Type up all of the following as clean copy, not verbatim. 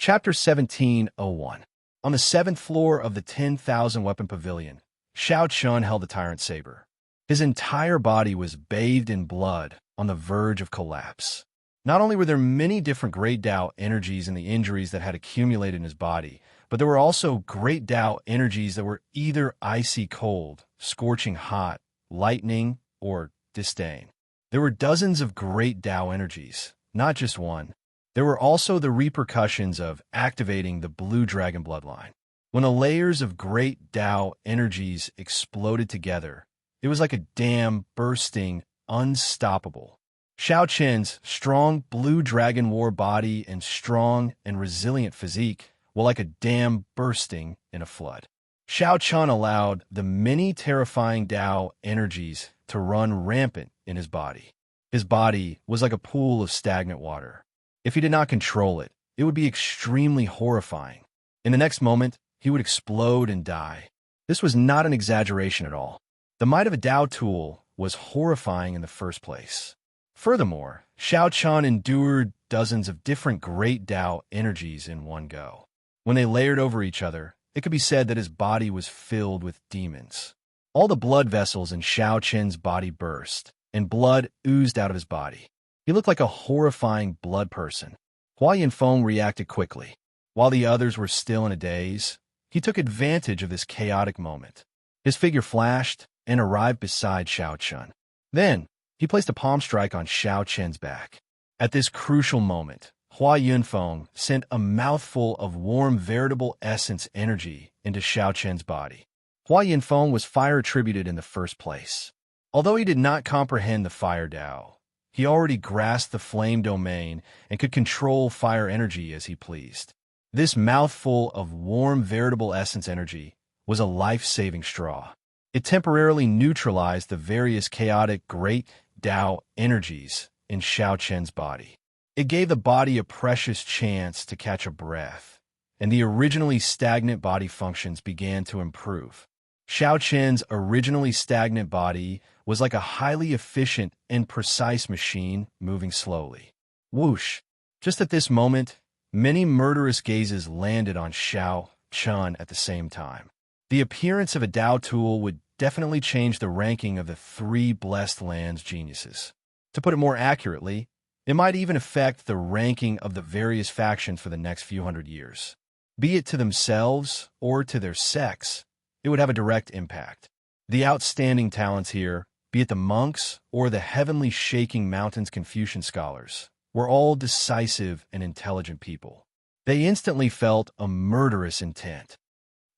Chapter 1701. On the 7th floor of the 10,000 weapon pavilion, Xiao Chun held the tyrant saber. His entire body was bathed in blood, on the verge of collapse. Not only were there many different Great Tao energies in the injuries that had accumulated in his body, but there were also Great Tao energies that were either icy cold, scorching hot, lightning, or disdain. There were dozens of Great Tao energies, not just one. There were also the repercussions of activating the Blue Dragon bloodline. When the layers of Great Tao energies exploded together, it was like a dam bursting, unstoppable. Xiao Chen's strong Blue Dragon war body and strong and resilient physique were like a dam bursting in a flood. Xiao Chun allowed the many terrifying Tao energies to run rampant in his body. His body was like a pool of stagnant water. If he did not control it, it would be extremely horrifying. In the next moment, he would explode and die. This was not an exaggeration at all. The might of a Tao tool was horrifying in the first place. Furthermore, Xiao Chun endured dozens of different Great Tao energies in one go. When they layered over each other, it could be said that his body was filled with demons. All the blood vessels in Xiao Chen's body burst, and blood oozed out of his body. He looked like a horrifying blood person. Hua Yinfeng reacted quickly. While the others were still in a daze, he took advantage of this chaotic moment. His figure flashed and arrived beside Xiao Chun. Then, he placed a palm strike on Xiao Chen's back. At this crucial moment, Hua Yunfeng sent a mouthful of warm veritable essence energy into Xiao Chen's body. Hua Yunfeng was fire attributed in the first place. Although he did not comprehend the fire Tao, he already grasped the flame domain and could control fire energy as he pleased. This mouthful of warm veritable essence energy was a life-saving straw. It temporarily neutralized the various chaotic Great Tao energies in Xiao Chen's body. It gave the body a precious chance to catch a breath, and the originally stagnant body functions began to improve. Xiao Chen's originally stagnant body was like a highly efficient and precise machine moving slowly. Whoosh! Just at this moment, many murderous gazes landed on Xiao Chun at the same time. The appearance of a Tao tool would definitely change the ranking of the 3 Blessed Lands geniuses. To put it more accurately, it might even affect the ranking of the various factions for the next few hundred years. Be it to themselves or to their sects, it would have a direct impact. The outstanding talents here, be it the monks or the heavenly shaking mountains Confucian scholars, were all decisive and intelligent people. They instantly felt a murderous intent.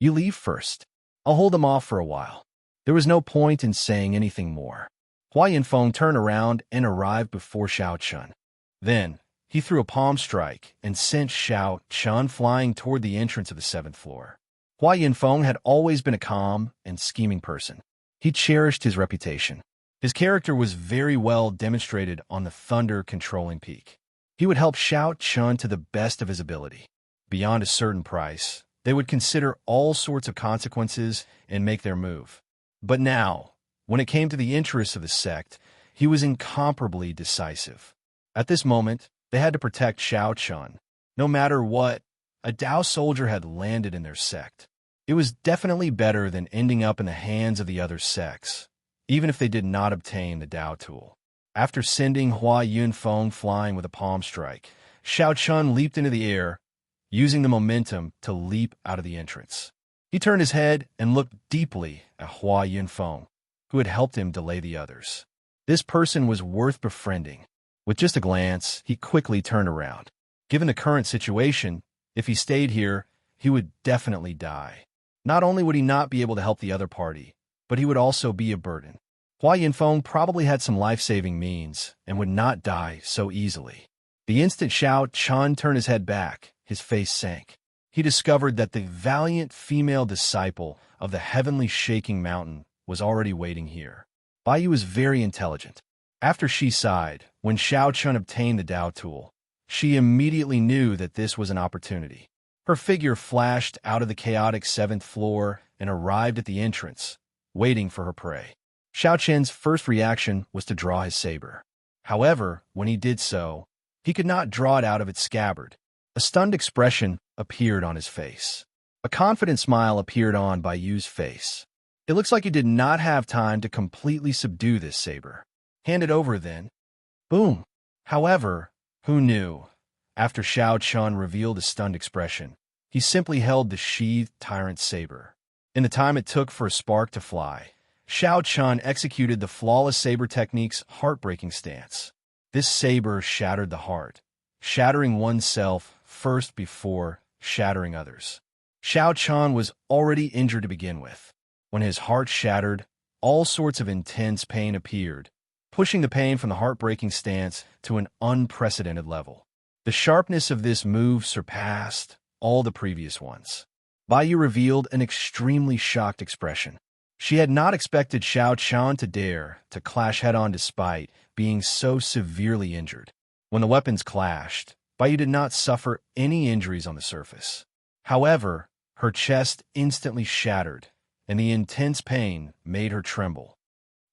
You leave first. I'll hold them off for a while. There was no point in saying anything more. Hua Yinfeng turned around and arrived before Xiao Chun. Then, he threw a palm strike and sent Xiao Chun flying toward the entrance of the 7th floor. Hua Yinfeng had always been a calm and scheming person. He cherished his reputation. His character was very well demonstrated on the thunder-controlling peak. He would help Xiao Chun to the best of his ability. Beyond a certain price, they would consider all sorts of consequences and make their move. But now, when it came to the interests of the sect, he was incomparably decisive. At this moment, they had to protect Xiao Chun. No matter what, a Tao soldier had landed in their sect. It was definitely better than ending up in the hands of the other sects, even if they did not obtain the Tao tool. After sending Hua Yunfeng flying with a palm strike, Xiao Chun leaped into the air, using the momentum to leap out of the entrance. He turned his head and looked deeply at Hua Yunfeng, who had helped him delay the others. This person was worth befriending. With just a glance, he quickly turned around. Given the current situation, if he stayed here, he would definitely die. Not only would he not be able to help the other party, but he would also be a burden. Hua Yinfeng probably had some life-saving means and would not die so easily. The instant Xiao Chun turned his head back, his face sank. He discovered that the valiant female disciple of the heavenly shaking mountain was already waiting here. Baiyu was very intelligent. After she sighed, when Xiao Chun obtained the Tao tool, she immediately knew that this was an opportunity. Her figure flashed out of the chaotic 7th floor and arrived at the entrance, waiting for her prey. Xiao Chen's first reaction was to draw his saber. However, when he did so, he could not draw it out of its scabbard. A stunned expression appeared on his face. A confident smile appeared on Bai Yu's face. It looks like you did not have time to completely subdue this saber. Hand it over then. Boom. However, who knew? After Xiao Chun revealed a stunned expression, he simply held the sheathed tyrant saber. In the time it took for a spark to fly, Xiao Chun executed the flawless saber technique's heartbreaking stance. This saber shattered the heart, shattering oneself first before shattering others. Xiao Chun was already injured to begin with. When his heart shattered, all sorts of intense pain appeared, pushing the pain from the heartbreaking stance to an unprecedented level. The sharpness of this move surpassed all the previous ones. Bai Yu revealed an extremely shocked expression. She had not expected Xiao Chun to dare to clash head-on despite being so severely injured. When the weapons clashed, Bai Yu did not suffer any injuries on the surface. However, her chest instantly shattered, and the intense pain made her tremble.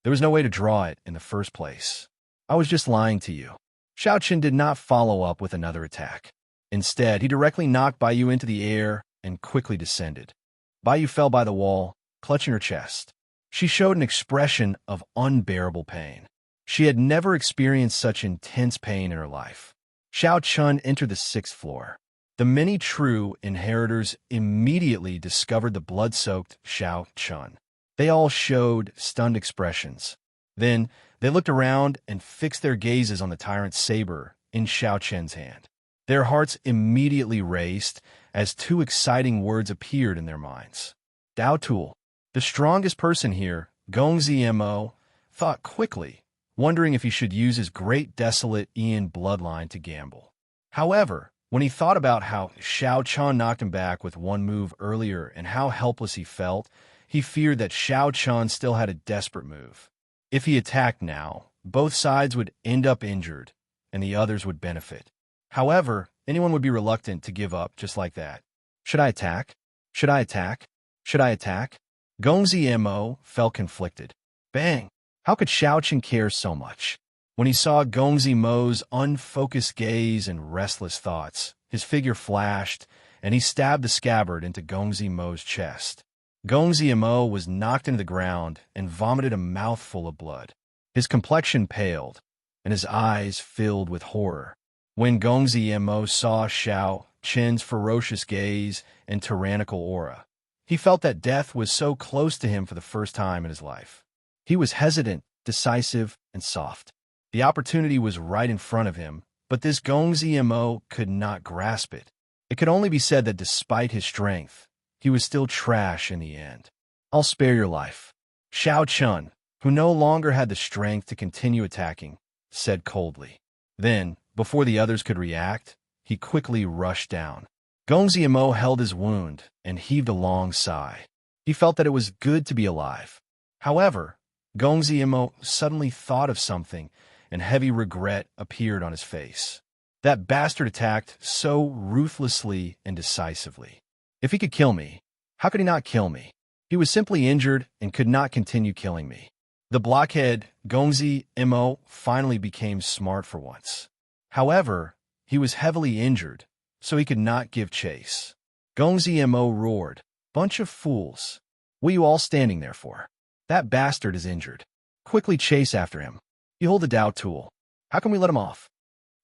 There was no way to draw it in the first place. I was just lying to you. Xiao Chun did not follow up with another attack. Instead, he directly knocked Bai Yu into the air and quickly descended. Bai Yu fell by the wall, clutching her chest. She showed an expression of unbearable pain. She had never experienced such intense pain in her life. Xiao Chun entered the 6th floor. The many true inheritors immediately discovered the blood-soaked Xiao Chun. They all showed stunned expressions. Then, they looked around and fixed their gazes on the tyrant's saber in Xiao Chun's hand. Their hearts immediately raced as 2 exciting words appeared in their minds. Dao Tool. The strongest person here, Gongzi Mo, thought quickly, wondering if he should use his great desolate Ian bloodline to gamble. However, when he thought about how Xiao Chun knocked him back with one move earlier and how helpless he felt, he feared that Xiao Chun still had a desperate move. If he attacked now, both sides would end up injured, and the others would benefit. However, anyone would be reluctant to give up just like that. Should I attack? Should I attack? Should I attack? Gongzi Mo felt conflicted. Bang! How could Xiao Chun care so much? When he saw Gongzi Mo's unfocused gaze and restless thoughts, his figure flashed, and he stabbed the scabbard into Gongzi Mo's chest. Gongzi Mo was knocked into the ground and vomited a mouthful of blood. His complexion paled, and his eyes filled with horror. When Gongzi Mo saw Xiao Chun's ferocious gaze and tyrannical aura, he felt that death was so close to him for the first time in his life. He was hesitant, decisive, and soft. The opportunity was right in front of him, but this Gongzi Mo could not grasp it. It could only be said that despite his strength, he was still trash in the end. I'll spare your life. Xiao Chun, who no longer had the strength to continue attacking, said coldly. Then, before the others could react, he quickly rushed down. Gongzi Mo held his wound and heaved a long sigh. He felt that it was good to be alive. However, Gongzi Mo suddenly thought of something, and heavy regret appeared on his face. That bastard attacked so ruthlessly and decisively. If he could kill me, how could he not kill me? He was simply injured and could not continue killing me. The blockhead, Gongzi Mo, finally became smart for once. However, he was heavily injured, so he could not give chase. Gongzi Mo roared, "Bunch of fools! What are you all standing there for? That bastard is injured. Quickly chase after him. Behold the Dao Tool. How can we let him off?"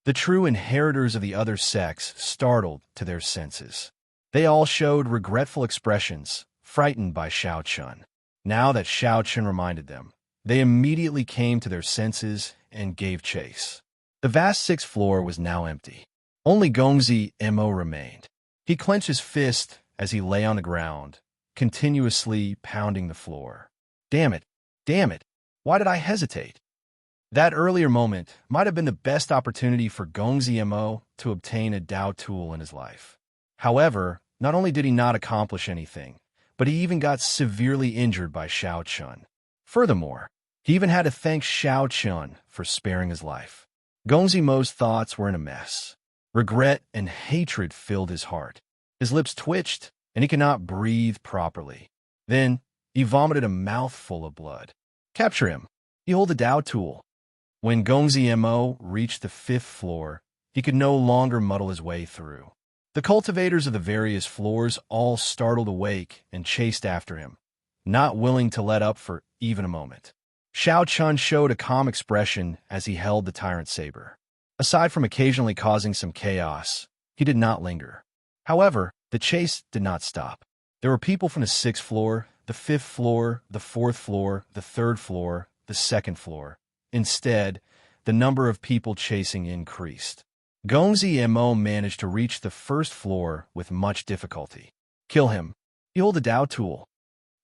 The true inheritors of the other sex startled to their senses. They all showed regretful expressions, frightened by Xiao Chun. Now that Xiao Chun reminded them, they immediately came to their senses and gave chase. The vast 6th floor was now empty. Only Gongzi Mo remained. He clenched his fist as he lay on the ground, continuously pounding the floor. Damn it! Damn it! Why did I hesitate? That earlier moment might have been the best opportunity for Gongzi Mo to obtain a Dao Tool in his life. However, not only did he not accomplish anything, but he even got severely injured by Xiao Chun. Furthermore, he even had to thank Xiao Chun for sparing his life. Gongzi Mo's thoughts were in a mess. Regret and hatred filled his heart. His lips twitched, and he could not breathe properly. Then, he vomited a mouthful of blood. Capture him. Behold the Dao Tool. When Gongzi Mo reached the 5th floor, he could no longer muddle his way through. The cultivators of the various floors all startled awake and chased after him, not willing to let up for even a moment. Xiao Chun showed a calm expression as he held the tyrant saber. Aside from occasionally causing some chaos, he did not linger. However, the chase did not stop. There were people from the 6th floor, the 5th floor, the 4th floor, the 3rd floor, the 2nd floor. Instead, the number of people chasing increased. Gongzi and Mo managed to reach the 1st floor with much difficulty. Kill him. Heal the Dao tool.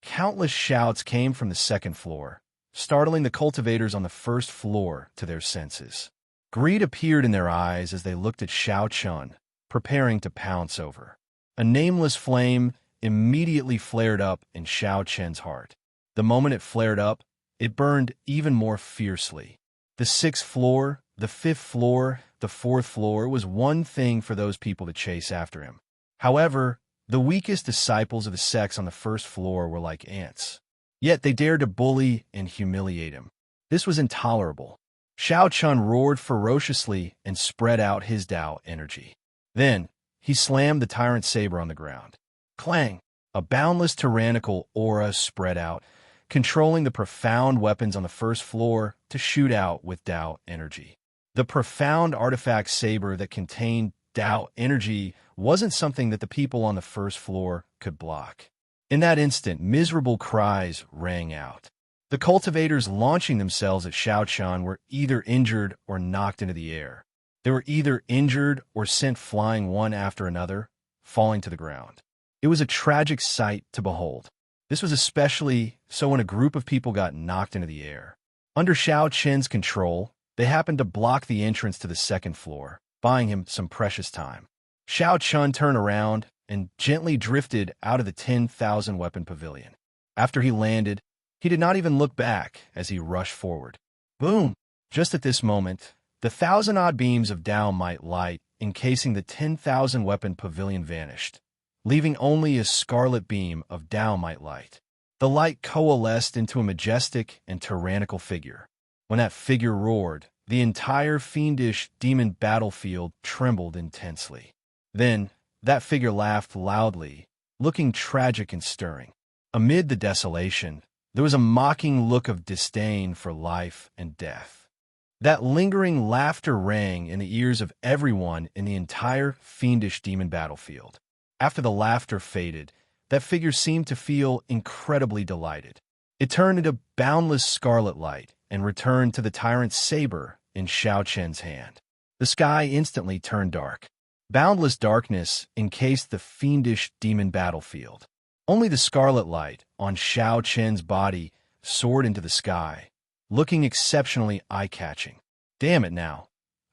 Countless shouts came from the 2nd floor, startling the cultivators on the 1st floor to their senses. Greed appeared in their eyes as they looked at Xiao Chun, preparing to pounce over. A nameless flame immediately flared up in Xiao Chen's heart. The moment it flared up, it burned even more fiercely. The 6th floor, the 5th floor, the 4th floor was one thing for those people to chase after him. However, the weakest disciples of the sects on the 1st floor were like ants. Yet they dared to bully and humiliate him. This was intolerable. Xiao Chun roared ferociously and spread out his Dao energy. Then, he slammed the tyrant saber on the ground. Clang! A boundless tyrannical aura spread out, controlling the profound weapons on the 1st floor to shoot out with Dao energy. The profound artifact saber that contained Dao energy wasn't something that the people on the 1st floor could block. In that instant, miserable cries rang out. The cultivators launching themselves at Xiao Chun were either injured or knocked into the air. They were either injured or sent flying one after another, falling to the ground. It was a tragic sight to behold. This was especially so when a group of people got knocked into the air. Under Xiao Chen's control, they happened to block the entrance to the 2nd floor, buying him some precious time. Xiao Chun turned around and gently drifted out of the 10,000 weapon pavilion. After he landed, he did not even look back as he rushed forward. Boom! Just at this moment, the 1,000-odd beams of Dao Might light encasing the 10,000 weapon pavilion vanished, leaving only a scarlet beam of Dao Might light. The light coalesced into a majestic and tyrannical figure. When that figure roared, the entire fiendish demon battlefield trembled intensely. Then, that figure laughed loudly, looking tragic and stirring. Amid the desolation, there was a mocking look of disdain for life and death. That lingering laughter rang in the ears of everyone in the entire fiendish demon battlefield. After the laughter faded, that figure seemed to feel incredibly delighted. It turned into boundless scarlet light and returned to the tyrant's saber in Xiao Chen's hand. The sky instantly turned dark. Boundless darkness encased the fiendish demon battlefield. Only the scarlet light on Xiao Chen's body soared into the sky, looking exceptionally eye-catching. Damn it now.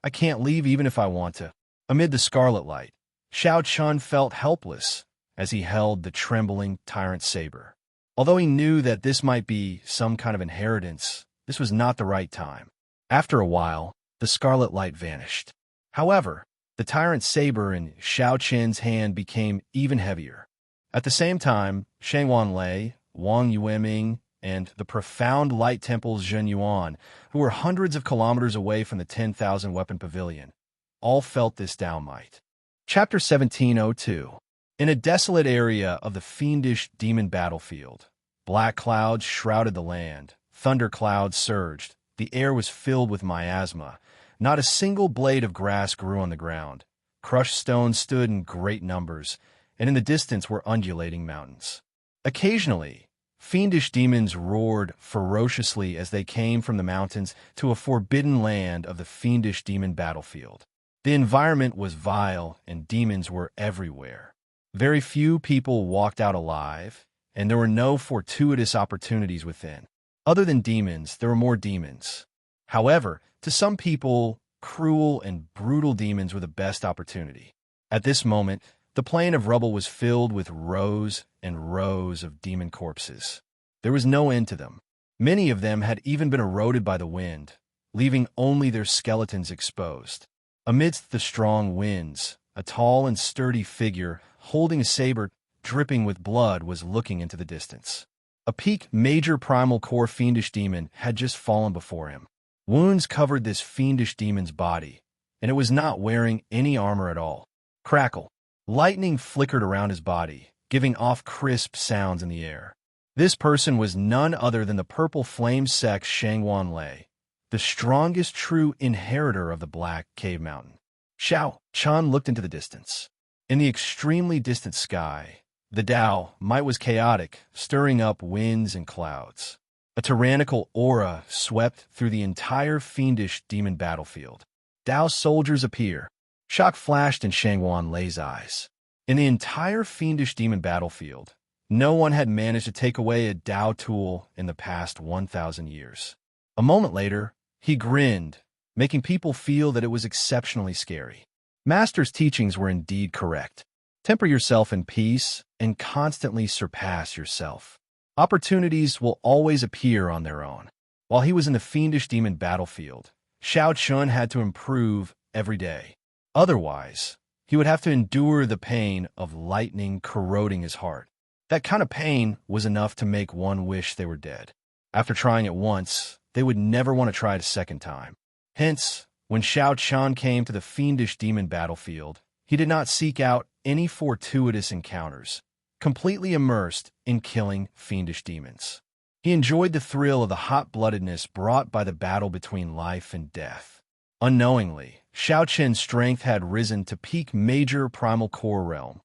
I can't leave even if I want to. Amid the scarlet light, Xiao Chun felt helpless as he held the trembling tyrant saber. Although he knew that this might be some kind of inheritance, this was not the right time. After a while, the scarlet light vanished. However, the tyrant saber in Xiao Chen's hand became even heavier. At the same time, Sheng Wanlei, Wang Yueming, and the profound light temple's Zhen Yuan, who were hundreds of kilometers away from the 10,000 weapon pavilion, all felt this Dao might. Chapter 1702. In a desolate area of the fiendish demon battlefield, black clouds shrouded the land, thunder clouds surged, the air was filled with miasma, not a single blade of grass grew on the ground, crushed stones stood in great numbers, and in the distance were undulating mountains. Occasionally, fiendish demons roared ferociously as they came from the mountains to a forbidden land of the fiendish demon battlefield. The environment was vile and demons were everywhere. Very few people walked out alive, and there were no fortuitous opportunities within. Other than demons, there were more demons. However, to some people, cruel and brutal demons were the best opportunity. At this moment, the plain of rubble was filled with rows and rows of demon corpses. There was no end to them. Many of them had even been eroded by the wind, leaving only their skeletons exposed. Amidst the strong winds, a tall and sturdy figure, holding a saber dripping with blood, was looking into the distance. A peak major primal core fiendish demon had just fallen before him. Wounds covered this fiendish demon's body, and it was not wearing any armor at all. Crackle. Lightning flickered around his body, giving off crisp sounds in the air. This person was none other than the purple flame sect Shangwan Lei, the strongest true inheritor of the Black Cave Mountain. Xiao Chan looked into the distance. In the extremely distant sky, the Dao might was chaotic, stirring up winds and clouds. A tyrannical aura swept through the entire fiendish demon battlefield. Dao soldiers appear. Shock flashed in Shangwan Lei's eyes. In the entire fiendish demon battlefield, no one had managed to take away a Dao tool in the past 1,000 years. A moment later, he grinned, making people feel that it was exceptionally scary. Master's teachings were indeed correct. Temper yourself in peace and constantly surpass yourself. Opportunities will always appear on their own. While he was in the fiendish demon battlefield, Xiao Chun had to improve every day. Otherwise, he would have to endure the pain of lightning corroding his heart. That kind of pain was enough to make one wish they were dead. After trying it once, they would never want to try it a second time. Hence, when Xiao Chan came to the fiendish demon battlefield, he did not seek out any fortuitous encounters, completely immersed in killing fiendish demons. He enjoyed the thrill of the hot-bloodedness brought by the battle between life and death. Unknowingly, Xiao Chen's strength had risen to peak major primal core realm,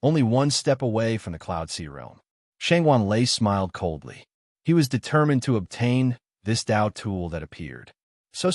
only one step away from the Cloud Sea realm. Shangwan Lei smiled coldly. He was determined to obtain this Dao tool that appeared. So.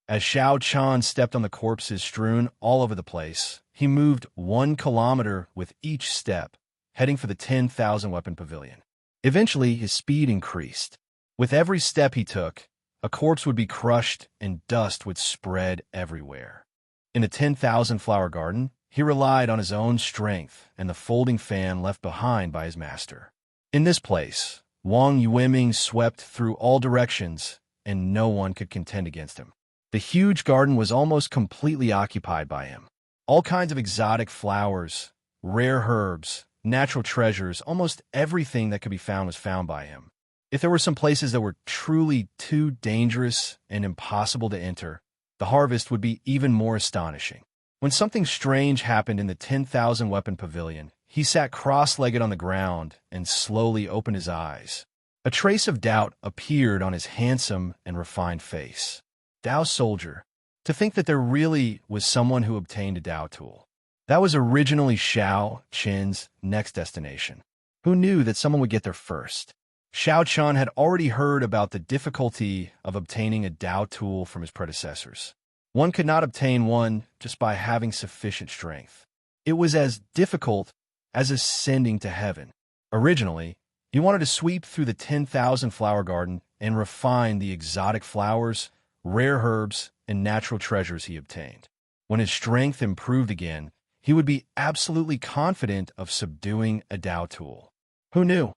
As Xiao Chan stepped on the corpses strewn all over the place, he moved 1 kilometer with each step, heading for the 10,000 weapon pavilion. Eventually, his speed increased. With every step he took, a corpse would be crushed and dust would spread everywhere. In the 10,000 flower garden, he relied on his own strength and the folding fan left behind by his master. In this place, Wang Yueming swept through all directions, and no one could contend against him. The huge garden was almost completely occupied by him. All kinds of exotic flowers, rare herbs, natural treasures, almost everything that could be found was found by him. If there were some places that were truly too dangerous and impossible to enter, the harvest would be even more astonishing. When something strange happened in the 10,000 weapon pavilion, he sat cross-legged on the ground and slowly opened his eyes. A trace of doubt appeared on his handsome and refined face. Dao soldier. To think that there really was someone who obtained a Dao tool. That was originally Xiao Chen's next destination. Who knew that someone would get there first? Xiao Chan had already heard about the difficulty of obtaining a Dao tool from his predecessors. One could not obtain one just by having sufficient strength. It was as difficult as ascending to heaven. Originally, he wanted to sweep through the 10,000 flower garden and refine the exotic flowers, rare herbs, and natural treasures he obtained. When his strength improved again, he would be absolutely confident of subduing a Dao tool. Who knew?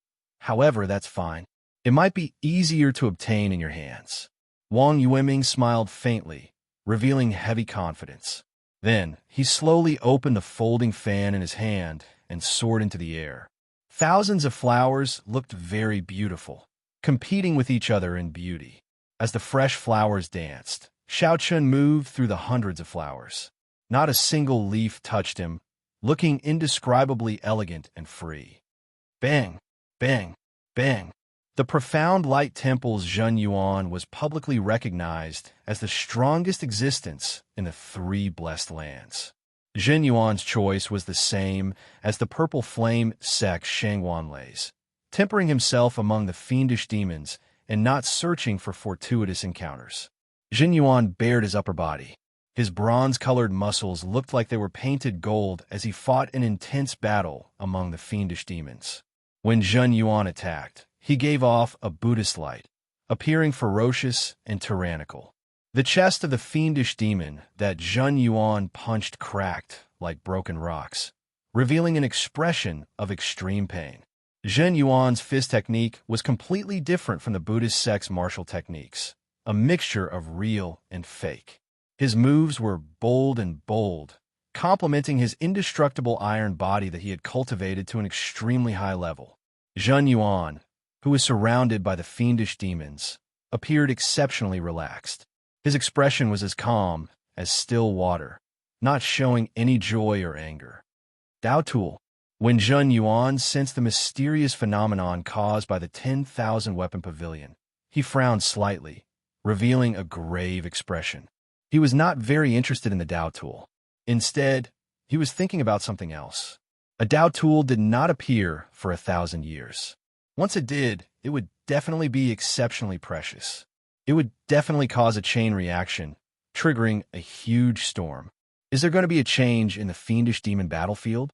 However, that's fine. It might be easier to obtain in your hands. Wang Yueming smiled faintly, revealing heavy confidence. Then, he slowly opened the folding fan in his hand and soared into the air. Thousands of flowers looked very beautiful, competing with each other in beauty. As the fresh flowers danced, Xiao Chun moved through the hundreds of flowers. Not a single leaf touched him, looking indescribably elegant and free. Bang! Bang! Bang! The profound light temple's Zhen Yuan was publicly recognized as the strongest existence in the 3 blessed lands. Zhen Yuan's choice was the same as the purple flame sect Shangwan Lei's, tempering himself among the fiendish demons and not searching for fortuitous encounters. Zhen Yuan bared his upper body. His bronze-colored muscles looked like they were painted gold as he fought an intense battle among the fiendish demons. When Zhen Yuan attacked, he gave off a Buddhist light, appearing ferocious and tyrannical. The chest of the fiendish demon that Zhen Yuan punched cracked like broken rocks, revealing an expression of extreme pain. Zhen Yuan's fist technique was completely different from the Buddhist sect's martial techniques, a mixture of real and fake. His moves were bold, complementing his indestructible iron body that he had cultivated to an extremely high level. Zhen Yuan, who was surrounded by the fiendish demons, appeared exceptionally relaxed. His expression was as calm as still water, not showing any joy or anger. Dao Tool. When Zheng Yuan sensed the mysterious phenomenon caused by the 10,000 weapon pavilion, he frowned slightly, revealing a grave expression. He was not very interested in the Dao Tool. Instead, he was thinking about something else. A Dao Tool did not appear for 1,000 years. Once it did, it would definitely be exceptionally precious. It would definitely cause a chain reaction, triggering a huge storm. Is there going to be a change in the fiendish demon battlefield?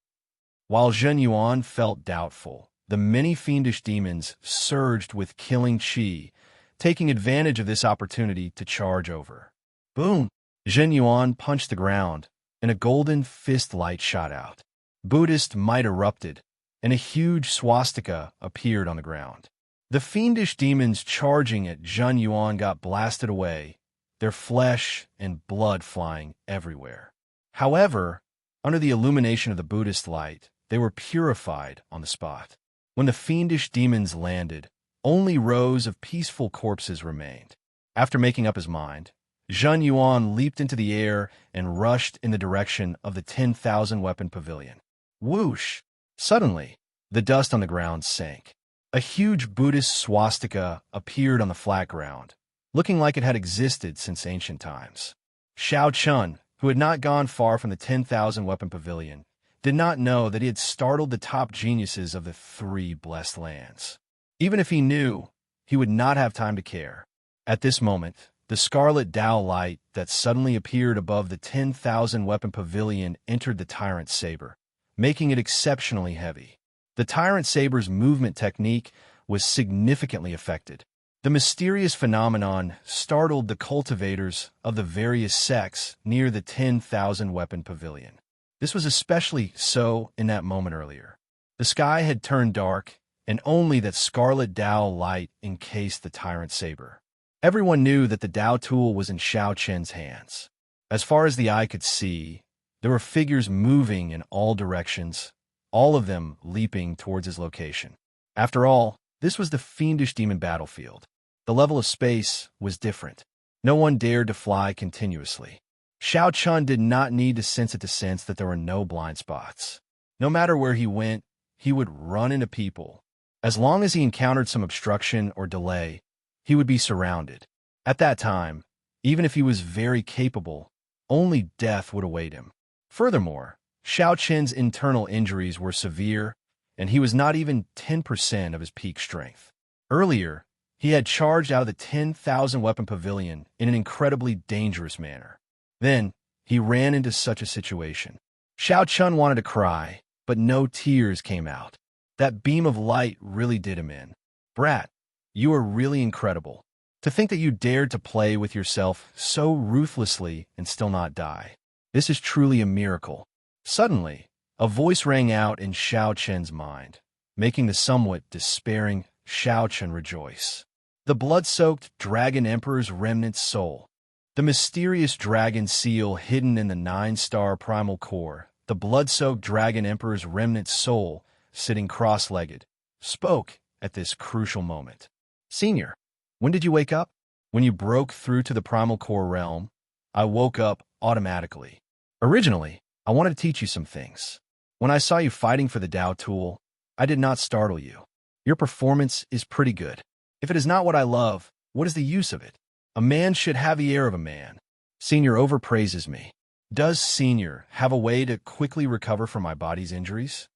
While Zheng Yuan felt doubtful, the many fiendish demons surged with killing chi, taking advantage of this opportunity to charge over. Boom! Zheng Yuan punched the ground, and a golden fist light shot out. Buddhist might erupted, and a huge swastika appeared on the ground. The fiendish demons charging at Zheng Yuan got blasted away, their flesh and blood flying everywhere. However, under the illumination of the Buddhist light, they were purified on the spot. When the fiendish demons landed, only rows of peaceful corpses remained. After making up his mind, Zheng Yuan leaped into the air and rushed in the direction of the 10,000 weapon pavilion. Whoosh! Suddenly, the dust on the ground sank. A huge Buddhist swastika appeared on the flat ground, looking like it had existed since ancient times. Xiao Chun, who had not gone far from the 10,000 weapon pavilion, did not know that he had startled the top geniuses of the 3 blessed lands. Even if he knew, he would not have time to care. At this moment, the scarlet Dao light that suddenly appeared above the 10,000 weapon pavilion entered the tyrant saber, making it exceptionally heavy. The tyrant saber's movement technique was significantly affected. The mysterious phenomenon startled the cultivators of the various sects near the 10,000 weapon pavilion. This was especially so in that moment earlier. The sky had turned dark, and only that scarlet Dao light encased the tyrant saber. Everyone knew that the Dao tool was in Xiao Chen's hands. As far as the eye could see, there were figures moving in all directions, all of them leaping towards his location. After all, this was the fiendish demon battlefield. The level of space was different. No one dared to fly continuously. Xiao Chun did not need to sense it to sense that there were no blind spots. No matter where he went, he would run into people. As long as he encountered some obstruction or delay, he would be surrounded. At that time, even if he was very capable, only death would await him. Furthermore, Xiao Chen's internal injuries were severe, and he was not even 10% of his peak strength. Earlier, he had charged out of the 10,000 weapon pavilion in an incredibly dangerous manner. Then, he ran into such a situation. Xiao Chun wanted to cry, but no tears came out. That beam of light really did him in. Brat, you are really incredible. To think that you dared to play with yourself so ruthlessly and still not die. This is truly a miracle. Suddenly, a voice rang out in Xiao Chen's mind, making the somewhat despairing Xiao Chen rejoice. The blood-soaked Dragon Emperor's remnant soul. The mysterious dragon seal hidden in the 9-star primal core, the blood-soaked Dragon Emperor's remnant soul, sitting cross-legged, spoke at this crucial moment. Senior, when did you wake up? When you broke through to the primal core realm, I woke up automatically. Originally, I wanted to teach you some things. When I saw you fighting for the Dao tool, I did not startle you. Your performance is pretty good. If it is not what I love, what is the use of it? A man should have the air of a man. Senior overpraises me. Does Senior have a way to quickly recover from my body's injuries?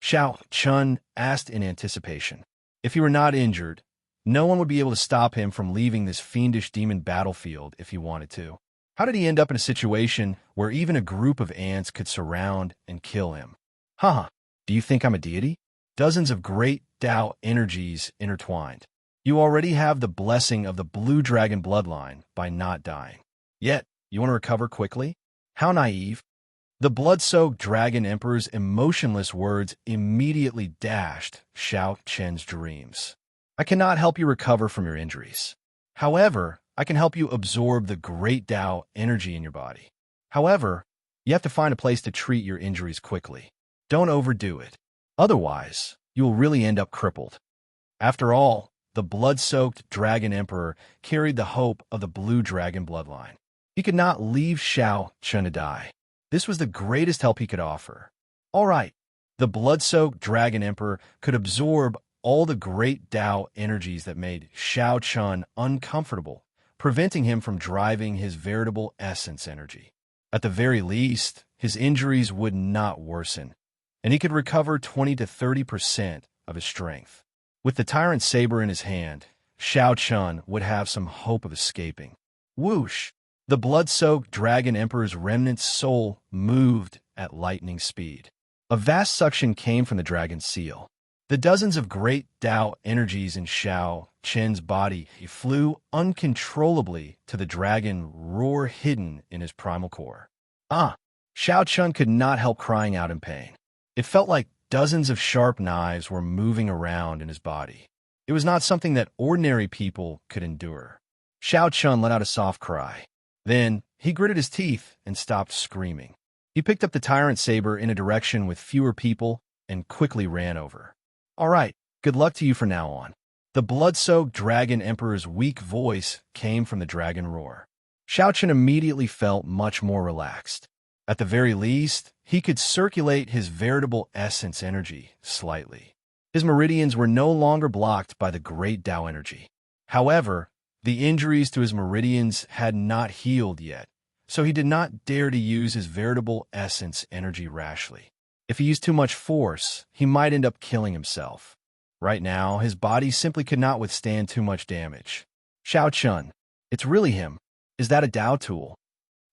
Xiao Chun asked in anticipation. If he were not injured, no one would be able to stop him from leaving this fiendish demon battlefield if he wanted to. How did he end up in a situation where even a group of ants could surround and kill him? Haha, do you think I'm a deity? Dozens of great Dao energies intertwined. You already have the blessing of the blue dragon bloodline by not dying. Yet, you want to recover quickly? How naive. The blood-soaked Dragon Emperor's emotionless words immediately dashed Xiao Chen's dreams. I cannot help you recover from your injuries. However, I can help you absorb the great Dao energy in your body. However, you have to find a place to treat your injuries quickly. Don't overdo it. Otherwise, you will really end up crippled. After all, the blood-soaked Dragon Emperor carried the hope of the blue dragon bloodline. He could not leave Xiao Chun to die. This was the greatest help he could offer. All right. The blood-soaked Dragon Emperor could absorb all the great Tao energies that made Shao Chun uncomfortable, preventing him from driving his veritable essence energy. At the very least, his injuries would not worsen, and he could recover 20 to 30% of his strength. With the tyrant saber in his hand, Shao Chun would have some hope of escaping. Whoosh! The blood-soaked Dragon Emperor's remnant soul moved at lightning speed. A vast suction came from the dragon's seal. The dozens of great Tao energies in Shao Chen's body flew uncontrollably to the dragon roar hidden in his primal core. Shao Chun could not help crying out in pain. It felt like dozens of sharp knives were moving around in his body. It was not something that ordinary people could endure. Shao Chun let out a soft cry. Then, he gritted his teeth and stopped screaming. He picked up the tyrant saber in a direction with fewer people and quickly ran over. All right, good luck to you from now on. The blood-soaked Dragon Emperor's weak voice came from the dragon roar. Shao Chun immediately felt much more relaxed. At the very least, he could circulate his veritable essence energy slightly. His meridians were no longer blocked by the great Tao energy. However, the injuries to his meridians had not healed yet, so he did not dare to use his veritable essence energy rashly. If he used too much force, he might end up killing himself. Right now, his body simply could not withstand too much damage. Shao Chun, it's really him. Is that a Tao tool?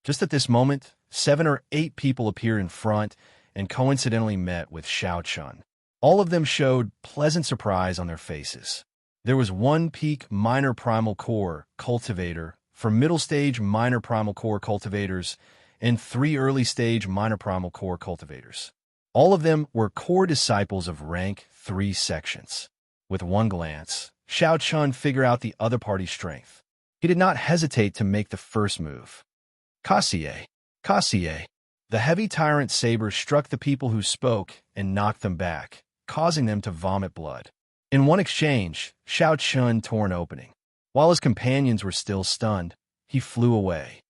Just at this moment, 7 or 8 people appeared in front and coincidentally met with Shao Chun. All of them showed pleasant surprise on their faces. There was one peak minor primal core cultivator for middle stage minor primal core cultivators and 3 early stage minor primal core cultivators. All of them were core disciples of rank 3 sections. With one glance, Shao Chun figured out the other party's strength. He did not hesitate to make the first move. Kassier. The heavy tyrant saber struck the people who spoke and knocked them back, causing them to vomit blood. In one exchange, Shao Chun tore an opening. While his companions were still stunned, he flew away.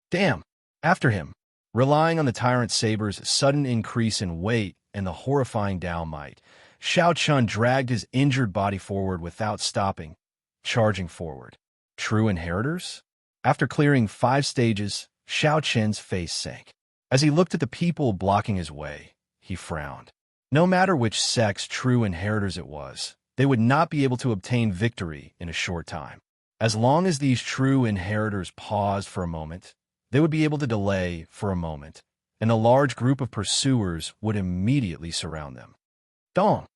Damn! After him. Relying on the tyrant saber's sudden increase in weight and the horrifying Tao might, Shao Chun dragged his injured body forward without stopping, charging forward. True inheritors? After clearing 5 stages, Shao Chun's face sank. As he looked at the people blocking his way, he frowned. No matter which sex true inheritors it was, they would not be able to obtain victory in a short time. As long as these true inheritors paused for a moment, they would be able to delay for a moment, and a large group of pursuers would immediately surround them. Dong!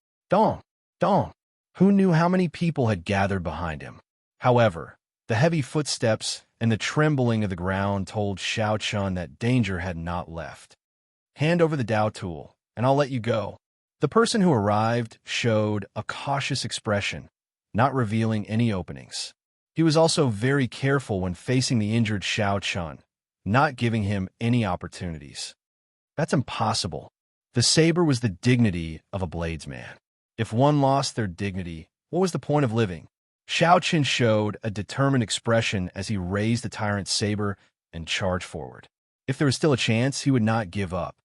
Who knew how many people had gathered behind him? However, the heavy footsteps and the trembling of the ground told Shao Chun that danger had not left. Hand over the Tao tool, and I'll let you go. The person who arrived showed a cautious expression, not revealing any openings. He was also very careful when facing the injured Shao Chun, not giving him any opportunities. That's impossible. The saber was the dignity of a bladesman. If one lost their dignity, what was the point of living? Shao Chun showed a determined expression as he raised the tyrant's saber and charged forward. If there was still a chance, he would not give up.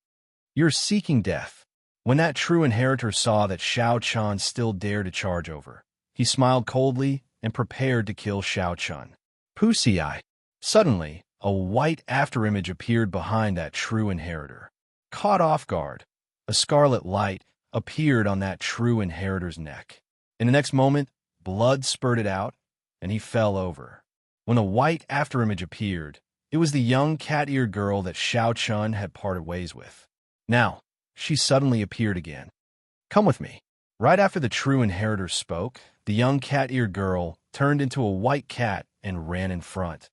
You're seeking death. When that true inheritor saw that Shao Chun still dared to charge over, he smiled coldly and prepared to kill Shao Chun. Pussy eye. Suddenly, a white afterimage appeared behind that true inheritor. Caught off guard, a scarlet light appeared on that true inheritor's neck. In the next moment, blood spurted out, and he fell over. When the white afterimage appeared, it was the young cat-eared girl that Shao Chun had parted ways with. Now, she suddenly appeared again. Come with me. Right after the true inheritor spoke, the young cat-eared girl turned into a white cat and ran in front,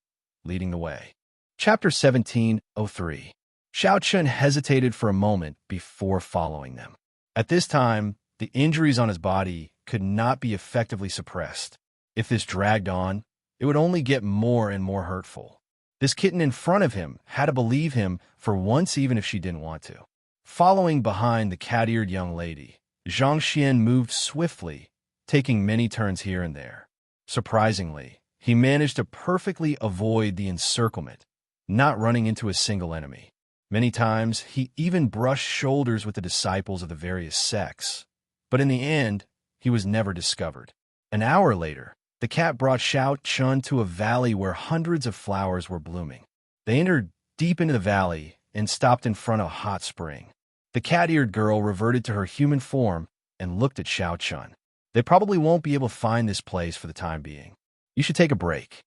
leading the way. Chapter 17:03. Shao Chun hesitated for a moment before following them. At this time, the injuries on his body could not be effectively suppressed. If this dragged on, it would only get more and more hurtful. This kitten in front of him had to believe him for once even if she didn't want to. Following behind the cat-eared young lady, Zhang Xian moved swiftly, taking many turns here and there. Surprisingly, he managed to perfectly avoid the encirclement, not running into a single enemy. Many times, he even brushed shoulders with the disciples of the various sects. But in the end, he was never discovered. An hour later, the cat brought Xiao Chun to a valley where hundreds of flowers were blooming. They entered deep into the valley and stopped in front of a hot spring. The cat-eared girl reverted to her human form and looked at Xiao Chun. They probably won't be able to find this place for the time being. You should take a break.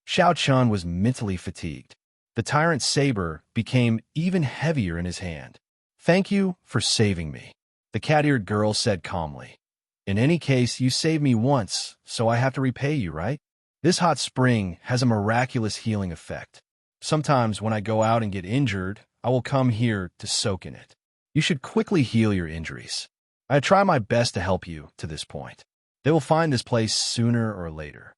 Xiao Chun was mentally fatigued. The tyrant's saber became even heavier in his hand. Thank you for saving me, the cat-eared girl said calmly. In any case, you saved me once, so I have to repay you, right? This hot spring has a miraculous healing effect. Sometimes when I go out and get injured, I will come here to soak in it. You should quickly heal your injuries. I try my best to help you to this point. They will find this place sooner or later.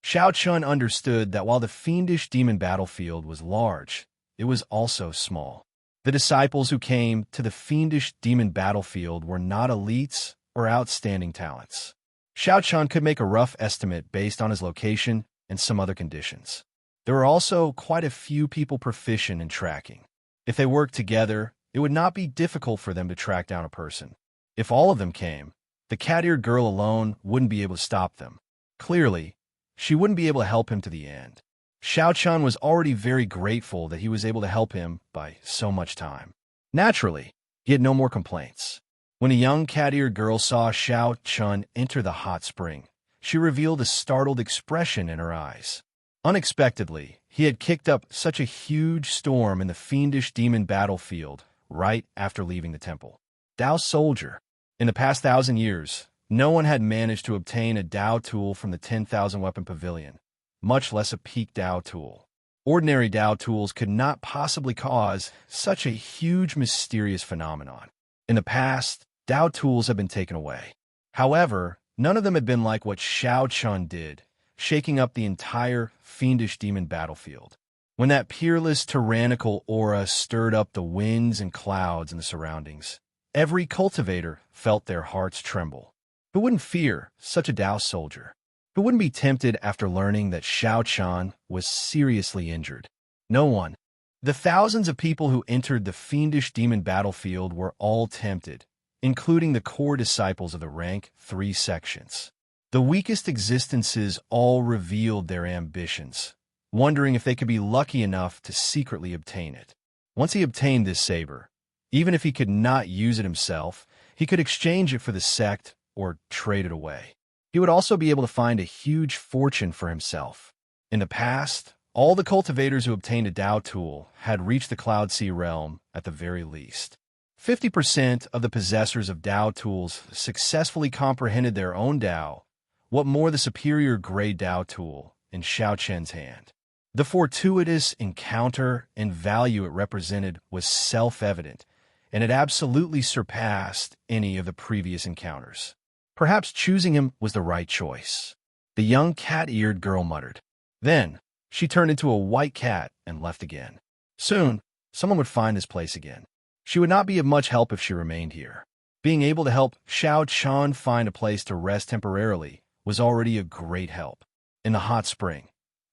Xiao Chun understood that while the fiendish demon battlefield was large, it was also small. The disciples who came to the fiendish demon battlefield were not elites or outstanding talents. Xiao Chun could make a rough estimate based on his location and some other conditions. There were also quite a few people proficient in tracking. If they worked together, it would not be difficult for them to track down a person. If all of them came, the cat-eared girl alone wouldn't be able to stop them. Clearly, she wouldn't be able to help him to the end. Xiao Chun was already very grateful that he was able to help him by so much time. Naturally, he had no more complaints. When a young cat-eared girl saw Xiao Chun enter the hot spring, she revealed a startled expression in her eyes. Unexpectedly, he had kicked up such a huge storm in the fiendish demon battlefield right after leaving the temple. Dao Soldier. In the past 1,000 years, no one had managed to obtain a Dao tool from the 10,000 weapon pavilion, much less a peak Dao tool. Ordinary Dao tools could not possibly cause such a huge mysterious phenomenon. In the past, Dao tools have been taken away. However, none of them had been like what Xiao Chun did, shaking up the entire fiendish demon battlefield. When that peerless, tyrannical aura stirred up the winds and clouds in the surroundings, every cultivator felt their hearts tremble. Who wouldn't fear such a Dao soldier? Who wouldn't be tempted after learning that Xiao Chun was seriously injured? No one. The thousands of people who entered the fiendish demon battlefield were all tempted, including the core disciples of the rank 3 sections. The weakest existences all revealed their ambitions, wondering if they could be lucky enough to secretly obtain it. Once he obtained this saber, even if he could not use it himself, he could exchange it for the sect or trade it away. He would also be able to find a huge fortune for himself. In the past, all the cultivators who obtained a Dao tool had reached the Cloud Sea realm at the very least. 50% of the possessors of Dao tools successfully comprehended their own Dao, what more the superior grade Dao tool in Xiao Chen's hand. The fortuitous encounter and value it represented was self-evident, and it absolutely surpassed any of the previous encounters. Perhaps choosing him was the right choice, the young cat-eared girl muttered. Then, she turned into a white cat and left again. Soon, someone would find this place again. She would not be of much help if she remained here. Being able to help Xiao Chun find a place to rest temporarily was already a great help. In the hot spring,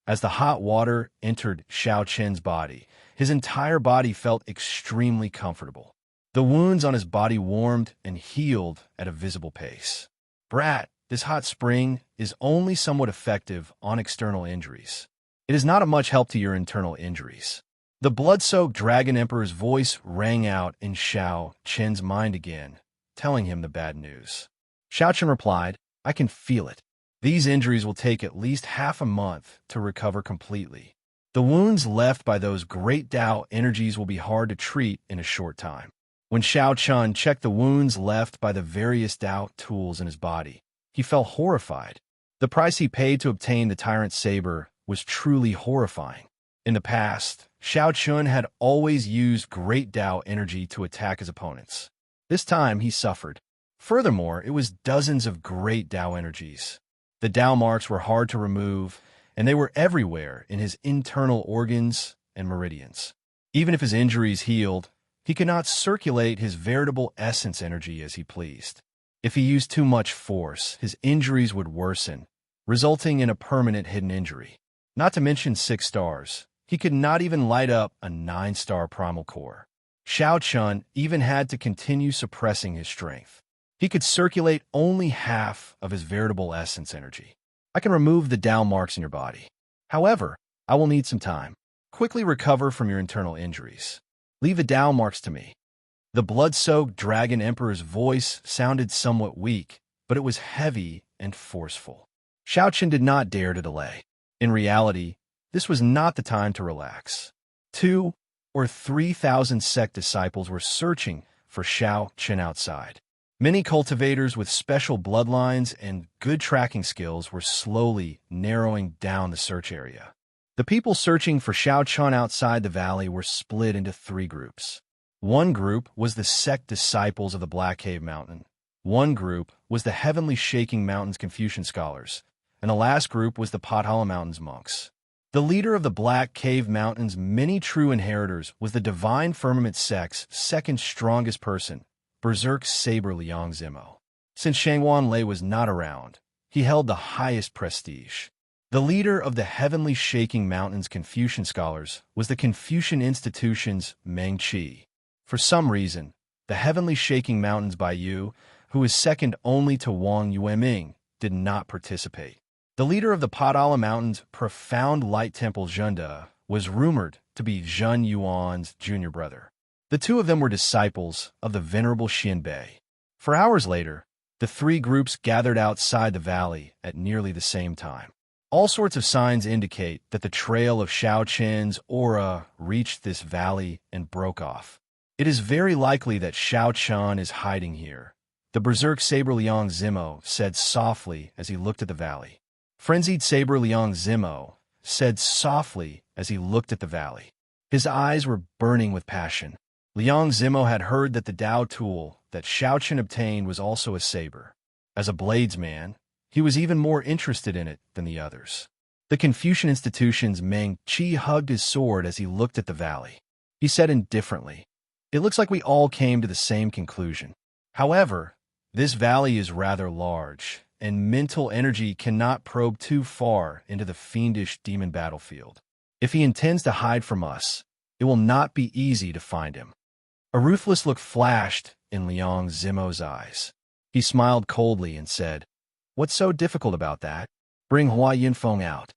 as the hot water entered Xiao Chen's body, his entire body felt extremely comfortable. The wounds on his body warmed and healed at a visible pace. Brat, this hot spring is only somewhat effective on external injuries. It is not of much help to your internal injuries. The blood-soaked Dragon Emperor's voice rang out in Xiao Chen's mind again, telling him the bad news. Xiao Chen replied, I can feel it. These injuries will take at least half a month to recover completely. The wounds left by those great Dao energies will be hard to treat in a short time. When Xiao Chun checked the wounds left by the various Dao tools in his body, he felt horrified. The price he paid to obtain the Tyrant's Saber was truly horrifying. In the past, Xiao Chun had always used great Dao energy to attack his opponents. This time, he suffered. Furthermore, it was dozens of great Dao energies. The Dao marks were hard to remove, and they were everywhere in his internal organs and meridians. Even if his injuries healed, he could not circulate his veritable essence energy as he pleased. If he used too much force, his injuries would worsen, resulting in a permanent hidden injury. Not to mention 6 stars, He could not even light up a 9-star primal core. Xiao Chun even had to continue suppressing his strength. He could circulate only half of his veritable essence energy. I can remove the Tao marks in your body. However, I will need some time. Quickly recover from your internal injuries. Leave the Tao marks to me. The blood-soaked Dragon Emperor's voice sounded somewhat weak, but it was heavy and forceful. Xiao Chen did not dare to delay. In reality, this was not the time to relax. 2,000 or 3,000 sect disciples were searching for Xiao Chen outside. Many cultivators with special bloodlines and good tracking skills were slowly narrowing down the search area. The people searching for Xiao Chen outside the valley were split into 3 groups. One group was the sect disciples of the Black Cave Mountain. One group was the Heavenly Shaking Mountains Confucian scholars, and the last group was the Potala Mountains monks. The leader of the Black Cave Mountain's many true inheritors was the Divine Firmament sect's second strongest person, Berserk Saber Liang Zimo. Since Shangwan Lei was not around, he held the highest prestige. The leader of the Heavenly Shaking Mountains Confucian scholars was the Confucian Institution's Meng Qi. For some reason, the Heavenly Shaking Mountains Baiyu, who is second only to Wang Yueming, did not participate. The leader of the Potala Mountains' Profound Light Temple Zhenda was rumored to be Zhen Yuan's junior brother. The 2 of them were disciples of the Venerable Xianbei. For hours later, the 3 groups gathered outside the valley at nearly the same time. All sorts of signs indicate that the trail of Xiao Chen's aura reached this valley and broke off. It is very likely that Xiao Chen is hiding here, the Berserk Saber Liang Zimo said softly as he looked at the valley. Frenzied Saber Liang Zimo said softly as he looked at the valley. His eyes were burning with passion. Liang Zimo had heard that the Tao tool that Xiao Chen obtained was also a saber. As a bladesman, he was even more interested in it than the others. The Confucian Institution's Meng Qi hugged his sword as he looked at the valley. He said indifferently, "It looks like we all came to the same conclusion. However, this valley is rather large, and mental energy cannot probe too far into the fiendish demon battlefield. If he intends to hide from us, it will not be easy to find him." A ruthless look flashed in Liang Zimo's eyes. He smiled coldly and said, "What's so difficult about that? Bring Hua Yunfeng out."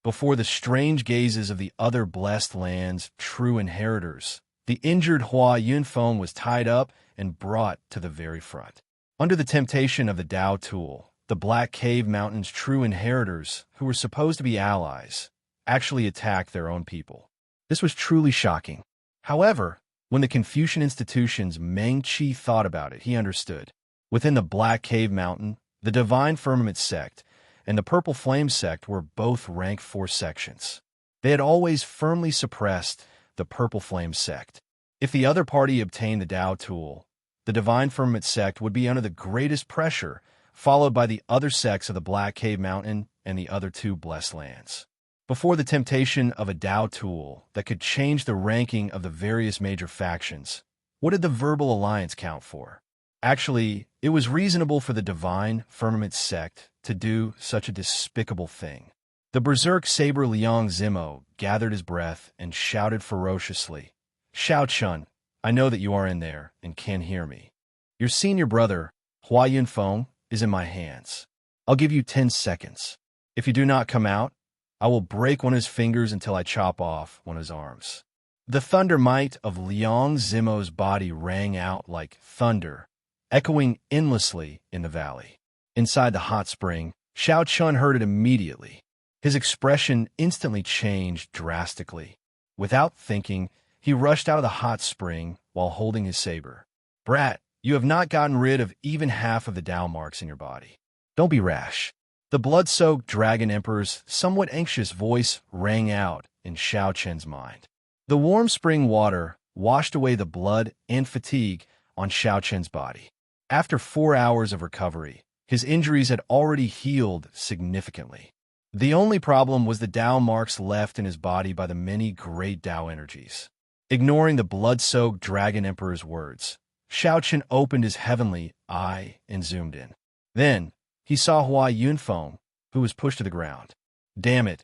Before the strange gazes of the other blessed land's true inheritors, the injured Hua Yunfeng was tied up and brought to the very front. Under the temptation of the Tao tool, the Black Cave Mountain's true inheritors, who were supposed to be allies, actually attacked their own people. This was truly shocking. However, when the Confucian Institution's Meng Qi thought about it, he understood. Within the Black Cave Mountain, the Divine Firmament sect and the Purple Flame sect were both rank 4 sections. They had always firmly suppressed the Purple Flame sect. If the other party obtained the Tao tool, the Divine Firmament sect would be under the greatest pressure, followed by the other sects of the Black Cave Mountain and the other 2 blessed lands. Before the temptation of a Tao tool that could change the ranking of the various major factions, what did the Verbal Alliance count for? Actually, it was reasonable for the Divine Firmament sect to do such a despicable thing. The Berserk Saber Liang Zimo gathered his breath and shouted ferociously, "Xiao Chun, I know that you are in there and can hear me. Your senior brother, Hua Yunfeng, is in my hands. I'll give you 10 seconds. If you do not come out, I will break one of his fingers until I chop off one of his arms." The thunder might of Liang Zimo's body rang out like thunder, echoing endlessly in the valley. Inside the hot spring, Xiao Chun heard it immediately. His expression instantly changed drastically. Without thinking, he rushed out of the hot spring while holding his saber. "Brat, you have not gotten rid of even half of the Tao marks in your body. Don't be rash." The blood-soaked Dragon Emperor's somewhat anxious voice rang out in Xiao Chen's mind. The warm spring water washed away the blood and fatigue on Xiao Chen's body. After 4 hours of recovery, his injuries had already healed significantly. The only problem was the Tao marks left in his body by the many great Tao energies. Ignoring the blood-soaked Dragon Emperor's words, Xiao Chen opened his heavenly eye and zoomed in. Then, he saw Hua Yunfeng, who was pushed to the ground. "Damn it!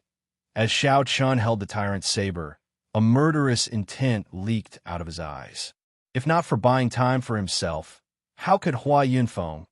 As Xiao Chun held the tyrant's saber, a murderous intent leaked out of his eyes. If not for buying time for himself, how could Hua Yunfeng,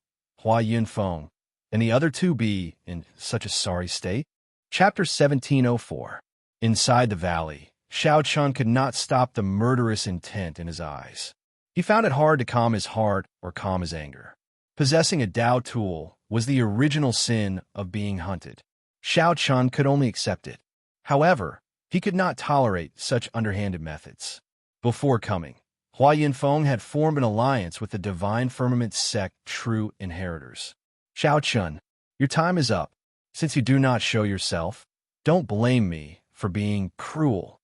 and the other two be in such a sorry state? Chapter 1704. Inside the valley, Xiao Chun could not stop the murderous intent in his eyes. He found it hard to calm his heart or calm his anger. Possessing a Dao tool was the original sin of being hunted. Xiao Chun could only accept it. However, he could not tolerate such underhanded methods. Before coming, Hua Yunfeng had formed an alliance with the Divine Firmament sect true inheritors. Xiao Chun, your time is up. Since you do not show yourself, don't blame me for being cruel.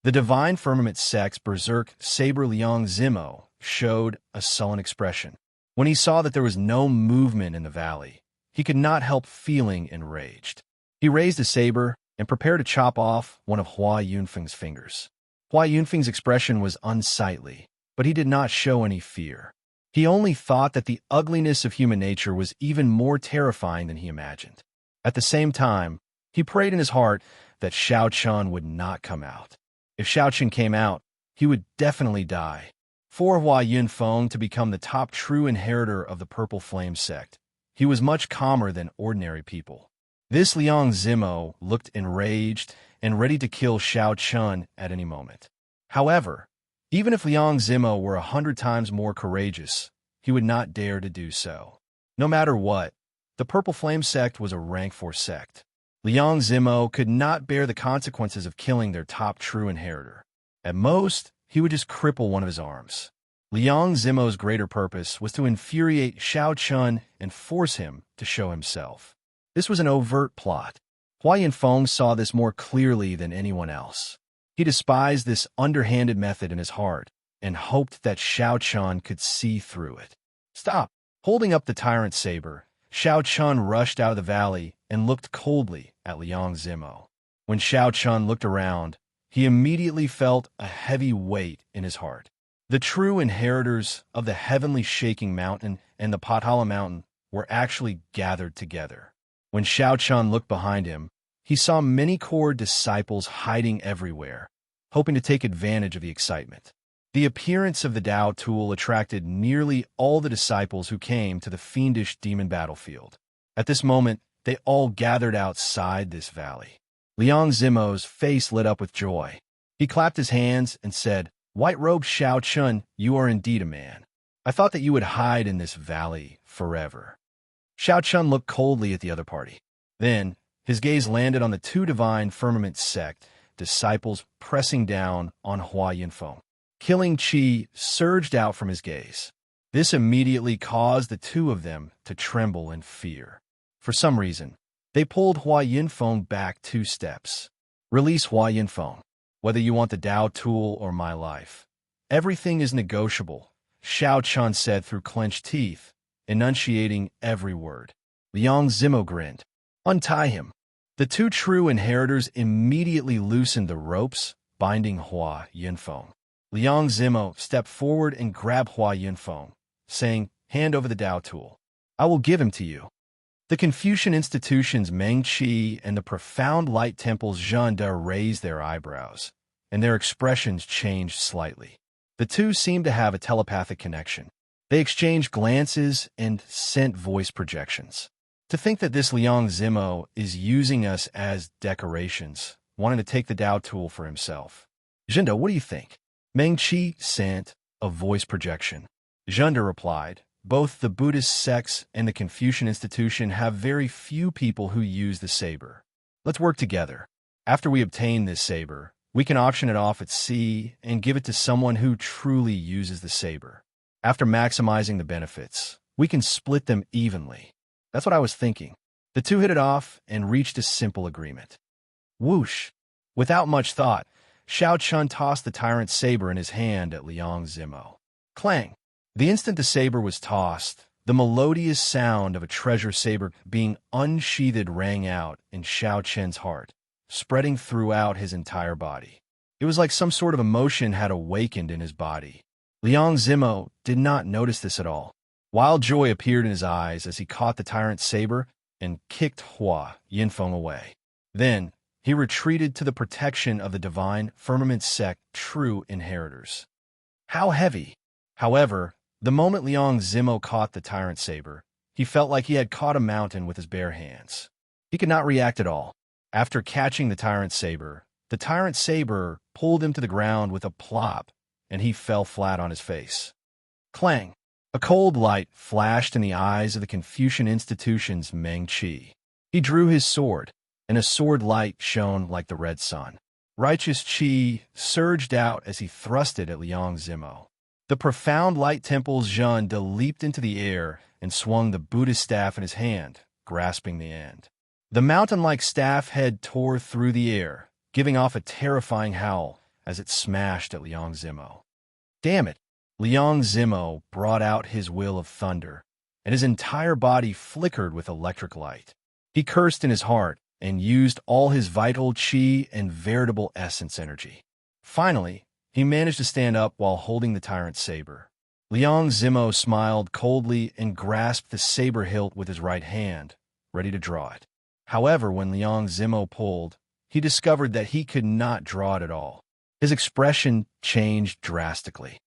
The Divine Firmament sect's berserk saber Liang Zimo showed a sullen expression. When he saw that there was no movement in the valley, he could not help feeling enraged. He raised his saber and prepared to chop off one of Hua Yunfeng's fingers. Hua Yunfeng's expression was unsightly, but he did not show any fear. He only thought that the ugliness of human nature was even more terrifying than he imagined. At the same time, he prayed in his heart that Xiao Chun would not come out. If Xiao Chun came out, he would definitely die. For Hua Yunfeng to become the top true inheritor of the Purple Flame sect, he was much calmer than ordinary people. This Liang Zimo looked enraged and ready to kill Xiao Chun at any moment. However, even if Liang Zimo were 100 times more courageous, he would not dare to do so. No matter what, the Purple Flame sect was a rank 4 sect. Liang Zimo could not bear the consequences of killing their top true inheritor. At most, he would just cripple one of his arms. Liang Zimo's greater purpose was to infuriate Xiao Chun and force him to show himself. This was an overt plot. Hua Yunfeng saw this more clearly than anyone else. He despised this underhanded method in his heart and hoped that Xiao Chun could see through it. Stop! Holding up the tyrant's saber, Xiao Chun rushed out of the valley and looked coldly at Liang Zimo. When Xiao Chun looked around, he immediately felt a heavy weight in his heart. The true inheritors of the heavenly shaking mountain and the Pothala mountain were actually gathered together. When Xiao Chun looked behind him, he saw many core disciples hiding everywhere, hoping to take advantage of the excitement. The appearance of the Dao tool attracted nearly all the disciples who came to the fiendish demon battlefield. At this moment, they all gathered outside this valley. Liang Zimo's face lit up with joy. He clapped his hands and said, "White-robed Xiao Chun, you are indeed a man. I thought that you would hide in this valley forever." Xiao Chun looked coldly at the other party. Then, his gaze landed on the two Divine Firmament sect disciples pressing down on Hua Yunfeng. Killing chi surged out from his gaze. This immediately caused the two of them to tremble in fear. For some reason, they pulled Hua Yunfeng back 2 steps. "Release Hua Yunfeng, whether you want the Dao tool or my life. Everything is negotiable," Xiao Chun said through clenched teeth, enunciating every word. Liang Zimo grinned. "Untie him." The two true inheritors immediately loosened the ropes, binding Hua Yunfeng. Liang Zimo stepped forward and grabbed Hua Yunfeng, saying, "Hand over the Dao tool. I will give him to you." The Confucian institution's Meng Qi and the profound light temple's Zhen De raised their eyebrows, and their expressions changed slightly. The two seemed to have a telepathic connection. They exchanged glances and sent voice projections. To think that this Liang Zimo is using us as decorations, wanting to take the Dao tool for himself. "Zhenda, what do you think?" Meng Qi sent a voice projection. Zhenda replied, "Both the Buddhist sects and the Confucian institution have very few people who use the saber. Let's work together. After we obtain this saber, we can auction it off at sea and give it to someone who truly uses the saber. After maximizing the benefits, we can split them evenly." That's what I was thinking. The two hit it off and reached a simple agreement. Whoosh! Without much thought, Xiao Chun tossed the tyrant's saber in his hand at Liang Zimo. Clang! The instant the saber was tossed, the melodious sound of a treasure saber being unsheathed rang out in Xiao Chun's heart, spreading throughout his entire body. It was like some sort of emotion had awakened in his body. Liang Zimo did not notice this at all. Wild joy appeared in his eyes as he caught the tyrant's saber and kicked Hua Yunfeng away. Then, he retreated to the protection of the divine firmament sect true inheritors. How heavy! However, the moment Liang Zimo caught the tyrant saber, he felt like he had caught a mountain with his bare hands. He could not react at all. After catching the tyrant saber pulled him to the ground with a plop, and he fell flat on his face. Clang! A cold light flashed in the eyes of the Confucian institution's Meng Qi. He drew his sword, and a sword light shone like the red sun. Righteous Qi surged out as he thrust it at Liang Zimo. The profound light temples Zhanda leaped into the air and swung the Buddhist staff in his hand, grasping the end. The mountain-like staff head tore through the air, giving off a terrifying howl as it smashed at Liang Zimo. Damn it! Liang Zimo brought out his will of thunder, and his entire body flickered with electric light. He cursed in his heart and used all his vital qi and veritable essence energy. Finally, he managed to stand up while holding the tyrant's saber. Liang Zimo smiled coldly and grasped the saber hilt with his right hand, ready to draw it. However, when Liang Zimo pulled, he discovered that he could not draw it at all. His expression changed drastically.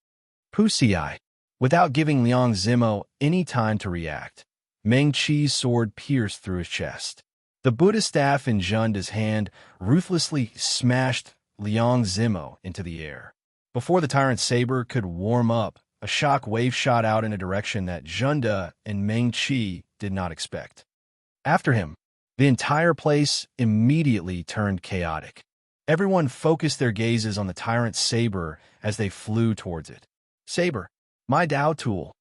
Pussy-eye. Without giving Liang Zimo any time to react, Meng Qi's sword pierced through his chest. The Buddha staff in Zhanda's hand ruthlessly smashed Liang Zimo into the air. Before the tyrant's saber could warm up, a shock wave shot out in a direction that Zhanda and Meng Qi did not expect. After him, the entire place immediately turned chaotic. Everyone focused their gazes on the tyrant's saber as they flew towards it. Saber, my Dao tool.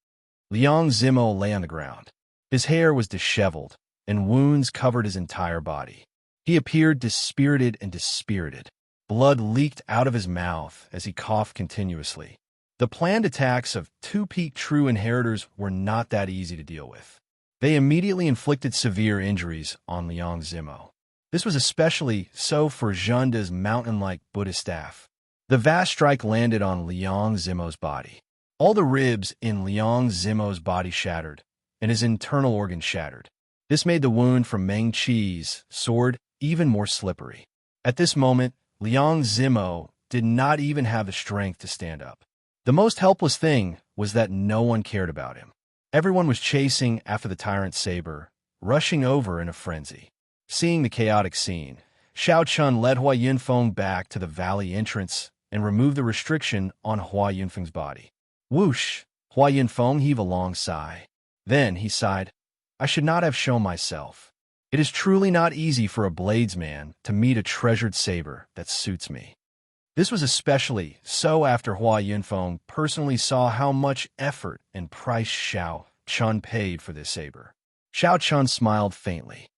Liang Zimo lay on the ground. His hair was disheveled, and wounds covered his entire body. He appeared dispirited and dispirited. Blood leaked out of his mouth as he coughed continuously. The planned attacks of two peak true inheritors were not that easy to deal with. They immediately inflicted severe injuries on Liang Zimo. This was especially so for Zhanda's mountain-like Buddha staff. The vast strike landed on Liang Zimo's body. All the ribs in Liang Zimo's body shattered, and his internal organs shattered. This made the wound from Meng Qi's sword even more slippery. At this moment, Liang Zimo did not even have the strength to stand up. The most helpless thing was that no one cared about him. Everyone was chasing after the tyrant's saber, rushing over in a frenzy. Seeing the chaotic scene, Xiao Chun led Hua Yunfeng back to the valley entrance and removed the restriction on Hua Yunfeng's body. Whoosh! Hua Yunfeng heaved a long sigh. Then he sighed, I should not have shown myself. It is truly not easy for a bladesman to meet a treasured saber that suits me. This was especially so after Hua Yunfeng personally saw how much effort and price Xiao Chun paid for this saber. Xiao Chun smiled faintly.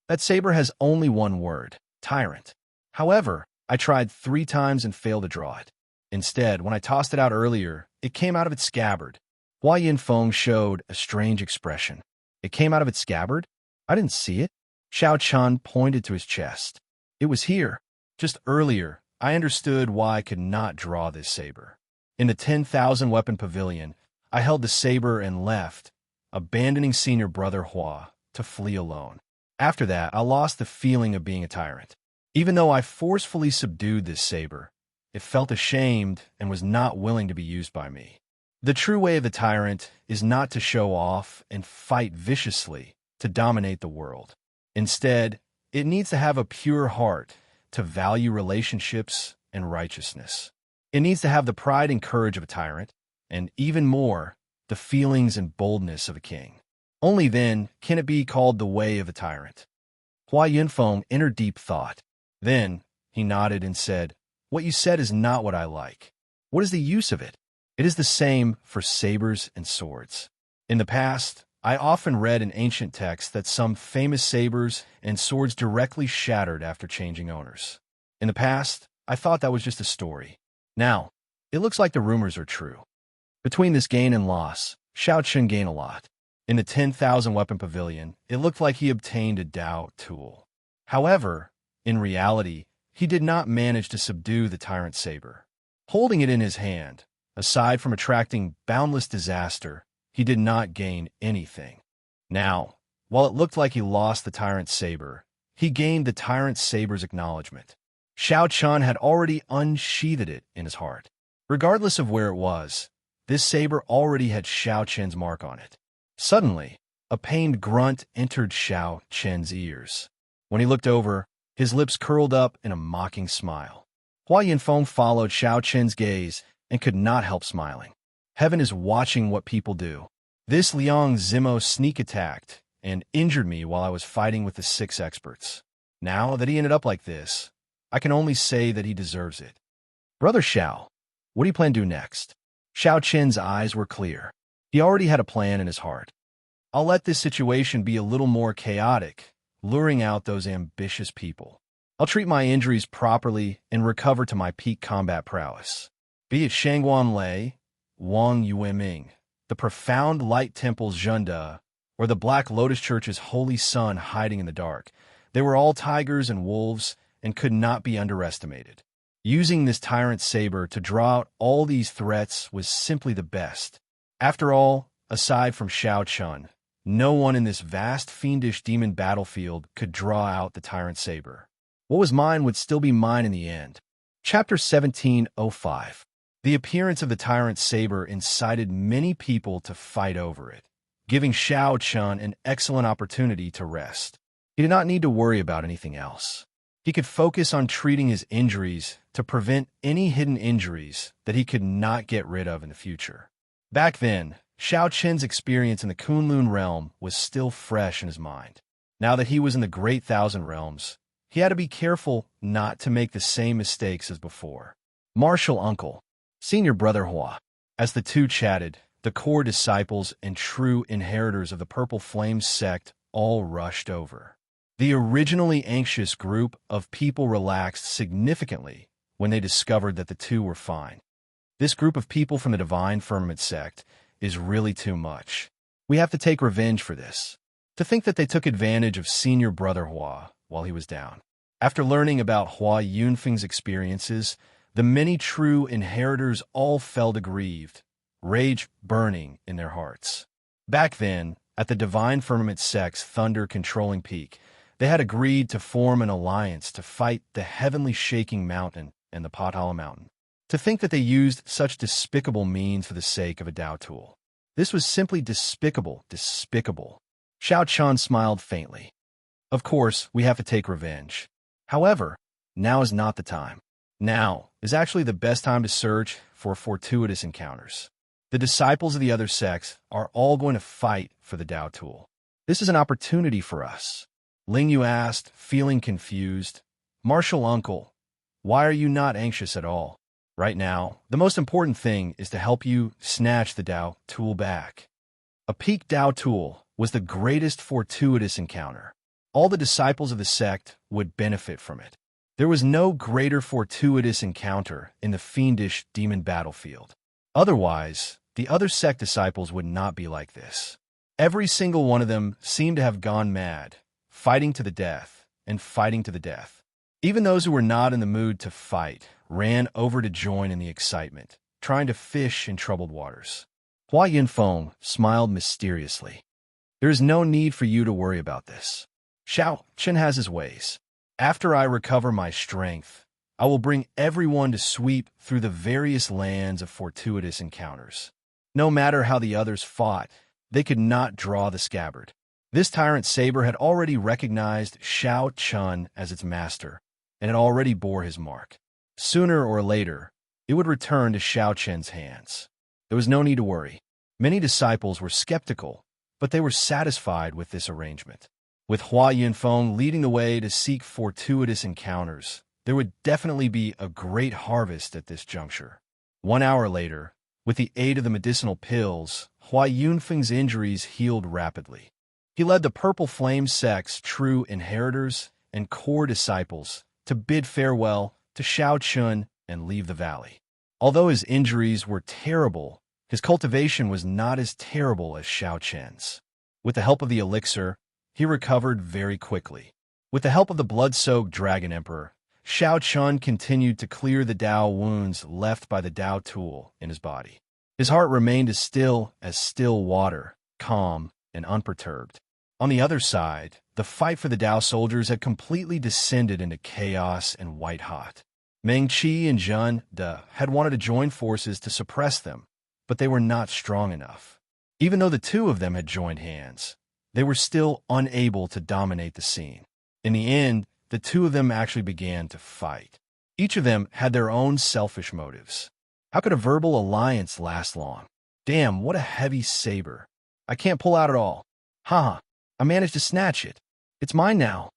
That saber has only one word, tyrant. However, I tried 3 times and failed to draw it. Instead, when I tossed it out earlier, it came out of its scabbard. Hua Yunfeng showed a strange expression. It came out of its scabbard? I didn't see it. Xiao Chun pointed to his chest. It was here. Just earlier, I understood why I could not draw this saber. In the 10,000 weapon pavilion, I held the saber and left, abandoning senior brother Hua to flee alone. After that, I lost the feeling of being a tyrant. Even though I forcefully subdued this saber, it felt ashamed and was not willing to be used by me. The true way of the tyrant is not to show off and fight viciously to dominate the world. Instead, it needs to have a pure heart to value relationships and righteousness. It needs to have the pride and courage of a tyrant, and even more, the feelings and boldness of a king. Only then can it be called the way of a tyrant. Hua Yunfeng entered deep thought. Then he nodded and said, What you said is not what I like. What is the use of it? It is the same for sabers and swords. In the past, I often read in ancient texts that some famous sabers and swords directly shattered after changing owners. In the past, I thought that was just a story. Now, it looks like the rumors are true. Between this gain and loss, Xiao Chun gained a lot. In the 10,000 weapon pavilion, it looked like he obtained a Dao tool. However, in reality, he did not manage to subdue the tyrant saber. Holding it in his hand, aside from attracting boundless disaster, he did not gain anything. Now, while it looked like he lost the tyrant saber, he gained the tyrant saber's acknowledgement. Xiao Chun had already unsheathed it in his heart. Regardless of where it was, this saber already had Xiao Chen's mark on it. Suddenly, a pained grunt entered Xiao Chen's ears. When he looked over, his lips curled up in a mocking smile. Hua Yunfeng followed Xiao Chen's gaze and could not help smiling. Heaven is watching what people do. This Liang Zimo sneak attacked and injured me while I was fighting with the 6 experts. Now that he ended up like this, I can only say that he deserves it. Brother Xiao, what do you plan to do next? Xiao Chen's eyes were clear. He already had a plan in his heart. I'll let this situation be a little more chaotic, luring out those ambitious people. I'll treat my injuries properly and recover to my peak combat prowess. Be it Shangguan Lei, Wang Yueming, the profound light temple's Zhenda, or the Black Lotus Church's holy sun hiding in the dark, they were all tigers and wolves and could not be underestimated. Using this tyrant saber to draw out all these threats was simply the best. After all, aside from Xiao Chun, no one in this vast fiendish demon battlefield could draw out the tyrant saber. What was mine would still be mine in the end. Chapter 1705. The appearance of the tyrant saber incited many people to fight over it, giving Xiao Chun an excellent opportunity to rest. He did not need to worry about anything else. He could focus on treating his injuries to prevent any hidden injuries that he could not get rid of in the future. Back then, Xiao Chen's experience in the Kunlun realm was still fresh in his mind. Now that he was in the Great Thousand Realms, he had to be careful not to make the same mistakes as before. Martial Uncle, Senior Brother Hua. As the two chatted, the core disciples and true inheritors of the Purple Flames sect all rushed over. The originally anxious group of people relaxed significantly when they discovered that the two were fine. This group of people from the Divine Firmament sect is really too much. We have to take revenge for this. To think that they took advantage of Senior Brother Hua while he was down. After learning about Hua Yunfeng's experiences, the many true inheritors all felt aggrieved, rage burning in their hearts. Back then, at the Divine Firmament sect's thunder-controlling peak, they had agreed to form an alliance to fight the heavenly shaking mountain and the Potala mountain. To think that they used such despicable means for the sake of a Dao tool. This was simply despicable. Xiao Chun smiled faintly. Of course, we have to take revenge. However, now is not the time. Now is actually the best time to search for fortuitous encounters. The disciples of the other sects are all going to fight for the Dao tool. This is an opportunity for us. Ling Yu asked, feeling confused. Martial Uncle, why are you not anxious at all? Right now, the most important thing is to help you snatch the Dao tool back. A peak Dao tool was the greatest fortuitous encounter. All the disciples of the sect would benefit from it. There was no greater fortuitous encounter in the fiendish demon battlefield. Otherwise, the other sect disciples would not be like this. Every single one of them seemed to have gone mad, fighting to the death and fighting to the death. Even those who were not in the mood to fight ran over to join in the excitement, trying to fish in troubled waters. Hua Yunfeng smiled mysteriously. There is no need for you to worry about this. Xiao Chen has his ways. After I recover my strength, I will bring everyone to sweep through the various lands of fortuitous encounters. No matter how the others fought, they could not draw the scabbard. This tyrant saber had already recognized Xiao Chun as its master, and it already bore his mark. Sooner or later, it would return to Xiao Chen's hands. There was no need to worry. Many disciples were skeptical, but they were satisfied with this arrangement. With Hua Yunfeng leading the way to seek fortuitous encounters, there would definitely be a great harvest at this juncture. 1 hour later, with the aid of the medicinal pills, Hua Yunfeng's injuries healed rapidly. He led the Purple Flame sect's true inheritors and core disciples to bid farewell to Xiao Chun and leave the valley. Although his injuries were terrible, his cultivation was not as terrible as Xiao Chen's. With the help of the elixir, he recovered very quickly. With the help of the blood-soaked Dragon Emperor, Xiao Chun continued to clear the Dao wounds left by the Dao tool in his body. His heart remained as still water, calm and unperturbed. On the other side, the fight for the Dao soldiers had completely descended into chaos and white-hot. Meng Qi and Zhen De had wanted to join forces to suppress them, but they were not strong enough. Even though the two of them had joined hands, they were still unable to dominate the scene. In the end, the two of them actually began to fight. Each of them had their own selfish motives. How could a verbal alliance last long? Damn, what a heavy saber. I can't pull out at all. Haha, I managed to snatch it. It's mine now.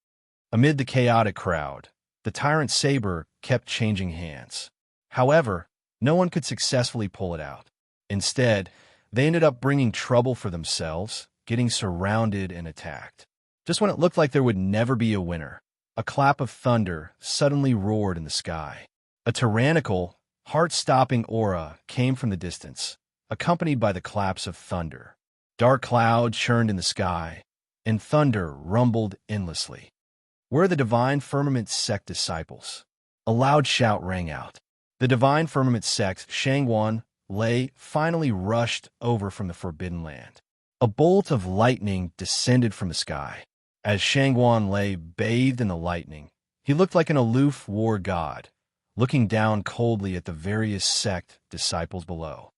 Amid the chaotic crowd, the tyrant saber kept changing hands. However, no one could successfully pull it out. Instead, they ended up bringing trouble for themselves, getting surrounded and attacked. Just when it looked like there would never be a winner, a clap of thunder suddenly roared in the sky. A tyrannical, heart-stopping aura came from the distance, accompanied by the claps of thunder. Dark clouds churned in the sky, and thunder rumbled endlessly. Where are the Divine Firmament Sect disciples? A loud shout rang out. The Divine Firmament Sect, Shangguan Lei, finally rushed over from the Forbidden Land. A bolt of lightning descended from the sky. As Shangguan Lei bathed in the lightning, he looked like an aloof war god, looking down coldly at the various sect disciples below.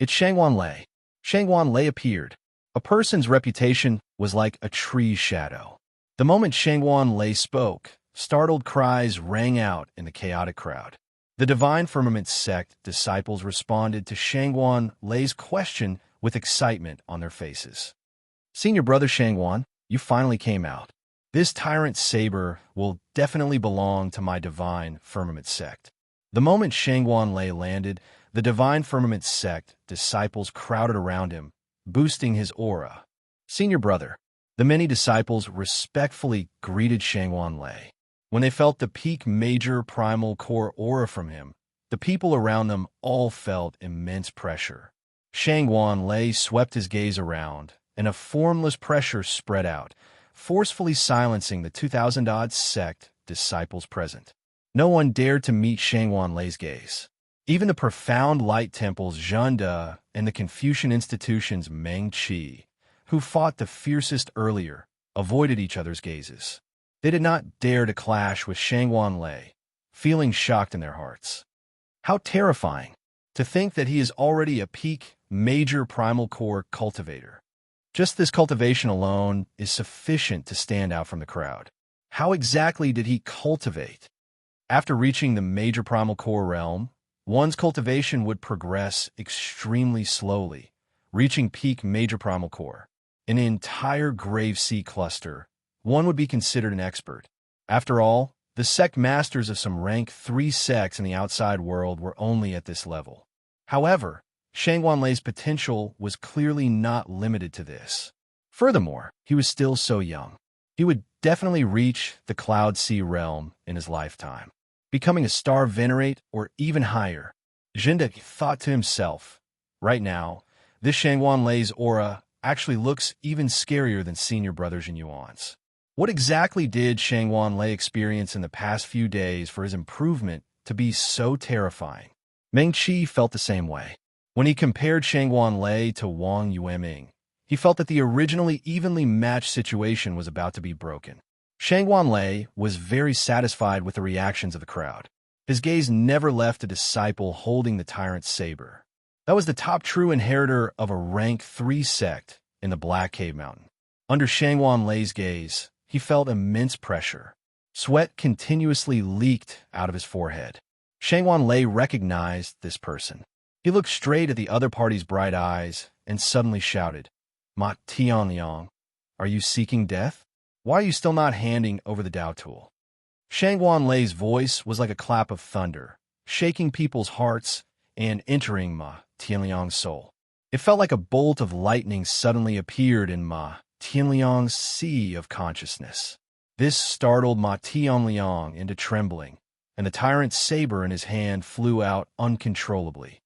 It's Shangguan Lei. Shangguan Lei appeared. A person's reputation was like a tree's shadow. The moment Shangguan Lei spoke, startled cries rang out in the chaotic crowd. The Divine Firmament Sect disciples responded to Shangguan Lei's question with excitement on their faces. Senior brother Shangguan, you finally came out. This tyrant saber will definitely belong to my Divine Firmament Sect. The moment Shangguan Lei landed, the Divine Firmament Sect disciples crowded around him, boosting his aura. Senior brother, the many disciples respectfully greeted Shangguan Lei. When they felt the peak major primal core aura from him, the people around them all felt immense pressure. Shangguan Lei swept his gaze around, and a formless pressure spread out, forcefully silencing the 2,000-odd sect disciples present. No one dared to meet Shangguan Lei's gaze. Even the profound light temples Zhen De and the Confucian institution's Meng Qi, who fought the fiercest earlier, avoided each other's gazes. They did not dare to clash with Shangguan Lei, feeling shocked in their hearts. How terrifying to think that he is already a peak major primal core cultivator. Just this cultivation alone is sufficient to stand out from the crowd. How exactly did he cultivate? After reaching the major primal core realm, one's cultivation would progress extremely slowly, reaching peak major primal core. In an entire Grave Sea cluster, one would be considered an expert. After all, the sect masters of some rank 3 sects in the outside world were only at this level. However, Shangguan Lei's potential was clearly not limited to this. Furthermore, he was still so young. He would definitely reach the Cloud Sea realm in his lifetime, becoming a star venerate or even higher. Zhen De thought to himself, right now, this Shangguan Lei's aura actually looks even scarier than senior brother Zhen Yuan's. What exactly did Shangguan Lei experience in the past few days for his improvement to be so terrifying? Meng Qi felt the same way. When he compared Shangguan Lei to Wang Yueming, he felt that the originally evenly matched situation was about to be broken. Shangguan Lei was very satisfied with the reactions of the crowd. His gaze never left a disciple holding the tyrant's saber. That was the top true inheritor of a rank 3 sect in the Black Cave Mountain. Under Shangguan Lei's gaze, he felt immense pressure. Sweat continuously leaked out of his forehead. Shangguan Lei recognized this person. He looked straight at the other party's bright eyes and suddenly shouted, "Ma Tianliang, are you seeking death? Why are you still not handing over the Dao tool?" Shangguan Lei's voice was like a clap of thunder, shaking people's hearts and entering Ma Tianliang's soul. It felt like a bolt of lightning suddenly appeared in Ma Tianliang's sea of consciousness. This startled Ma Tianliang into trembling, and the tyrant's saber in his hand flew out uncontrollably.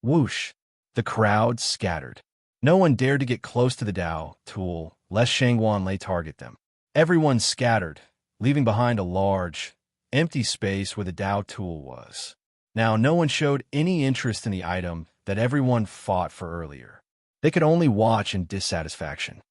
Whoosh! The crowd scattered. No one dared to get close to the Dao tool, lest Shangguan Lei target them. Everyone scattered, leaving behind a large, empty space where the Dao tool was. Now, no one showed any interest in the item that everyone fought for earlier. They could only watch in dissatisfaction.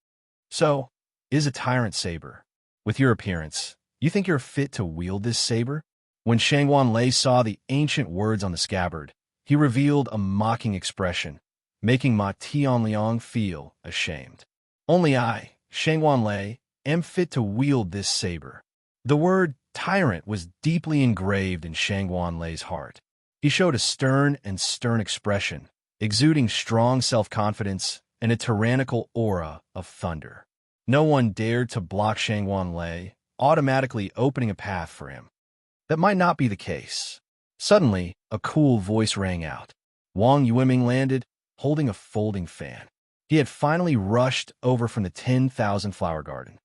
So, is a tyrant saber. With your appearance, you think you're fit to wield this saber? When Shangwan Lei saw the ancient words on the scabbard, he revealed a mocking expression, making Ma Tianliang feel ashamed. Only I, Shangwan Lei, am fit to wield this saber. The word tyrant was deeply engraved in Shangwan Lei's heart. He showed a stern expression, exuding strong self-confidence and a tyrannical aura of thunder. No one dared to block Shangwan Lei, automatically opening a path for him. That might not be the case. Suddenly, a cool voice rang out. Wang Yueming landed, holding a folding fan. He had finally rushed over from the 10,000 flower garden.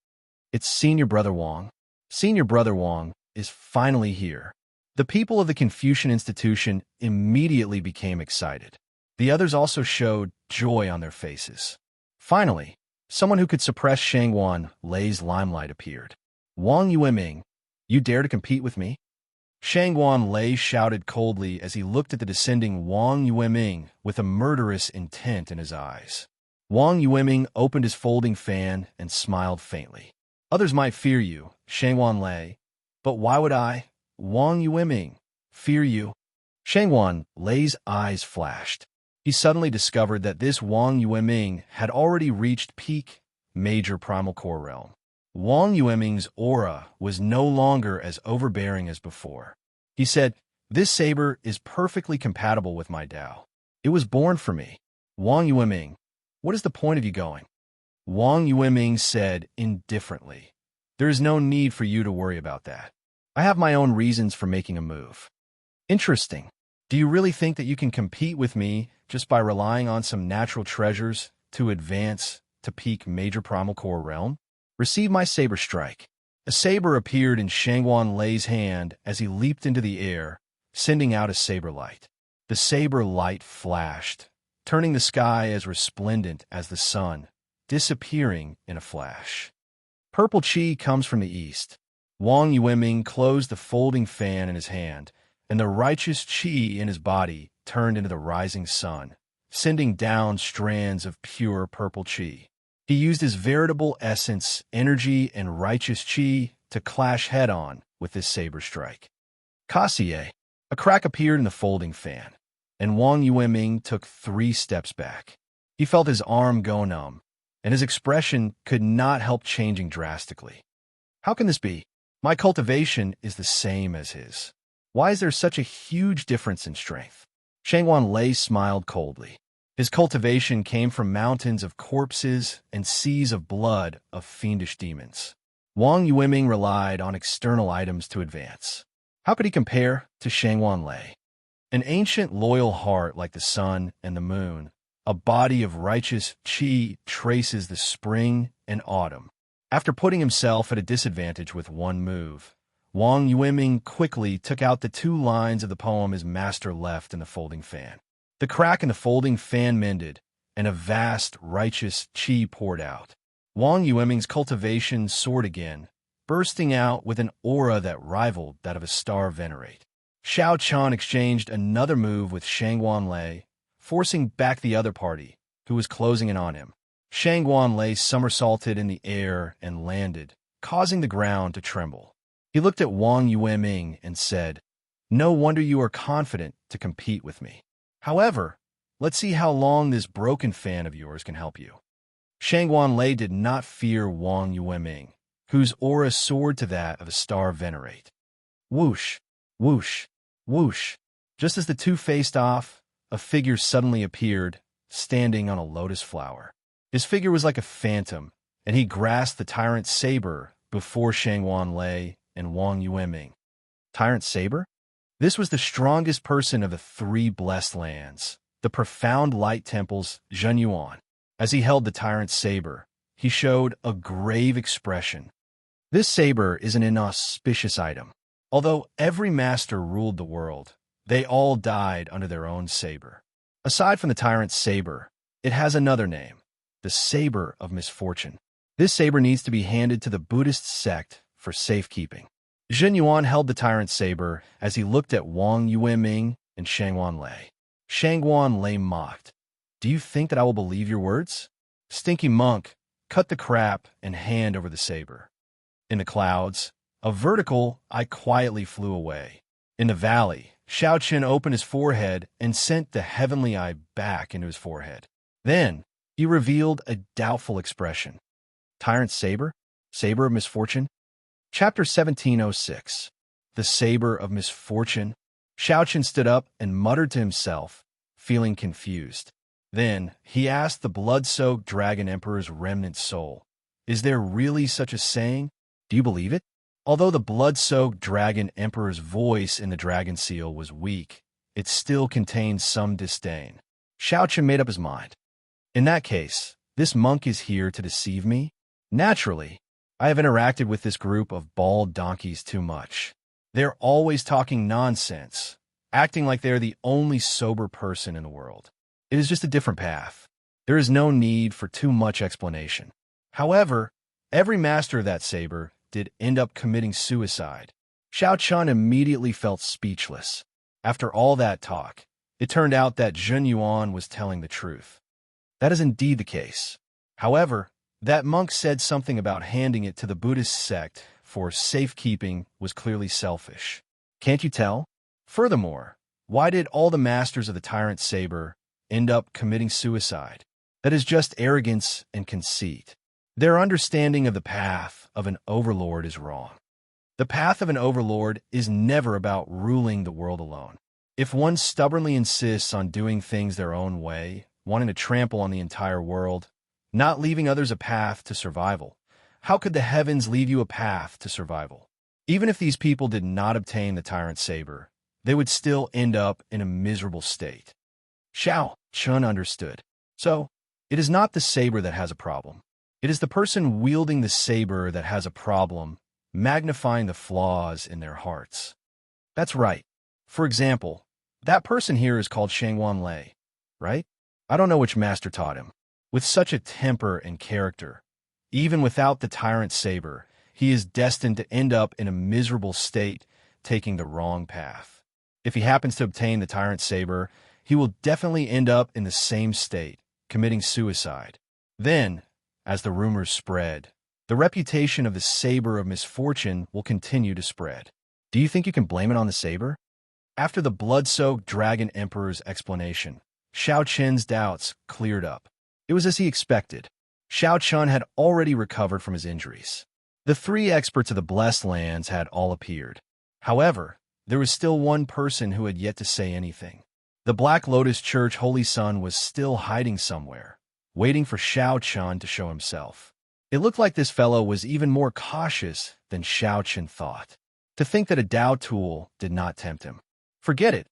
It's Senior Brother Wang. Senior Brother Wang is finally here. The people of the Confucian Institution immediately became excited. The others also showed joy on their faces. Finally, someone who could suppress Shangwan Lei's limelight appeared. Wang Yueming, you dare to compete with me? Shangwan Lei shouted coldly as he looked at the descending Wang Yueming with a murderous intent in his eyes. Wang Yueming opened his folding fan and smiled faintly. Others might fear you, Shangwan Lei, but why would I, Wang Yueming, fear you? Shangwan Lei's eyes flashed. He suddenly discovered that this Wang Yueming had already reached peak major primal core realm. Wang Yueming's aura was no longer as overbearing as before. He said, "This saber is perfectly compatible with my Tao. It was born for me. Wang Yueming, what is the point of you going?" Wang Yueming said indifferently, "There is no need for you to worry about that. I have my own reasons for making a move." Interesting. Do you really think that you can compete with me just by relying on some natural treasures to advance to peak major primal core realm? Receive my saber strike. A saber appeared in Shangwan Lei's hand as he leaped into the air, sending out a saber light. The saber light flashed, turning the sky as resplendent as the sun, disappearing in a flash. Purple chi comes from the east. Wang Yueming closed the folding fan in his hand, and the righteous chi in his body turned into the rising sun, sending down strands of pure purple chi. He used his veritable essence, energy, and righteous chi to clash head-on with this saber strike. Kassier, a crack appeared in the folding fan, and Wang Yueming took 3 steps back. He felt his arm go numb, and his expression could not help changing drastically. How can this be? My cultivation is the same as his. Why is there such a huge difference in strength? Shangwan Lei smiled coldly. His cultivation came from mountains of corpses and seas of blood of fiendish demons. Wang Yueming relied on external items to advance. How could he compare to Shangwan Lei? An ancient loyal heart like the sun and the moon, a body of righteous chi traces the spring and autumn. After putting himself at a disadvantage with one move, Wang Yueming quickly took out the 2 lines of the poem his master left in the folding fan. The crack in the folding fan mended, and a vast, righteous chi poured out. Wang Yueming's cultivation soared again, bursting out with an aura that rivaled that of a star venerate. Xiao Chan exchanged another move with Shangwan Lei, forcing back the other party, who was closing in on him. Shangwan Lei somersaulted in the air and landed, causing the ground to tremble. He looked at Wang Yueming and said, "No wonder you are confident to compete with me. However, let's see how long this broken fan of yours can help you." Shangwan Lei did not fear Wang Yueming, whose aura soared to that of a star venerate. Whoosh, whoosh, whoosh. Just as the 2 faced off, a figure suddenly appeared, standing on a lotus flower. His figure was like a phantom, and he grasped the tyrant saber before Shangwan Lei and Wang Yueming. Tyrant saber? This was the strongest person of the 3 blessed lands, the profound light temples Zhenyuan. As he held the tyrant saber, he showed a grave expression. This saber is an inauspicious item. Although every master ruled the world, they all died under their own saber. Aside from the tyrant saber, it has another name, the saber of misfortune. This saber needs to be handed to the Buddhist sect for safekeeping. Zhenyuan held the tyrant saber as he looked at Wang Yueming and Shangwan Lei. Shangwan Lei mocked. "Do you think that I will believe your words? Stinky monk, cut the crap and hand over the saber. In the clouds, a vertical, I quietly flew away. In the valley, Xiao Chen opened his forehead and sent the heavenly eye back into his forehead. Then, he revealed a doubtful expression. Tyrant Saber? Saber of Misfortune? Chapter 1706. The Saber of Misfortune. Xiao Chen stood up and muttered to himself, feeling confused. Then, he asked the blood-soaked Dragon Emperor's remnant soul, "Is there really such a saying? Do you believe it?" Although the blood-soaked Dragon Emperor's voice in the dragon seal was weak, it still contained some disdain. Xiao Chen made up his mind. In that case, this monk is here to deceive me? Naturally, I have interacted with this group of bald donkeys too much. They're always talking nonsense, acting like they're the only sober person in the world. It is just a different path. There is no need for too much explanation. However, every master of that saber did end up committing suicide. Xiao Chen immediately felt speechless. After all that talk, it turned out that Zhen Yuan was telling the truth. That is indeed the case. However, that monk said something about handing it to the Buddhist sect for safekeeping was clearly selfish. Can't you tell? Furthermore, why did all the masters of the Tyrant Saber end up committing suicide? That is just arrogance and conceit. Their understanding of the path of an overlord is wrong. The path of an overlord is never about ruling the world alone. If one stubbornly insists on doing things their own way, wanting to trample on the entire world, not leaving others a path to survival, how could the heavens leave you a path to survival? Even if these people did not obtain the Tyrant Saber, they would still end up in a miserable state. Xiao Chen understood. So, it is not the saber that has a problem. It is the person wielding the saber that has a problem, magnifying the flaws in their hearts. That's right. For example, that person here is called Shangwan Lei, right? I don't know which master taught him. With such a temper and character, even without the Tyrant Saber, he is destined to end up in a miserable state, taking the wrong path. If he happens to obtain the Tyrant Saber, he will definitely end up in the same state, committing suicide. Then, as the rumors spread, the reputation of the Saber of Misfortune will continue to spread. Do you think you can blame it on the saber? After the blood-soaked Dragon Emperor's explanation, Xiao Chen's doubts cleared up. It was as he expected. Xiao Chen had already recovered from his injuries. The three experts of the Blessed Lands had all appeared. However, there was still one person who had yet to say anything. The Black Lotus Church Holy Son was still hiding somewhere, waiting for Xiao Chen to show himself. It looked like this fellow was even more cautious than Xiao Chen thought. To think that a Dao tool did not tempt him. Forget it.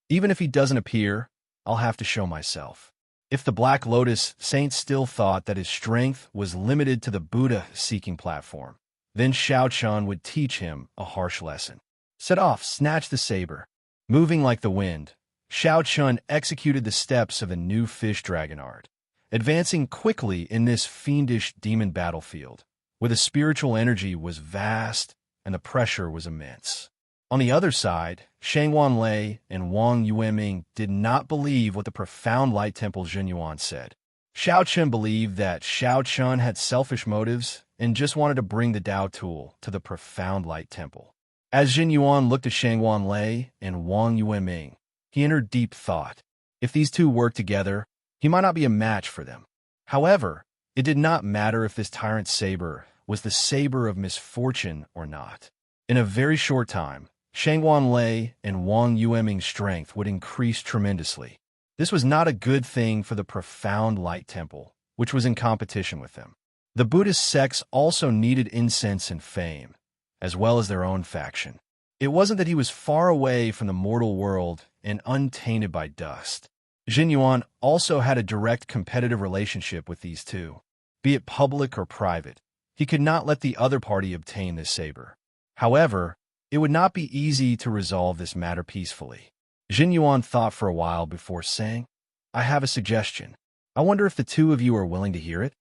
Even if he doesn't appear, I'll have to show myself. If the Black Lotus Saint still thought that his strength was limited to the Buddha-seeking platform, then Xiao Chen would teach him a harsh lesson. Set off, snatch the saber. Moving like the wind, Xiao Chen executed the steps of a new fish dragon art, advancing quickly in this fiendish demon battlefield, where the spiritual energy was vast and the pressure was immense. On the other side, Shangwan Lei and Wang Yueming did not believe what the profound light temple Zhen Yuan said. Xiao Chen believed that Xiao Chen had selfish motives and just wanted to bring the Dao tool to the profound light temple. As Zhen Yuan looked at Shangwan Lei and Wang Yueming, he entered deep thought. If these two worked together, he might not be a match for them. However, it did not matter if this tyrant saber was the saber of misfortune or not. In a very short time, Shangwan Lei and Wang Yueming's strength would increase tremendously. This was not a good thing for the profound light temple, which was in competition with them. The Buddhist sects also needed incense and fame, as well as their own faction. It wasn't that he was far away from the mortal world and untainted by dust. Zhen Yuan also had a direct competitive relationship with these two. Be it public or private, he could not let the other party obtain this saber. However, it would not be easy to resolve this matter peacefully. Zhen Yuan thought for a while before saying, "I have a suggestion. I wonder if the two of you are willing to hear it?"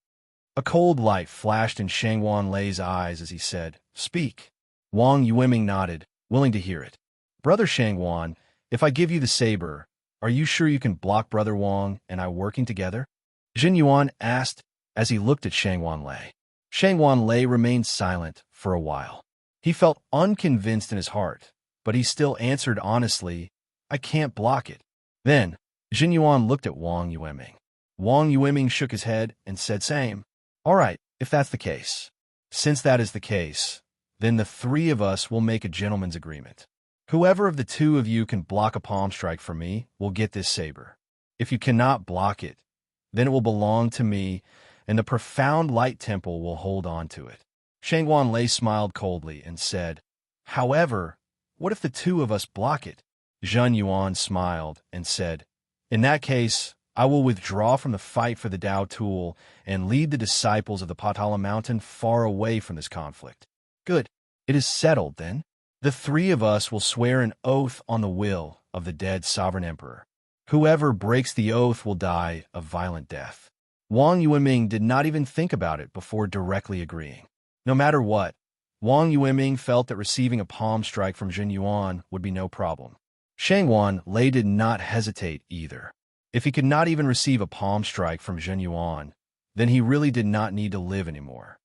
A cold light flashed in Shangwan Lei's eyes as he said, "Speak." Wang Yueming nodded, willing to hear it. "Brother Shangwan, if I give you the saber, are you sure you can block Brother Wang and I working together?" Zhen Yuan asked, as he looked at Shangwan Lei. Shangwan Lei remained silent for a while. He felt unconvinced in his heart, but he still answered honestly, "I can't block it." Then, Jin Yuan looked at Wang Yueming. Wang Yueming shook his head and said same. "All right, if that's the case. Since that is the case, then the three of us will make a gentleman's agreement. Whoever of the two of you can block a palm strike for me will get this saber. If you cannot block it, then it will belong to me, and the profound light temple will hold on to it." Shangwan Lei smiled coldly and said, "However, what if the two of us block it?" Zhen Yuan smiled and said, "In that case, I will withdraw from the fight for the Dao tool and lead the disciples of the Patala Mountain far away from this conflict." "Good. It is settled, then. The three of us will swear an oath on the will of the dead sovereign emperor. Whoever breaks the oath will die a violent death." Wang Yueming did not even think about it before directly agreeing. No matter what, Wang Yueming felt that receiving a palm strike from Jin Yuan would be no problem. Shangwan Lei did not hesitate either. If he could not even receive a palm strike from Jin Yuan, then he really did not need to live anymore.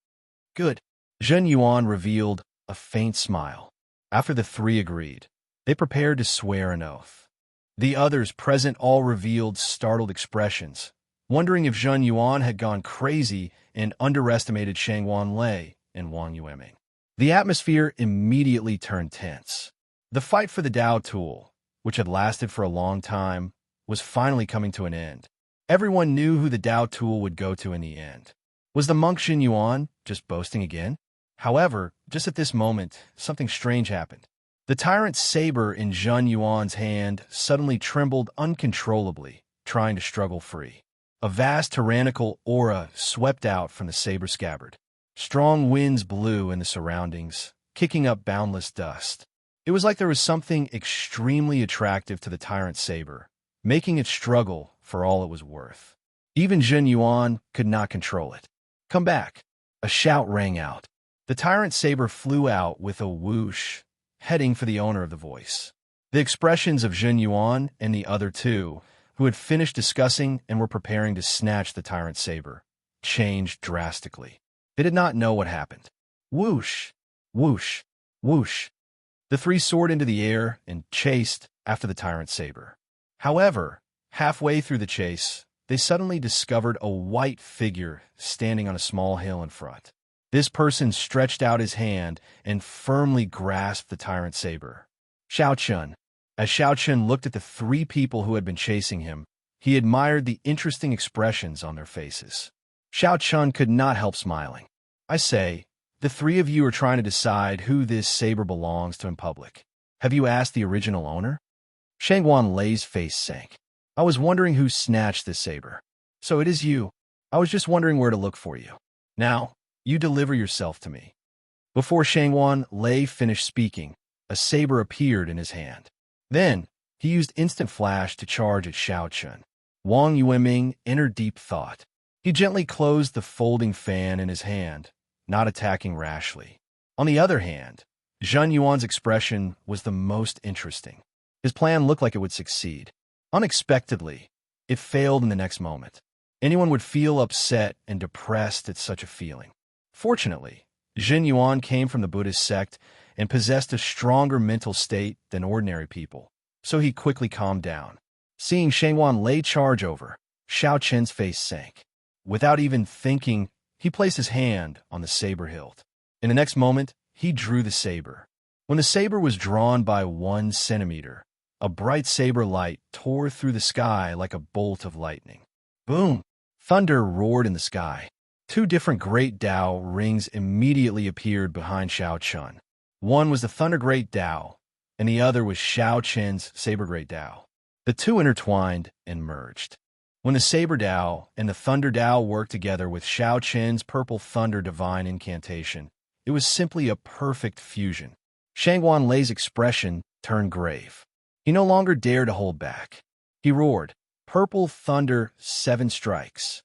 "Good." Jin Yuan revealed a faint smile. After the three agreed, they prepared to swear an oath. The others present all revealed startled expressions, wondering if Zhen Yuan had gone crazy and underestimated Shangwan Lei and Wang Yueming. The atmosphere immediately turned tense. The fight for the Dao tool, which had lasted for a long time, was finally coming to an end. Everyone knew who the Dao tool would go to in the end. Was the monk Xin Yuan just boasting again? However, just at this moment, something strange happened. The tyrant saber in Zhen Yuan's hand suddenly trembled uncontrollably, trying to struggle free. A vast tyrannical aura swept out from the saber scabbard. Strong winds blew in the surroundings, kicking up boundless dust. It was like there was something extremely attractive to the tyrant saber, making it struggle for all it was worth. Even Zhen Yuan could not control it. "Come back!" A shout rang out. The tyrant saber flew out with a whoosh, heading for the owner of the voice. The expressions of Zhen Yuan and the other two, who had finished discussing and were preparing to snatch the tyrant saber, changed drastically. They did not know what happened. Whoosh, whoosh, whoosh. The three soared into the air and chased after the tyrant saber. However, halfway through the chase, they suddenly discovered a white figure standing on a small hill in front. This person stretched out his hand and firmly grasped the tyrant saber. Xiao Chun. As Xiao Chun looked at the three people who had been chasing him, he admired the interesting expressions on their faces. Xiao Chun could not help smiling. "I say, the three of you are trying to decide who this saber belongs to in public. Have you asked the original owner?" Shangwan Lei's face sank. "I was wondering who snatched this saber. So it is you. I was just wondering where to look for you. Now, you deliver yourself to me." Before Shangwan Lei finished speaking, a saber appeared in his hand. Then, he used instant flash to charge at Xiao Chun. Wang Yueming entered deep thought. He gently closed the folding fan in his hand, not attacking rashly. On the other hand, Zhen Yuan's expression was the most interesting. His plan looked like it would succeed. Unexpectedly, it failed in the next moment. Anyone would feel upset and depressed at such a feeling. Fortunately, Zhen Yuan came from the Buddhist sect and possessed a stronger mental state than ordinary people, so he quickly calmed down. Seeing Shangwan Lei charge over, Xiao Chen's face sank. Without even thinking, he placed his hand on the saber hilt. In the next moment, he drew the saber. When the saber was drawn by 1 centimeter, a bright saber light tore through the sky like a bolt of lightning. Boom! Thunder roared in the sky. 2 different Great Dao rings immediately appeared behind Xiao Chun. One was the Thunder Great Dao, and the other was Xiao Chen's Saber Great Dao. The two intertwined and merged. When the Saber Dao and the Thunder Dao worked together with Xiao Chen's Purple Thunder Divine Incantation, it was simply a perfect fusion. Shangwan Lei's expression turned grave. He no longer dared to hold back. He roared, "Purple Thunder, 7 strikes."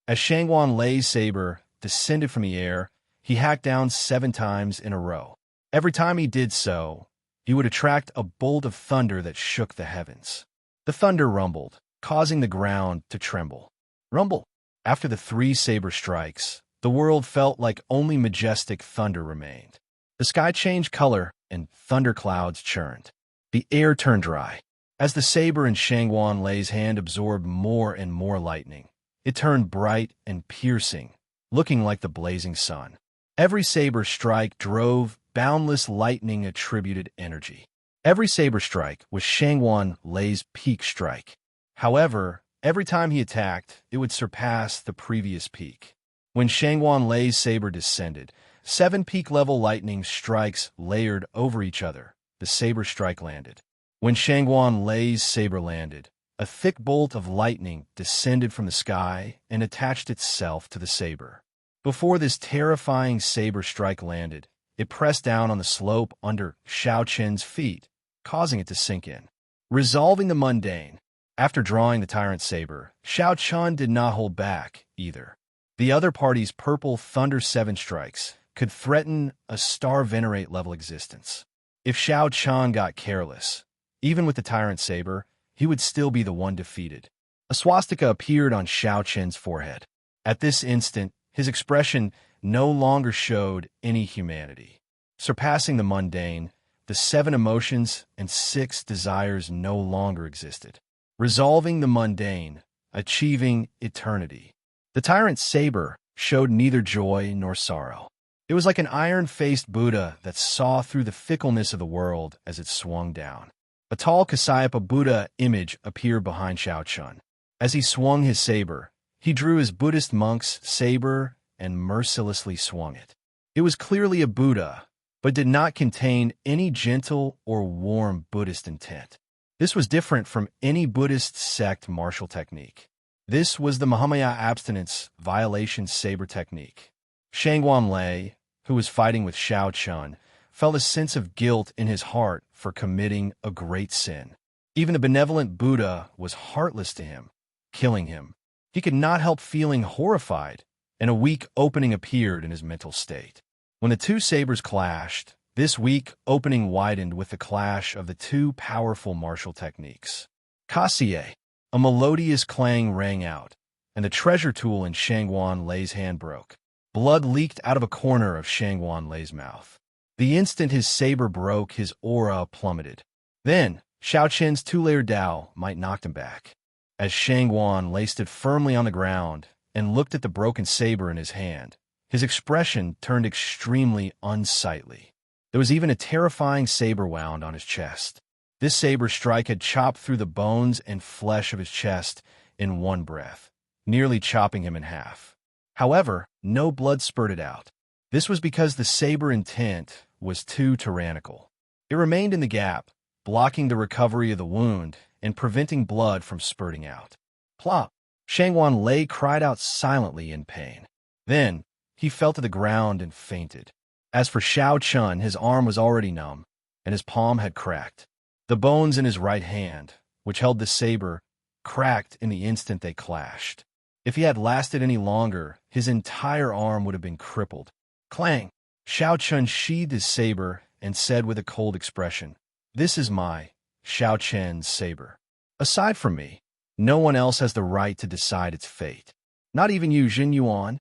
As Shangwan Lei's saber descended from the air, he hacked down 7 times in a row. Every time he did so, he would attract a bolt of thunder that shook the heavens. The thunder rumbled, causing the ground to tremble. Rumble! After the 3 saber strikes, the world felt like only majestic thunder remained. The sky changed color, and thunderclouds churned. The air turned dry. As the saber in Shangguan Lei's hand absorbed more and more lightning, it turned bright and piercing, looking like the blazing sun. Every saber strike drove boundless lightning-attributed energy. Every saber strike was Shangguan Lei's peak strike. However, every time he attacked, it would surpass the previous peak. When Shangguan Lei's saber descended, 7 peak-level lightning strikes layered over each other. The saber strike landed. When Shangguan Lei's saber landed, a thick bolt of lightning descended from the sky and attached itself to the saber. Before this terrifying saber strike landed, it pressed down on the slope under Xiao Chen's feet, causing it to sink in. Resolving the mundane. After drawing the tyrant saber, Xiao Chen did not hold back, either. The other party's purple Thunder 7 strikes could threaten a Star Venerate-level existence. If Xiao Chen got careless, even with the tyrant saber, he would still be the one defeated. A swastika appeared on Xiao Chen's forehead. At this instant, his expression no longer showed any humanity. Surpassing the mundane, the 7 emotions and 6 desires no longer existed. Resolving the mundane, achieving eternity. The tyrant's saber showed neither joy nor sorrow. It was like an iron-faced Buddha that saw through the fickleness of the world as it swung down. A tall Kasayapa Buddha image appeared behind Xiao Chen. As he swung his saber, he drew his Buddhist monk's saber and mercilessly swung it. It was clearly a Buddha, but did not contain any gentle or warm Buddhist intent. This was different from any Buddhist sect martial technique. This was the Mahamaya abstinence violation saber technique. Shangguan Lei, who was fighting with Xiao Chen, felt a sense of guilt in his heart for committing a great sin. Even the benevolent Buddha was heartless to him, killing him. He could not help feeling horrified, and a weak opening appeared in his mental state. When the 2 sabers clashed, this weak opening widened with the clash of the 2 powerful martial techniques. Kasie, a melodious clang rang out, and the treasure tool in Shangguan Lei's hand broke. Blood leaked out of a corner of Shangguan Lei's mouth. The instant his saber broke, his aura plummeted. Then, Xiao Chen's 2-layered Dao might knocked him back. As Shangguan Lei stood firmly on the ground and looked at the broken saber in his hand, his expression turned extremely unsightly. There was even a terrifying saber wound on his chest. This saber strike had chopped through the bones and flesh of his chest in one breath, nearly chopping him in half. However, no blood spurted out. This was because the saber intent was too tyrannical. It remained in the gap, blocking the recovery of the wound and preventing blood from spurting out. Plop! Shangguan Lei cried out silently in pain. Then, he fell to the ground and fainted. As for Xiao Chen, his arm was already numb, and his palm had cracked. The bones in his right hand, which held the saber, cracked in the instant they clashed. If he had lasted any longer, his entire arm would have been crippled. Clang! Xiao Chen sheathed his saber and said with a cold expression, "This is my, Xiao Chen's saber. Aside from me, no one else has the right to decide its fate. Not even you, Jin Yuan."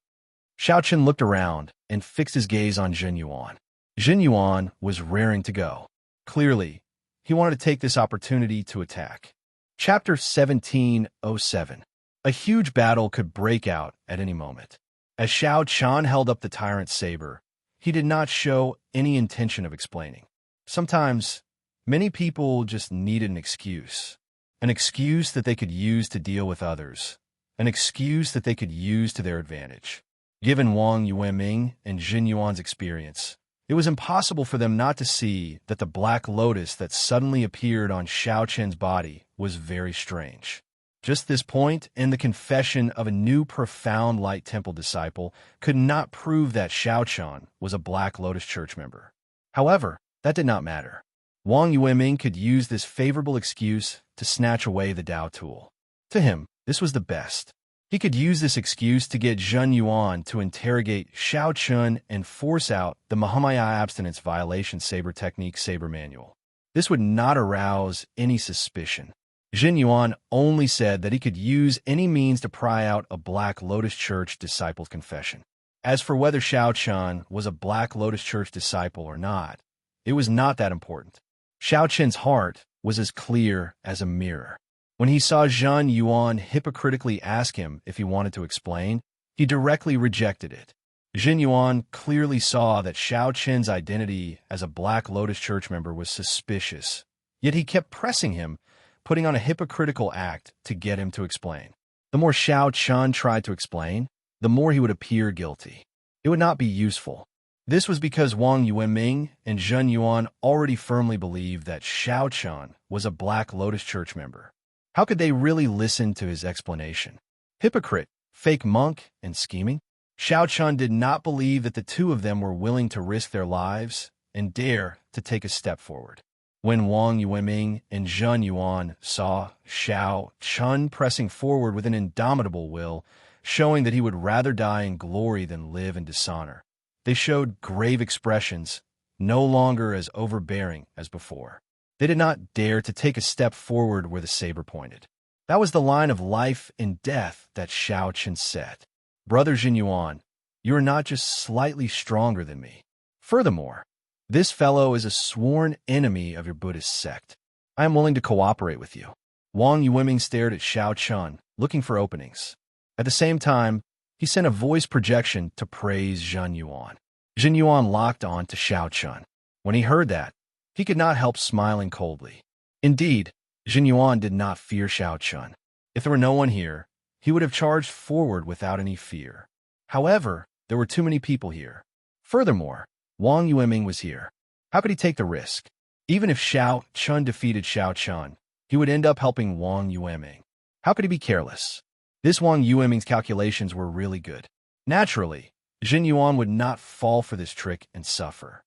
Xiao Chen looked around and fixed his gaze on Jin Yuan. Jin Yuan was raring to go. Clearly, he wanted to take this opportunity to attack. Chapter 1707. A huge battle could break out at any moment. As Xiao Chen held up the tyrant's saber, he did not show any intention of explaining. Sometimes, many people just needed an excuse that they could use to deal with others, an excuse that they could use to their advantage. Given Wang Yueming and Jin Yuan's experience, it was impossible for them not to see that the black lotus that suddenly appeared on Xiao Chen's body was very strange. Just this point, and the confession of a new profound Light Temple disciple could not prove that Xiao Chen was a Black Lotus Church member. However, that did not matter. Wang Yueming could use this favorable excuse to snatch away the Dao tool. To him, this was the best. He could use this excuse to get Jin Yuan to interrogate Xiao Chen and force out the Mahamaya abstinence violation saber technique saber manual. This would not arouse any suspicion. Jin Yuan only said that he could use any means to pry out a Black Lotus Church disciple's confession. As for whether Xiao Chen was a Black Lotus Church disciple or not, it was not that important. Xiao Chen's heart was as clear as a mirror. When he saw Zhen Yuan hypocritically ask him if he wanted to explain, he directly rejected it. Jin Yuan clearly saw that Xiao Chen's identity as a Black Lotus Church member was suspicious, yet he kept pressing him, putting on a hypocritical act to get him to explain. The more Xiao Chen tried to explain, the more he would appear guilty. It would not be useful. This was because Wang Yueming and Zhen Yuan already firmly believed that Xiao Chen was a Black Lotus Church member. How could they really listen to his explanation? Hypocrite, fake monk, and scheming? Xiao Chen did not believe that the two of them were willing to risk their lives and dare to take a step forward. When Wang Yueming and Zhen Yuan saw Xiao Chen pressing forward with an indomitable will, showing that he would rather die in glory than live in dishonor, they showed grave expressions, no longer as overbearing as before. They did not dare to take a step forward where the saber pointed. That was the line of life and death that Xiao Chen set. Brother Jin Yuan, you are not just slightly stronger than me. Furthermore, this fellow is a sworn enemy of your Buddhist sect. I am willing to cooperate with you. Wang Yueming stared at Xiao Chen, looking for openings. At the same time, he sent a voice projection to praise Zhen Yuan. Jin Yuan locked on to Xiao Chen. When he heard that, he could not help smiling coldly. Indeed, Jin Yuan did not fear Xiao Chen. If there were no one here, he would have charged forward without any fear. However, there were too many people here. Furthermore, Wang Yueming was here. How could he take the risk? Even if Xiao Chen defeated Xiao Chen, he would end up helping Wang Yueming. How could he be careless? This Wang Yueming's calculations were really good. Naturally, Jin Yuan would not fall for this trick and suffer.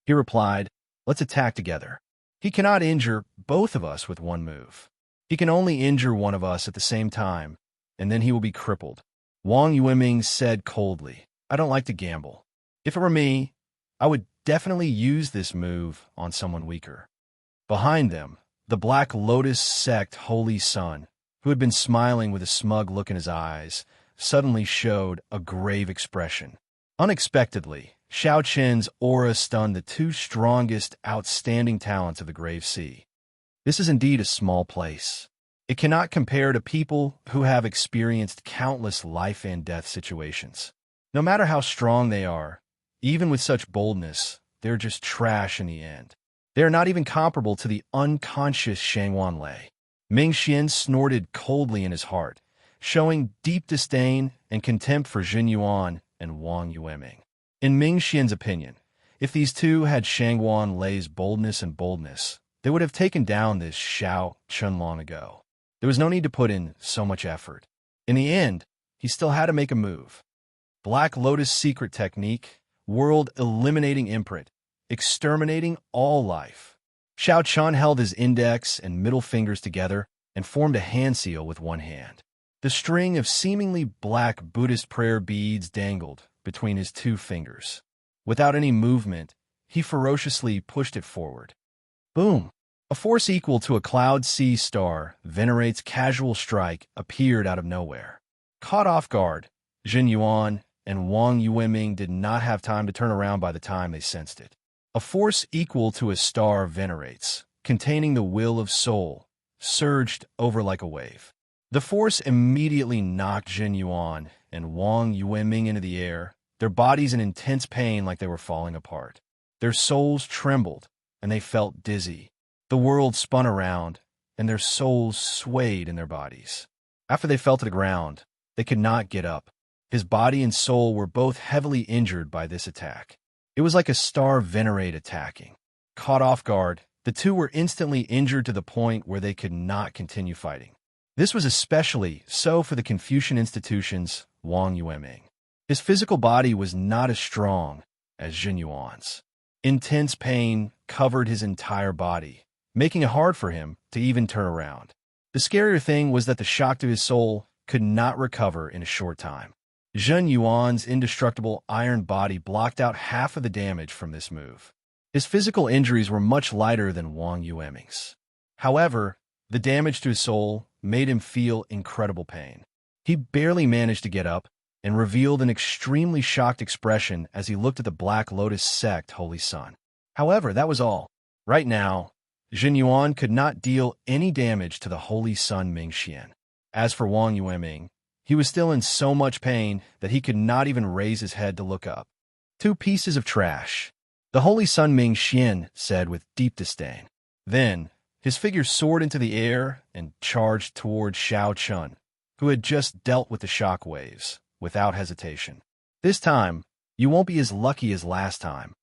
He replied, "Let's attack together." He cannot injure both of us with one move. He can only injure one of us at the same time, and then he will be crippled. Wang Yueming said coldly, "I don't like to gamble. If it were me, I would definitely use this move on someone weaker." Behind them, the Black Lotus sect Holy Sun, who had been smiling with a smug look in his eyes, suddenly showed a grave expression. Unexpectedly, Xiao Chen's aura stunned the two strongest, outstanding talents of the Grave Sea. This is indeed a small place. It cannot compare to people who have experienced countless life and death situations. No matter how strong they are, even with such boldness, they're just trash in the end. They are not even comparable to the unconscious Shangwan Lei. Ming Xian snorted coldly in his heart, showing deep disdain and contempt for Jin Yuan and Wang Yueming. In Ming Xian's opinion, if these two had Shangwan Lei's boldness, they would have taken down this Xiao Chen long ago. There was no need to put in so much effort. In the end, he still had to make a move. Black Lotus secret technique, world eliminating imprint, exterminating all life. Xiao Chen held his index and middle fingers together and formed a hand seal with one hand. The string of seemingly black Buddhist prayer beads dangled between his two fingers. Without any movement, he ferociously pushed it forward. Boom! A force equal to a Cloud Sea star, Venerate's casual strike, appeared out of nowhere. Caught off guard, Jin Yuan and Wang Yueming did not have time to turn around by the time they sensed it. A force equal to a star Venerates, containing the will of soul, surged over like a wave. The force immediately knocked Jin Yuan and Wang Yueming into the air, their bodies in intense pain like they were falling apart. Their souls trembled, and they felt dizzy. The world spun around, and their souls swayed in their bodies. After they fell to the ground, they could not get up. His body and soul were both heavily injured by this attack. It was like a star Venerate attacking. Caught off guard, the two were instantly injured to the point where they could not continue fighting. This was especially so for the Confucian institution's Wang Yueming. His physical body was not as strong as Jin Yuan's. Intense pain covered his entire body, making it hard for him to even turn around. The scarier thing was that the shock to his soul could not recover in a short time. Zhen Yuan's indestructible iron body blocked out half of the damage from this move. His physical injuries were much lighter than Wang Yueming's. However, The damage to his soul made him feel incredible pain. He barely managed to get up and revealed an extremely shocked expression as he looked at the Black Lotus sect Holy Sun. However, that was all. Right now, Jin Yuan could not deal any damage to the Holy Sun Ming Xian. As for Wang Yueming, he was still in so much pain that he could not even raise his head to look up. Two pieces of trash, the Holy Sun Ming Xian said with deep disdain. Then, his figure soared into the air and charged toward Xiao Chun, who had just dealt with the shock waves, without hesitation. This time, you won't be as lucky as last time.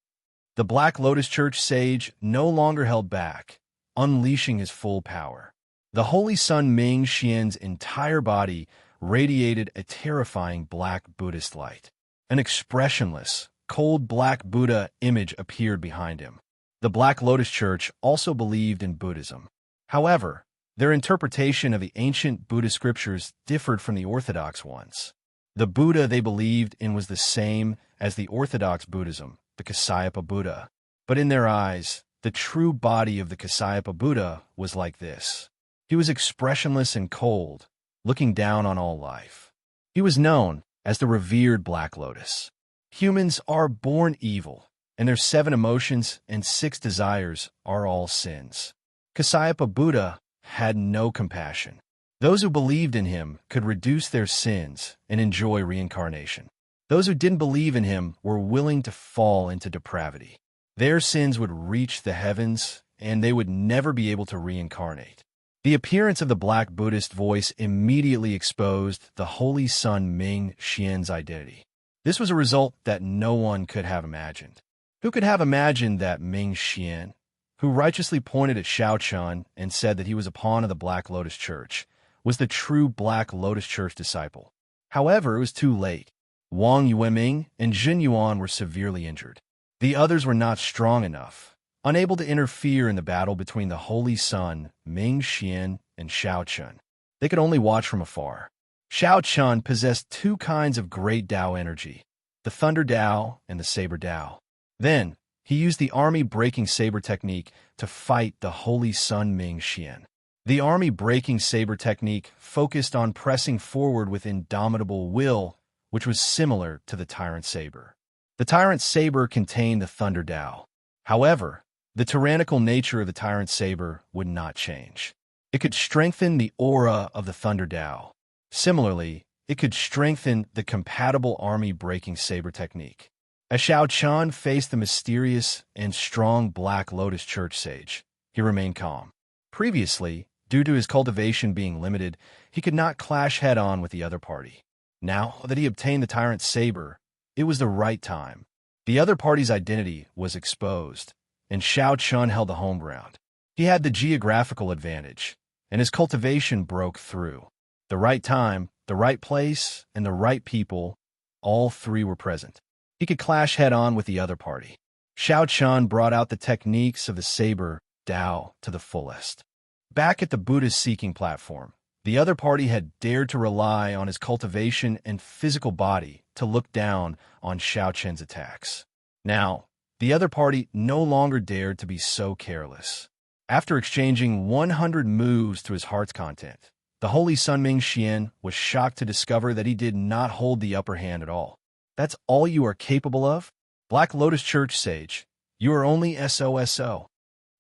The Black Lotus Church sage no longer held back, unleashing his full power. The Holy Sun Ming Xian's entire body radiated a terrifying black Buddhist light. An expressionless, cold black Buddha image appeared behind him. The Black Lotus Church also believed in Buddhism. However, their interpretation of the ancient Buddhist scriptures differed from the Orthodox ones. The Buddha they believed in was the same as the Orthodox Buddhism, the Kasyapa Buddha. But in their eyes, the true body of the Kasyapa Buddha was like this. He was expressionless and cold, looking down on all life. He was known as the revered Black Lotus. Humans are born evil, and their 7 emotions and 6 desires are all sins. Kasyapa Buddha had no compassion. Those who believed in him could reduce their sins and enjoy reincarnation. Those who didn't believe in him were willing to fall into depravity. Their sins would reach the heavens, and they would never be able to reincarnate. The appearance of the Black Buddhist voice immediately exposed the Holy Sun Ming Xian's identity. This was a result that no one could have imagined. Who could have imagined that Ming Xian, who righteously pointed at Xiao Chun and said that he was a pawn of the Black Lotus Church, was the true Black Lotus Church disciple? However, it was too late. Wang Yueming and Jin Yuan were severely injured. The others were not strong enough, unable to interfere in the battle between the Holy Sun, Ming Xian, and Xiao Chun. They could only watch from afar. Xiao Chun possessed 2 kinds of great Tao energy, the Thunder Tao and the Saber Tao. Then, he used the army-breaking saber technique to fight the Holy Sun Ming Xian. The army-breaking saber technique focused on pressing forward with indomitable will, which was similar to the Tyrant Saber. The Tyrant Saber contained the Thunder Tao. However, the tyrannical nature of the Tyrant Saber would not change. It could strengthen the aura of the Thunder Tao. Similarly, it could strengthen the compatible army-breaking saber technique. As Xiao Chun faced the mysterious and strong Black Lotus Church sage, he remained calm. Previously, due to his cultivation being limited, he could not clash head-on with the other party. Now that he obtained the Tyrant Saber, it was the right time. The other party's identity was exposed, and Xiao Chun held the home ground. He had the geographical advantage, and his cultivation broke through. The right time, the right place, and the right people, all 3 were present. He could clash head-on with the other party. Xiao Chun brought out the techniques of the Saber Tao to the fullest. Back at the Buddhist-seeking platform, the other party had dared to rely on his cultivation and physical body to look down on Xiao Chun's attacks. Now, the other party no longer dared to be so careless. After exchanging 100 moves to his heart's content, the Holy Sun Ming Xian was shocked to discover that he did not hold the upper hand at all. That's all you are capable of? Black Lotus Church sage, you are only SOSO.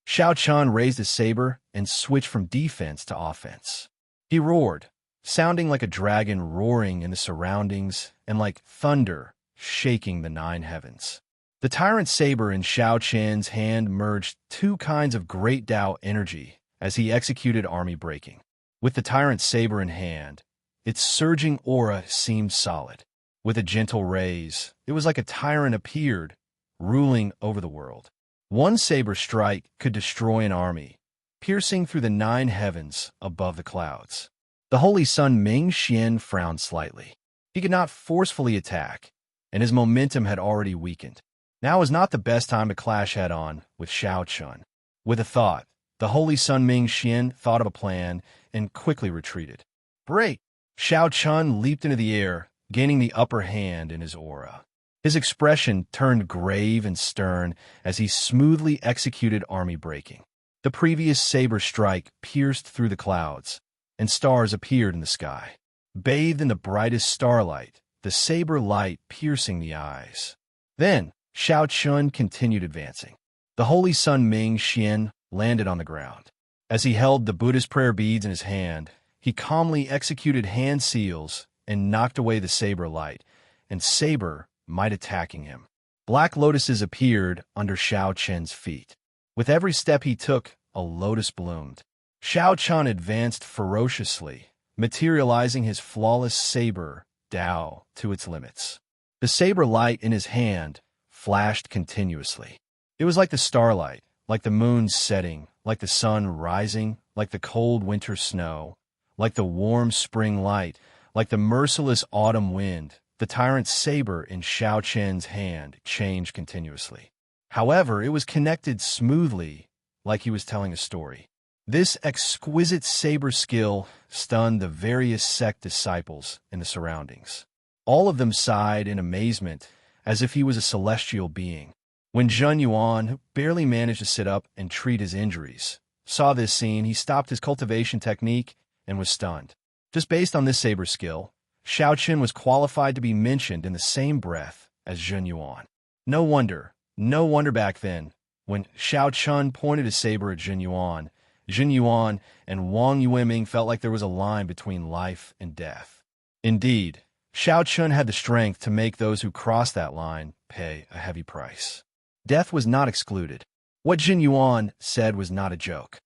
Xiao Chun raised his saber and switched from defense to offense. He roared, sounding like a dragon roaring in the surroundings and like thunder shaking the 9 heavens. The Tyrant Saber in Xiao Chun's hand merged 2 kinds of great Tao energy as he executed army breaking. With the Tyrant Saber in hand, its surging aura seemed solid. With a gentle raise, it was like a tyrant appeared, ruling over the world. One saber strike could destroy an army, piercing through the 9 heavens above the clouds. The Holy Sun Ming Xian frowned slightly. He could not forcefully attack, and his momentum had already weakened. Now was not the best time to clash head-on with Xiao Chun. With a thought, the Holy Sun Ming Xian thought of a plan and quickly retreated. Break! Xiao Chun leaped into the air, gaining the upper hand in his aura. His expression turned grave and stern as he smoothly executed army breaking. The previous saber strike pierced through the clouds, and stars appeared in the sky. Bathed in the brightest starlight, the saber light piercing the eyes. Then, Xiao Chun continued advancing. The holy sun Ming Xian landed on the ground. As he held the Buddhist prayer beads in his hand, he calmly executed hand seals and knocked away the saber light, and saber might attacking him. Black lotuses appeared under Xiao Chen's feet. With every step he took, a lotus bloomed. Xiao Chun advanced ferociously, materializing his flawless saber, Dao, to its limits. The saber light in his hand flashed continuously. It was like the starlight, like the moon's setting, like the sun rising, like the cold winter snow, like the warm spring light, like the merciless autumn wind. The tyrant's saber in Xiao Chen's hand changed continuously. However, it was connected smoothly, like he was telling a story. This exquisite saber skill stunned the various sect disciples in the surroundings. All of them sighed in amazement, as if he was a celestial being. When Zhen Yuan, who barely managed to sit up and treat his injuries, saw this scene, he stopped his cultivation technique and was stunned. Just based on this saber skill, Xiao Chen was qualified to be mentioned in the same breath as Zhen Yuan. No wonder back then, when Xiao Chun pointed his saber at Zhen Yuan and Wang Yueming felt like there was a line between life and death. Indeed, Xiao Chun had the strength to make those who crossed that line pay a heavy price. Death was not excluded. What Zhen Yuan said was not a joke.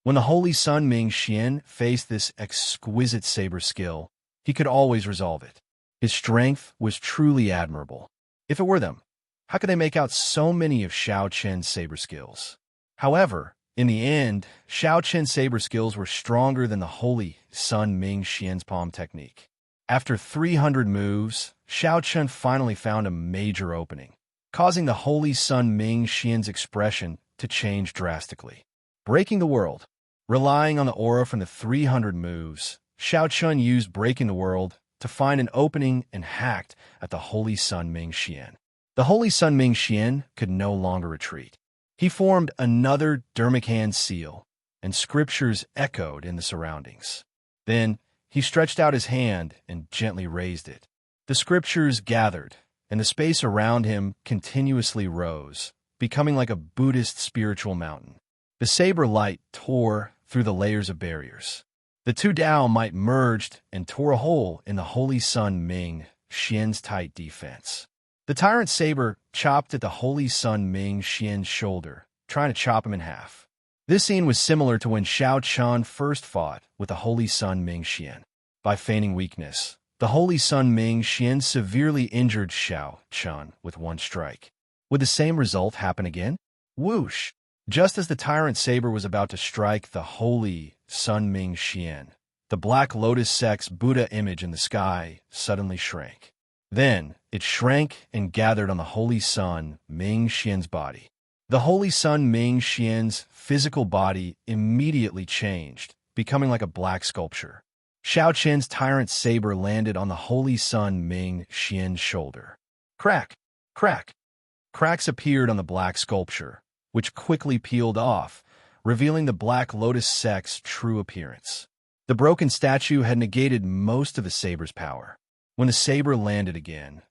When the holy sun Ming Xian faced this exquisite saber skill, he could always resolve it. His strength was truly admirable. If it were them, how could they make out so many of Xiao Chen's saber skills? However, in the end, Xiao Chen's saber skills were stronger than the holy sun Ming Xian's palm technique. After 300 moves, Xiao Chen finally found a major opening, causing the holy sun Ming Xian's expression to change drastically. Breaking the world. Relying on the aura from the 300 moves, Xiao Chun used Breaking the World to find an opening and hacked at the holy sun Ming Xian. The holy sun Ming Xian could no longer retreat. He formed another Dermican seal, and scriptures echoed in the surroundings. Then, he stretched out his hand and gently raised it. The scriptures gathered, and the space around him continuously rose, becoming like a Buddhist spiritual mountain. The saber light tore through the layers of barriers. The two Dao might merged and tore a hole in the holy sun Ming Xian's tight defense. The tyrant's saber chopped at the holy sun Ming Xian's shoulder, trying to chop him in half. This scene was similar to when Xiao Chun first fought with the holy sun Ming Xian. By feigning weakness, the holy sun Ming Xian severely injured Xiao Chun with one strike. Would the same result happen again? Whoosh! Just as the tyrant saber was about to strike the holy sun Ming Xian, the black lotus sect's Buddha image in the sky suddenly shrank. Then, it shrank and gathered on the holy sun Ming Xian's body. The holy sun Ming Xian's physical body immediately changed, becoming like a black sculpture. Xiao Chen's tyrant saber landed on the holy sun Ming Xian's shoulder. Crack! Crack! Cracks appeared on the black sculpture, which quickly peeled off, revealing the black lotus sect's true appearance. The broken statue had negated most of the saber's power. When the saber landed again,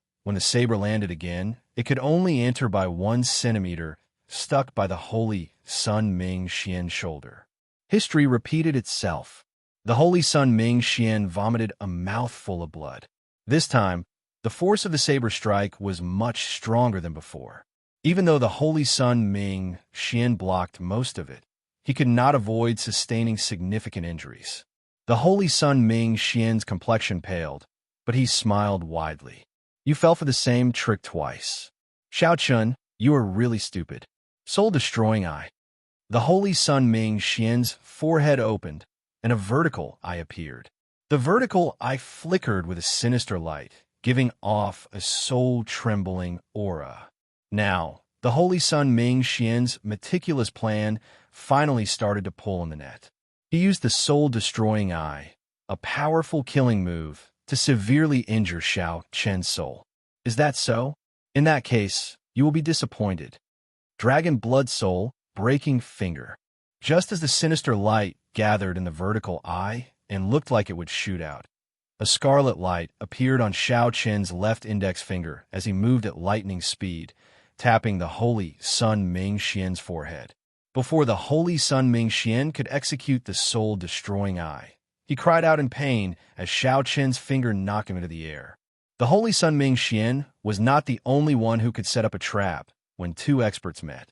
it could only enter by 1 centimeter, stuck by the holy sun Ming Xian's shoulder. History repeated itself. The holy sun Ming Xian vomited a mouthful of blood. This time, the force of the saber strike was much stronger than before. Even though the holy sun Ming Xian blocked most of it, he could not avoid sustaining significant injuries. The holy sun Ming Xian's complexion paled, but he smiled widely. You fell for the same trick twice. Xiao Chun, you are really stupid. Soul-destroying eye. The holy sun Ming Xian's forehead opened, and a vertical eye appeared. The vertical eye flickered with a sinister light, giving off a soul-trembling aura. Now, the holy sun Ming Xian's meticulous plan finally started to pull in the net. He used the soul-destroying eye, a powerful killing move, to severely injure Xiao Chen's soul. Is that so? In that case, you will be disappointed. Dragon Blood Soul, Breaking Finger. just as the sinister light gathered in the vertical eye and looked like it would shoot out. A scarlet light appeared on Xiao Qin's left index finger as he moved at lightning speed, tapping the holy Sun Ming Xian's forehead. Before the holy Sun Ming Xian could execute the soul-destroying eye, he cried out in pain as Xiao Qin's finger knocked him into the air. The holy Sun Ming Xian was not the only one who could set up a trap when two experts met.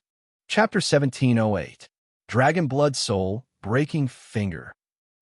Chapter 1708. Dragon Blood Soul, Breaking Finger.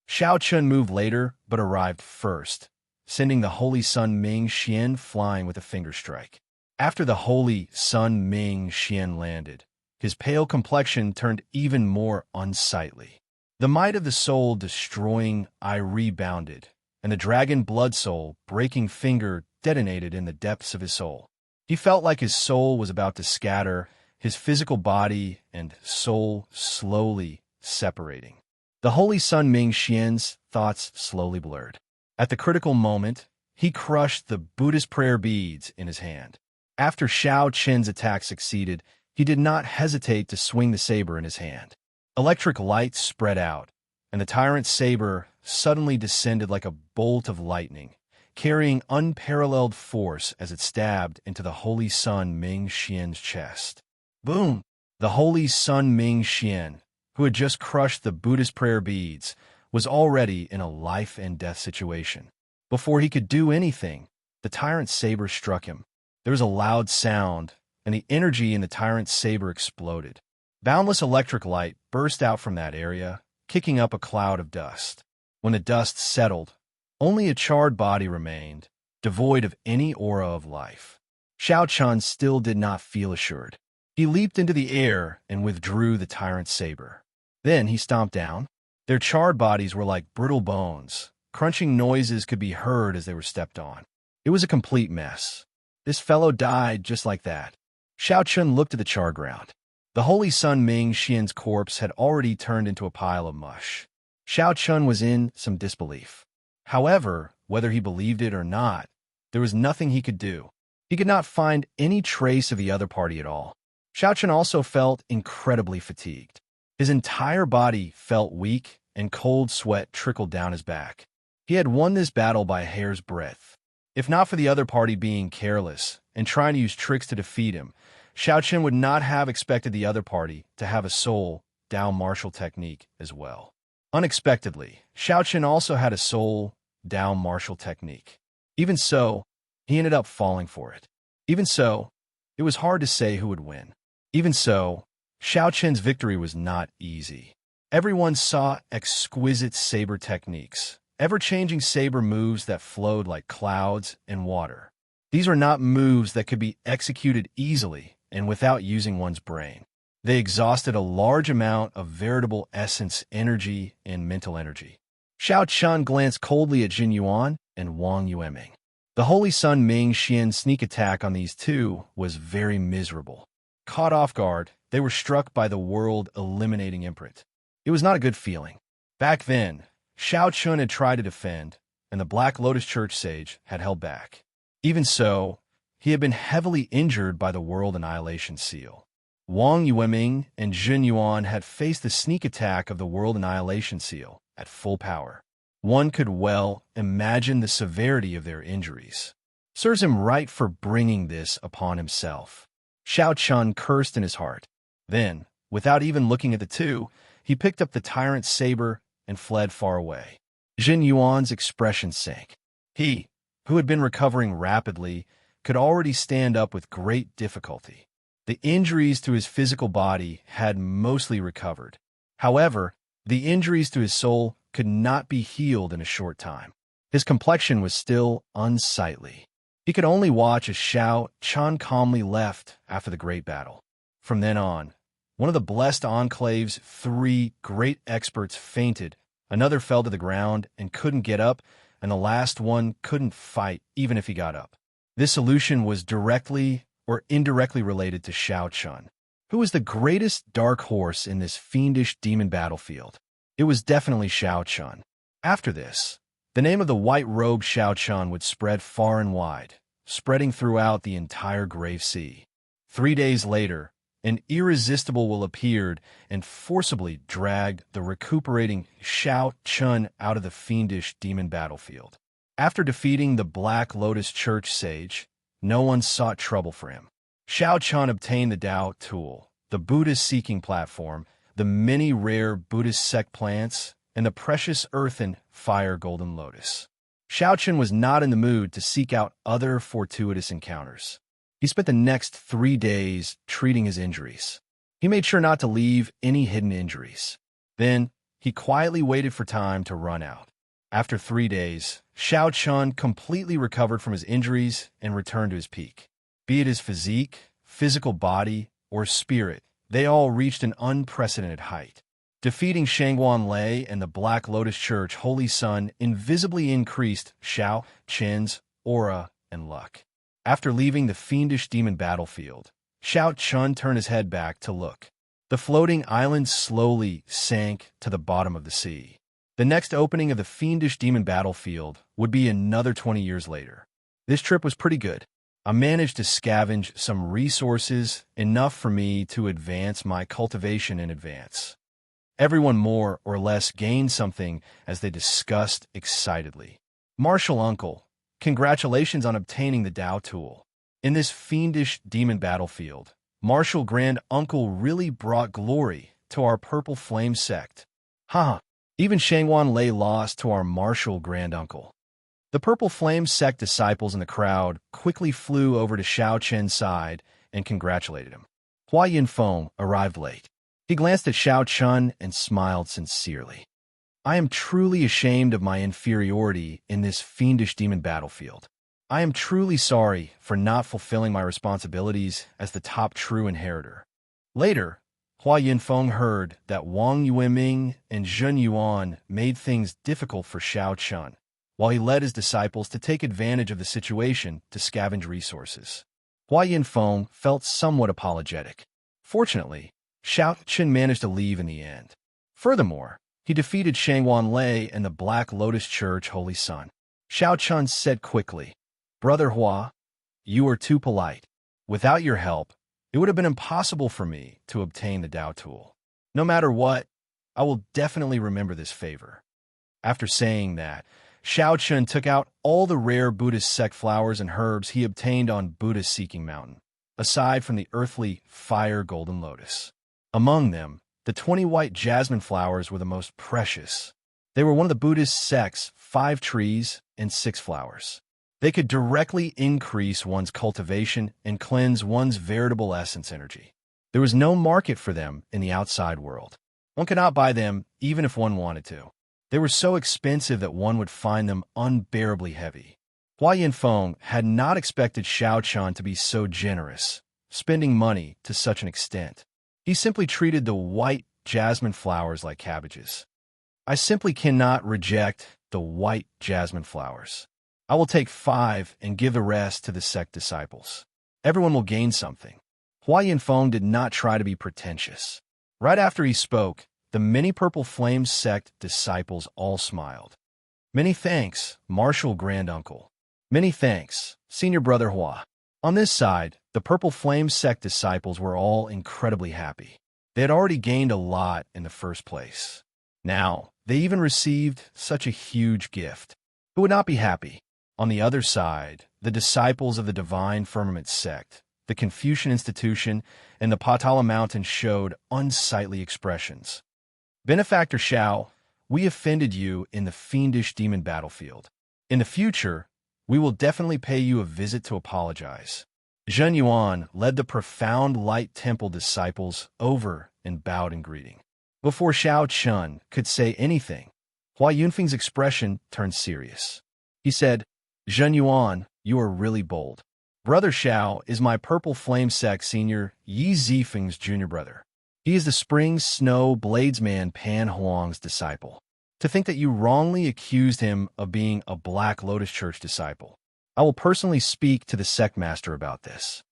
Xiao Qun moved later, but arrived first, sending the holy Sun Ming Xian flying with a finger strike. After the holy Sun Ming Xian landed, his pale complexion turned even more unsightly. The might of the soul-destroying eye rebounded, and the dragon blood soul breaking finger detonated in the depths of his soul. He felt like his soul was about to scatter, his physical body and soul slowly separating. The holy Sun Ming Xian's thoughts slowly blurred. At the critical moment, he crushed the Buddhist prayer beads in his hand. After Xiao Qin's attack succeeded, he did not hesitate to swing the saber in his hand. Electric light spread out, and the tyrant's saber suddenly descended like a bolt of lightning, carrying unparalleled force as it stabbed into the holy Sun Ming Xian's chest. Boom! The holy Sun Ming Xian, who had just crushed the Buddhist prayer beads, was already in a life-and-death situation. Before he could do anything, the tyrant's saber struck him. There was a loud sound, and the energy in the tyrant's saber exploded. Boundless electric light burst out from that area, kicking up a cloud of dust. When the dust settled, only a charred body remained, devoid of any aura of life. Xiao Qun still did not feel assured. He leaped into the air and withdrew the tyrant's saber. Then he stomped down. Their charred bodies were like brittle bones. Crunching noises could be heard as they were stepped on. It was a complete mess. This fellow died just like that. Xiao Qun looked at the charred ground. The holy Sun Ming Xian's corpse had already turned into a pile of mush. Xiao Qun was in some disbelief. However, whether he believed it or not, there was nothing he could do. He could not find any trace of the other party at all. Xiao Qun also felt incredibly fatigued. His entire body felt weak, and cold sweat trickled down his back. He had won this battle by a hair's breadth. If not for the other party being careless and trying to use tricks to defeat him, Xiao Qun would not have expected the other party to have a soul Dao martial technique as well. Unexpectedly, Xiao Qun also had a soul Dao martial technique. Even so, he ended up falling for it. Even so, it was hard to say who would win. Even so, Xiao Qin's victory was not easy. Everyone saw exquisite saber techniques, ever-changing saber moves that flowed like clouds and water. These were not moves that could be executed easily and without using one's brain. They exhausted a large amount of veritable essence, energy, and mental energy. Xiao Qun glanced coldly at Jin Yuan and Wang Yueming. The holy Sun Ming Xian's sneak attack on these two was very miserable. Caught off guard, they were struck by the world-eliminating imprint. It was not a good feeling. Back then, Xiao Qun had tried to defend, and the Black Lotus Church sage had held back. Even so, he had been heavily injured by the World Annihilation Seal. Wang Yueming and Jin Yuan had faced the sneak attack of the World Annihilation Seal at full power. One could well imagine the severity of their injuries. Serves him right for bringing this upon himself. Xiao Qun cursed in his heart. Then, without even looking at the two, he picked up the tyrant's saber and fled far away. Jin Yuan's expression sank. He, who had been recovering rapidly, could already stand up with great difficulty. The injuries to his physical body had mostly recovered. However, the injuries to his soul could not be healed in a short time. His complexion was still unsightly. He could only watch as Xiao Qun calmly left after the great battle. From then on, one of the blessed enclave's 3 great experts fainted, another fell to the ground and couldn't get up, and the last one couldn't fight even if he got up. This solution was directly or indirectly related to Xiao Qun, who was the greatest dark horse in this fiendish demon battlefield. It was definitely Xiao Qun. After this, the name of the white-robed Xiao Qun would spread far and wide, spreading throughout the entire Grave Sea. 3 days later, an irresistible will appeared and forcibly dragged the recuperating Xiao Chun out of the fiendish demon battlefield. After defeating the Black Lotus Church sage, no one sought trouble for him. Xiao Chun obtained the Tao tool, the Buddhist-seeking platform, the many rare Buddhist sect plants, and the precious earth and fire golden lotus. Xiao Chun was not in the mood to seek out other fortuitous encounters. He spent the next 3 days treating his injuries. He made sure not to leave any hidden injuries. Then, he quietly waited for time to run out. After 3 days, Xiao Chun completely recovered from his injuries and returned to his peak. Be it his physique, physical body, or spirit, they all reached an unprecedented height. Defeating Shangguan Lei and the Black Lotus Church Holy Sun invisibly increased Xiao Chun's aura and luck. After leaving the fiendish demon battlefield, Xiao Chun turned his head back to look. The floating island slowly sank to the bottom of the sea. The next opening of the fiendish demon battlefield would be another 20 years later. This trip was pretty good. I managed to scavenge some resources enough for me to advance my cultivation in advance. Everyone more or less gained something as they discussed excitedly. Martial Uncle, congratulations on obtaining the Tao tool. In this fiendish demon battlefield, Martial Grand Uncle really brought glory to our Purple Flame sect. Haha, even Shangguan Lei lost to our Martial Grand Uncle. The Purple Flame sect disciples in the crowd quickly flew over to Xiao Chen's side and congratulated him. Hua Yinfeng arrived late. He glanced at Xiao Chun and smiled sincerely. I am truly ashamed of my inferiority in this fiendish demon battlefield. I am truly sorry for not fulfilling my responsibilities as the top true inheritor. Later, Hua Yinfeng heard that Wang Yueming and Zhen Yuan made things difficult for Xiao Chun, while he led his disciples to take advantage of the situation to scavenge resources. Hua Yinfeng felt somewhat apologetic. Fortunately, Xiao Chun managed to leave in the end. Furthermore, he defeated Shangguan Lei and the Black Lotus Church Holy Sun. Xiao Chun said quickly, "Brother Hua, you are too polite. Without your help, it would have been impossible for me to obtain the Tao tool. No matter what, I will definitely remember this favor." After saying that, Xiao Chun took out all the rare Buddhist sect flowers and herbs he obtained on Buddhist Seeking Mountain, aside from the earthly fire golden lotus. Among them, the 20 white jasmine flowers were the most precious. They were one of the Buddhist sect's 5 trees and 6 flowers. They could directly increase one's cultivation and cleanse one's veritable essence energy. There was no market for them in the outside world. One could not buy them even if one wanted to. They were so expensive that one would find them unbearably heavy. Hua Yinfeng had not expected Xiao Chun to be so generous, spending money to such an extent. He simply treated the white jasmine flowers like cabbages. I simply cannot reject the white jasmine flowers. I will take 5 and give the rest to the sect disciples. Everyone will gain something. Hua Yinfeng did not try to be pretentious. Right after he spoke, the many Purple Flame sect disciples all smiled. Many thanks, Martial Grand Uncle. Many thanks, Senior Brother Hua. On this side, the Purple Flame sect disciples were all incredibly happy. They had already gained a lot in the first place. Now, they even received such a huge gift. Who would not be happy? On the other side, the disciples of the Divine Firmament sect, the Confucian Institution, and the Patala Mountain showed unsightly expressions. Benefactor Xiao, we offended you in the fiendish demon battlefield. In the future, we will definitely pay you a visit to apologize. Zhen Yuan led the profound light temple disciples over and bowed in greeting. Before Xiao Chun could say anything, Hua Yunfeng's expression turned serious. He said, "Zhen Yuan, you are really bold. Brother Xiao is my Purple Flame sect senior Yi Zifeng's junior brother. He is the Spring Snow Bladesman Pan Huang's disciple. To think that you wrongly accused him of being a Black Lotus Church disciple. I will personally speak to the sect master about this."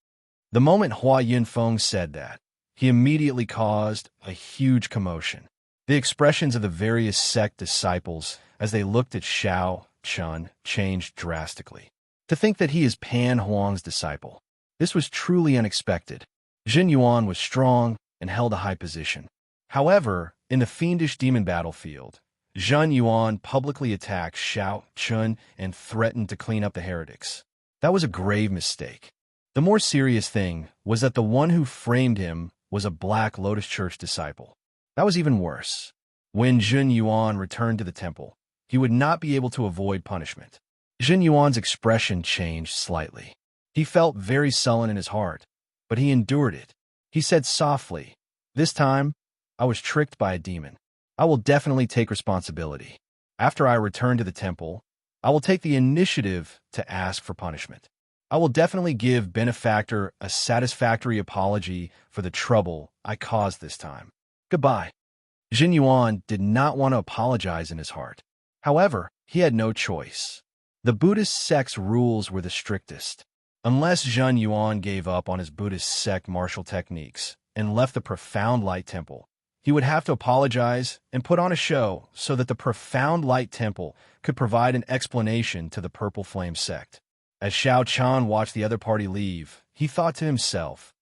The moment Hua Yinfeng said that, he immediately caused a huge commotion. The expressions of the various sect disciples as they looked at Xiao Chun changed drastically. To think that he is Pan Huang's disciple. This was truly unexpected. Jin Yuan was strong and held a high position. However, in the fiendish demon battlefield, Zhen Yuan publicly attacked Xiao Chun and threatened to clean up the heretics. That was a grave mistake. The more serious thing was that the one who framed him was a Black Lotus Church disciple. That was even worse. When Jin Yuan returned to the temple, he would not be able to avoid punishment. Jin Yuan's expression changed slightly. He felt very sullen in his heart, but he endured it. He said softly, "This time, I was tricked by a demon. I will definitely take responsibility. After I return to the temple, I will take the initiative to ask for punishment. I will definitely give benefactor a satisfactory apology for the trouble I caused this time. Goodbye." Jin Yuan did not want to apologize in his heart. However, he had no choice. The Buddhist sect's rules were the strictest. Unless Zhen Yuan gave up on his Buddhist sect martial techniques and left the Profound Light Temple, he would have to apologize and put on a show so that the Profound Light Temple could provide an explanation to the Purple Flame sect. As Xiao Chan watched the other party leave, he thought to himself,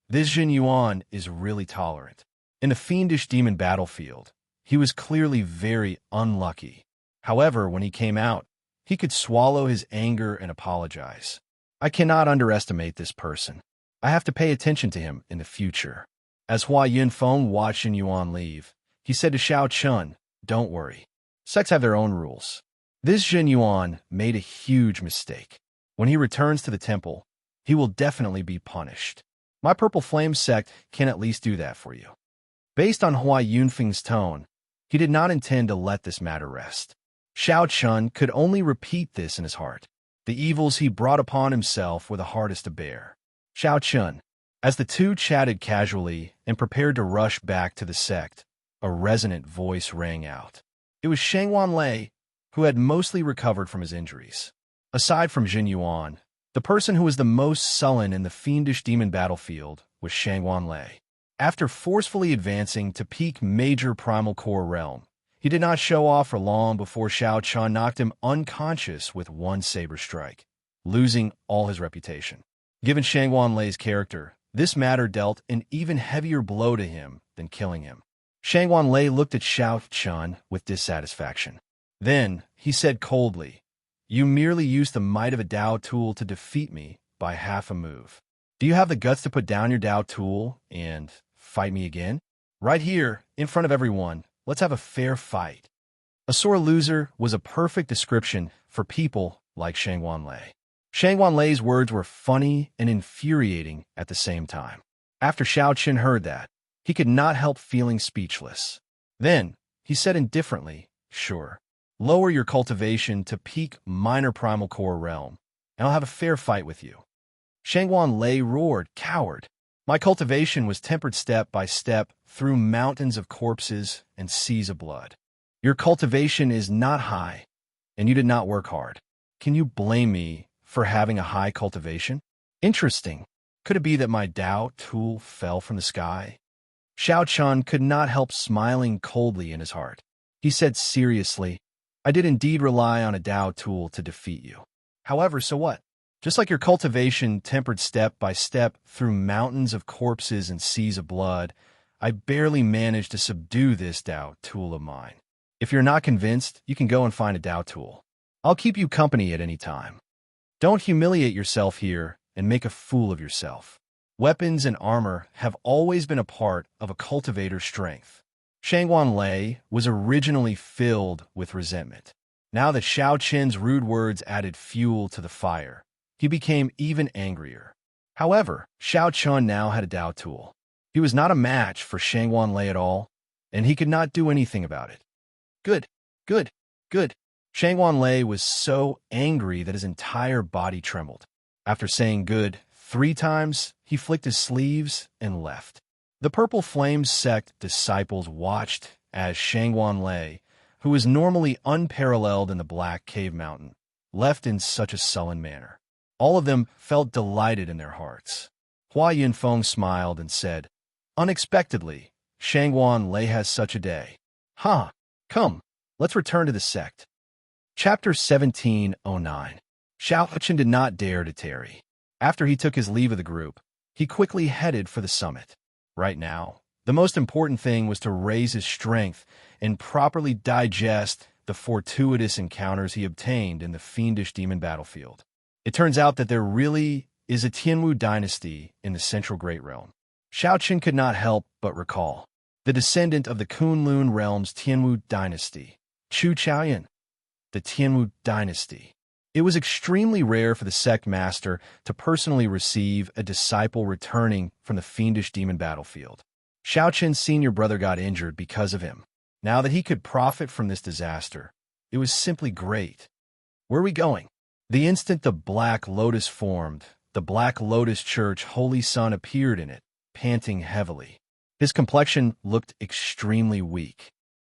"This Jin Yuan is really tolerant." In the fiendish demon battlefield, he was clearly very unlucky. However, when he came out, he could swallow his anger and apologize. "I cannot underestimate this person. I have to pay attention to him in the future." As Hua Yunfeng watched Jin Yuan leave, he said to Xiao Chun, "Don't worry. Sects have their own rules." This Jin Yuan made a huge mistake. When he returns to the temple, he will definitely be punished. My Purple Flame sect can at least do that for you. Based on Hua Yunfeng's tone, he did not intend to let this matter rest. Xiao Chun could only repeat this in his heart. The evils he brought upon himself were the hardest to bear. Xiao Chun. As the two chatted casually and prepared to rush back to the sect, a resonant voice rang out. It was Shangwan Lei, who had mostly recovered from his injuries. Aside from Jin Yuan, the person who was the most sullen in the fiendish demon battlefield was Shangwan Lei. After forcefully advancing to peak major primal core realm, he did not show off for long before Xiao Chun knocked him unconscious with one saber strike, losing all his reputation. Given Shangwan Lei's character, this matter dealt an even heavier blow to him than killing him. Shangwan Lei looked at Xiao Chun with dissatisfaction. Then, he said coldly, "You merely used the might of a Dao tool to defeat me by half a move. Do you have the guts to put down your Dao tool and fight me again? Right here, in front of everyone, let's have a fair fight." A sore loser was a perfect description for people like Shangwan Lei. Shangwan Lei's words were funny and infuriating at the same time. After Xiao Qin heard that, he could not help feeling speechless. Then, he said indifferently, "Sure. Lower your cultivation to peak minor primal core realm, and I'll have a fair fight with you." Shangwan Lei roared, "Coward! My cultivation was tempered step by step through mountains of corpses and seas of blood. Your cultivation is not high, and you did not work hard. Can you blame me for having a high cultivation? Interesting. Could it be that my Dao tool fell from the sky?" Xiao Chun could not help smiling coldly in his heart. He said seriously, "I did indeed rely on a Dao tool to defeat you. However, so what? Just like your cultivation tempered step by step through mountains of corpses and seas of blood, I barely managed to subdue this Dao tool of mine. If you're not convinced, you can go and find a Dao tool. I'll keep you company at any time. Don't humiliate yourself here and make a fool of yourself. Weapons and armor have always been a part of a cultivator's strength." Shangwan Lei was originally filled with resentment. Now that Xiao Qin's rude words added fuel to the fire, he became even angrier. However, Xiao Chun now had a Dao tool. He was not a match for Shangwan Lei at all, and he could not do anything about it. Good, good, good. Shangwan Lei was so angry that his entire body trembled. After saying good 3 times, he flicked his sleeves and left. The Purple Flame sect disciples watched as Shangwan Lei, who was normally unparalleled in the Black Cave Mountain, left in such a sullen manner. All of them felt delighted in their hearts. Hua Yunfeng smiled and said, "Unexpectedly, Shangwan Lei has such a day. Ha! Come, let's return to the sect." Chapter 1709. Xiao Qin did not dare to tarry. After he took his leave of the group, he quickly headed for the summit. Right now, the most important thing was to raise his strength and properly digest the fortuitous encounters he obtained in the fiendish demon battlefield. It turns out that there really is a Tianwu dynasty in the Central Great Realm. Xiaoqin could not help but recall the descendant of the Kunlun realm's Tianwu dynasty, Chu Chaoyan, the Tianwu dynasty. It was extremely rare for the sect master to personally receive a disciple returning from the fiendish demon battlefield. Xiaoqin's senior brother got injured because of him. Now that he could profit from this disaster, it was simply great. Where are we going? The instant the Black Lotus formed, the Black Lotus Church Holy Sun appeared in it, panting heavily. His complexion looked extremely weak.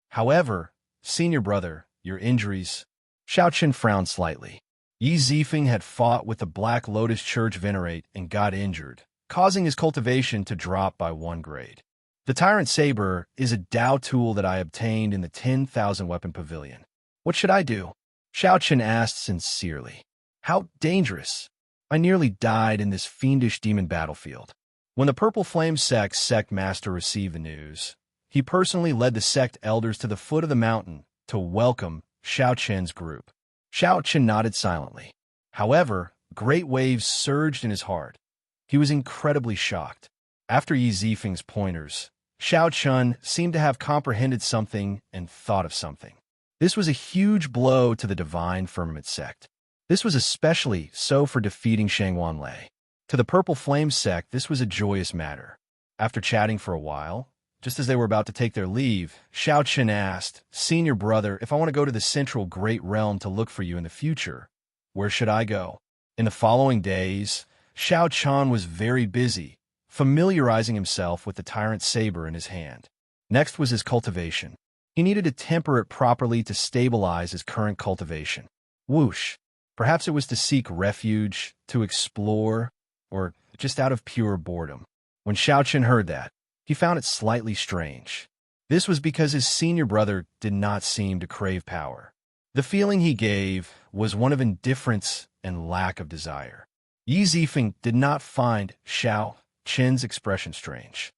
However, senior brother, your injuries... Xiaoqin frowned slightly. Yi Zifeng had fought with the Black Lotus Church Venerate and got injured, causing his cultivation to drop by 1 grade. The Tyrant Saber is a Dao tool that I obtained in the 10,000 Weapon Pavilion. What should I do? Xiaoqin asked sincerely. How dangerous? I nearly died in this fiendish demon battlefield. When the Purple Flame Sect's sect master received the news, he personally led the sect elders to the foot of the mountain to welcome Xiaoqin's group. Xiaoqin nodded silently. However, great waves surged in his heart. He was incredibly shocked. After Yi Zifeng's pointers, Xiaoqin seemed to have comprehended something and thought of something. This was a huge blow to the Divine Firmament sect. This was especially so for defeating Shangwan Lei. To the Purple Flame sect, this was a joyous matter. After chatting for a while, just as they were about to take their leave, Xiaoqin asked, Senior brother, if I want to go to the Central Great Realm to look for you in the future, where should I go? In the following days, Xiaoqin was very busy, familiarizing himself with the Tyrant Saber in his hand. Next was his cultivation. He needed to temper it properly to stabilize his current cultivation. Whoosh. Perhaps it was to seek refuge, to explore, or just out of pure boredom. When Xiaoqin heard that, he found it slightly strange. This was because his senior brother did not seem to crave power. The feeling he gave was one of indifference and lack of desire. Yi Zifeng did not find Xiaoqin's expression strange.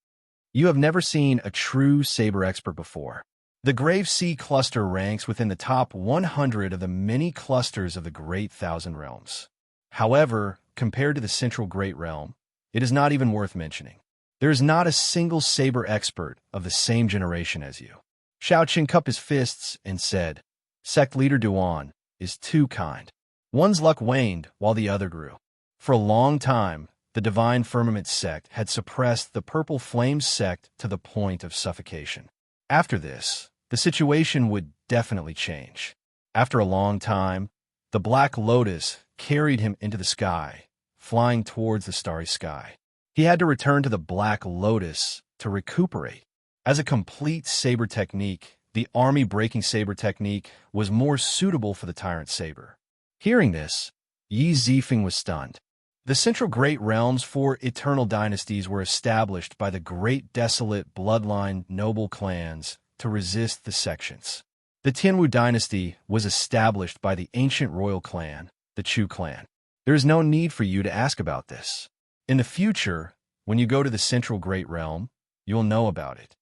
You have never seen a true saber expert before. The Grave Sea Cluster ranks within the top 100 of the many clusters of the Great Thousand Realms. However, compared to the Central Great Realm, it is not even worth mentioning. There is not a single saber expert of the same generation as you. Xiaoqin cupped his fists and said, Sect leader Duan is too kind. One's luck waned while the other grew. For a long time, the Divine Firmament sect had suppressed the Purple Flame sect to the point of suffocation. After this, the situation would definitely change. After a long time, the Black Lotus carried him into the sky, flying towards the starry sky. He had to return to the Black Lotus to recuperate. As a complete saber technique, the army-breaking saber technique was more suitable for the Tyrant Saber. Hearing this, Yi Zifeng was stunned. The Central Great Realms 4 eternal dynasties were established by the great desolate bloodline noble clans to resist the sections. The Tianwu dynasty was established by the ancient royal clan, the Chu clan. There is no need for you to ask about this. In the future, when you go to the Central Great Realm, you'll know about it.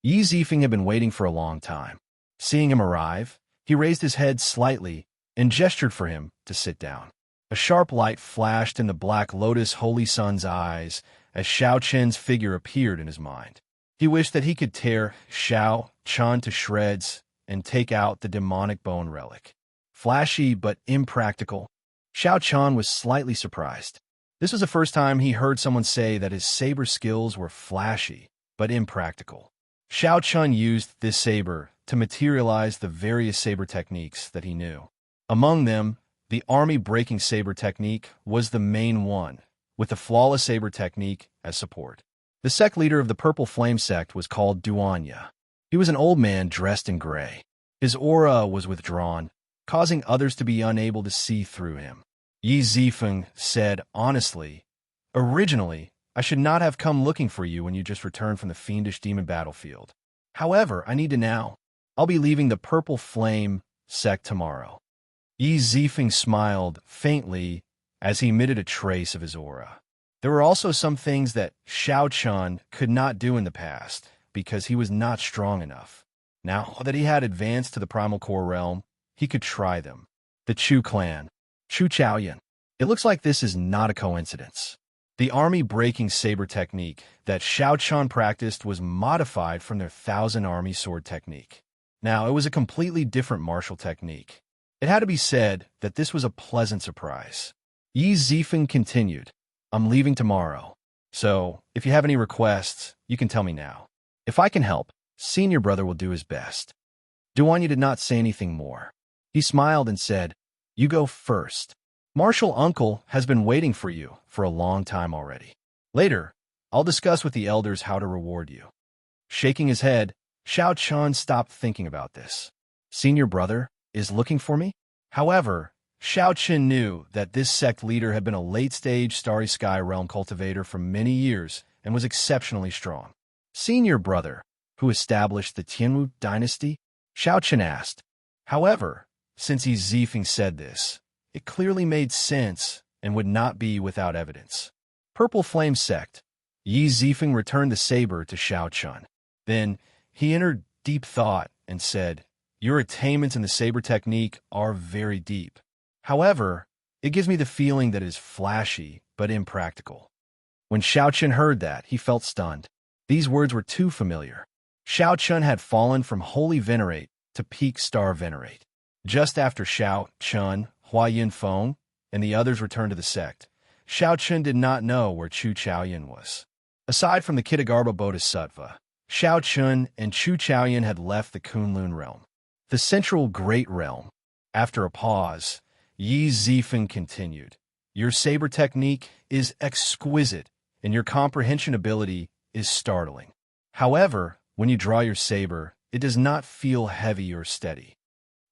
Yi Zifeng had been waiting for a long time. Seeing him arrive, he raised his head slightly and gestured for him to sit down. A sharp light flashed in the Black Lotus Holy Sun's eyes as Xiaoqin's figure appeared in his mind. He wished that he could tear Xiaoqin to shreds and take out the demonic bone relic. Flashy but impractical, Xiaoqin was slightly surprised. This was the first time he heard someone say that his saber skills were flashy but impractical. Xiaoqin used this saber to materialize the various saber techniques that he knew. Among them, the army-breaking saber technique was the main one, with the flawless saber technique as support. The sect leader of the Purple Flame sect was called Duanya. He was an old man dressed in gray. His aura was withdrawn, causing others to be unable to see through him. Yi Zifeng said honestly, Originally, I should not have come looking for you when you just returned from the fiendish demon battlefield. However, I need to now. I'll be leaving the Purple Flame sect tomorrow. Yi Zifeng smiled faintly as he emitted a trace of his aura. There were also some things that Xiao Chun could not do in the past because he was not strong enough. Now that he had advanced to the Primal Core realm, he could try them. The Chu clan. Chu Chaoyan. It looks like this is not a coincidence. The army-breaking saber technique that Xiao Chun practiced was modified from their 1,000-army sword technique. Now, it was a completely different martial technique. It had to be said that this was a pleasant surprise. Yi Zifeng continued, I'm leaving tomorrow, so if you have any requests, you can tell me now. If I can help, senior brother will do his best. Duanya did not say anything more. He smiled and said, You go first. Martial uncle has been waiting for you for a long time already. Later, I'll discuss with the elders how to reward you. Shaking his head, Xiao Chun stopped thinking about this. Senior brother is looking for me? However, Xiao Chun knew that this sect leader had been a late-stage Starry Sky realm cultivator for many years and was exceptionally strong. Senior brother, who established the Tianwu dynasty? Xiao Chun asked. However, since Yi Zifeng said this, it clearly made sense and would not be without evidence. Purple Flame Sect. Yi Zifeng returned the saber to Xiao Chun. Then he entered deep thought and said, Your attainments in the saber technique are very deep. However, it gives me the feeling that it is flashy but impractical. When Xiao Chun heard that, he felt stunned. These words were too familiar. Xiao Chun had fallen from Holy Venerate to Peak Star Venerate. Just after Xiao Chun, Hua Yinfeng, and the others returned to the sect, Xiao Chun did not know where Chu Chaoyan was. Aside from the Kitagarbha Bodhisattva, Xiao Chun and Chu Chaoyan had left the Kunlun realm. The Central Great Realm. After a pause, Yi Zifeng continued, Your saber technique is exquisite, and your comprehension ability is startling. However, when you draw your saber, it does not feel heavy or steady.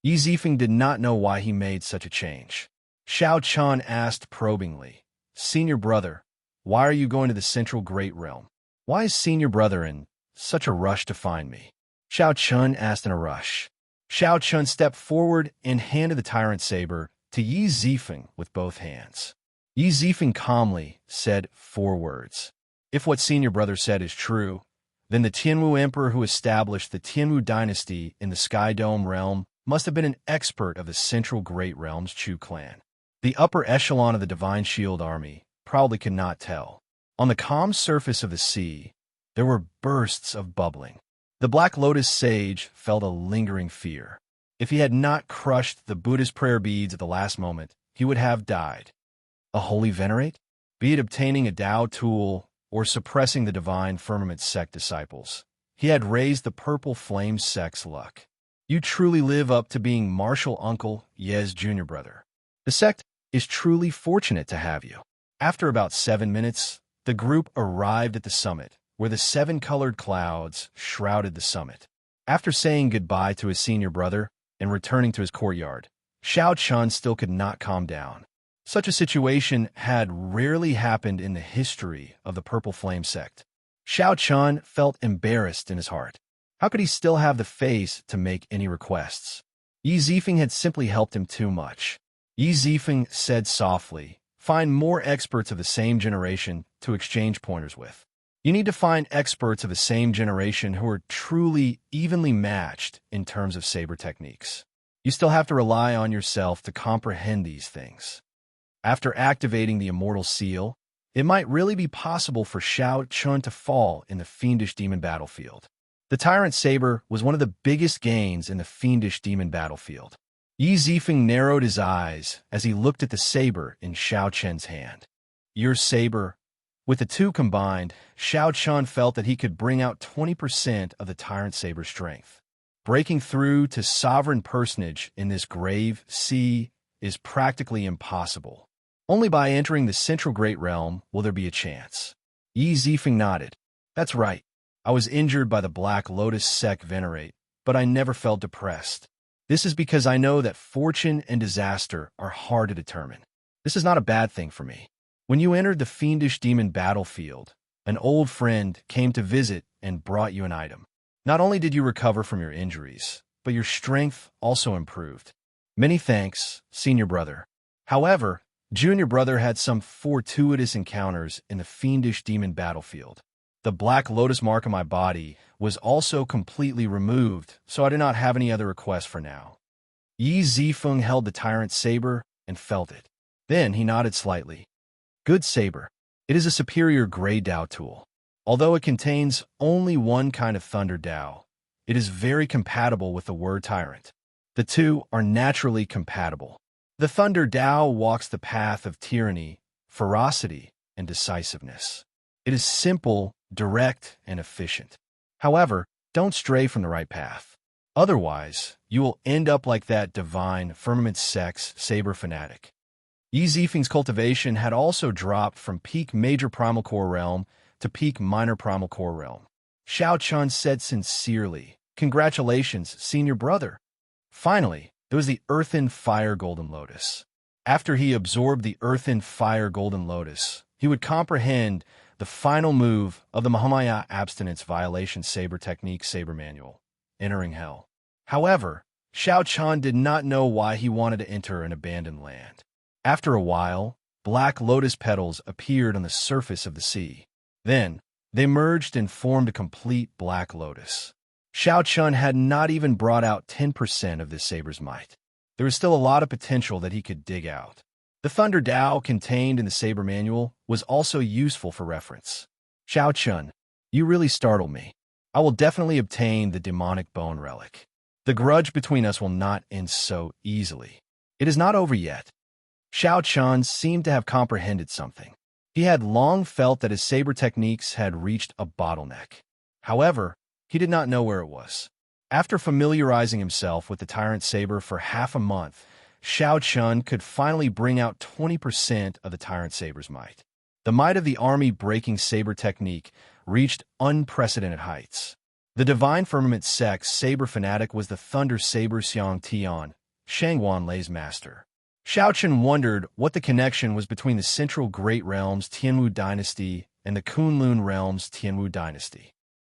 Yi Zifeng did not know why he made such a change. Xiao Chun asked probingly, Senior brother, why are you going to the Central Great Realm? Why is senior brother in such a rush to find me? Xiao Chun asked in a rush. Xiao Chun stepped forward and handed the tyrant saber to Yi Zifeng with both hands. Yi Zifeng calmly said 4 words. If what senior brother said is true, then the Tianwu emperor who established the Tianwu dynasty in the Sky Dome realm must have been an expert of the Central Great Realm's Chu clan. The upper echelon of the Divine Shield army probably could not tell. On the calm surface of the sea, there were bursts of bubbling. The Black Lotus sage felt a lingering fear. If he had not crushed the Buddhist prayer beads at the last moment, he would have died. A holy venerate? Be it obtaining a Tao tool or suppressing the Divine Firmament sect disciples, he had raised the Purple Flame sect's luck. You truly live up to being Martial Uncle Yez Jr. brother. The sect is truly fortunate to have you. After about 7 minutes, the group arrived at the summit, where the 7 colored clouds shrouded the summit. After saying goodbye to his senior brother and returning to his courtyard, Xiao Chun still could not calm down. Such a situation had rarely happened in the history of the Purple Flame sect. Xiao Chun felt embarrassed in his heart. How could he still have the face to make any requests? Yi Zifeng had simply helped him too much. Yi Zifeng said softly, Find more experts of the same generation to exchange pointers with. You need to find experts of the same generation who are truly evenly matched in terms of saber techniques. You still have to rely on yourself to comprehend these things. After activating the Immortal Seal, it might really be possible for Xiao Chun to fall in the Fiendish Demon battlefield. The Tyrant Saber was one of the biggest gains in the Fiendish Demon battlefield. Yi Zifeng narrowed his eyes as he looked at the saber in Xiao Chun's hand. Your saber. With the two combined, Xiao Chun felt that he could bring out 20% of the Tyrant Saber's strength. Breaking through to sovereign personage in this grave sea is practically impossible. Only by entering the Central Great Realm will there be a chance. Yi Zifeng nodded. That's right. I was injured by the Black Lotus Sect Venerate, but I never felt depressed. This is because I know that fortune and disaster are hard to determine. This is not a bad thing for me. When you entered the Fiendish Demon battlefield, an old friend came to visit and brought you an item. Not only did you recover from your injuries, but your strength also improved. Many thanks, senior brother. However, Junior brother had some fortuitous encounters in the fiendish demon battlefield. The black lotus mark on my body was also completely removed, so I did not have any other requests for now. Yi Zifeng held the tyrant's saber and felt it. Then he nodded slightly. Good saber. It is a superior gray Dao tool. Although it contains only one kind of thunder Dao, it is very compatible with the word tyrant. The two are naturally compatible. The thunder Dao walks the path of tyranny, ferocity, and decisiveness. It is simple, direct, and efficient. However, don't stray from the right path. Otherwise, you will end up like that divine firmament sex saber fanatic. Yi Zifeng's cultivation had also dropped from peak major primal core realm to peak minor primal core realm. Xiao Chun said sincerely, "Congratulations, senior brother." Finally, there was the Earthen Fire Golden Lotus. After he absorbed the Earthen Fire Golden Lotus, he would comprehend the final move of the Mahamaya Abstinence Violation Saber Technique Saber Manual, entering Hell. However, Xiao Chun did not know why he wanted to enter an abandoned land. After a while, black lotus petals appeared on the surface of the sea. Then, they merged and formed a complete black lotus. Xiao Chun had not even brought out 10% of this saber's might. There was still a lot of potential that he could dig out. The Thunder Dao contained in the saber manual was also useful for reference. Xiao Chun, you really startled me. I will definitely obtain the demonic bone relic. The grudge between us will not end so easily. It is not over yet. Xiao Chun seemed to have comprehended something. He had long felt that his saber techniques had reached a bottleneck. However, he did not know where it was. After familiarizing himself with the Tyrant Saber for half a month, Xiao Chun could finally bring out 20% of the Tyrant Saber's might. The might of the army-breaking saber technique reached unprecedented heights. The Divine Firmament Sex Saber Fanatic was the Thunder Saber Xiang Tian, Shangguan Lei's master. Xiao Chun wondered what the connection was between the Central Great Realms Tianwu Dynasty and the Kunlun Realms Tianwu Dynasty.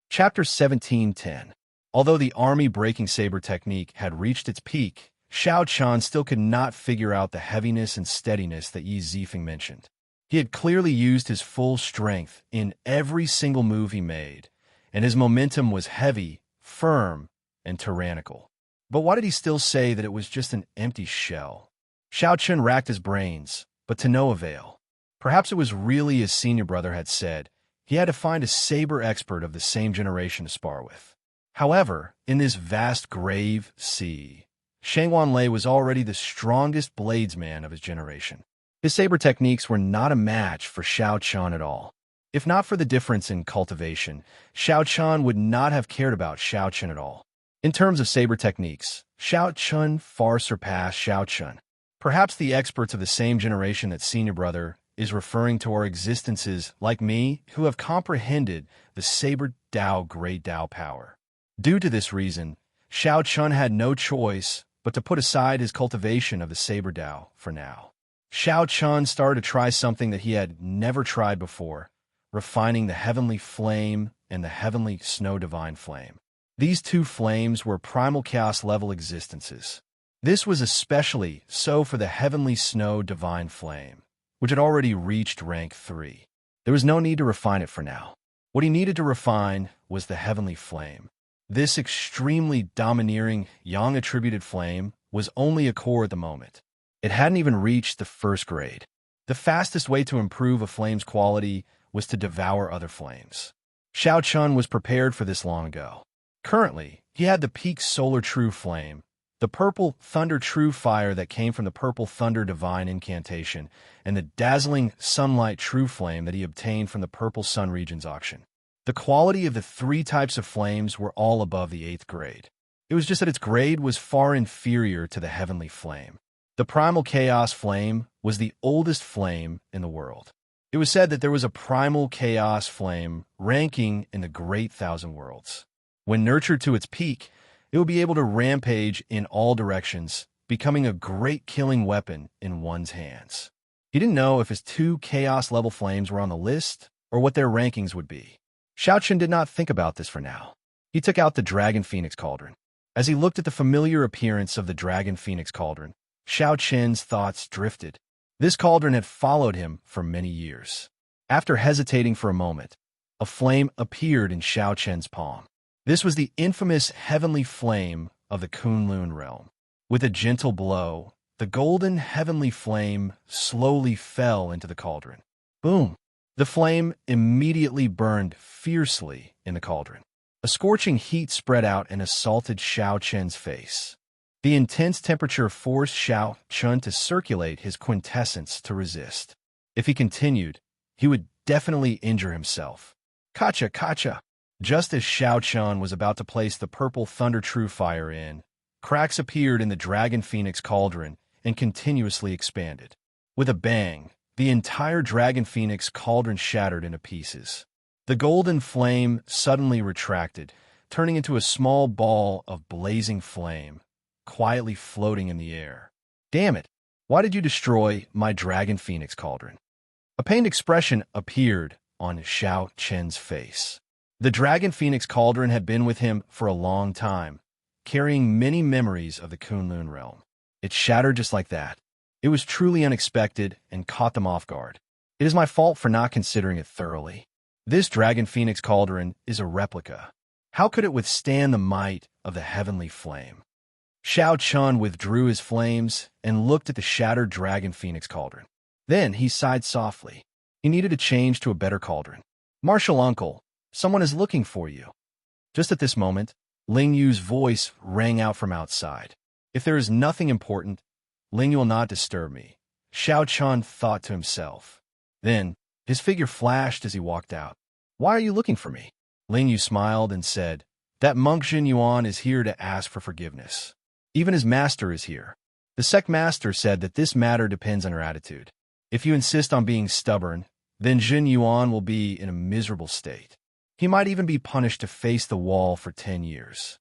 Chapter 1710. Although the army-breaking saber technique had reached its peak, Xiao Chun still could not figure out the heaviness and steadiness that Yi Zifeng mentioned. He had clearly used his full strength in every single move he made, and his momentum was heavy, firm, and tyrannical. But why did he still say that it was just an empty shell? Xiao Chun racked his brains, but to no avail. Perhaps it was really as senior brother had said, he had to find a saber expert of the same generation to spar with. However, in this vast grave sea, Shangguan Lei was already the strongest bladesman of his generation. His saber techniques were not a match for Xiao Chun at all. If not for the difference in cultivation, Xiao Chun would not have cared about Xiao Chun at all. In terms of saber techniques, Xiao Chun far surpassed Xiao Chun. Perhaps the experts of the same generation that senior brother is referring to are existences like me who have comprehended the saber Dao Great Dao power. Due to this reason, Xiao Chun had no choice but to put aside his cultivation of the saber Dao for now. Xiao Chun started to try something that he had never tried before, refining the heavenly flame and the heavenly snow divine flame. These two flames were primal chaos level existences. This was especially so for the heavenly snow divine flame, which had already reached rank 3. There was no need to refine it for now. What he needed to refine was the heavenly flame. This extremely domineering, yang-attributed flame was only a core at the moment. It hadn't even reached the first grade. The fastest way to improve a flame's quality was to devour other flames. Xiao Chun was prepared for this long ago. Currently, he had the peak solar true flame, the purple thunder true fire that came from the purple thunder divine incantation, and the dazzling sunlight true flame that he obtained from the purple sun regions auction. The quality of the three types of flames were all above the 8th grade. It was just that its grade was far inferior to the heavenly flame. The primal chaos flame was the oldest flame in the world. It was said that there was a primal chaos flame ranking in the great thousand worlds. When nurtured to its peak, it would be able to rampage in all directions, becoming a great killing weapon in one's hands. He didn't know if his 2 chaos-level flames were on the list or what their rankings would be. Xiao Chun did not think about this for now. He took out the Dragon Phoenix Cauldron. As he looked at the familiar appearance of the Dragon Phoenix Cauldron, Xiao Chun's thoughts drifted. This cauldron had followed him for many years. After hesitating for a moment, a flame appeared in Xiao Chen's palm. This was the infamous heavenly flame of the Kunlun realm. With a gentle blow, the golden heavenly flame slowly fell into the cauldron. Boom! The flame immediately burned fiercely in the cauldron. A scorching heat spread out and assaulted Xiao Chen's face. The intense temperature forced Xiao Chen to circulate his quintessence to resist. If he continued, he would definitely injure himself. Kacha, kacha! Just as Xiao Chen was about to place the purple Thunder True Fire in, cracks appeared in the Dragon Phoenix cauldron and continuously expanded. With a bang, the entire Dragon Phoenix cauldron shattered into pieces. The golden flame suddenly retracted, turning into a small ball of blazing flame, quietly floating in the air. Damn it! Why did you destroy my Dragon Phoenix cauldron? A pained expression appeared on Xiao Chen's face. The Dragon Phoenix cauldron had been with him for a long time, carrying many memories of the Kunlun realm. It shattered just like that. It was truly unexpected and caught them off guard. It is my fault for not considering it thoroughly. This Dragon Phoenix cauldron is a replica. How could it withstand the might of the heavenly flame? Xiao Chen withdrew his flames and looked at the shattered Dragon Phoenix cauldron. Then he sighed softly. He needed to change to a better cauldron. Martial uncle, someone is looking for you. Just at this moment, Ling Yu's voice rang out from outside. If there is nothing important, Ling Yu will not disturb me, Xiao Chen thought to himself. Then, his figure flashed as he walked out. Why are you looking for me? Ling Yu smiled and said, that monk Jin Yuan is here to ask for forgiveness. Even his master is here. The sect master said that this matter depends on her attitude. If you insist on being stubborn, then Jin Yuan will be in a miserable state. He might even be punished to face the wall for 10 years.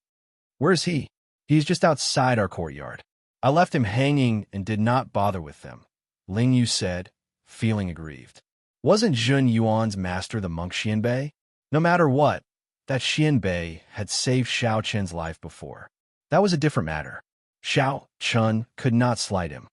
Where is he? He is just outside our courtyard. I left him hanging and did not bother with them, Ling Yu said, feeling aggrieved. Wasn't Jin Yuan's master the monk Xianbei? No matter what, that Xianbei had saved Xiao Chen's life before. That was a different matter. Xiao Chen could not slight him.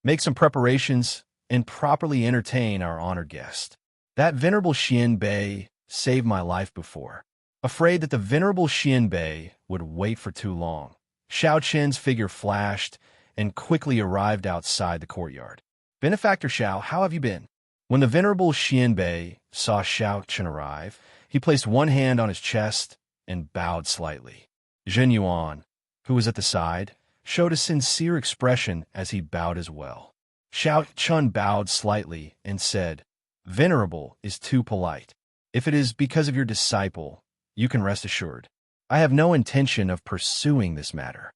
Make some preparations and properly entertain our honored guest. That venerable Xianbei saved my life before. Afraid that the venerable Xianbei would wait for too long, Xiao Chen's figure flashed and quickly arrived outside the courtyard. Benefactor Xiao, how have you been? When the venerable Xianbei saw Xiao Chen arrive, he placed one hand on his chest and bowed slightly. Jin Yuan, who was at the side, showed a sincere expression as he bowed as well. Xiao Chen bowed slightly and said, Venerable is too polite. If it is because of your disciple, you can rest assured. I have no intention of pursuing this matter.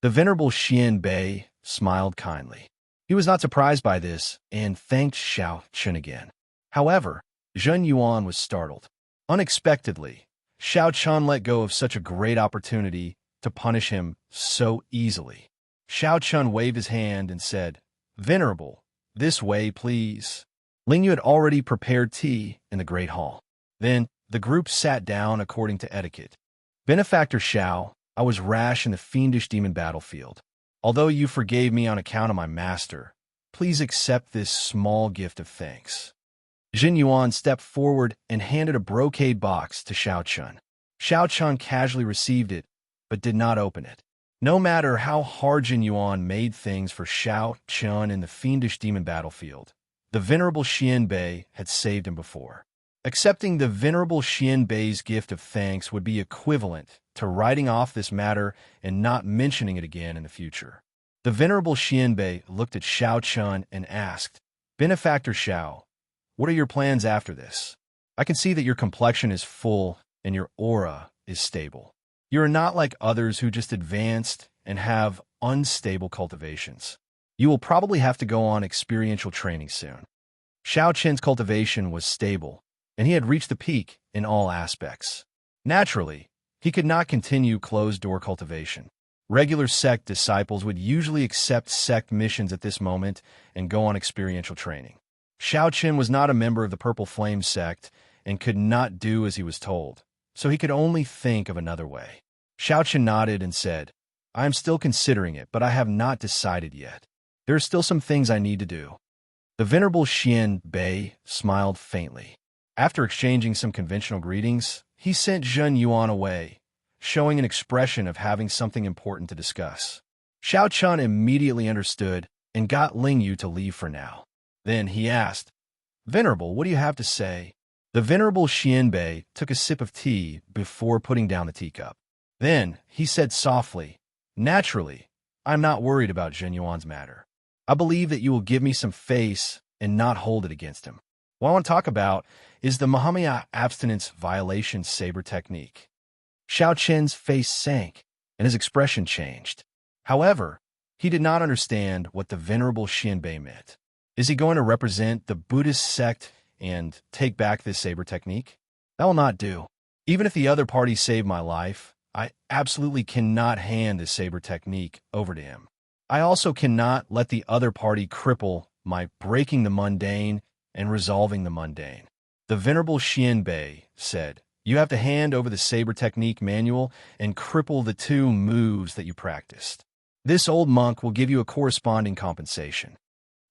The venerable Xianbei smiled kindly. He was not surprised by this and thanked Xiao Chen again. However, Jin Yuan was startled. Unexpectedly, Xiao Chen let go of such a great opportunity to punish him so easily. Xiao Chen waved his hand and said, Venerable, this way, please. Ling Yu had already prepared tea in the Great Hall. Then, the group sat down according to etiquette. Benefactor Xiao, I was rash in the fiendish demon battlefield. Although you forgave me on account of my master, please accept this small gift of thanks. Jin Yuan stepped forward and handed a brocade box to Xiao Chen. Xiao Chen casually received it, but did not open it. No matter how hard Jin Yuan made things for Xiao Chen in the fiendish demon battlefield, the venerable Xianbei had saved him before. Accepting the venerable Xianbei's gift of thanks would be equivalent to writing off this matter and not mentioning it again in the future. The venerable Xianbei looked at Xiao Chen and asked, Benefactor Xiao, what are your plans after this? I can see that your complexion is full and your aura is stable. You are not like others who just advanced and have unstable cultivations. You will probably have to go on experiential training soon. Xiao Chen's cultivation was stable, and he had reached the peak in all aspects. Naturally, he could not continue closed-door cultivation. Regular sect disciples would usually accept sect missions at this moment and go on experiential training. Xiao Chen was not a member of the Purple Flame sect and could not do as he was told, so he could only think of another way. Xiao Chen nodded and said, I am still considering it, but I have not decided yet. There are still some things I need to do. The Venerable Xian Bei smiled faintly. After exchanging some conventional greetings, he sent Zhen Yuan away, showing an expression of having something important to discuss. Xiao Chun immediately understood and got Ling Yu to leave for now. Then he asked, "Venerable, what do you have to say?" The Venerable Xianbei took a sip of tea before putting down the teacup. Then he said softly, "Naturally, I'm not worried about Zhen Yuan's matter. I believe that you will give me some face and not hold it against him. What I want to talk about is the Mahamaya abstinence violation saber technique." Xiao Chen's face sank, and his expression changed. However, he did not understand what the Venerable Xianbei meant. Is he going to represent the Buddhist sect and take back this saber technique? That will not do. Even if the other party saved my life, I absolutely cannot hand this saber technique over to him. I also cannot let the other party cripple my breaking the mundane and resolving the mundane. The Venerable Xianbei said, "You have to hand over the saber technique manual and cripple the 2 moves that you practiced. This old monk will give you a corresponding compensation."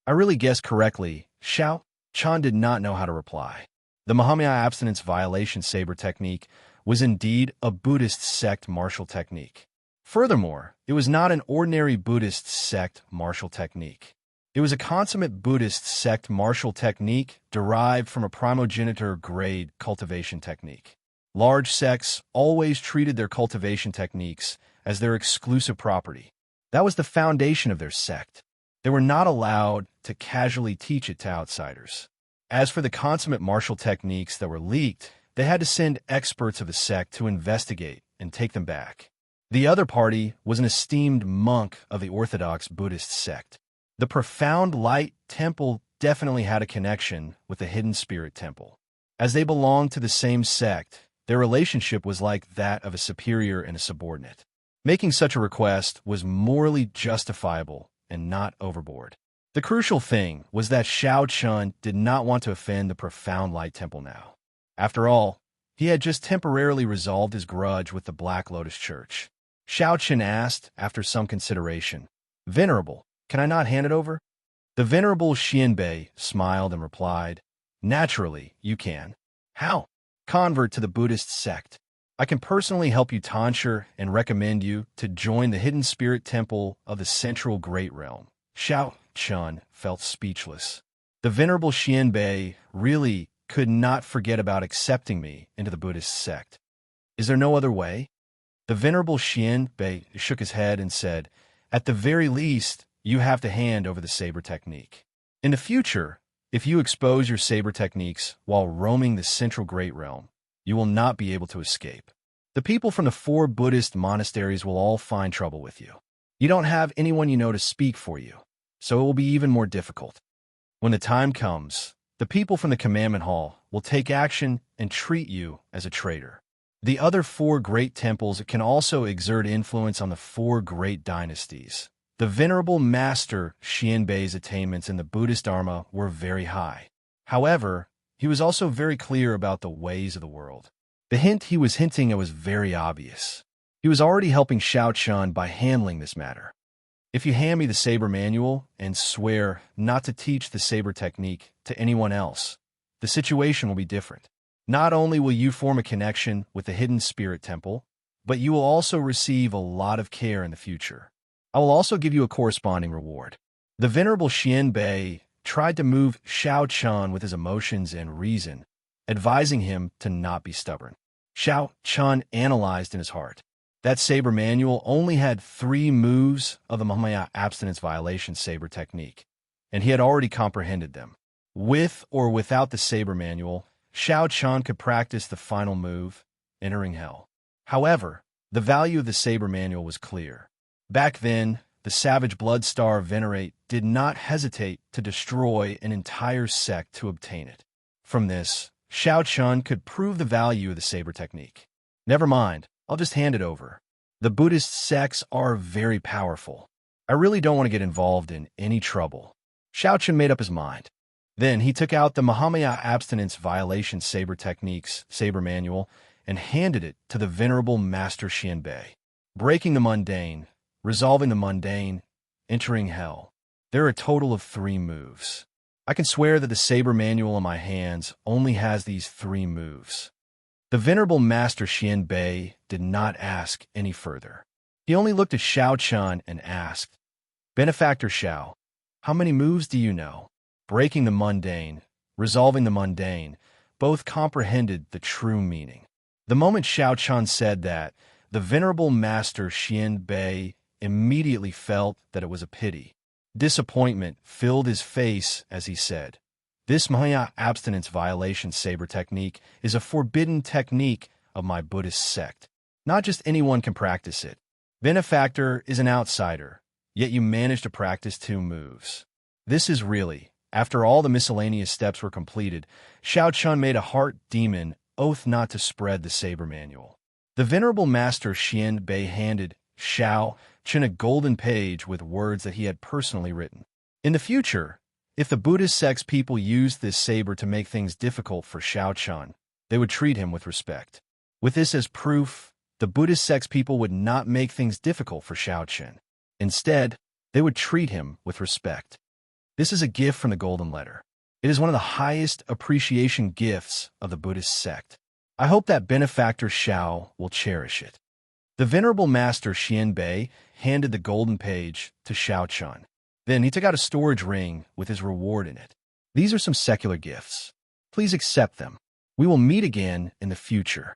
I really guessed correctly. Xiao Chan did not know how to reply. The Mahamaya abstinence violation saber technique was indeed a Buddhist sect martial technique. Furthermore, it was not an ordinary Buddhist sect martial technique. It was a consummate Buddhist sect martial technique derived from a primogeniture grade cultivation technique. Large sects always treated their cultivation techniques as their exclusive property. That was the foundation of their sect. They were not allowed to casually teach it to outsiders. As for the consummate martial techniques that were leaked, they had to send experts of the sect to investigate and take them back. The other party was an esteemed monk of the Orthodox Buddhist sect. The Profound Light Temple definitely had a connection with the Hidden Spirit Temple. As they belonged to the same sect, their relationship was like that of a superior and a subordinate. Making such a request was morally justifiable and not overboard. The crucial thing was that Xiao Chun did not want to offend the Profound Light Temple now. After all, he had just temporarily resolved his grudge with the Black Lotus Church. Xiao Chun asked, after some consideration, "Venerable, can I not hand it over?" The Venerable Xianbei smiled and replied, "Naturally, you can." "How?" "Convert to the Buddhist sect. I can personally help you tonsure and recommend you to join the Hidden Spirit Temple of the Central Great Realm." Xiao Chun felt speechless. The Venerable Xianbei really could not forget about accepting me into the Buddhist sect. Is there no other way? The Venerable Xianbei shook his head and said, "At the very least, you have to hand over the saber technique. In the future, if you expose your saber techniques while roaming the Central Great Realm, you will not be able to escape. The people from the 4 Buddhist monasteries will all find trouble with you. You don't have anyone you know to speak for you, so it will be even more difficult. When the time comes, the people from the Commandment Hall will take action and treat you as a traitor. The other 4 great temples can also exert influence on the 4 great dynasties. The Venerable Master Xianbei's attainments in the Buddhist Dharma were very high. However, he was also very clear about the ways of the world. The hint he was hinting at was very obvious. He was already helping Xiao Chun by handling this matter. If you hand me the saber manual and swear not to teach the saber technique to anyone else, the situation will be different. Not only will you form a connection with the Hidden Spirit Temple, but you will also receive a lot of care in the future. I will also give you a corresponding reward." The Venerable Xianbei tried to move Xiao Chun with his emotions and reason, advising him to not be stubborn. Xiao Chun analyzed in his heart. That saber manual only had 3 moves of the Mahamaya abstinence violation saber technique, and he had already comprehended them. With or without the saber manual, Xiao Chun could practice the final move, entering hell. However, the value of the saber manual was clear. Back then, the savage Bloodstar Venerate did not hesitate to destroy an entire sect to obtain it. From this, Xiao Chun could prove the value of the saber technique. "Never mind, I'll just hand it over. The Buddhist sects are very powerful. I really don't want to get involved in any trouble." Xiao Chun made up his mind. Then he took out the Mahamaya abstinence violation saber techniques saber manual and handed it to the Venerable Master Xianbei. Breaking the mundane, resolving the mundane, entering hell. There are a total of 3 moves. I can swear that the saber manual in my hands only has these 3 moves. The venerable Master Xian Bei did not ask any further. He only looked at Xiao Chun and asked, Benefactor Xiao, how many moves do you know? Breaking the mundane, resolving the mundane, both comprehended the true meaning. The moment Xiao Chun said that, the venerable Master Xian Bei immediately felt that it was a pity. Disappointment filled his face as he said, This Maya abstinence violation saber technique is a forbidden technique of my Buddhist sect. Not just anyone can practice it. Benefactor is an outsider, yet you managed to practice 2 moves. This is really, after all the miscellaneous steps were completed, Xiao Chun made a heart demon oath not to spread the saber manual. The venerable Master Xian Bei handed Xiao Chun a golden page with words that he had personally written. In the future, if the Buddhist sect's people used this saber to make things difficult for Xiao Chun, they would treat him with respect. With this as proof, the Buddhist sect's people would not make things difficult for Xiao Chun. Instead, they would treat him with respect. This is a gift from the Golden Letter. It is one of the highest appreciation gifts of the Buddhist sect. I hope that Benefactor Xiao will cherish it. The venerable Master Xian Bei handed the golden page to Xiao Chun. Then he took out a storage ring with his reward in it. These are some secular gifts. Please accept them. We will meet again in the future.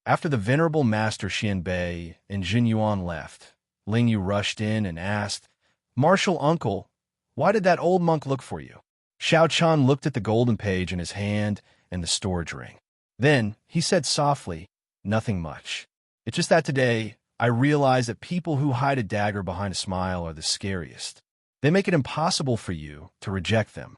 After the venerable Master Xian Bei and Jin Yuan left, Ling Yu rushed in and asked, Martial Uncle, why did that old monk look for you? Xiao Chun looked at the golden page in his hand and the storage ring. Then he said softly, Nothing much. It's just that today, I realize that people who hide a dagger behind a smile are the scariest. They make it impossible for you to reject them.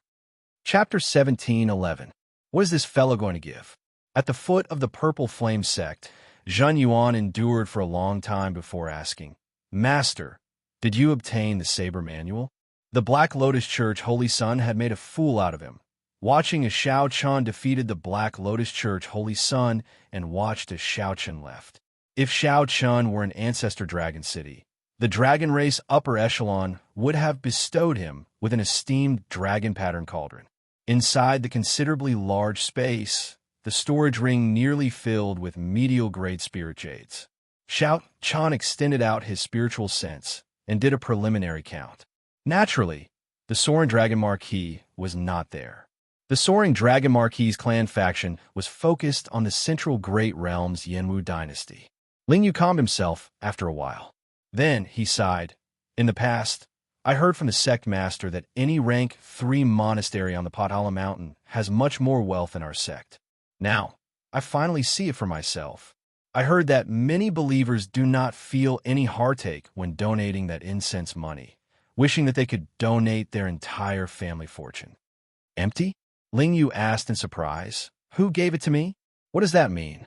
Chapter 17:11. What is this fellow going to give? At the foot of the Purple Flame sect, Zhen Yuan endured for a long time before asking, Master, did you obtain the saber manual? The Black Lotus Church Holy Sun had made a fool out of him, watching as Xiao Chun defeated the Black Lotus Church Holy Sun and watched as Xiao Chun left. If Xiao Chun were an ancestor dragon city, the dragon race upper echelon would have bestowed him with an esteemed dragon pattern cauldron. Inside the considerably large space, the storage ring nearly filled with medial-grade spirit jades. Xiao Chun extended out his spiritual sense and did a preliminary count. Naturally, the Soaring Dragon Marquis was not there. The Soaring Dragon Marquis' clan faction was focused on the central Great Realm's Yanwu dynasty. Ling Yu calmed himself after a while. Then he sighed. In the past, I heard from the sect master that any rank 3 monastery on the Potala Mountain has much more wealth than our sect. Now, I finally see it for myself. I heard that many believers do not feel any heartache when donating that incense money, wishing that they could donate their entire family fortune. Empty? Ling Yu asked in surprise. Who gave it to me? What does that mean?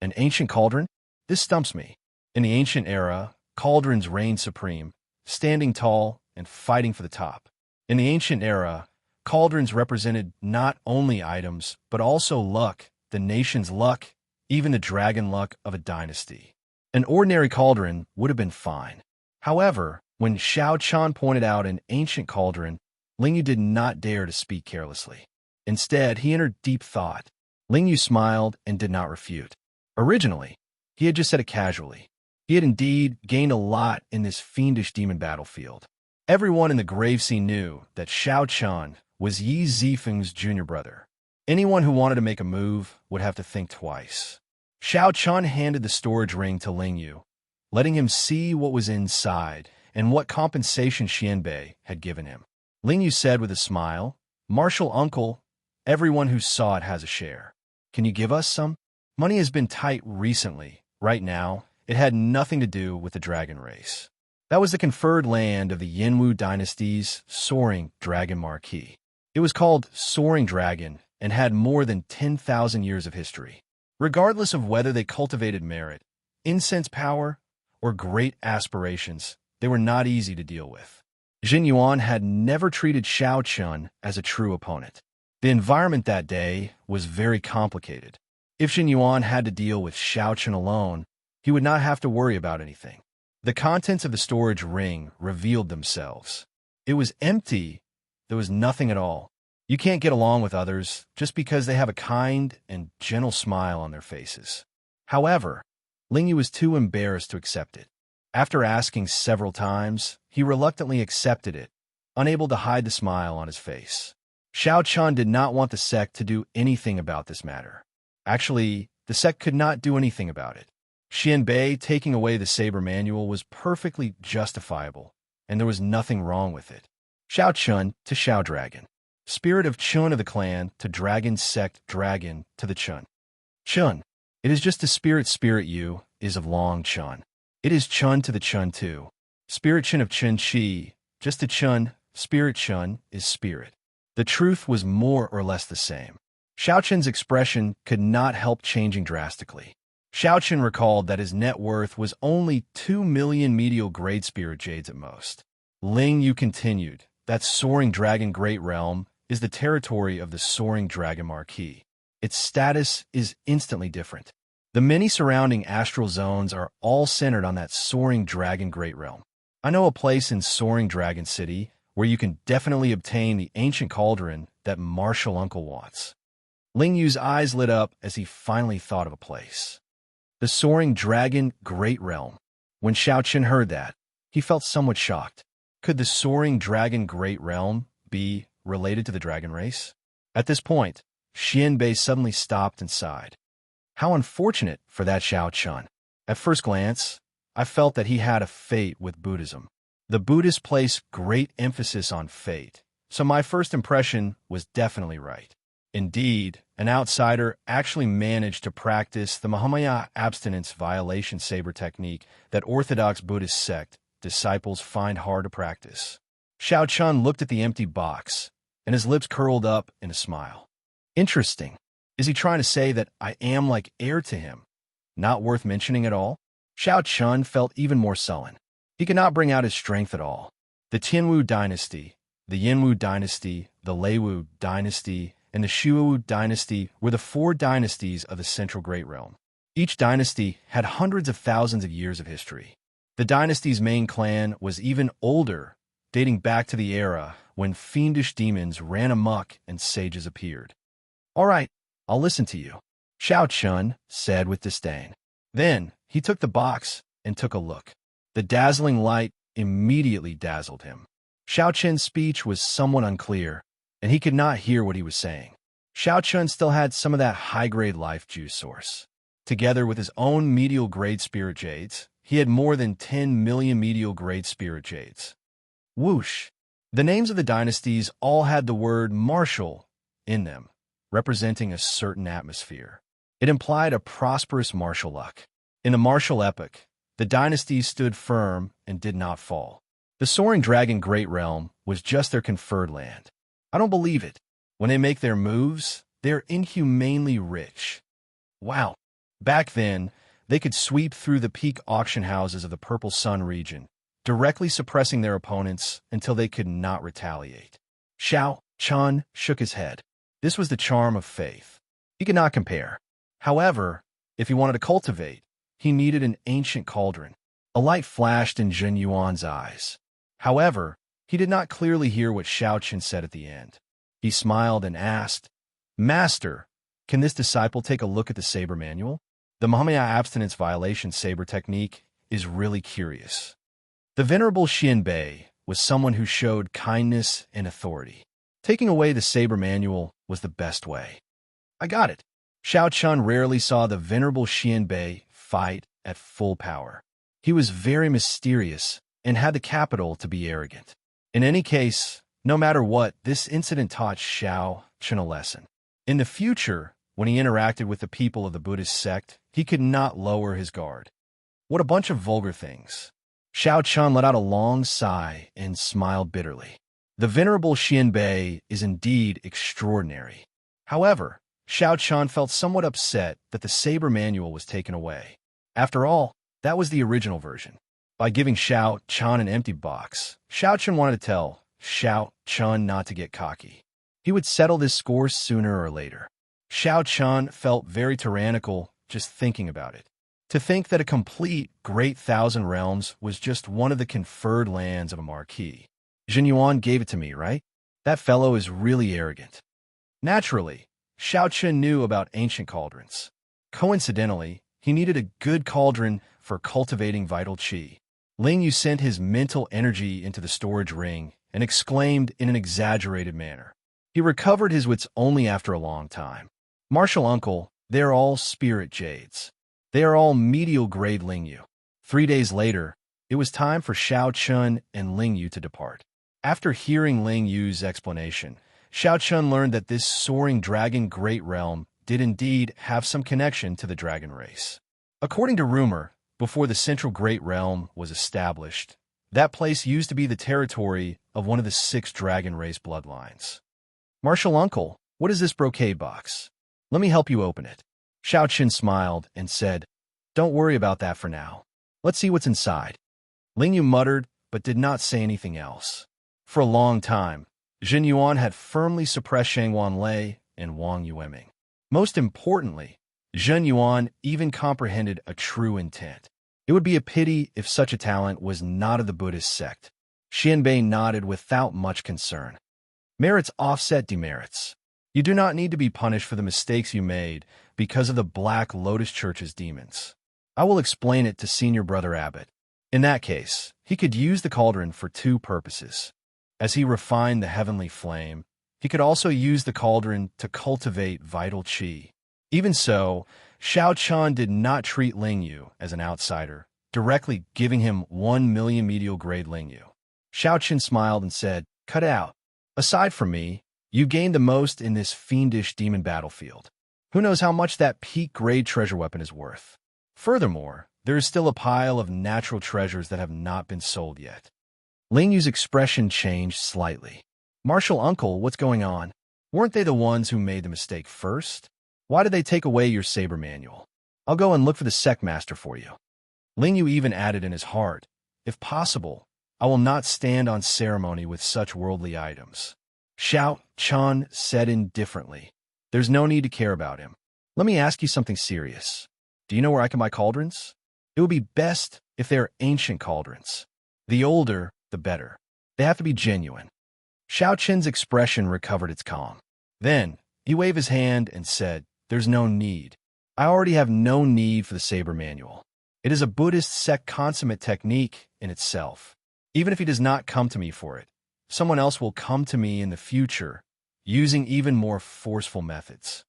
An ancient cauldron? This stumps me. In the ancient era, cauldrons reigned supreme, standing tall and fighting for the top. In the ancient era, cauldrons represented not only items, but also luck, the nation's luck, even the dragon luck of a dynasty. An ordinary cauldron would have been fine. However, when Xiao Chun pointed out an ancient cauldron, Ling Yu did not dare to speak carelessly. Instead, he entered deep thought. Ling Yu smiled and did not refute. Originally, he had just said it casually. He had indeed gained a lot in this fiendish demon battlefield. Everyone in the Gravesea knew that Xiao Chun was Yi Zifeng's junior brother. Anyone who wanted to make a move would have to think twice. Xiao Chun handed the storage ring to Ling Yu, letting him see what was inside and what compensation Xianbei had given him. Ling Yu said with a smile, Martial Uncle, everyone who saw it has a share. Can you give us some? Money has been tight recently. Right now, it had nothing to do with the dragon race. That was the conferred land of the Yanwu dynasty's Soaring Dragon Marquis. It was called Soaring Dragon and had more than 10,000 years of history. Regardless of whether they cultivated merit, incense power, or great aspirations, they were not easy to deal with. Jin Yuan had never treated Xiao Chun as a true opponent. The environment that day was very complicated. If Jin Yuan had to deal with Xiao Chun alone, he would not have to worry about anything. The contents of the storage ring revealed themselves. It was empty. There was nothing at all. You can't get along with others just because they have a kind and gentle smile on their faces. However, Ling Yu was too embarrassed to accept it. After asking several times, he reluctantly accepted it, unable to hide the smile on his face. Xiao Chun did not want the sect to do anything about this matter. Actually, the sect could not do anything about it. Xianbei taking away the saber manual was perfectly justifiable, and there was nothing wrong with it. Xiao Chun to Xiao Dragon. Spirit of Chun of the clan to Dragon Sect Dragon to the Chun. Chun. It is just a spirit you is of Long Chun. It is Chun to the Chun too. Spirit Chun of Chun Chi, just a Chun, Spirit Chun is spirit. The truth was more or less the same. Xiao Chun's expression could not help changing drastically. Xiao Chun recalled that his net worth was only 2 million medial grade spirit jades at most. Ling Yu continued, that soaring dragon great realm is the territory of the soaring dragon marquis. Its status is instantly different. The many surrounding astral zones are all centered on that soaring dragon great realm. I know a place in Soaring Dragon City where you can definitely obtain the ancient cauldron that Martial Uncle wants. Ling Yu's eyes lit up as he finally thought of a place. The Soaring Dragon Great Realm. When Xiao Chun heard that, he felt somewhat shocked. Could the Soaring Dragon Great Realm be related to the dragon race? At this point, Xianbei suddenly stopped and sighed. How unfortunate for that Xiao Chun. At first glance, I felt that he had a fate with Buddhism. The Buddhists place great emphasis on fate, so my first impression was definitely right. Indeed, an outsider actually managed to practice the Mahamaya abstinence violation saber technique that Orthodox Buddhist sect disciples find hard to practice. Xiao Chun looked at the empty box, and his lips curled up in a smile. Interesting. Is he trying to say that I am like heir to him? Not worth mentioning at all? Xiao Chun felt even more sullen. He could not bring out his strength at all. The Tianwu dynasty, the Yanwu dynasty, the Leiwu dynasty, and the Shuwu dynasty were the 4 dynasties of the Central Great Realm. Each dynasty had hundreds of thousands of years of history. The dynasty's main clan was even older, dating back to the era when fiendish demons ran amok and sages appeared. All right, I'll listen to you, Xiao Chun said with disdain. Then he took the box and took a look. The dazzling light immediately dazzled him. Xiao Chun's speech was somewhat unclear, and he could not hear what he was saying. Xiao Chun still had some of that high-grade life juice source. Together with his own medial-grade spirit jades, he had more than 10 million medial-grade spirit jades. Whoosh! The names of the dynasties all had the word martial in them, representing a certain atmosphere. It implied a prosperous martial luck. In the martial epoch, the dynasties stood firm and did not fall. The Soaring Dragon Great Realm was just their conferred land. I don't believe it. When they make their moves, they're inhumanely rich. Wow. Back then, they could sweep through the peak auction houses of the Purple Sun region, directly suppressing their opponents until they could not retaliate. Xiao Chun shook his head. This was the charm of faith. He could not compare. However, if he wanted to cultivate, he needed an ancient cauldron. A light flashed in Zhen Yuan's eyes. However, he did not clearly hear what Xiao Chun said at the end. He smiled and asked, Master, can this disciple take a look at the saber manual? The Mahamaya abstinence violation saber technique is really curious. The Venerable Xianbei was someone who showed kindness and authority. Taking away the saber manual was the best way. I got it. Xiao Chun rarely saw the Venerable Xianbei fight at full power. He was very mysterious and had the capital to be arrogant. In any case, no matter what, this incident taught Xiao Chun a lesson. In the future, when he interacted with the people of the Buddhist sect, he could not lower his guard. What a bunch of vulgar things. Xiao Chun let out a long sigh and smiled bitterly. The Venerable Xianbei is indeed extraordinary. However, Xiao Chun felt somewhat upset that the saber manual was taken away. After all, that was the original version. By giving Xiao Chun an empty box, Xiao Chun wanted to tell Xiao Chun not to get cocky. He would settle this score sooner or later. Xiao Chun felt very tyrannical just thinking about it. To think that a complete Great Thousand Realms was just one of the conferred lands of a marquis. Zhen Yuan gave it to me, right? That fellow is really arrogant. Naturally, Xiao Chun knew about ancient cauldrons. Coincidentally, he needed a good cauldron for cultivating vital qi. Ling Yu sent his mental energy into the storage ring and exclaimed in an exaggerated manner. He recovered his wits only after a long time. Martial uncle, they are all spirit jades. They are all medial grade Ling Yu. 3 days later, it was time for Xiao Chun and Ling Yu to depart. After hearing Ling Yu's explanation, Xiao Chun learned that this soaring dragon great realm did indeed have some connection to the dragon race. According to rumor, before the central great realm was established, that place used to be the territory of one of the 6 dragon race bloodlines. Martial uncle, what is this brocade box? Let me help you open it. Xiao Chun smiled and said, don't worry about that for now. Let's see what's inside. Ling Yu muttered, but did not say anything else. For a long time, Jin Yuan had firmly suppressed Shang Wanlei and Wang Yueming. Most importantly, Jin Yuan even comprehended a true intent. It would be a pity if such a talent was not of the Buddhist sect. Xianbei nodded without much concern. Merits offset demerits. You do not need to be punished for the mistakes you made because of the Black Lotus Church's demons. I will explain it to Senior Brother Abbot. In that case, he could use the cauldron for 2 purposes. As he refined the heavenly flame, he could also use the cauldron to cultivate vital qi. Even so, Xiao Chun did not treat Ling Yu as an outsider, directly giving him 1 million medial grade Ling Yu. Xiao Chun smiled and said, cut out. Aside from me, you gained the most in this fiendish demon battlefield. Who knows how much that peak grade treasure weapon is worth? Furthermore, there is still a pile of natural treasures that have not been sold yet. Ling Yu's expression changed slightly. Martial uncle, what's going on? Weren't they the ones who made the mistake first? Why did they take away your saber manual? I'll go and look for the sect master for you. Ling Yu even added in his heart, if possible, I will not stand on ceremony with such worldly items. Xiao Chun said indifferently, there's no need to care about him. Let me ask you something serious. Do you know where I can buy cauldrons? It would be best if they are ancient cauldrons. The older, the better. They have to be genuine. Xiao Chun's expression recovered its calm. Then, he waved his hand and said, there's no need. I already have no need for the saber manual. It is a Buddhist sect consummate technique in itself. Even if he does not come to me for it, someone else will come to me in the future, using even more forceful methods.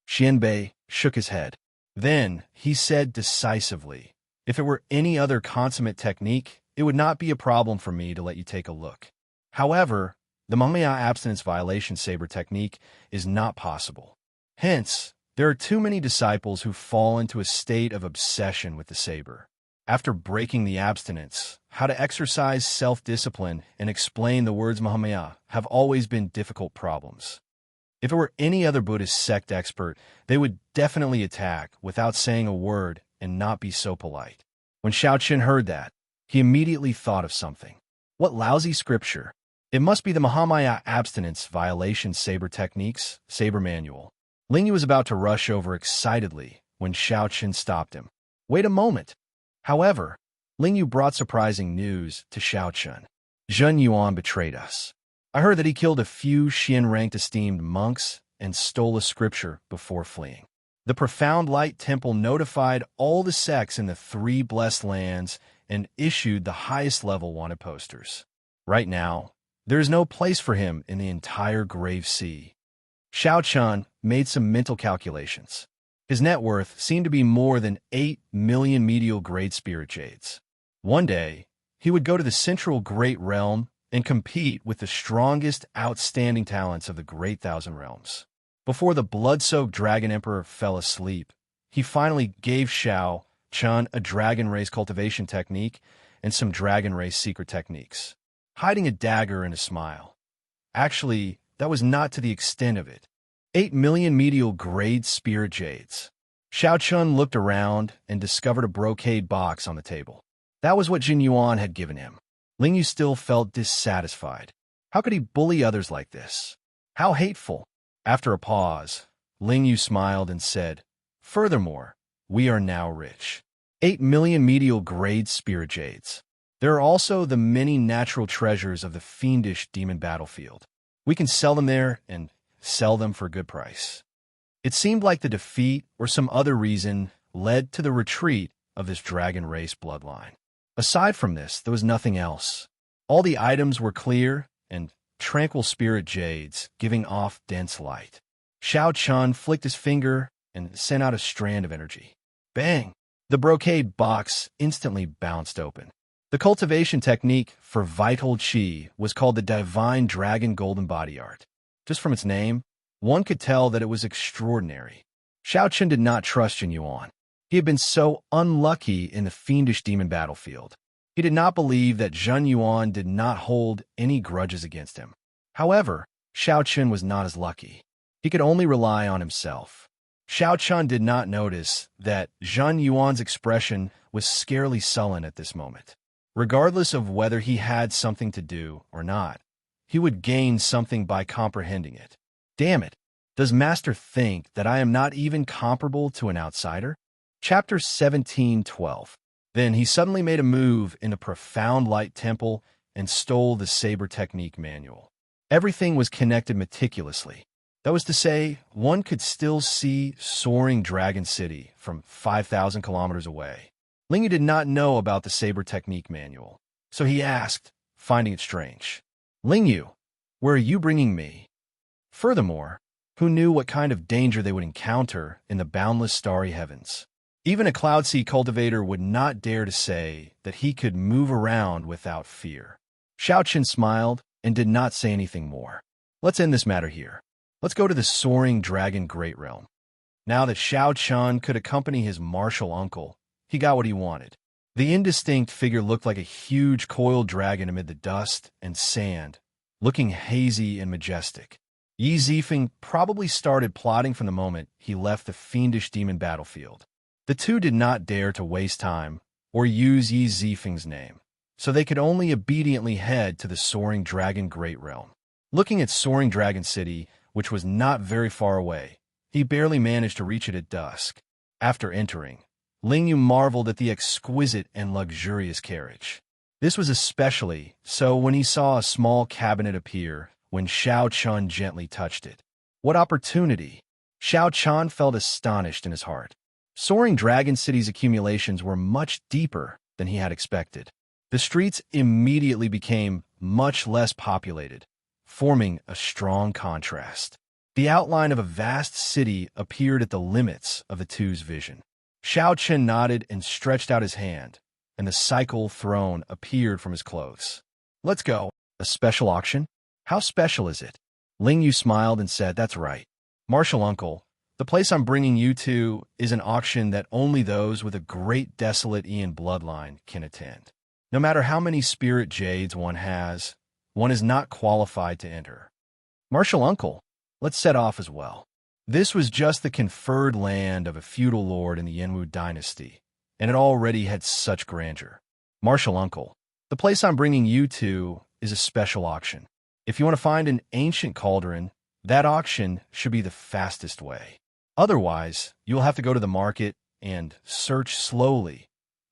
Xianbei shook his head. Then, he said decisively, if it were any other consummate technique, it would not be a problem for me to let you take a look. However, the Mahmaya abstinence violation saber technique is not possible. Hence, there are too many disciples who fall into a state of obsession with the saber. After breaking the abstinence, how to exercise self-discipline and explain the words Mahmaya have always been difficult problems. If it were any other Buddhist sect expert, they would definitely attack without saying a word and not be so polite. When Xiao Chun heard that, he immediately thought of something. What lousy scripture. It must be the Mahamaya abstinence violation saber techniques, saber manual. Ling Yu was about to rush over excitedly when Xiao Chun stopped him. Wait a moment. However, Ling Yu brought surprising news to Xiao Chun. Zhen Yuan betrayed us. I heard that he killed a few Xian-ranked esteemed monks and stole a scripture before fleeing. The Profound Light Temple notified all the sects in the 3 blessed lands and issued the highest level wanted posters. Right now, there is no place for him in the entire Grave Sea. Xiao Chun made some mental calculations. His net worth seemed to be more than 8 million medial grade spirit jades. One day, he would go to the central great realm and compete with the strongest outstanding talents of the Great Thousand Realms. Before the blood-soaked Dragon Emperor fell asleep, he finally gave Xiao Chun a dragon race cultivation technique and some dragon race secret techniques, hiding a dagger and a smile. Actually, that was not to the extent of it. 8 million medial grade spirit jades. Xiao Chun looked around and discovered a brocade box on the table. That was what Jin Yuan had given him. Ling Yu still felt dissatisfied. How could he bully others like this? How hateful. After a pause, Ling Yu smiled and said, furthermore, we are now rich. 8 million medial grade spirit jades. There are also the many natural treasures of the fiendish demon battlefield. We can sell them there and sell them for a good price. It seemed like the defeat or some other reason led to the retreat of this dragon race bloodline. Aside from this, there was nothing else. All the items were clear and tranquil spirit jades, giving off dense light. Xiao Chun flicked his finger and sent out a strand of energy. Bang! The brocade box instantly bounced open. The cultivation technique for vital qi was called the Divine Dragon Golden Body Art. Just from its name, one could tell that it was extraordinary. Xiao Chun did not trust Jin Yuan. He had been so unlucky in the fiendish demon battlefield. He did not believe that Zhen Yuan did not hold any grudges against him. However, Xiao Chun was not as lucky. He could only rely on himself. Xiao Chun did not notice that Zhen Yuan's expression was scarcely sullen at this moment. Regardless of whether he had something to do or not, he would gain something by comprehending it. Damn it, does Master think that I am not even comparable to an outsider? Chapter 17:12. Then he suddenly made a move in a profound light temple and stole the saber technique manual. Everything was connected meticulously. That was to say, one could still see soaring Dragon City from 5,000 kilometers away. Lingyu did not know about the saber technique manual, so he asked, finding it strange, Lingyu, where are you bringing me? Furthermore, who knew what kind of danger they would encounter in the boundless starry heavens? Even a cloud sea cultivator would not dare to say that he could move around without fear. Xiao Qin smiled and did not say anything more. Let's end this matter here. Let's go to the soaring dragon Great Realm. Now that Xiao Chun could accompany his martial uncle, he got what he wanted. The indistinct figure looked like a huge coiled dragon amid the dust and sand, looking hazy and majestic. Yi Zifeng probably started plotting from the moment he left the fiendish demon battlefield. The two did not dare to waste time or use Yi Zifeng's name, so they could only obediently head to the soaring dragon Great Realm. Looking at soaring Dragon City, which was not very far away, he barely managed to reach it at dusk. After entering, Lingyu marveled at the exquisite and luxurious carriage. This was especially so when he saw a small cabinet appear when Xiao Chun gently touched it. What opportunity! Xiao Chun felt astonished in his heart. Soaring Dragon City's accumulations were much deeper than he had expected. The streets immediately became much less populated, forming a strong contrast. The outline of a vast city appeared at the limits of the two's vision. Xiao Qin nodded and stretched out his hand, and the cycle throne appeared from his clothes. Let's go. A special auction? How special is it? Lingyu smiled and said, That's right. Martial uncle, the place I'm bringing you to is an auction that only those with a great desolate Ian bloodline can attend. No matter how many spirit jades one has, one is not qualified to enter. Martial uncle, let's set off as well. This was just the conferred land of a feudal lord in the Yenwu dynasty, and it already had such grandeur. Martial uncle, the place I'm bringing you to is a special auction. If you want to find an ancient cauldron, that auction should be the fastest way. Otherwise, you will have to go to the market and search slowly,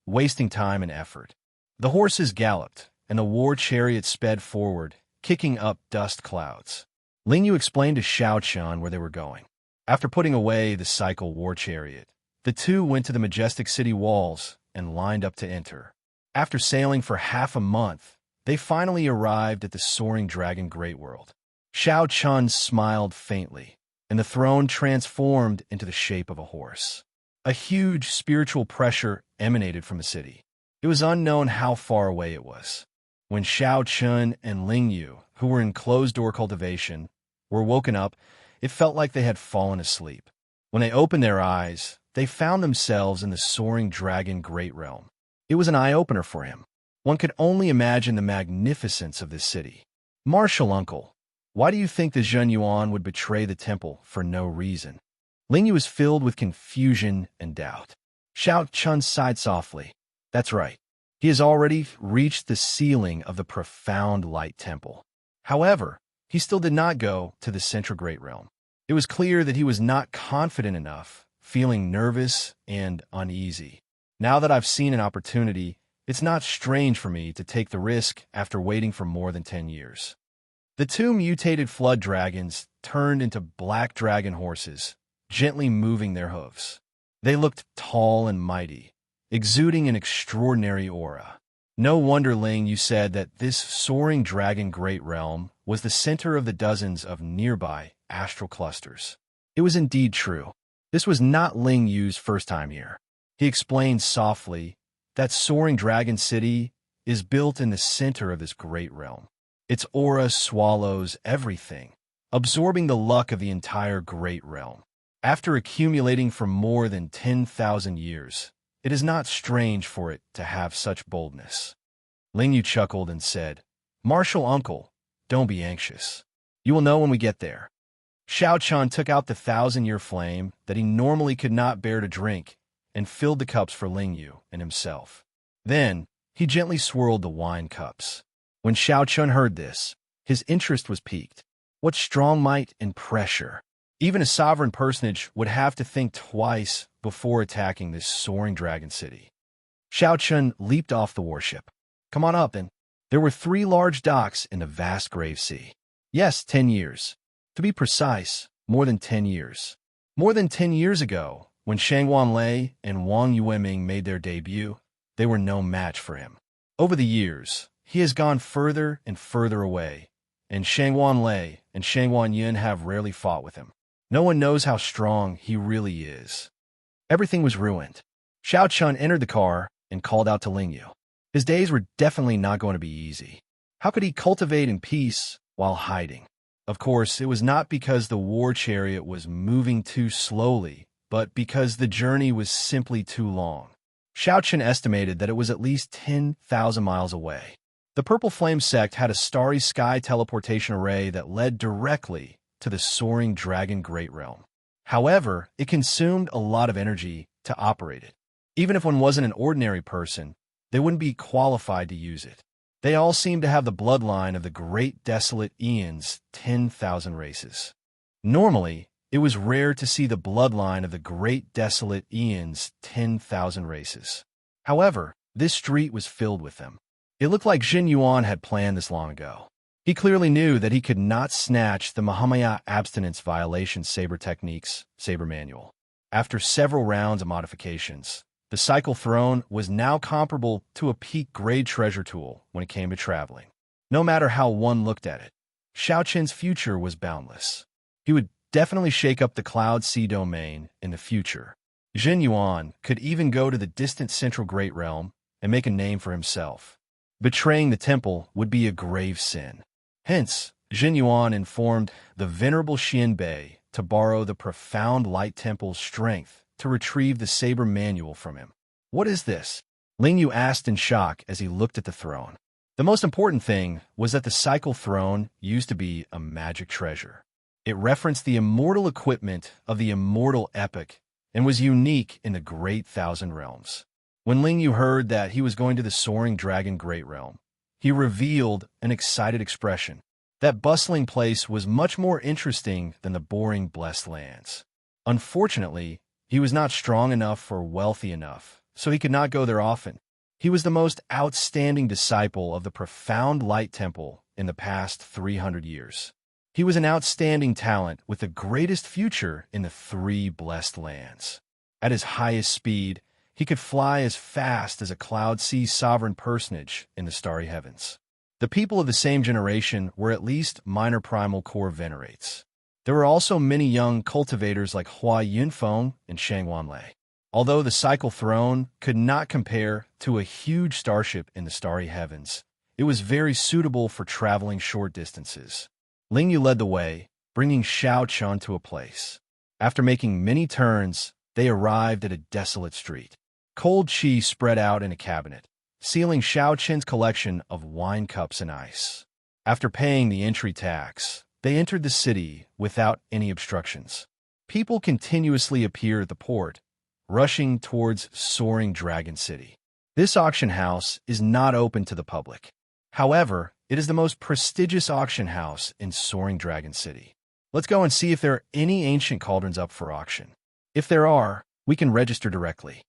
wasting time and effort. The horses galloped, and the war chariot sped forward, kicking up dust clouds. Lingyu explained to Xiao Chun where they were going. After putting away the cycle war chariot, the two went to the majestic city walls and lined up to enter. After sailing for half a month, they finally arrived at the soaring dragon Great World. Xiao Chun smiled faintly, and the throne transformed into the shape of a horse. A huge spiritual pressure emanated from the city. It was unknown how far away it was. When Xiao Chun and Lingyu, who were in closed-door cultivation, were woken up, it felt like they had fallen asleep. When they opened their eyes, they found themselves in the soaring dragon Great Realm. It was an eye-opener for him. One could only imagine the magnificence of this city. Martial uncle, why do you think the Zhen Yuan would betray the temple for no reason? Lingyu was filled with confusion and doubt. Xiao Chun sighed softly. That's right. He has already reached the ceiling of the profound light temple. However, he still did not go to the central Great Realm. It was clear that he was not confident enough, feeling nervous and uneasy. Now that I've seen an opportunity, it's not strange for me to take the risk after waiting for more than 10 years. The two mutated flood dragons turned into black dragon horses, gently moving their hooves. They looked tall and mighty, exuding an extraordinary aura. No wonder, Ling, you said that this soaring dragon great realm was the center of the dozens of nearby astral clusters. It was indeed true. This was not Ling Yu's first time here. He explained softly that soaring dragon city is built in the center of this great realm. Its aura swallows everything, absorbing the luck of the entire great realm. After accumulating for more than 10,000 years, it is not strange for it to have such boldness. Ling Yu chuckled and said, "Martial uncle, don't be anxious. You will know when we get there." Xiao Chun took out the 1,000-year flame that he normally could not bear to drink and filled the cups for Ling Yu and himself. Then, he gently swirled the wine cups. When Xiao Chun heard this, his interest was piqued. What strong might and pressure! Even a sovereign personage would have to think twice before attacking this soaring dragon city. Xiao Chun leaped off the warship. "Come on up, then." There were 3 large docks in the vast grave sea. Yes, 10 years. To be precise, more than 10 years. More than 10 years ago, when Shang Wanlei and Wang Yueming made their debut, they were no match for him. Over the years, he has gone further and further away, and Shang Wanlei and Shang Wanyun have rarely fought with him. No one knows how strong he really is. Everything was ruined. Xiao Chun entered the car and called out to Ling Yu. His days were definitely not going to be easy. How could he cultivate in peace while hiding? Of course, it was not because the war chariot was moving too slowly, but because the journey was simply too long. Xiao Chun estimated that it was at least 10,000 miles away. The Purple Flame sect had a starry sky teleportation array that led directly to the soaring dragon great realm. However, it consumed a lot of energy to operate it. Even if one wasn't an ordinary person, they wouldn't be qualified to use it. They all seemed to have the bloodline of the great desolate Eon's 10,000 races. Normally, it was rare to see the bloodline of the great desolate Eon's 10,000 races. However, this street was filled with them. It looked like Jin Yuan had planned this long ago. He clearly knew that he could not snatch the Mahamaya abstinence violation saber techniques saber manual. After several rounds of modifications, the Cycle Throne was now comparable to a peak-grade treasure tool when it came to traveling. No matter how one looked at it, Xiao Qin's future was boundless. He would definitely shake up the Cloud Sea domain in the future. Jin Yuan could even go to the distant Central Great Realm and make a name for himself. Betraying the temple would be a grave sin. Hence, Jin Yuan informed the venerable Xian Bei to borrow the profound Light Temple's strength to retrieve the saber manual from him. "What is this?" Ling Yu asked in shock as he looked at the throne. The most important thing was that the Cycle Throne used to be a magic treasure. It referenced the immortal equipment of the Immortal epic and was unique in the Great Thousand Realms. When Ling Yu heard that he was going to the soaring dragon Great Realm, he revealed an excited expression. That bustling place was much more interesting than the boring Blessed Lands. Unfortunately, he was not strong enough or wealthy enough, so he could not go there often. He was the most outstanding disciple of the profound Light Temple in the past 300 years. He was an outstanding talent with the greatest future in the 3 Blessed Lands. At his highest speed, he could fly as fast as a Cloud Sea sovereign personage in the starry heavens. The people of the same generation were at least minor primal core venerates. There were also many young cultivators like Hua Yunfeng and Shang Wanlei. Although the Cycle Throne could not compare to a huge starship in the starry heavens, it was very suitable for traveling short distances. Ling Yu led the way, bringing Xiao Chun to a place. After making many turns, they arrived at a desolate street. Cold qi spread out in a cabinet, sealing Xiao Chen's collection of wine cups and ice. After paying the entry tax, they entered the city without any obstructions. People continuously appeared at the port, rushing towards soaring Dragon City. This auction house is not open to the public. However, it is the most prestigious auction house in soaring Dragon City. Let's go and see if there are any ancient cauldrons up for auction. If there are, we can register directly.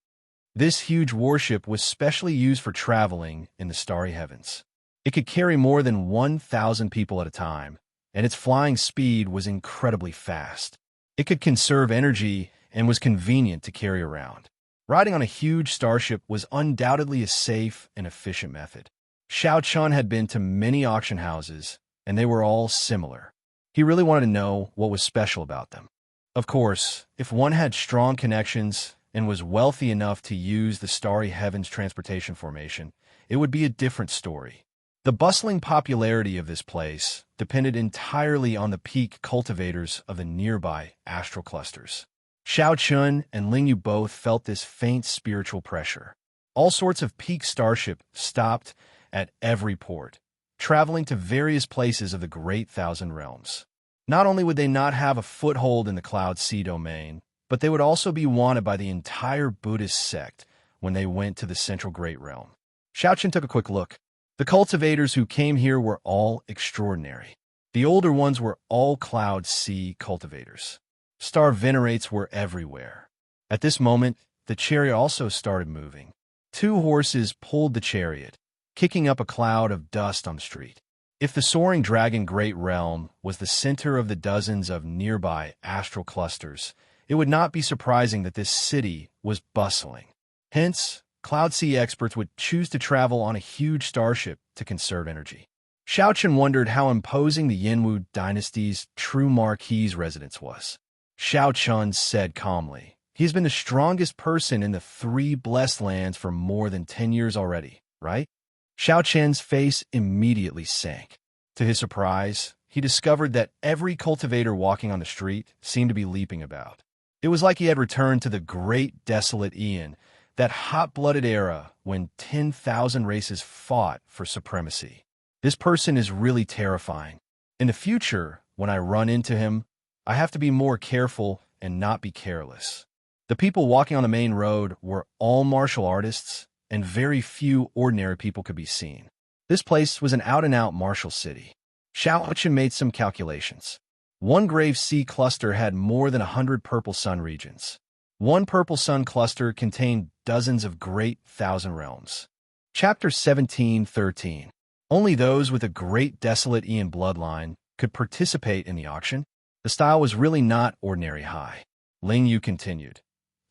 This huge warship was specially used for traveling in the starry heavens. It could carry more than 1,000 people at a time, and its flying speed was incredibly fast. It could conserve energy and was convenient to carry around. Riding on a huge starship was undoubtedly a safe and efficient method. Xiao Chun had been to many auction houses, and they were all similar. He really wanted to know what was special about them. Of course, if one had strong connections and was wealthy enough to use the Starry Heavens transportation formation, it would be a different story. The bustling popularity of this place depended entirely on the peak cultivators of the nearby astral clusters. Xiao Chun and Ling Yu both felt this faint spiritual pressure. All sorts of peak starship stopped at every port, traveling to various places of the Great Thousand Realms. Not only would they not have a foothold in the Cloud Sea domain, but they would also be wanted by the entire Buddhist sect when they went to the Central Great Realm. Xiao Chun took a quick look. The cultivators who came here were all extraordinary. The older ones were all Cloud Sea cultivators. Star venerates were everywhere. At this moment, the chariot also started moving. 2 horses pulled the chariot, kicking up a cloud of dust on the street. If the soaring dragon Great Realm was the center of the dozens of nearby astral clusters, it would not be surprising that this city was bustling. Hence, Cloud Sea experts would choose to travel on a huge starship to conserve energy. Xiao Chun wondered how imposing the Yinwu dynasty's true marquis's residence was. Xiao Chun said calmly, "He has been the strongest person in the 3 blessed lands for more than 10 years already, right?" Xiao Chen's face immediately sank. To his surprise, he discovered that every cultivator walking on the street seemed to be leaping about. It was like he had returned to the great desolate Aeon, that hot-blooded era when 10,000 races fought for supremacy. This person is really terrifying. In the future, when I run into him, I have to be more careful and not be careless. The people walking on the main road were all martial artists, and very few ordinary people could be seen. This place was an out-and-out martial city. Xiao Chun made some calculations. 1 Grave Sea cluster had more than 100 purple sun regions. 1 purple sun cluster contained dozens of Great Thousand Realms. Chapter 17:13. Only those with a great desolate Aeon bloodline could participate in the auction. The style was really not ordinary high. Ling Yu continued.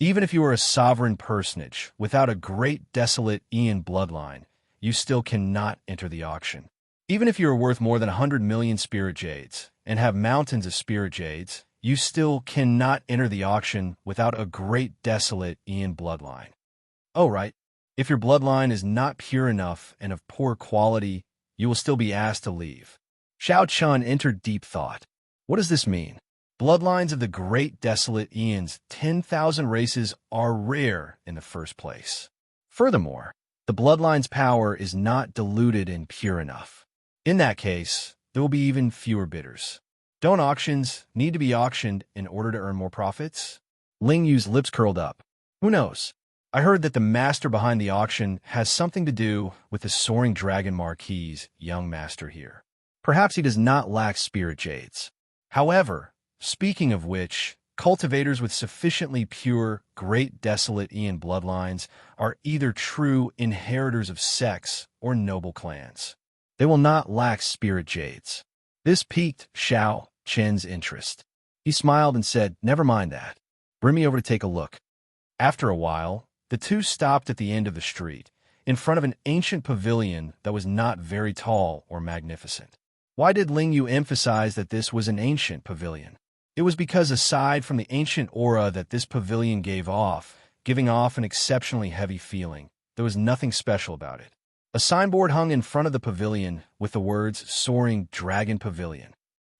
Even if you are a sovereign personage without a great desolate Aeon bloodline, you still cannot enter the auction. Even if you are worth more than 100 million spirit jades and have mountains of spirit jades, you still cannot enter the auction without a great desolate Aeon bloodline. Oh, right. If your bloodline is not pure enough and of poor quality, you will still be asked to leave. Xiao Chun entered deep thought. What does this mean? Bloodlines of the great desolate Aeons, 10,000 races, are rare in the first place. Furthermore, the bloodline's power is not diluted and pure enough. In that case, there will be even fewer bidders. Don't auctions need to be auctioned in order to earn more profits? Ling Yu's lips curled up. Who knows? I heard that the master behind the auction has something to do with the Soaring Dragon Marquis's young master here. Perhaps he does not lack spirit jades. However, speaking of which, cultivators with sufficiently pure, great desolate Aeon bloodlines are either true inheritors of sects or noble clans. They will not lack spirit jades. This piqued Xiao Chen's interest. He smiled and said, "Never mind that. Bring me over to take a look." After a while, the two stopped at the end of the street, in front of an ancient pavilion that was not very tall or magnificent. Why did Ling Yu emphasize that this was an ancient pavilion? It was because aside from the ancient aura that this pavilion gave off, giving off an exceptionally heavy feeling, there was nothing special about it. A signboard hung in front of the pavilion with the words Soaring Dragon Pavilion.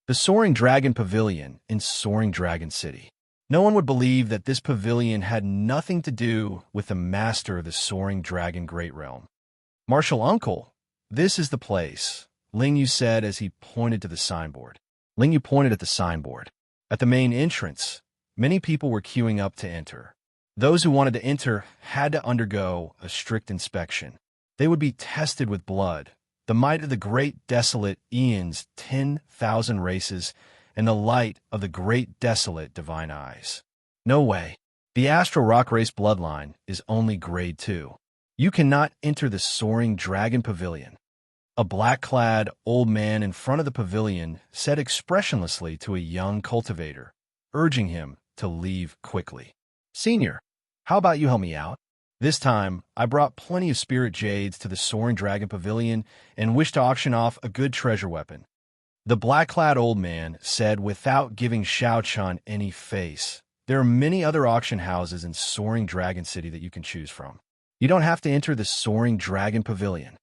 The Soaring Dragon Pavilion in Soaring Dragon City. No one would believe that this pavilion had nothing to do with the master of the Soaring Dragon Great Realm. "Martial Uncle, this is the place," Ling Yu said as he pointed to the signboard. Ling Yu pointed at the signboard. At the main entrance, many people were queuing up to enter. Those who wanted to enter had to undergo a strict inspection. They would be tested with blood, the might of the great desolate Aeon's 10,000 races, and the light of the great desolate divine eyes. No way. The Astral Rock Race bloodline is only grade 2. You cannot enter the Soaring Dragon Pavilion. A black-clad old man in front of the pavilion said expressionlessly to a young cultivator, urging him to leave quickly. "Senior, how about you help me out? This time, I brought plenty of spirit jades to the Soaring Dragon Pavilion and wish to auction off a good treasure weapon." The black-clad old man said without giving Xiao Chun any face. "There are many other auction houses in Soaring Dragon City that you can choose from. You don't have to enter the Soaring Dragon Pavilion."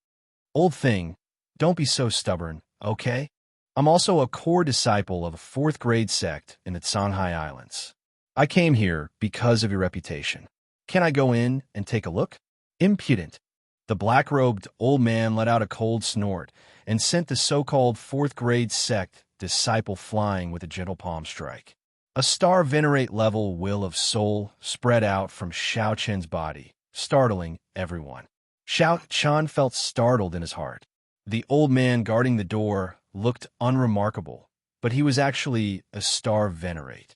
"Old thing, don't be so stubborn, okay? I'm also a core disciple of a 4th grade sect in the Songhai Islands. I came here because of your reputation. Can I go in and take a look?" "Impudent." The black-robed old man let out a cold snort and sent the so-called 4th grade sect disciple flying with a gentle palm strike. A star venerate level will of soul spread out from Xiao Chen's body, startling everyone. Xiao Chen felt startled in his heart. The old man guarding the door looked unremarkable, but he was actually a star venerate.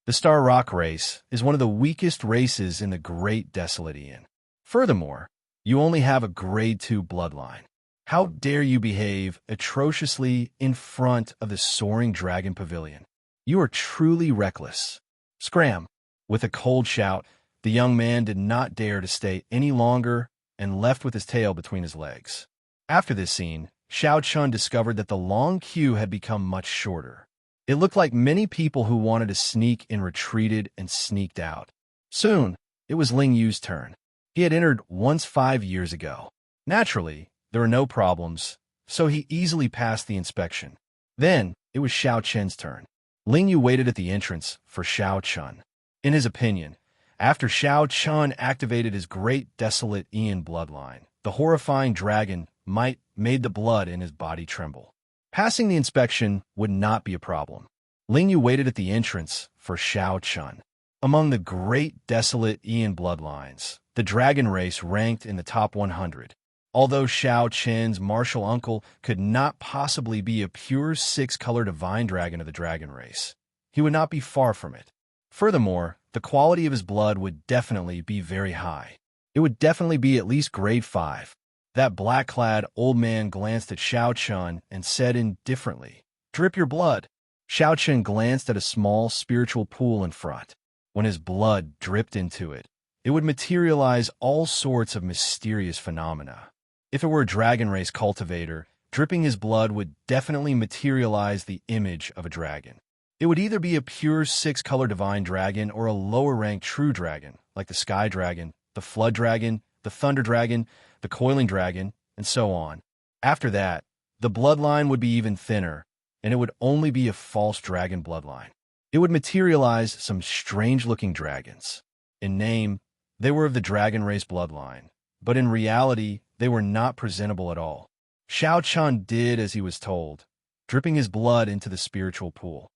The Star Rock race is one of the weakest races in the Great Desolate Aeon. Furthermore, you only have a Grade 2 bloodline. How dare you behave atrociously in front of the Soaring Dragon Pavilion? You are truly reckless. Scram! With a cold shout, the young man did not dare to stay any longer and left with his tail between his legs. After this scene, Xiao Chun discovered that the long queue had become much shorter. It looked like many people who wanted to sneak in retreated and sneaked out. Soon, it was Ling Yu's turn. He had entered once 5 years ago. Naturally, there were no problems, so he easily passed the inspection. Then, it was Xiao Chen's turn. Ling Yu waited at the entrance for Xiao Chun. In his opinion, after Xiao Chun activated his Great Desolate Aeon bloodline, the horrifying dragon might made the blood in his body tremble. Passing the inspection would not be a problem. Ling Yu waited at the entrance for Xiao Chun. Among the Great Desolate Aeon bloodlines, the dragon race ranked in the top 100. Although Xiao Chen's martial uncle could not possibly be a pure 6-color divine dragon of the dragon race, he would not be far from it. Furthermore, the quality of his blood would definitely be very high. It would definitely be at least Grade 5. That black-clad old man glanced at Xiao Chun and said indifferently, "Drip your blood." Xiao Chun glanced at a small spiritual pool in front. When his blood dripped into it, it would materialize all sorts of mysterious phenomena. If it were a dragon race cultivator, dripping his blood would definitely materialize the image of a dragon. It would either be a pure 6-color divine dragon or a lower-ranked true dragon, like the Sky Dragon, the Flood Dragon, the Thunder Dragon, the Coiling Dragon, and so on. After that, the bloodline would be even thinner, and it would only be a false dragon bloodline. It would materialize some strange-looking dragons. In name, they were of the dragon race bloodline, but in reality, they were not presentable at all. Xiao Chun did as he was told, dripping his blood into the spiritual pool.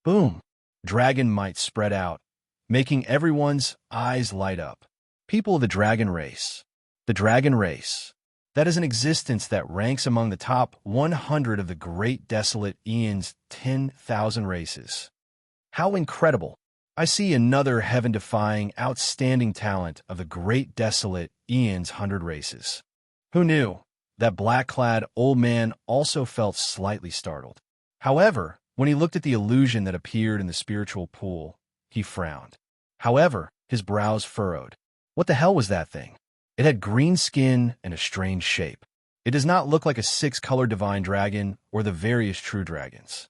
Boom! Dragon might spread out, making everyone's eyes light up. People of the dragon race. The dragon race. That is an existence that ranks among the top 100 of the Great Desolate Aeon's 10,000 races. How incredible! I see another heaven-defying, outstanding talent of the Great Desolate Aeon's 100 races. Who knew? That black-clad old man also felt slightly startled. However, when he looked at the illusion that appeared in the spiritual pool, he frowned. However, his brows furrowed. What the hell was that thing? It had green skin and a strange shape. It does not look like a 6-color divine dragon or the various true dragons.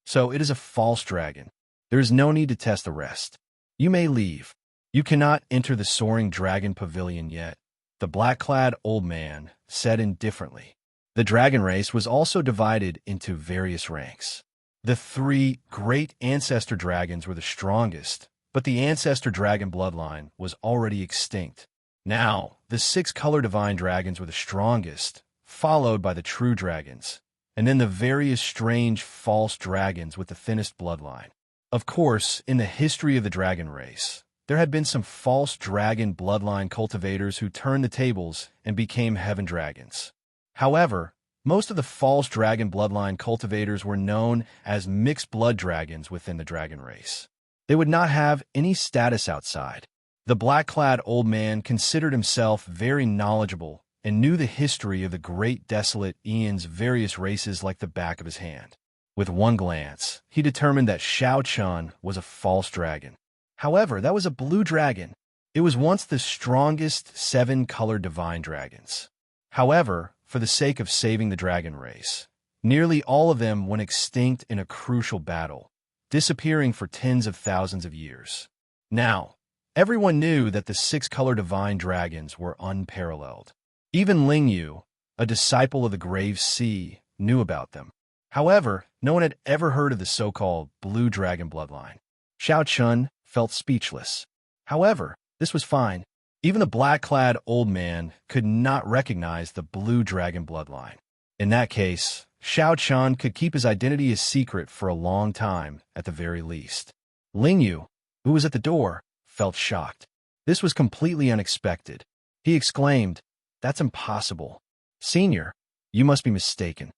So it is a false dragon. There is no need to test the rest. You may leave. You cannot enter the Soaring Dragon Pavilion yet, the black-clad old man said indifferently. The dragon race was also divided into various ranks. The 3 great ancestor dragons were the strongest, but the ancestor dragon bloodline was already extinct. Now, the 6-color divine dragons were the strongest, followed by the true dragons, and then the various strange false dragons with the thinnest bloodline. Of course, in the history of the dragon race, there had been some false dragon bloodline cultivators who turned the tables and became heaven dragons. However, most of the false dragon bloodline cultivators were known as mixed blood dragons within the dragon race. They would not have any status outside. The black-clad old man considered himself very knowledgeable and knew the history of the great desolate Aeon's various races like the back of his hand. With one glance, he determined that Shao Chun was a false dragon. However, that was a blue dragon. It was once the strongest 7-colored divine dragons. However, for the sake of saving the dragon race, nearly all of them went extinct in a crucial battle, disappearing for tens of thousands of years. Now, everyone knew that the 6-color divine dragons were unparalleled. Even Ling Yu, a disciple of the Grave Sea, knew about them. However, no one had ever heard of the so-called blue dragon bloodline. Shao Chun felt speechless. However, this was fine. Even the black-clad old man could not recognize the blue dragon bloodline. In that case, Shao Chun could keep his identity a secret for a long time, at the very least. Ling Yu, who was at the door, felt shocked. This was completely unexpected. He exclaimed, "That's impossible. Senior, you must be mistaken."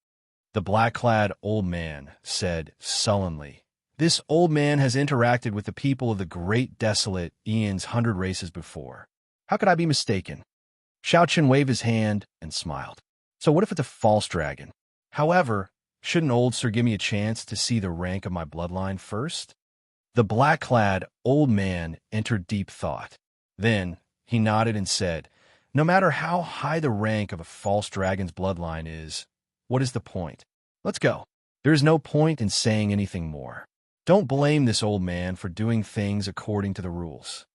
The black-clad old man said sullenly, "This old man has interacted with the people of the great desolate Aeon's 100 races before. How could I be mistaken?" Shao Chun waved his hand and smiled. "So what if it's a false dragon? However, shouldn't old sir give me a chance to see the rank of my bloodline first?" The black-clad old man entered deep thought. Then he nodded and said, "No matter how high the rank of a false dragon's bloodline is, what is the point? Let's go. There is no point in saying anything more. Don't blame this old man for doing things according to the rules."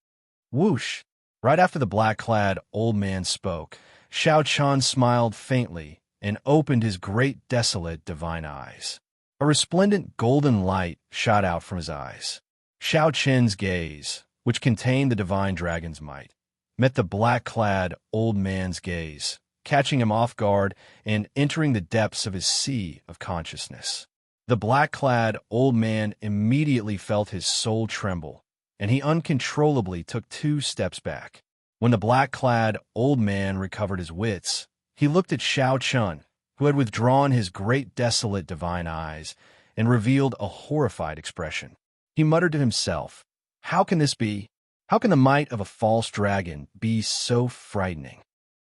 Whoosh! Right after the black-clad old man spoke, Shao Chun smiled faintly and opened his great desolate divine eyes. A resplendent golden light shot out from his eyes. Shao Chun's gaze, which contained the divine dragon's might, met the black-clad old man's gaze, catching him off guard and entering the depths of his sea of consciousness. The black-clad old man immediately felt his soul tremble, and he uncontrollably took 2 steps back. When the black-clad old man recovered his wits, he looked at Shao Chun, who had withdrawn his great desolate divine eyes and revealed a horrified expression. He muttered to himself, "How can this be? How can the might of a false dragon be so frightening?"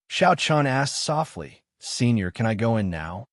Shao Chun asked softly, "Senior, can I go in now?"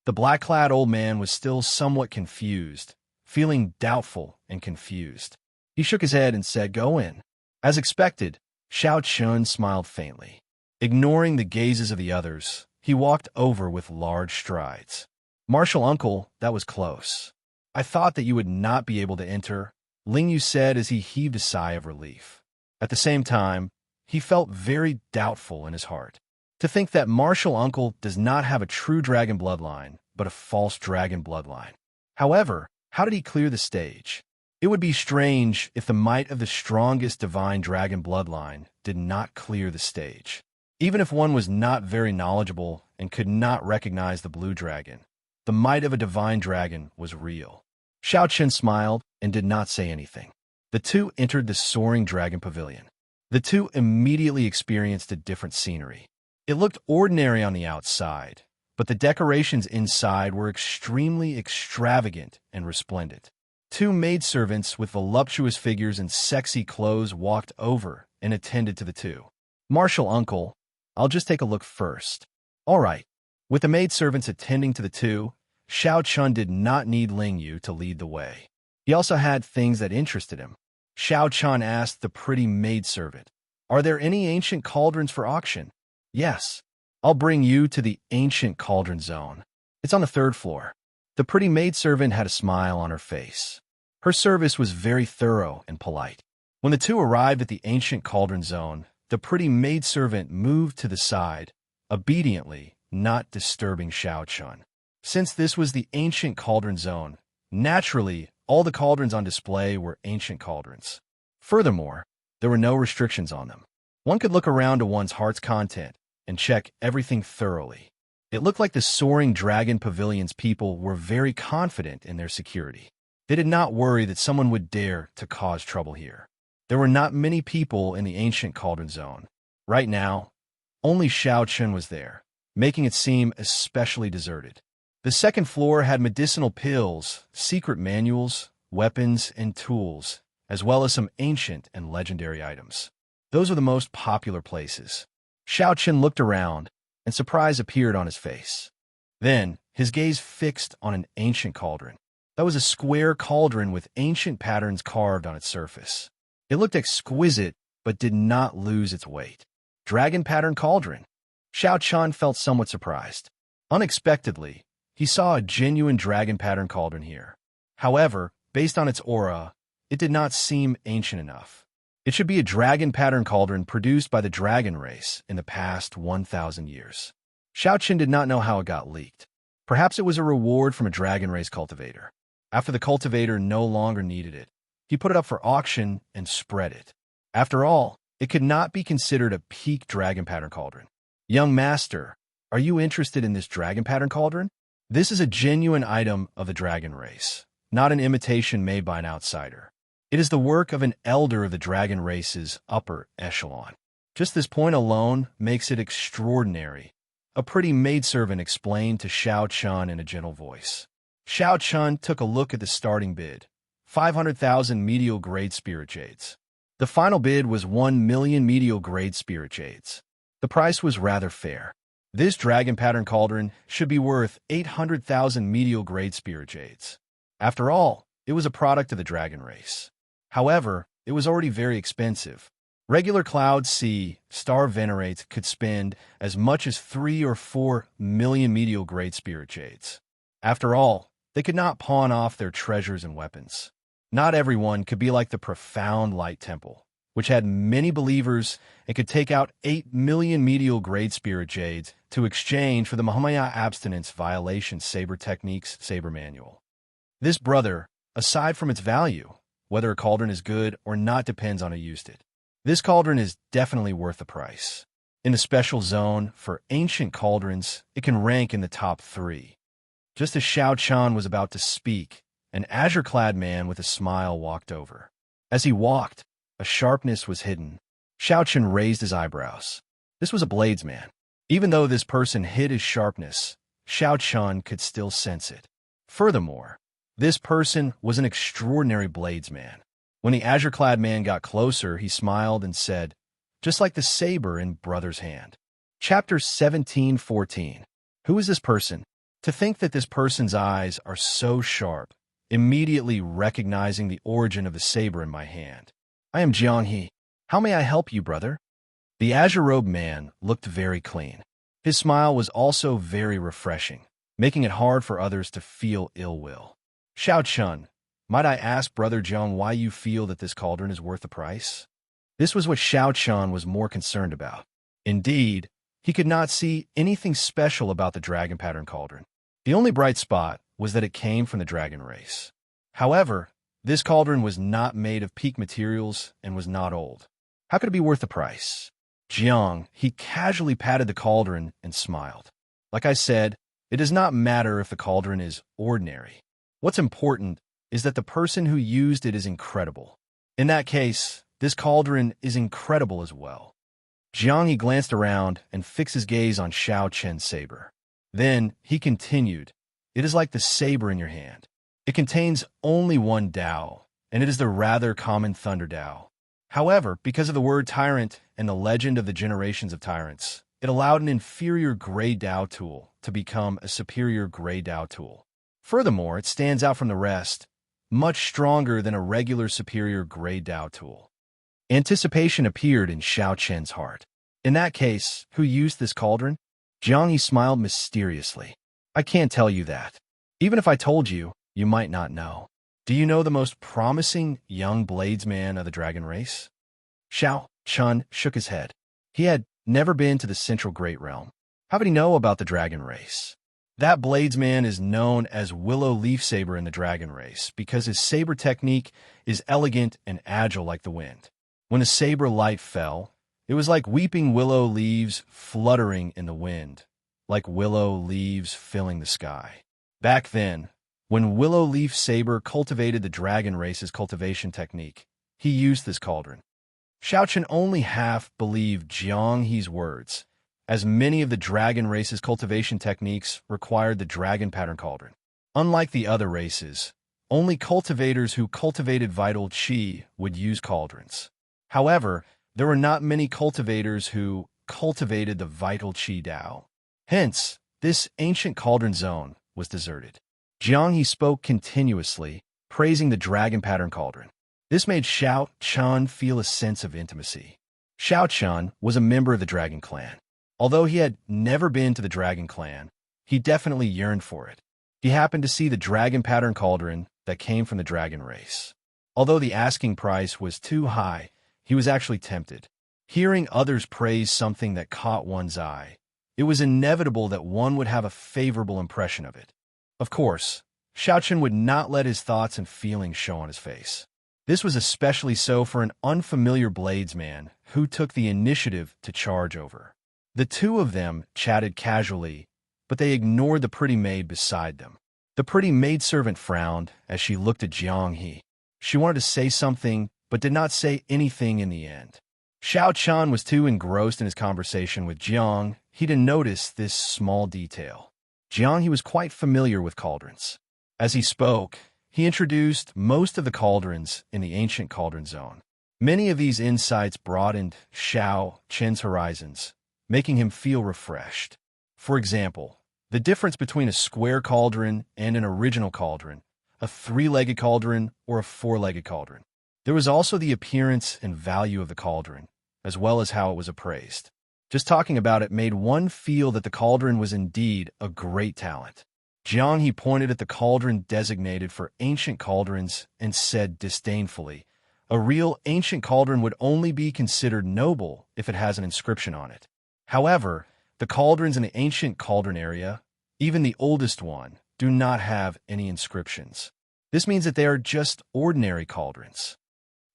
The black-clad old man was still somewhat confused, feeling doubtful and confused. He shook his head and said, "Go in." As expected, Shao Chun smiled faintly. Ignoring the gazes of the others, he walked over with large strides. "Martial uncle, that was close. I thought that you would not be able to enter," Ling Yu said as he heaved a sigh of relief. At the same time, he felt very doubtful in his heart. To think that martial uncle does not have a true dragon bloodline, but a false dragon bloodline. However, how did he clear the stage? It would be strange if the might of the strongest divine dragon bloodline did not clear the stage. Even if one was not very knowledgeable and could not recognize the blue dragon, the might of a divine dragon was real. Shao Chun smiled and did not say anything. The two entered the soaring dragon pavilion. The two immediately experienced a different scenery. It looked ordinary on the outside, but the decorations inside were extremely extravagant and resplendent. 2 maidservants with voluptuous figures and sexy clothes walked over and attended to the two. "Martial uncle, I'll just take a look first." "All right." With the maidservants attending to the two, Shao Chun did not need Ling Yu to lead the way. He also had things that interested him. Shao Chun asked the pretty maidservant, "Are there any ancient cauldrons for auction?" "Yes. I'll bring you to the ancient cauldron zone. It's on the 3rd floor." The pretty maidservant had a smile on her face. Her service was very thorough and polite. When the two arrived at the ancient cauldron zone, the pretty maidservant moved to the side, obediently, not disturbing Shao Chun. Since this was the ancient cauldron zone, naturally, all the cauldrons on display were ancient cauldrons. Furthermore, there were no restrictions on them. One could look around to one's heart's content and check everything thoroughly. It looked like the soaring dragon pavilion's people were very confident in their security. They did not worry that someone would dare to cause trouble here. There were not many people in the ancient cauldron zone. Right now, only Shao Chun was there, making it seem especially deserted. The 2nd floor had medicinal pills, secret manuals, weapons, and tools, as well as some ancient and legendary items. Those were the most popular places. Shao Chun looked around, and surprise appeared on his face. Then, his gaze fixed on an ancient cauldron. That was a square cauldron with ancient patterns carved on its surface. It looked exquisite, but did not lose its weight. Dragon pattern cauldron. Xiao Chun felt somewhat surprised. Unexpectedly, he saw a genuine dragon pattern cauldron here. However, based on its aura, it did not seem ancient enough. It should be a dragon pattern cauldron produced by the dragon race in the past 1,000 years. Xiao Chun did not know how it got leaked. Perhaps it was a reward from a dragon race cultivator. After the cultivator no longer needed it, he put it up for auction and spread it. After all, it could not be considered a peak dragon pattern cauldron. Young master, are you interested in this dragon pattern cauldron? This is a genuine item of the dragon race, not an imitation made by an outsider. It is the work of an elder of the dragon race's upper echelon. Just this point alone makes it extraordinary, a pretty maidservant explained to Xiao Chun in a gentle voice. Xiao Chun took a look at the starting bid, 500,000 medial-grade spirit jades. The final bid was 1 million medial-grade spirit jades. The price was rather fair. This dragon pattern cauldron should be worth 800,000 medial-grade spirit jades. After all, it was a product of the dragon race. However, it was already very expensive. Regular Cloud Sea Star Venerates could spend as much as 3 or 4 million medial-grade spirit jades. After all, they could not pawn off their treasures and weapons. Not everyone could be like the profound Light Temple, which had many believers and could take out 8 million medial-grade spirit jades to exchange for the Mahamaya Abstinence Violation Saber Techniques Saber Manual. This brother, aside from its value, whether a cauldron is good or not depends on who used it. This cauldron is definitely worth the price. In the special zone for ancient cauldrons, it can rank in the top 3. Just as Xiao Chun was about to speak, an azure-clad man with a smile walked over. As he walked, a sharpness was hidden. Xiao Chun raised his eyebrows. This was a bladesman. Even though this person hid his sharpness, Xiao Chun could still sense it. Furthermore, this person was an extraordinary bladesman. When the azure-clad man got closer, he smiled and said, just like the saber in Brother's hand. Chapter 17:14. Who is this person? To think that this person's eyes are so sharp, immediately recognizing the origin of the saber in my hand. I am Jiang He. How may I help you, brother? The azure-robed man looked very clean. His smile was also very refreshing, making it hard for others to feel ill will. Xiao Chun, might I ask Brother Jiang why you feel that this cauldron is worth the price? This was what Xiao Chun was more concerned about. Indeed, he could not see anything special about the dragon pattern cauldron. The only bright spot was that it came from the dragon race. However, this cauldron was not made of peak materials and was not old. How could it be worth the price? Jiang, he casually patted the cauldron and smiled. Like I said, it does not matter if the cauldron is ordinary. What's important is that the person who used it is incredible. In that case, this cauldron is incredible as well. Jiang, he glanced around and fixed his gaze on Xiao Chun's saber. Then, he continued, it is like the saber in your hand. It contains only one Dao, and it is the rather common Thunder Dao. However, because of the word tyrant and the legend of the generations of tyrants, it allowed an inferior gray Dao tool to become a superior gray Dao tool. Furthermore, it stands out from the rest, much stronger than a regular superior gray Dao tool. Anticipation appeared in Xiao Chun's heart. In that case, who used this cauldron? Jiang Yi smiled mysteriously. I can't tell you that. Even if I told you, you might not know. Do you know the most promising young bladesman of the dragon race? Xiao Chun shook his head. He had never been to the Central Great Realm. How would he know about the dragon race? That bladesman is known as Willow Leaf Saber in the dragon race because his saber technique is elegant and agile like the wind. When the saber light fell, it was like weeping willow leaves fluttering in the wind, like willow leaves filling the sky. Back then, when Willow Leaf Saber cultivated the dragon race's cultivation technique, he used this cauldron. Xiao Chun only half believed Jiang He's words, as many of the dragon race's cultivation techniques required the dragon pattern cauldron. Unlike the other races, only cultivators who cultivated vital qi would use cauldrons. However, there were not many cultivators who cultivated the vital qi Dao. Hence, this ancient cauldron zone was deserted. Jiang He spoke continuously, praising the dragon pattern cauldron. This made Xiao Chun feel a sense of intimacy. Xiao Chun was a member of the Dragon Clan. Although he had never been to the Dragon Clan, he definitely yearned for it. He happened to see the dragon pattern cauldron that came from the dragon race. Although the asking price was too high, he was actually tempted. Hearing others praise something that caught one's eye, it was inevitable that one would have a favorable impression of it. Of course, Xiaochen would not let his thoughts and feelings show on his face. This was especially so for an unfamiliar bladesman who took the initiative to charge over. The two of them chatted casually, but they ignored the pretty maid beside them. The pretty maidservant frowned as she looked at Jiang He. She wanted to say something, but did not say anything in the end. Xiao Chan was too engrossed in his conversation with Jiang He to notice this small detail. Jiang He was quite familiar with cauldrons. As he spoke, he introduced most of the cauldrons in the ancient cauldron zone. Many of these insights broadened Xiao Chen's horizons, making him feel refreshed. For example, the difference between a square cauldron and an original cauldron, a three-legged cauldron or a four-legged cauldron. There was also the appearance and value of the cauldron, as well as how it was appraised. Just talking about it made one feel that the cauldron was indeed a great talent. Jiang He pointed at the cauldron designated for ancient cauldrons and said disdainfully, "A real ancient cauldron would only be considered noble if it has an inscription on it." However, the cauldrons in the ancient cauldron area, even the oldest one, do not have any inscriptions. This means that they are just ordinary cauldrons.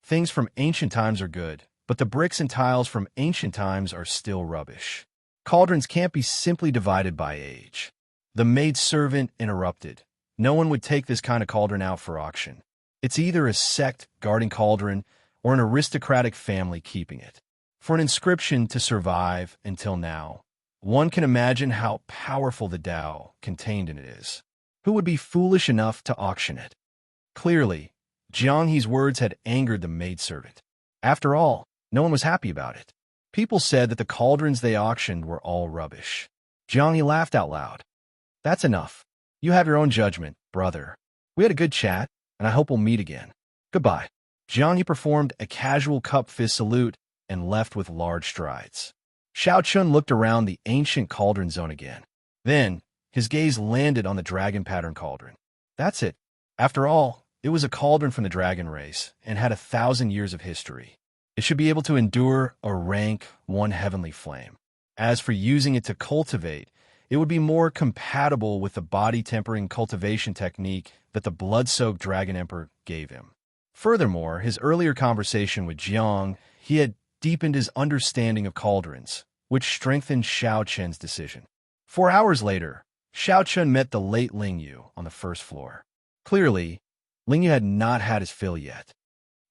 Things from ancient times are good, but the bricks and tiles from ancient times are still rubbish. Cauldrons can't be simply divided by age. The maidservant interrupted. No one would take this kind of cauldron out for auction. It's either a sect guarding cauldron or an aristocratic family keeping it. For an inscription to survive until now, one can imagine how powerful the Tao contained in it is. Who would be foolish enough to auction it? Clearly, Jiang He's words had angered the maidservant. After all, no one was happy about it. People said that the cauldrons they auctioned were all rubbish. Jiang He laughed out loud. "That's enough. You have your own judgment, brother. We had a good chat, and I hope we'll meet again. Goodbye." Jiang He performed a casual cup fist salute and left with large strides. Xiao Chun looked around the ancient cauldron zone again. Then, his gaze landed on the dragon pattern cauldron. That's it. After all, it was a cauldron from the dragon race and had 1,000 years of history. It should be able to endure a rank 1 heavenly flame. As for using it to cultivate, it would be more compatible with the body-tempering cultivation technique that the blood-soaked Dragon Emperor gave him. Furthermore, his earlier conversation with Jiang, he had deepened his understanding of cauldrons, which strengthened Xiao Chen's decision. 4 hours later, Xiao Chen met the late Ling Yu on the first floor. Clearly, Ling Yu had not had his fill yet.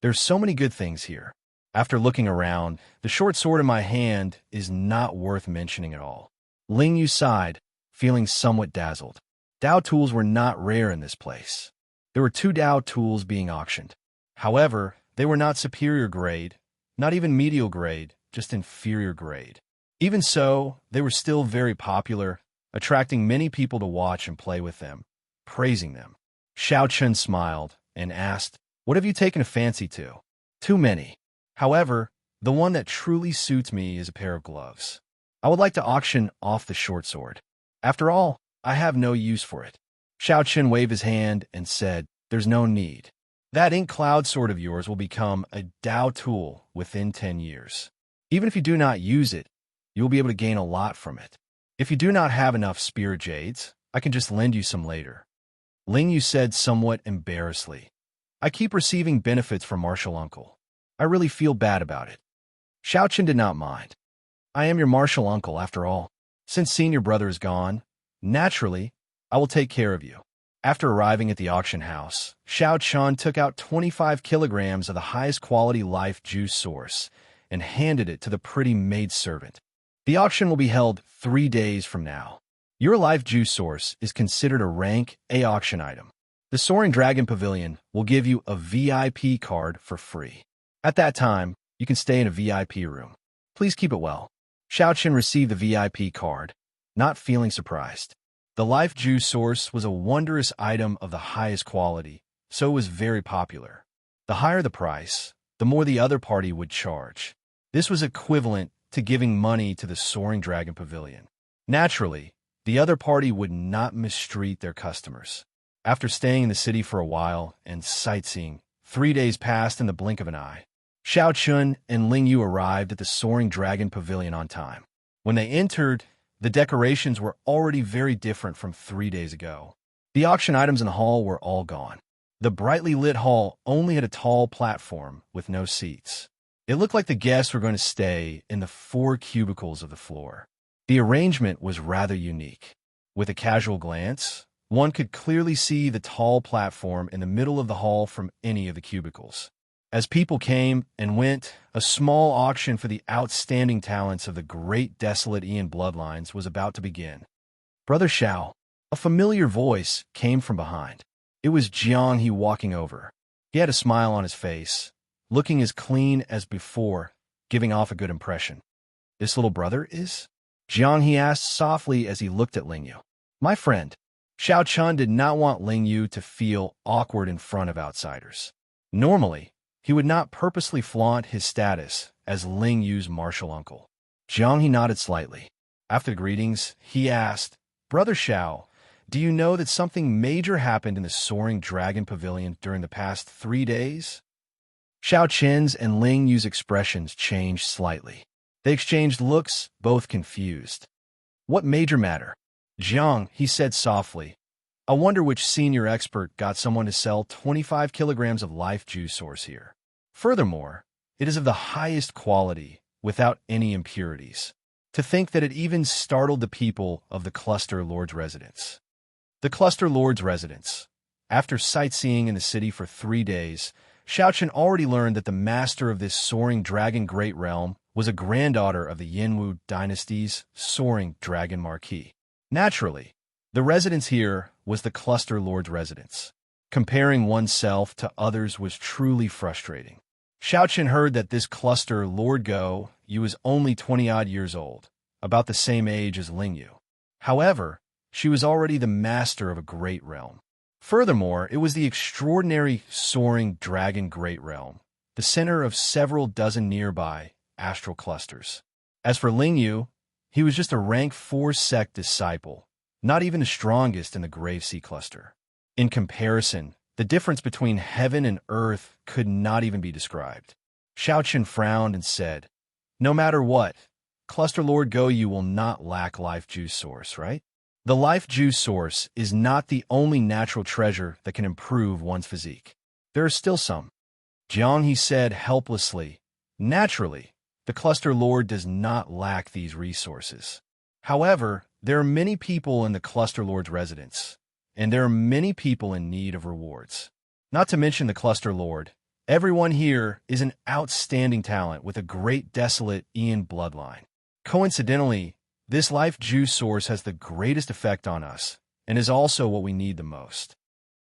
There's so many good things here. After looking around, the short sword in my hand is not worth mentioning at all. Ling Yu sighed, feeling somewhat dazzled. Dao tools were not rare in this place. There were 2 Dao tools being auctioned. However, they were not superior grade, not even medial grade, just inferior grade. Even so, they were still very popular, attracting many people to watch and play with them, praising them. Xiao Chen smiled and asked, "What have you taken a fancy to?" "Too many. However, the one that truly suits me is a pair of gloves. I would like to auction off the short sword. After all, I have no use for it." Xiao Chen waved his hand and said, "There's no need. That ink cloud sword of yours will become a Dao tool within 10 years. Even if you do not use it, you will be able to gain a lot from it. If you do not have enough spirit jades, I can just lend you some later." Ling Yu said somewhat embarrassedly, "I keep receiving benefits from martial uncle. I really feel bad about it." Xiao Chen did not mind. "I am your martial uncle after all. Since senior brother is gone, naturally, I will take care of you." After arriving at the auction house, Xiao Chen took out 25 kilograms of the highest quality life juice source and handed it to the pretty maidservant. "The auction will be held 3 days from now. Your life juice source is considered a rank A auction item. The Soaring Dragon Pavilion will give you a VIP card for free. At that time, you can stay in a VIP room. Please keep it well." Xiao Chen received the VIP card, not feeling surprised. The life juice source was a wondrous item of the highest quality, so it was very popular. The higher the price, the more the other party would charge. This was equivalent to giving money to the Soaring Dragon Pavilion. Naturally, the other party would not mistreat their customers. After staying in the city for a while and sightseeing, 3 days passed in the blink of an eye. Xiao Chun and Ling Yu arrived at the Soaring Dragon Pavilion on time. When they entered, the decorations were already very different from 3 days ago. The auction items in the hall were all gone. The brightly lit hall only had a tall platform with no seats. It looked like the guests were going to stay in the 4 cubicles of the floor. The arrangement was rather unique. With a casual glance, one could clearly see the tall platform in the middle of the hall from any of the cubicles. As people came and went, a small auction for the outstanding talents of the great desolate Ian bloodlines was about to begin. Brother Xiao, a familiar voice came from behind. It was Jiang He walking over. He had a smile on his face, looking as clean as before, giving off a good impression. This little brother is? Jiang He asked softly as he looked at Ling Yu. My friend. Xiao Chun did not want Ling Yu to feel awkward in front of outsiders. Normally, he would not purposely flaunt his status as Ling Yu's martial uncle. Jiang He nodded slightly. After the greetings, he asked, Brother Xiao, do you know that something major happened in the Soaring Dragon Pavilion during the past 3 days? Xiao Chen's and Ling Yu's expressions changed slightly. They exchanged looks, both confused. What major matter? Jiang, he said softly. I wonder which senior expert got someone to sell 25 kilograms of life juice source here. Furthermore, it is of the highest quality, without any impurities. To think that it even startled the people of the Cluster Lord's residence. The Cluster Lord's residence. After sightseeing in the city for 3 days, Xiao Chen already learned that the master of this Soaring Dragon Great Realm was a granddaughter of the Yinwu dynasty's Soaring Dragon Marquis. Naturally, the residence here was the Cluster Lord's residence. Comparing oneself to others was truly frustrating. Xiao Chen heard that this Cluster Lord Go Yu was only 20-odd years old, about the same age as Ling Yu. However, she was already the master of a great realm. Furthermore, it was the extraordinary Soaring Dragon Great Realm, the center of several dozen nearby astral clusters. As for Ling Yu, he was just a rank 4 sect disciple, not even the strongest in the Grave Sea cluster. In comparison, the difference between heaven and earth could not even be described. Xiao Chen frowned and said, No matter what, Cluster Lord Go Yu will not lack life juice source, right? The life juice source is not the only natural treasure that can improve one's physique. There are still some. Jiang, he said helplessly. Naturally, the Cluster Lord does not lack these resources. However, there are many people in the Cluster Lord's residence, and there are many people in need of rewards. Not to mention the Cluster Lord, everyone here is an outstanding talent with a great desolate Ian bloodline. Coincidentally, this life juice source has the greatest effect on us, and is also what we need the most.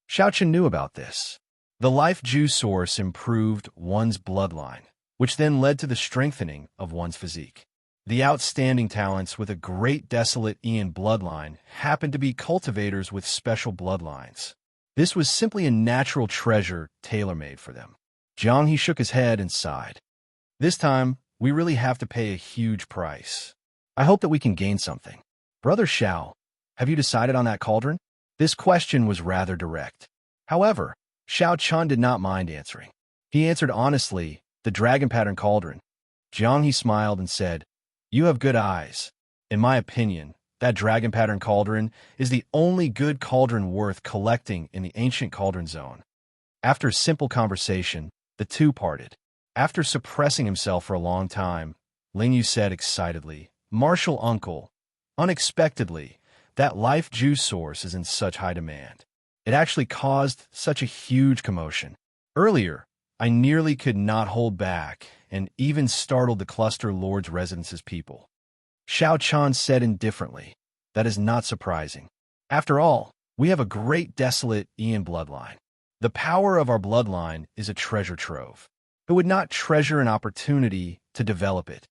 Xiao Chen knew about this. The life juice source improved one's bloodline, which then led to the strengthening of one's physique. The outstanding talents with a great desolate Ian bloodline happened to be cultivators with special bloodlines. This was simply a natural treasure tailor-made for them. Jiang he shook his head and sighed. This time, we really have to pay a huge price. I hope that we can gain something. Brother Xiao, have you decided on that cauldron? This question was rather direct. However, Xiao Chun did not mind answering. He answered honestly, the dragon pattern cauldron. Jiang he smiled and said, You have good eyes. In my opinion, that dragon pattern cauldron is the only good cauldron worth collecting in the ancient cauldron zone. After a simple conversation, the two parted. After suppressing himself for a long time, Ling Yu said excitedly, Martial uncle, unexpectedly, that life juice source is in such high demand. It actually caused such a huge commotion. Earlier, I nearly could not hold back and even startled the Cluster Lord's residence's people. Xiao Chan said indifferently, That is not surprising. After all, we have a great desolate Ian bloodline. The power of our bloodline is a treasure trove. Who would not treasure an opportunity to develop it?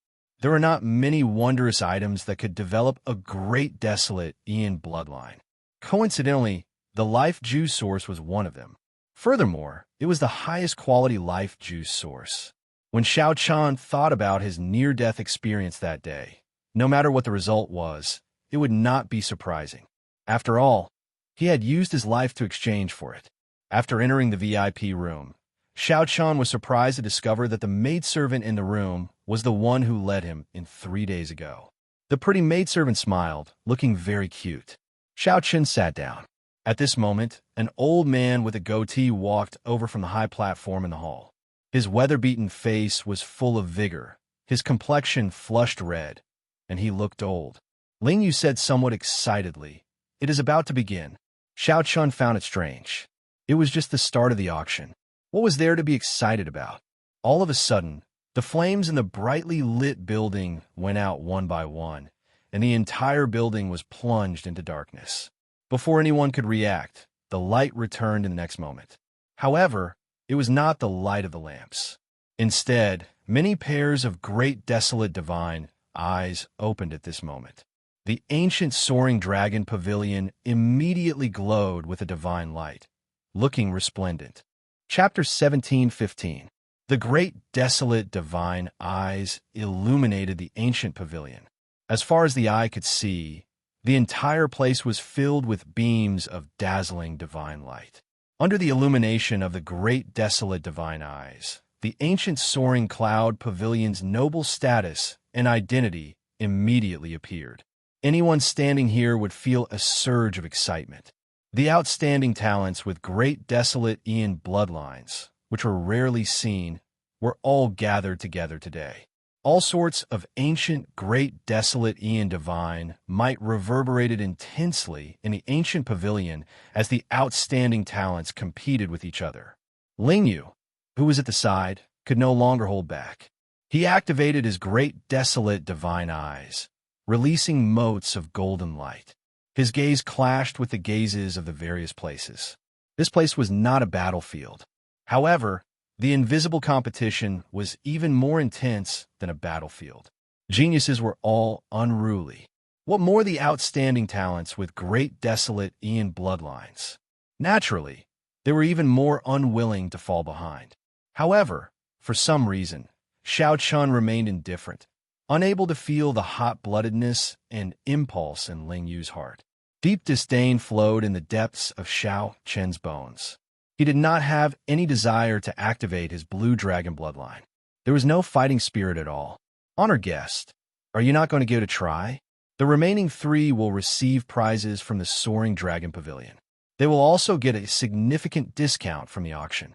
There are not many wondrous items that could develop a great desolate Ian bloodline. Coincidentally, the life juice source was one of them. Furthermore, it was the highest quality life juice source. When Xiao Chan thought about his near-death experience that day, no matter what the result was, it would not be surprising. After all, he had used his life to exchange for it. After entering the VIP room, Xiao Chan was surprised to discover that the maidservant in the room was the one who led him in 3 days ago. The pretty maidservant smiled, looking very cute. Xiao Chan sat down. At this moment, an old man with a goatee walked over from the high platform in the hall. His weather-beaten face was full of vigor, his complexion flushed red, and he looked old. Ling Yu said somewhat excitedly, "It is about to begin." Xiao Chun found it strange. It was just the start of the auction. What was there to be excited about? All of a sudden, the flames in the brightly lit building went out one by one, and the entire building was plunged into darkness. Before anyone could react, the light returned in the next moment. However, it was not the light of the lamps. Instead, many pairs of great desolate divine eyes opened at this moment. The ancient soaring dragon pavilion immediately glowed with a divine light, looking resplendent. Chapter 17:15. The great desolate divine eyes illuminated the ancient pavilion. As far as the eye could see, the entire place was filled with beams of dazzling divine light. Under the illumination of the great desolate divine eyes, the ancient soaring cloud pavilion's noble status and identity immediately appeared. Anyone standing here would feel a surge of excitement. The outstanding talents with great desolate Ian bloodlines, which were rarely seen, were all gathered together today. All sorts of ancient great desolate Ian divine might reverberated intensely in the ancient pavilion as the outstanding talents competed with each other. Ling Yu, who was at the side, could no longer hold back. He activated his great desolate divine eyes, releasing motes of golden light. His gaze clashed with the gazes of the various places. This place was not a battlefield. However, the invisible competition was even more intense than a battlefield. Geniuses were all unruly. What more the outstanding talents with great desolate Ian bloodlines? Naturally, they were even more unwilling to fall behind. However, for some reason, Xiao Chun remained indifferent, unable to feel the hot-bloodedness and impulse in Ling Yu's heart. Deep disdain flowed in the depths of Xiao Chen's bones. He did not have any desire to activate his blue dragon bloodline. There was no fighting spirit at all. Honored guest, are you not going to give it a try? The remaining 3 will receive prizes from the Soaring Dragon Pavilion. They will also get a significant discount from the auction.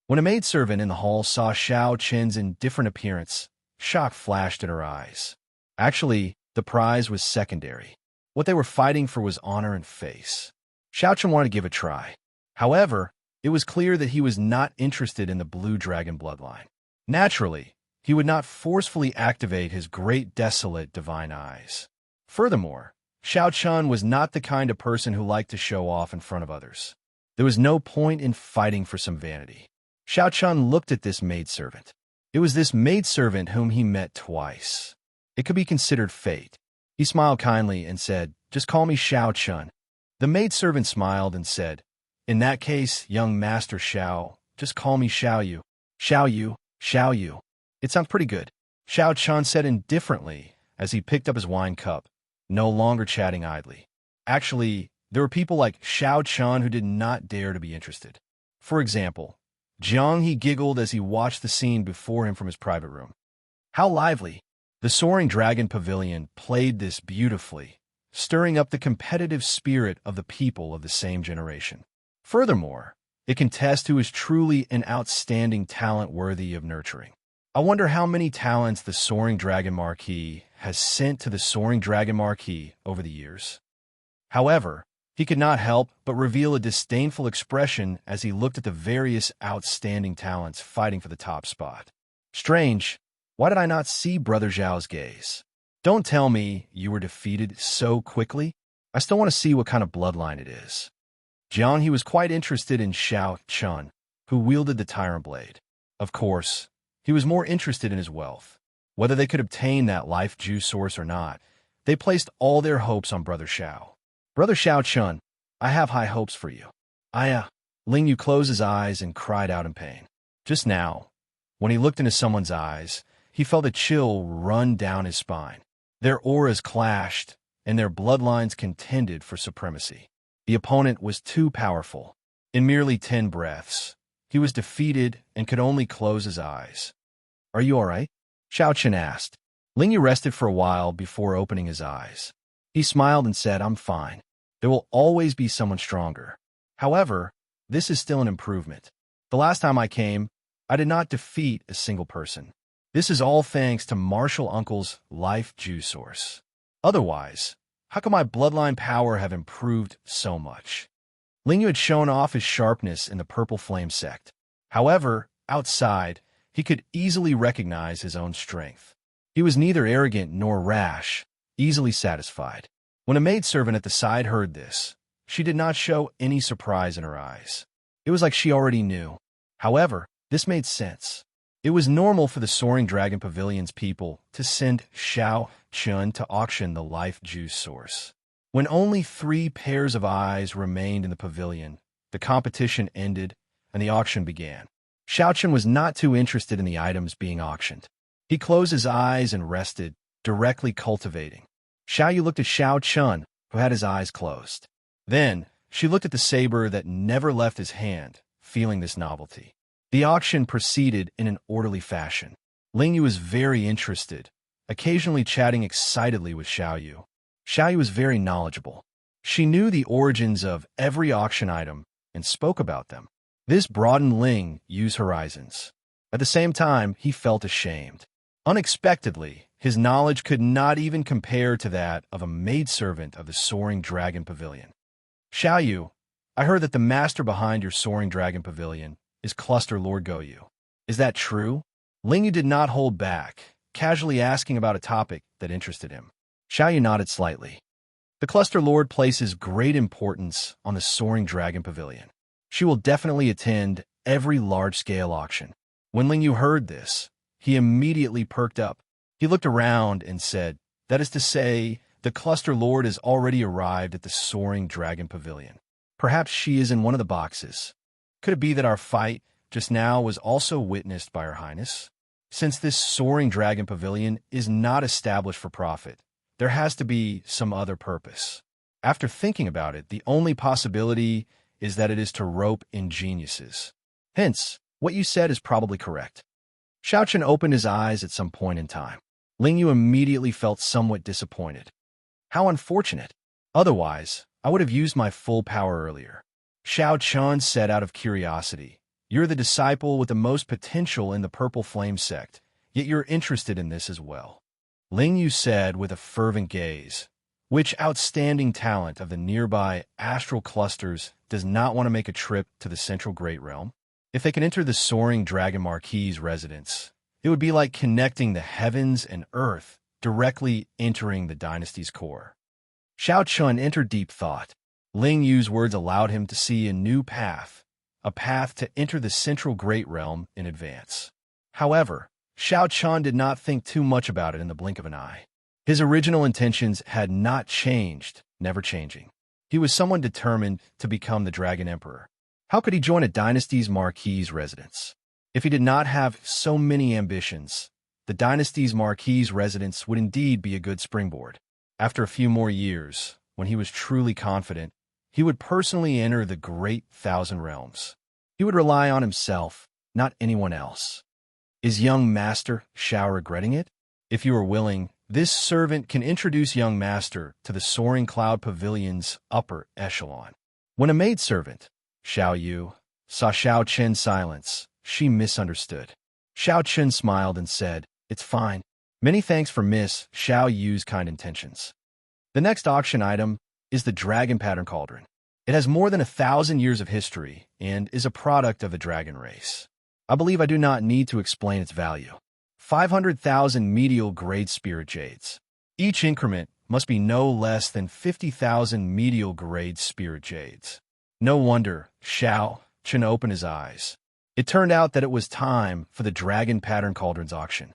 When a maidservant in the hall saw Xiao Chen's indifferent appearance, shock flashed in her eyes. Actually, the prize was secondary. What they were fighting for was honor and face. Xiao Chen wanted to give it a try. However, it was clear that he was not interested in the blue dragon bloodline. Naturally, he would not forcefully activate his great desolate divine eyes. Furthermore, Xiao Chun was not the kind of person who liked to show off in front of others. There was no point in fighting for some vanity. Xiao Chun looked at this maidservant. It was this maidservant whom he met twice. It could be considered fate. He smiled kindly and said, "Just call me Xiao Chun." The maidservant smiled and said, "In that case, young Master Xiao, just call me Xiao Yu." Xiao Yu, Xiao Yu. It sounds pretty good. Xiao Chun said indifferently as he picked up his wine cup, no longer chatting idly. Actually, there were people like Xiao Chun who did not dare to be interested. For example, Jiang He giggled as he watched the scene before him from his private room. How lively! The Soaring Dragon Pavilion played this beautifully, stirring up the competitive spirit of the people of the same generation. Furthermore, it can test who is truly an outstanding talent worthy of nurturing. I wonder how many talents the Soaring Dragon Marquis has sent to the Soaring Dragon Marquis over the years. However, he could not help but reveal a disdainful expression as he looked at the various outstanding talents fighting for the top spot. Strange, why did I not see Brother Zhao's gaze? Don't tell me you were defeated so quickly. I still want to see what kind of bloodline it is. Jiang He was quite interested in Xiao Chun, who wielded the tyrant blade. Of course, he was more interested in his wealth. Whether they could obtain that life juice source or not, they placed all their hopes on Brother Xiao. Brother Xiao Chun, I have high hopes for you. Ling Yu closed his eyes and cried out in pain. Just now, when he looked into someone's eyes, he felt a chill run down his spine. Their auras clashed, and their bloodlines contended for supremacy. The opponent was too powerful. In merely 10 breaths, he was defeated and could only close his eyes. Are you all right? Xiao Chen asked. Ling Yu rested for a while before opening his eyes. He smiled and said, I'm fine. There will always be someone stronger. However, this is still an improvement. The last time I came, I did not defeat a single person. This is all thanks to Martial Uncle's life juice source. Otherwise, how could my bloodline power have improved so much? Ling Yu had shown off his sharpness in the Purple Flame sect. However, outside, he could easily recognize his own strength. He was neither arrogant nor rash, easily satisfied. When a maidservant at the side heard this, she did not show any surprise in her eyes. It was like she already knew. However, this made sense. It was normal for the Soaring Dragon Pavilion's people to send Xiao Chun to auction the life juice source. When only 3 pairs of eyes remained in the pavilion, the competition ended and the auction began. Xiao Chun was not too interested in the items being auctioned. He closed his eyes and rested, directly cultivating. Xiao Yu looked at Xiao Chun, who had his eyes closed. Then, she looked at the saber that never left his hand, feeling this novelty. The auction proceeded in an orderly fashion. Ling Yu was very interested, occasionally chatting excitedly with Xiao Yu. Xiao Yu was very knowledgeable. She knew the origins of every auction item and spoke about them. This broadened Ling Yu's horizons. At the same time, he felt ashamed. Unexpectedly, his knowledge could not even compare to that of a maidservant of the Soaring Dragon Pavilion. Xiao Yu, I heard that the master behind your Soaring Dragon Pavilion is Cluster Lord Goyu. Is that true? Ling Yu did not hold back, casually asking about a topic that interested him. Xiao Yu nodded slightly. The Cluster Lord places great importance on the Soaring Dragon Pavilion. She will definitely attend every large-scale auction. When Ling Yu heard this, he immediately perked up. He looked around and said, that is to say, the Cluster Lord has already arrived at the Soaring Dragon Pavilion. Perhaps she is in one of the boxes. Could it be that our fight just now was also witnessed by Her Highness? Since this Soaring Dragon Pavilion is not established for profit, there has to be some other purpose. After thinking about it, the only possibility is that it is to rope in geniuses. Hence, what you said is probably correct. Xiao Chen opened his eyes at some point in time. Ling Yu immediately felt somewhat disappointed. How unfortunate. Otherwise, I would have used my full power earlier. Xiao Chun said out of curiosity, you're the disciple with the most potential in the Purple Flame sect, yet you're interested in this as well. Ling Yu said with a fervent gaze, which outstanding talent of the nearby astral clusters does not want to make a trip to the Central Great Realm? If they can enter the Soaring Dragon Marquis's residence, it would be like connecting the heavens and earth, directly entering the dynasty's core. Xiao Chun entered deep thought. Ling Yu's words allowed him to see a new path, a path to enter the Central Great Realm in advance. However, Xiao Chun did not think too much about it in the blink of an eye. His original intentions had not changed, never changing. He was someone determined to become the Dragon Emperor. How could he join a dynasty's Marquis's residence? If he did not have so many ambitions, the dynasty's Marquis's residence would indeed be a good springboard. After a few more years, when he was truly confident, he would personally enter the Great Thousand Realms. He would rely on himself, not anyone else. Is young Master Xiao regretting it? If you are willing, this servant can introduce young Master to the Soaring Cloud Pavilion's upper echelon. When a maidservant, Xiao Yu, saw Xiao Chen's silence, she misunderstood. Xiao Chen smiled and said, it's fine. Many thanks for Miss Xiao Yu's kind intentions. The next auction item is the Dragon Pattern Cauldron. It has more than 1,000 years of history and is a product of the dragon race. I believe I do not need to explain its value. 500,000 medial-grade spirit jades. Each increment must be no less than 50,000 medial-grade spirit jades. No wonder Xiao Chen opened his eyes. It turned out that it was time for the Dragon Pattern Cauldron's auction.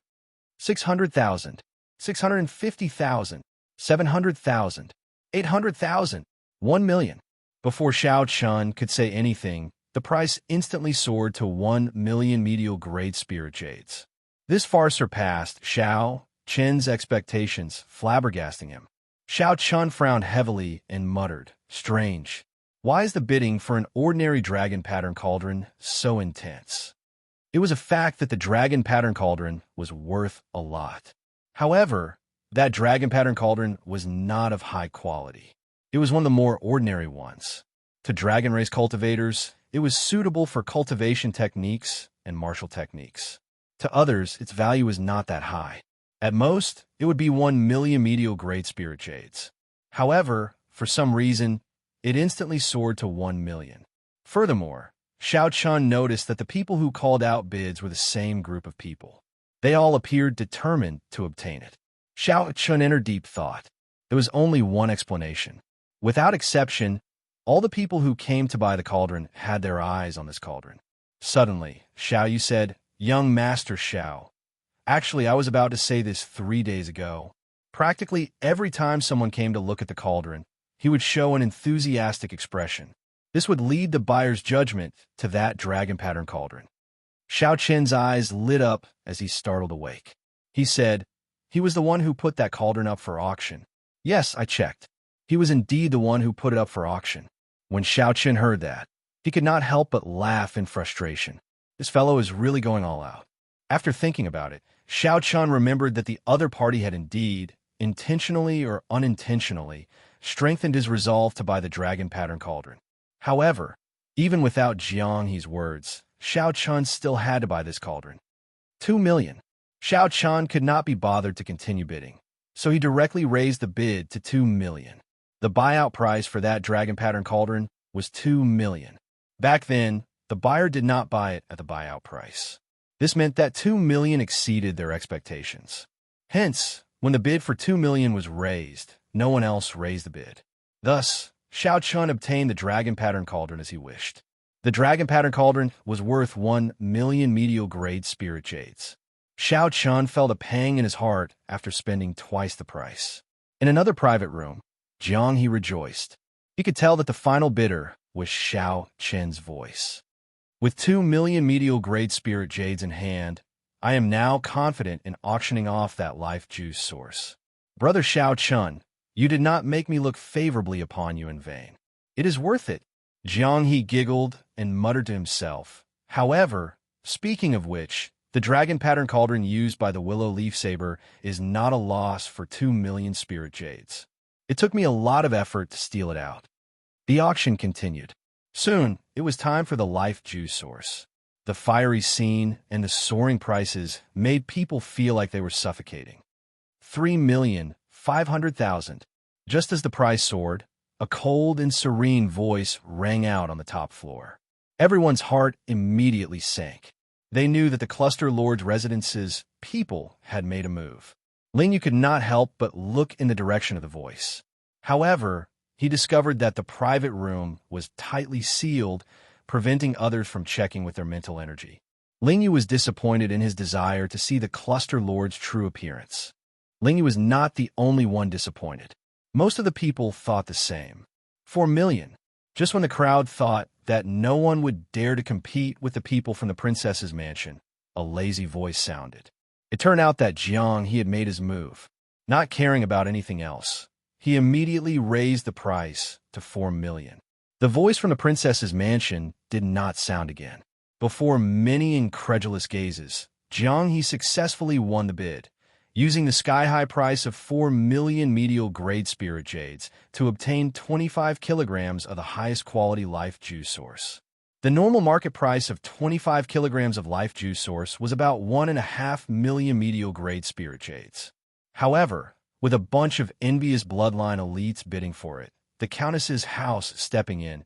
600,000, 650,000, 700,000, 800,000, 1 million. Before Xiao Chun could say anything, the price instantly soared to 1 million medial-grade spirit jades. This far surpassed Xiao Chen's expectations, flabbergasting him. Xiao Chun frowned heavily and muttered, "Strange. Why is the bidding for an ordinary dragon pattern cauldron so intense?" It was a fact that the dragon pattern cauldron was worth a lot. However, that dragon pattern cauldron was not of high quality. It was one of the more ordinary ones. To dragon race cultivators, it was suitable for cultivation techniques and martial techniques. To others, its value was not that high. At most, it would be 1 million medial-grade spirit jades. However, for some reason, it instantly soared to 1 million. Furthermore, Xiao Chun noticed that the people who called out bids were the same group of people. They all appeared determined to obtain it. Xiao Chun entered deep thought. There was only one explanation. Without exception, all the people who came to buy the cauldron had their eyes on this cauldron. Suddenly, Xiao Yu said, "Young Master Xiao. Actually, I was about to say this 3 days ago." Practically every time someone came to look at the cauldron, he would show an enthusiastic expression. This would lead the buyer's judgment to that dragon pattern cauldron. Xiao Chen's eyes lit up as he startled awake. He said, "He was the one who put that cauldron up for auction." "Yes, I checked. He was indeed the one who put it up for auction." When Xiao Chen heard that, he could not help but laugh in frustration. This fellow is really going all out. After thinking about it, Xiao Chun remembered that the other party had indeed, intentionally or unintentionally, strengthened his resolve to buy the dragon pattern cauldron. However, even without Jiang He's words, Xiao Chun still had to buy this cauldron. 2 million. Xiao Chun could not be bothered to continue bidding, so he directly raised the bid to 2 million. The buyout price for that dragon pattern cauldron was 2 million. Back then, the buyer did not buy it at the buyout price. This meant that 2 million exceeded their expectations. Hence, when the bid for 2 million was raised, no one else raised the bid. Thus, Xiao Chun obtained the dragon pattern cauldron as he wished. The dragon pattern cauldron was worth 1 million medial-grade spirit jades. Xiao Chun felt a pang in his heart after spending twice the price. In another private room, Jiang He rejoiced. He could tell that the final bidder was Xiao Chen's voice. "With 2 million medial-grade spirit jades in hand, I am now confident in auctioning off that life juice source. Brother Xiao Chun, you did not make me look favorably upon you in vain. It is worth it." Jiang He giggled and muttered to himself. However, speaking of which, the dragon pattern cauldron used by the willow leaf saber is not a loss for 2 million spirit jades. It took me a lot of effort to steal it out. The auction continued. Soon, it was time for the life juice source. The fiery scene and the soaring prices made people feel like they were suffocating. 3,500,000. Just as the price soared, a cold and serene voice rang out on the top floor. Everyone's heart immediately sank. They knew that the cluster lord's residence's people had made a move. Lingyu could not help but look in the direction of the voice. However, he discovered that the private room was tightly sealed, preventing others from checking with their mental energy. Lingyu was disappointed in his desire to see the cluster lord's true appearance. Lingyu was not the only one disappointed. Most of the people thought the same. 4 million. Just when the crowd thought that no one would dare to compete with the people from the princess's mansion, a lazy voice sounded. It turned out that Jiang He had made his move. Not caring about anything else, he immediately raised the price to 4 million. The voice from the princess's mansion did not sound again. Before many incredulous gazes, Jiang He successfully won the bid, using the sky-high price of 4 million medial-grade spirit jades to obtain 25 kilograms of the highest quality life juice source. The normal market price of 25 kilograms of life juice source was about 1.5 million medial-grade spirit jades. However, with a bunch of envious bloodline elites bidding for it, the Countess's house stepping in,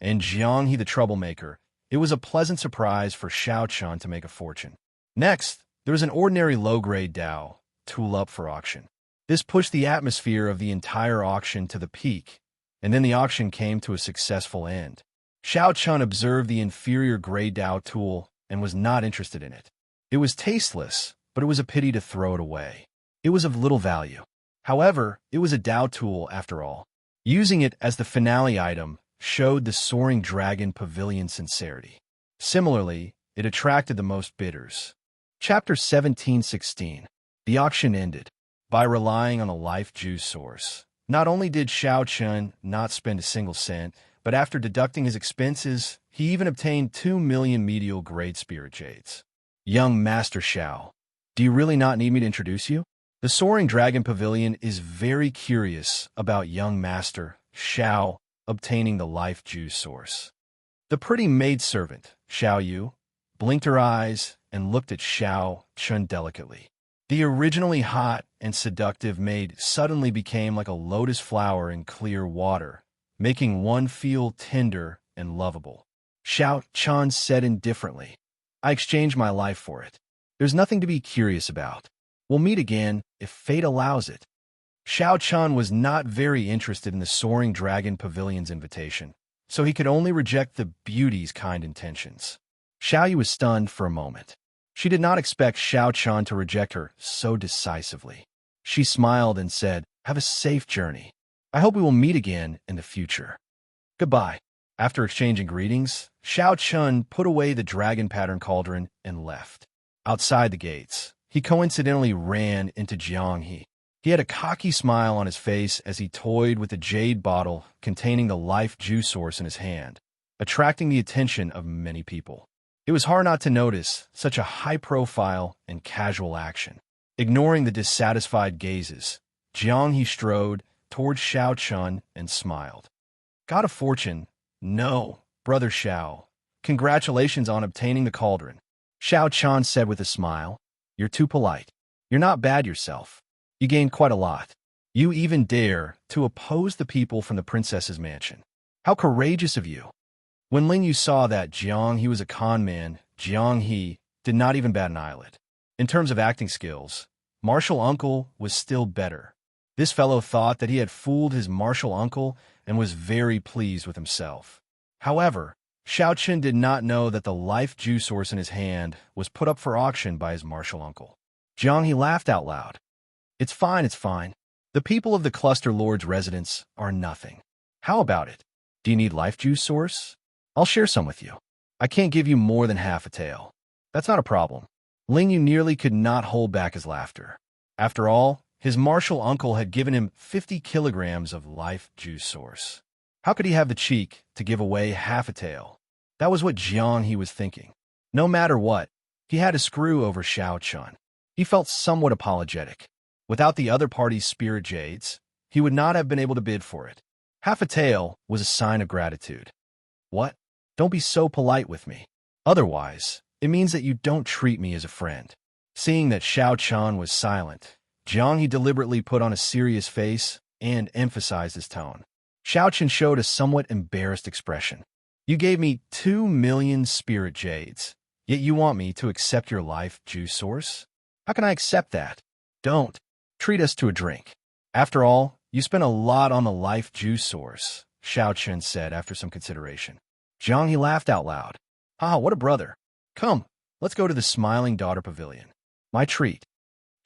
and Jiang He the troublemaker, it was a pleasant surprise for Xiao Chun to make a fortune. Next, there was an ordinary low-grade Dao tool up for auction. This pushed the atmosphere of the entire auction to the peak, and then the auction came to a successful end. Xiao Chun observed the inferior grade Dao tool and was not interested in it. It was tasteless, but but it was a pity to throw it away. It was of little value. However, it was a Dao tool after all. Using it as the finale item showed the Soaring Dragon Pavilion's sincerity. Similarly, it attracted the most bidders. Chapter 17:16. The auction ended. By relying on a life juice source, not only did Xiao Chun not spend a single cent, but after deducting his expenses, he even obtained 2 million medial grade spirit jades. Young Master Xiao, do you really not need me to introduce you? The Soaring Dragon Pavilion is very curious about young Master Xiao obtaining the life juice source. The pretty maidservant, Xiao Yu, blinked her eyes and looked at Xiao Chun delicately. The originally hot and seductive maid suddenly became like a lotus flower in clear water, making one feel tender and lovable. Xiao Chun said indifferently, I exchanged my life for it. There's nothing to be curious about. We'll meet again if fate allows it. Xiao Chun was not very interested in the Soaring Dragon Pavilion's invitation, so he could only reject the beauty's kind intentions. Xiao Yu was stunned for a moment. She did not expect Xiao Chun to reject her so decisively. She smiled and said, have a safe journey. I hope we will meet again in the future. Goodbye. After exchanging greetings, Xiao Chun put away the dragon pattern cauldron and left. Outside the gates, he coincidentally ran into Jiang He. He had a cocky smile on his face as he toyed with the jade bottle containing the life juice source in his hand, attracting the attention of many people. It was hard not to notice such a high-profile and casual action. Ignoring the dissatisfied gazes, Jiang He strode towards Xiao Chun and smiled. Got a fortune? No, brother Xiao. Congratulations on obtaining the cauldron. Xiao Chun said with a smile. You're too polite. You're not bad yourself. You gained quite a lot. You even dare to oppose the people from the princess's mansion. How courageous of you. When Ling Yu saw that Jiang He was a con man, Jiang He did not even bat an eyelid. In terms of acting skills, martial uncle was still better. This fellow thought that he had fooled his martial uncle and was very pleased with himself. However, Xiao Chun did not know that the life juice source in his hand was put up for auction by his martial uncle. Jiang He laughed out loud. It's fine, it's fine. The people of the Cluster Lord's residence are nothing. How about it? Do you need life juice source? I'll share some with you. I can't give you more than half a tael. That's not a problem. Ling Yu nearly could not hold back his laughter. After all, his martial uncle had given him 50 kilograms of life juice source. How could he have the cheek to give away half a tael? That was what Jiang He was thinking. No matter what, he had to screw over Xiao Chun. He felt somewhat apologetic. Without the other party's spirit jades, he would not have been able to bid for it. Half a tael was a sign of gratitude. What? Don't be so polite with me. Otherwise, it means that you don't treat me as a friend. Seeing that Xiao Chun was silent, Jiang He deliberately put on a serious face and emphasized his tone. Xiao Chun showed a somewhat embarrassed expression. You gave me 2 million spirit jades, yet you want me to accept your life juice source? How can I accept that? Don't. Treat us to a drink. After all, you spent a lot on the life juice source, Xiao Chun said after some consideration. Jiang He laughed out loud. Ah, what a brother. Come, let's go to the Smiling Daughter Pavilion. My treat.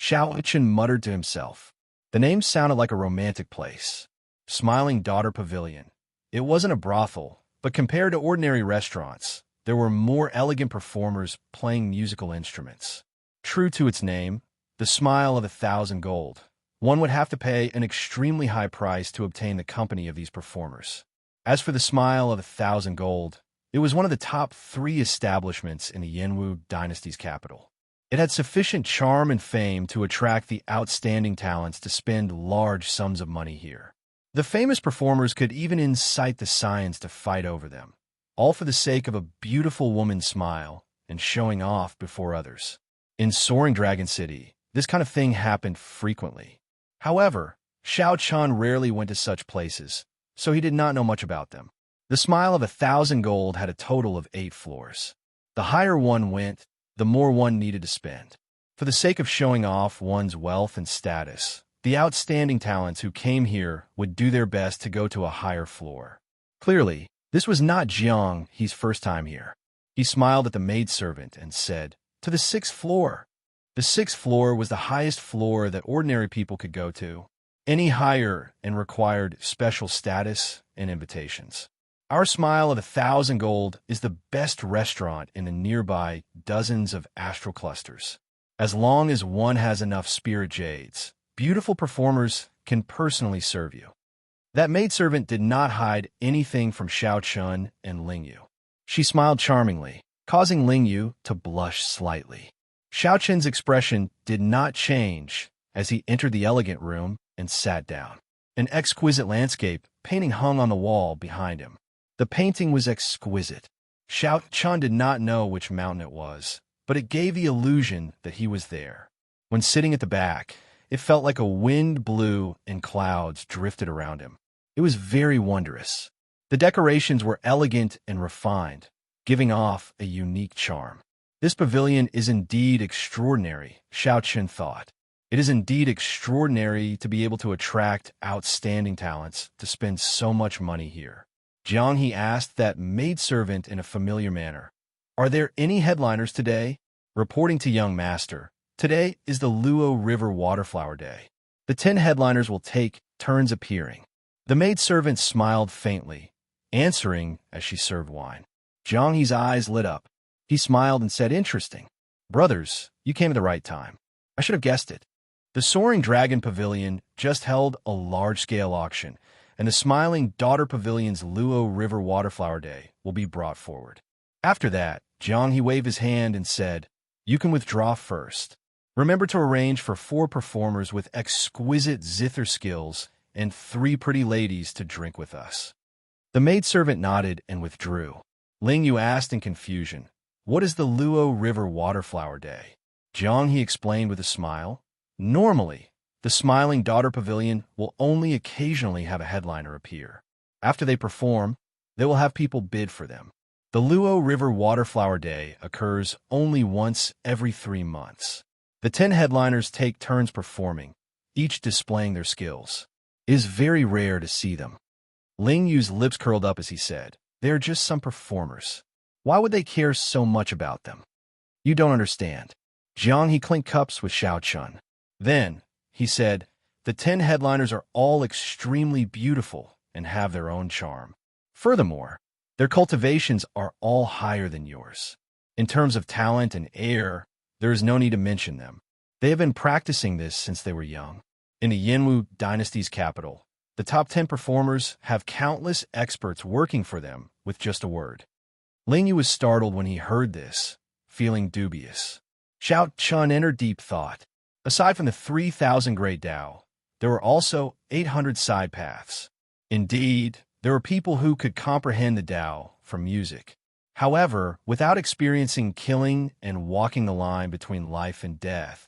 Xiao Chun muttered to himself. The name sounded like a romantic place. Smiling Daughter Pavilion. It wasn't a brothel, but compared to ordinary restaurants, there were more elegant performers playing musical instruments. True to its name, the smile of 1,000 gold, one would have to pay an extremely high price to obtain the company of these performers. As for the smile of 1,000 gold, it was one of the top 3 establishments in the Yanwu dynasty's capital. It had sufficient charm and fame to attract the outstanding talents to spend large sums of money here. The famous performers could even incite the scions to fight over them, all for the sake of a beautiful woman's smile and showing off before others. In Soaring Dragon City, this kind of thing happened frequently. However, Xiao Chun rarely went to such places, so he did not know much about them. The smile of 1,000 gold had a total of 8 floors. The higher one went, the more one needed to spend. For the sake of showing off one's wealth and status, the outstanding talents who came here would do their best to go to a higher floor. Clearly, this was not Jiang He's first time here. He smiled at the maidservant and said, "To the 6th floor." The sixth floor was the highest floor that ordinary people could go to. Any higher and required special status and invitations. Our Smile of 1,000 Gold is the best restaurant in the nearby dozens of astral clusters. As long as one has enough spirit jades, beautiful performers can personally serve you. That maidservant did not hide anything from Xiao Chun and Ling Yu. She smiled charmingly, causing Ling Yu to blush slightly. Xiao Chun's expression did not change as he entered the elegant room and sat down. An exquisite landscape painting hung on the wall behind him. The painting was exquisite. Xiao Chun did not know which mountain it was, but it gave the illusion that he was there. When sitting at the back, it felt like a wind blew and clouds drifted around him. It was very wondrous. The decorations were elegant and refined, giving off a unique charm. This pavilion is indeed extraordinary, Xiao Chun thought. It is indeed extraordinary to be able to attract outstanding talents to spend so much money here. Jiang He asked that maidservant in a familiar manner. Are there any headliners today? Reporting to young master, today is the Luo River Waterflower Day. The 10 headliners will take turns appearing. The maidservant smiled faintly, answering as she served wine. Jiang He's eyes lit up. He smiled and said, interesting. Brothers, you came at the right time. I should have guessed it. The Soaring Dragon Pavilion just held a large-scale auction, and the Smiling Daughter Pavilion's Luo River Waterflower Day will be brought forward. After that, Jiang He waved his hand and said, you can withdraw first. Remember to arrange for 4 performers with exquisite zither skills and 3 pretty ladies to drink with us. The maidservant nodded and withdrew. Ling Yu asked in confusion, what is the Luo River Waterflower Day? Jiang He explained with a smile. Normally, the Smiling Daughter Pavilion will only occasionally have a headliner appear. After they perform, they will have people bid for them. The Luo River Waterflower Day occurs only once every 3 months. The 10 headliners take turns performing, each displaying their skills. It is very rare to see them. Ling Yu's lips curled up as he said, they are just some performers. Why would they care so much about them? You don't understand. Jiang He clinked cups with Xiao Chun. Then, he said, the 10 headliners are all extremely beautiful and have their own charm. Furthermore, their cultivations are all higher than yours. In terms of talent and air, there is no need to mention them. They have been practicing this since they were young. In the Yanwu dynasty's capital, the top 10 performers have countless experts working for them with just a word. Ling Yu was startled when he heard this, feeling dubious. Xiao Chun entered deep thought. Aside from the 3,000 Great Dao, there were also 800 side paths. Indeed, there were people who could comprehend the Dao from music. However, without experiencing killing and walking the line between life and death,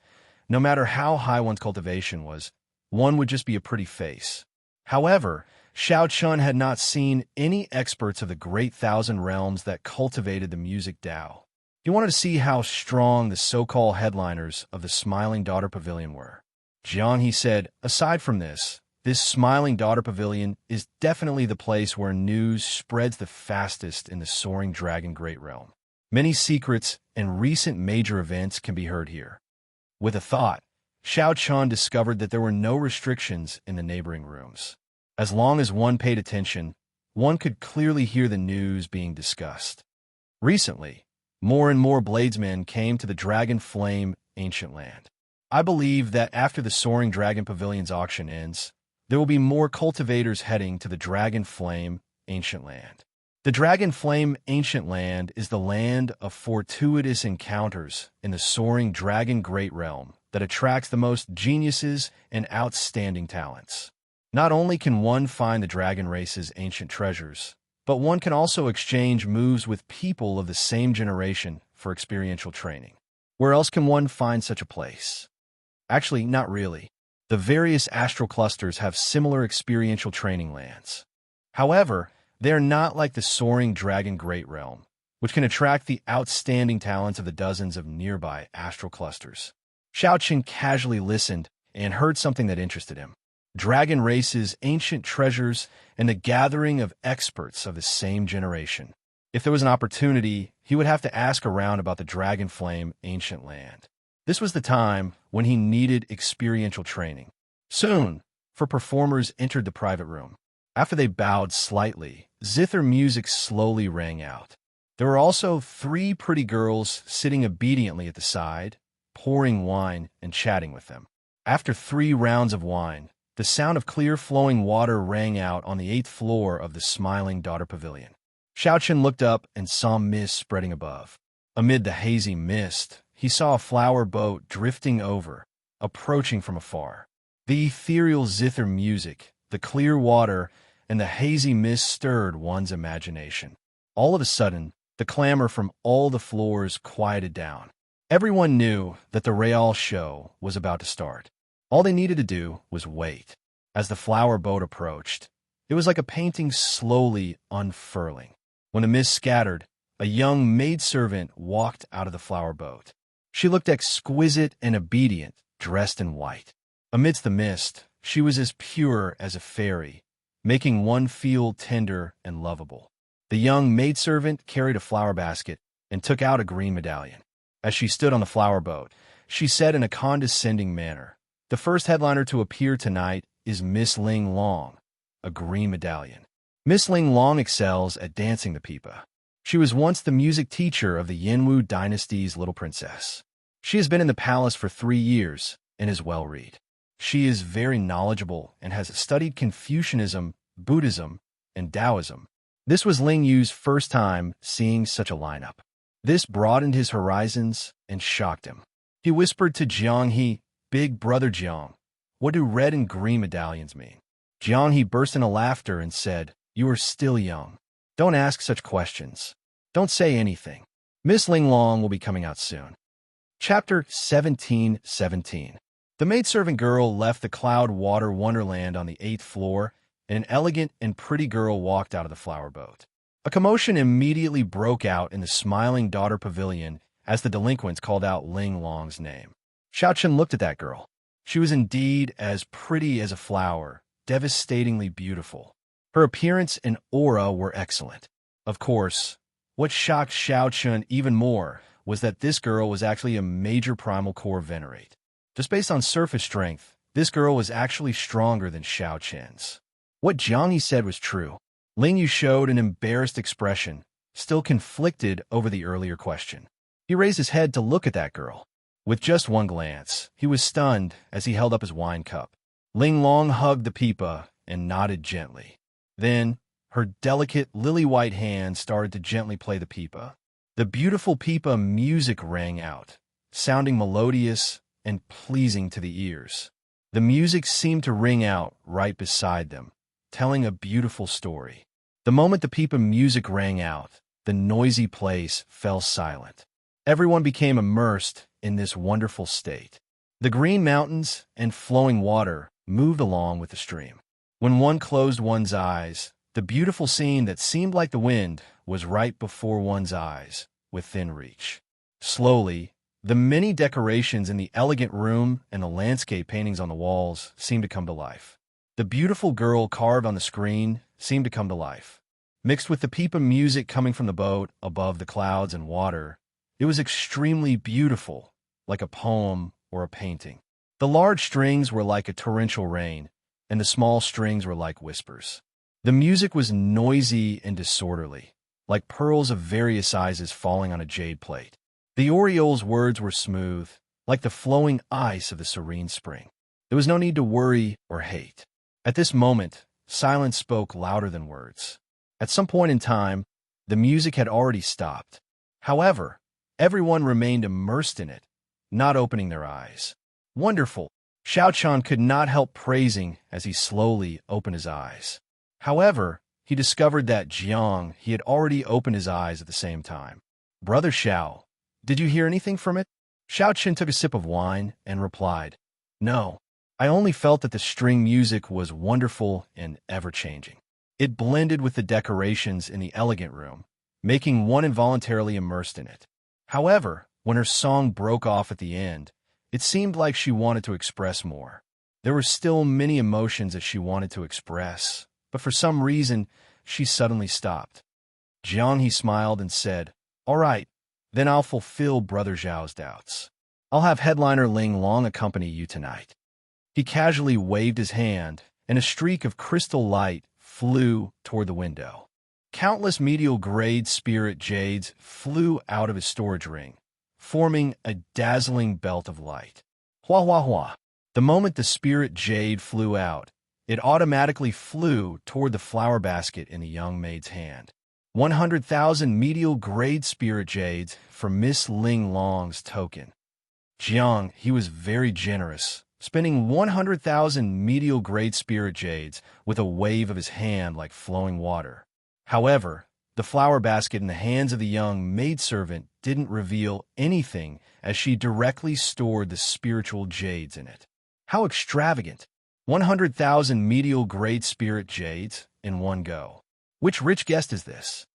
no matter how high one's cultivation was, one would just be a pretty face. However, Xiao Chun had not seen any experts of the Great Thousand Realms that cultivated the music Dao. He wanted to see how strong the so-called headliners of the Smiling Daughter Pavilion were. Jiang He said, aside from this Smiling Daughter Pavilion is definitely the place where news spreads the fastest in the Soaring Dragon Great Realm. Many secrets and recent major events can be heard here. With a thought, Xiao Chun discovered that there were no restrictions in the neighboring rooms. As long as one paid attention, one could clearly hear the news being discussed. Recently, more and more bladesmen came to the Dragon Flame Ancient Land. I believe that after the Soaring Dragon Pavilion's auction ends, there will be more cultivators heading to the Dragon Flame Ancient Land. The Dragon Flame Ancient Land is the land of fortuitous encounters in the Soaring Dragon Great Realm that attracts the most geniuses and outstanding talents. Not only can one find the dragon race's ancient treasures, but one can also exchange moves with people of the same generation for experiential training. Where else can one find such a place? Actually, not really. The various astral clusters have similar experiential training lands. However, they are not like the Soaring Dragon Great Realm, which can attract the outstanding talents of the dozens of nearby astral clusters. Xiao Qin casually listened and heard something that interested him. Dragon race's ancient treasures and the gathering of experts of the same generation. If there was an opportunity, he would have to ask around about the Dragon Flame Ancient Land. This was the time when he needed experiential training. Soon, four performers entered the private room. After they bowed slightly, zither music slowly rang out. There were also 3 pretty girls sitting obediently at the side, pouring wine and chatting with them. After 3 rounds of wine, the sound of clear flowing water rang out on the 8th floor of the Smiling Daughter Pavilion. Xiaochen looked up and saw mist spreading above. Amid the hazy mist, he saw a flower boat drifting over, approaching from afar. The ethereal zither music, the clear water, and the hazy mist stirred one's imagination. All of a sudden, the clamor from all the floors quieted down. Everyone knew that the Real show was about to start. All they needed to do was wait. As the flower boat approached, it was like a painting slowly unfurling. When the mist scattered, a young maidservant walked out of the flower boat. She looked exquisite and obedient, dressed in white. Amidst the mist, she was as pure as a fairy, making one feel tender and lovable. The young maidservant carried a flower basket and took out a green medallion. As she stood on the flower boat, she said in a condescending manner, "The first headliner to appear tonight is Miss Ling Long, a green medallion. Miss Ling Long excels at dancing the pipa. She was once the music teacher of the Yanwu dynasty's little princess. She has been in the palace for 3 years and is well-read. She is very knowledgeable and has studied Confucianism, Buddhism, and Taoism." This was Ling Yu's first time seeing such a lineup. This broadened his horizons and shocked him. He whispered to Jiang He, "Big brother Jiang, what do red and green medallions mean?" Jiang He burst into laughter and said, "You are still young. Don't ask such questions. Don't say anything. Miss Ling Long will be coming out soon." Chapter 17:17. The maidservant girl left the cloud water wonderland on the 8th floor, and an elegant and pretty girl walked out of the flower boat. A commotion immediately broke out in the Smiling Daughter Pavilion as the delinquents called out Ling Long's name. Xiaochen looked at that girl. She was indeed as pretty as a flower, devastatingly beautiful. Her appearance and aura were excellent. Of course, what shocked Xiaochen even more was that this girl was actually a major primal core venerate. Just based on surface strength, this girl was actually stronger than Xiaochen's. What Jiang Yi said was true. Ling Yu showed an embarrassed expression, still conflicted over the earlier question. He raised his head to look at that girl. With just one glance, he was stunned as he held up his wine cup. Ling Long hugged the pipa and nodded gently. Then, her delicate lily-white hand started to gently play the pipa. The beautiful pipa music rang out, sounding melodious and pleasing to the ears. The music seemed to ring out right beside them, telling a beautiful story. The moment the pipa music rang out, the noisy place fell silent. Everyone became immersed in this wonderful state. The green mountains and flowing water moved along with the stream. When one closed one's eyes, the beautiful scene that seemed like the wind was right before one's eyes, within reach. Slowly, the many decorations in the elegant room and the landscape paintings on the walls seemed to come to life. The beautiful girl carved on the screen seemed to come to life. Mixed with the pipa music coming from the boat above the clouds and water, it was extremely beautiful, like a poem or a painting. The large strings were like a torrential rain, and the small strings were like whispers. The music was noisy and disorderly, like pearls of various sizes falling on a jade plate. The Oriole's words were smooth, like the flowing ice of the serene spring. There was no need to worry or hate. At this moment, silence spoke louder than words. At some point in time, the music had already stopped. However, everyone remained immersed in it, not opening their eyes. Wonderful! Xiaochen could not help praising as he slowly opened his eyes. However, he discovered that Jiang he had already opened his eyes at the same time. "Brother Xiao, did you hear anything from it?" Xiaochen took a sip of wine and replied, "No, I only felt that the string music was wonderful and ever-changing. It blended with the decorations in the elegant room, making one involuntarily immersed in it. However, when her song broke off at the end, it seemed like she wanted to express more. There were still many emotions that she wanted to express, but for some reason, she suddenly stopped." Jiang he smiled and said, "All right, then I'll fulfill Brother Zhao's doubts. I'll have headliner Ling Long accompany you tonight." He casually waved his hand, and a streak of crystal light flew toward the window. Countless medial-grade spirit jades flew out of his storage ring, forming a dazzling belt of light. Hua hua hua. The moment the spirit jade flew out, it automatically flew toward the flower basket in the young maid's hand. 100,000 medial-grade spirit jades for Miss Ling Long's token. Jiang, he was very generous, spending 100,000 medial-grade spirit jades with a wave of his hand like flowing water. However, the flower basket in the hands of the young maidservant didn't reveal anything as she directly stored the spiritual jades in it. How extravagant! 100,000 medial-grade spirit jades in one go. Which rich guest is this?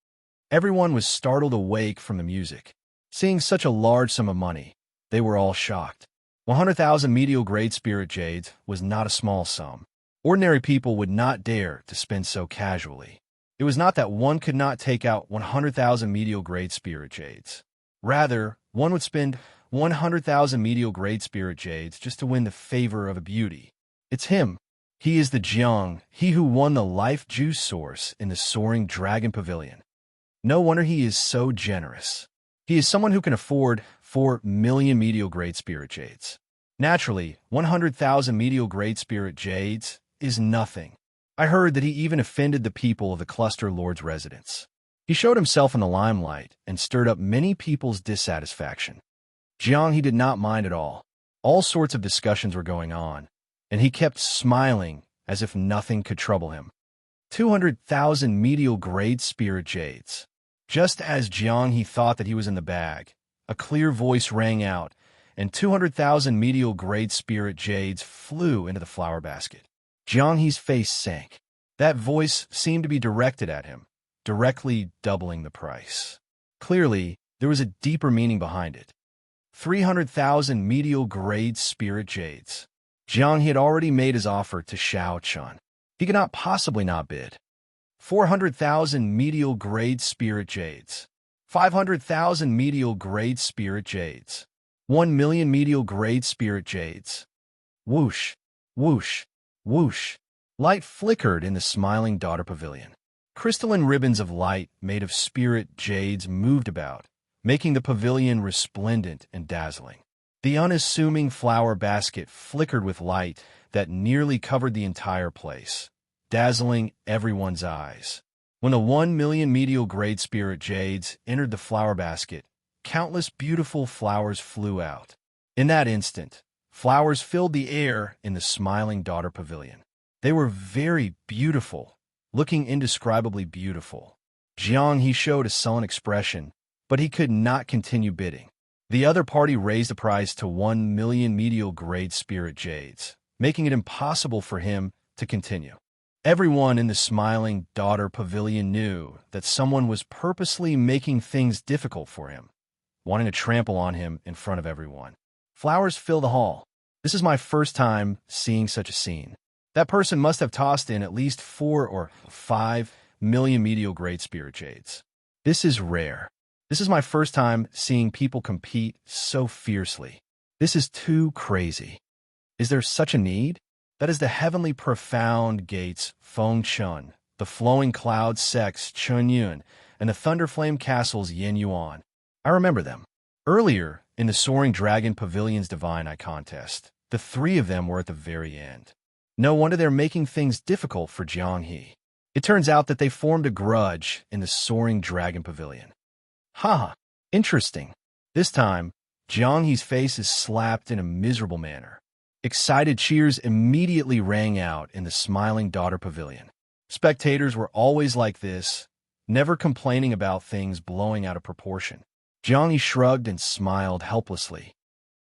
Everyone was startled awake from the music. Seeing such a large sum of money, they were all shocked. 100,000 medial-grade spirit jades was not a small sum. Ordinary people would not dare to spend so casually. It was not that one could not take out 100,000 medial-grade spirit jades. Rather, one would spend 100,000 medial-grade spirit jades just to win the favor of a beauty. It's him. He is the Jiang, he who won the life juice source in the soaring dragon pavilion. No wonder he is so generous. He is someone who can afford 4 million medial-grade spirit jades. Naturally, 100,000 medial-grade spirit jades is nothing. I heard that he even offended the people of the cluster lord's residence. He showed himself in the limelight and stirred up many people's dissatisfaction. Jiang he did not mind at all. All sorts of discussions were going on, and he kept smiling as if nothing could trouble him. 200,000 medial-grade spirit jades. Just as Jiang he thought that he was in the bag, a clear voice rang out, and 200,000 medial-grade spirit jades flew into the flower basket. Jiang He's face sank. That voice seemed to be directed at him, directly doubling the price. Clearly, there was a deeper meaning behind it. 300,000 medial-grade spirit jades. Jiang he had already made his offer to Xiao Chun. He could not possibly not bid. 400,000 medial-grade spirit jades. 500,000 medial-grade spirit jades. 1 million medial-grade spirit jades. Whoosh, whoosh, whoosh. Light flickered in the smiling daughter pavilion. Crystalline ribbons of light made of spirit jades moved about, making the pavilion resplendent and dazzling. The unassuming flower basket flickered with light that nearly covered the entire place, dazzling everyone's eyes. When the 1 million medial-grade spirit jades entered the flower basket, countless beautiful flowers flew out. In that instant, flowers filled the air in the smiling daughter pavilion. They were very beautiful, looking indescribably beautiful. Jiang he showed a sullen expression, but he could not continue bidding. The other party raised the price to 1 million medial-grade spirit jades, making it impossible for him to continue. Everyone in the smiling daughter pavilion knew that someone was purposely making things difficult for him, wanting to trample on him in front of everyone. Flowers fill the hall. This is my first time seeing such a scene. That person must have tossed in at least 4 or 5 million medial-grade spirit jades. This is rare. This is my first time seeing people compete so fiercely. This is too crazy. Is there such a need? That is the heavenly profound gates Feng Chun, the flowing cloud sects Chun Yun, and the thunderflame castles Yin Yuan. I remember them. Earlier, in the Soaring Dragon Pavilion's Divine Eye contest, the 3 of them were at the very end. No wonder they're making things difficult for Jiang He. It turns out that they formed a grudge in the Soaring Dragon Pavilion. Ha! Interesting. This time, Jiang He's face is slapped in a miserable manner. Excited cheers immediately rang out in the smiling daughter pavilion. Spectators were always like this, never complaining about things blowing out of proportion. Jiang He shrugged and smiled helplessly.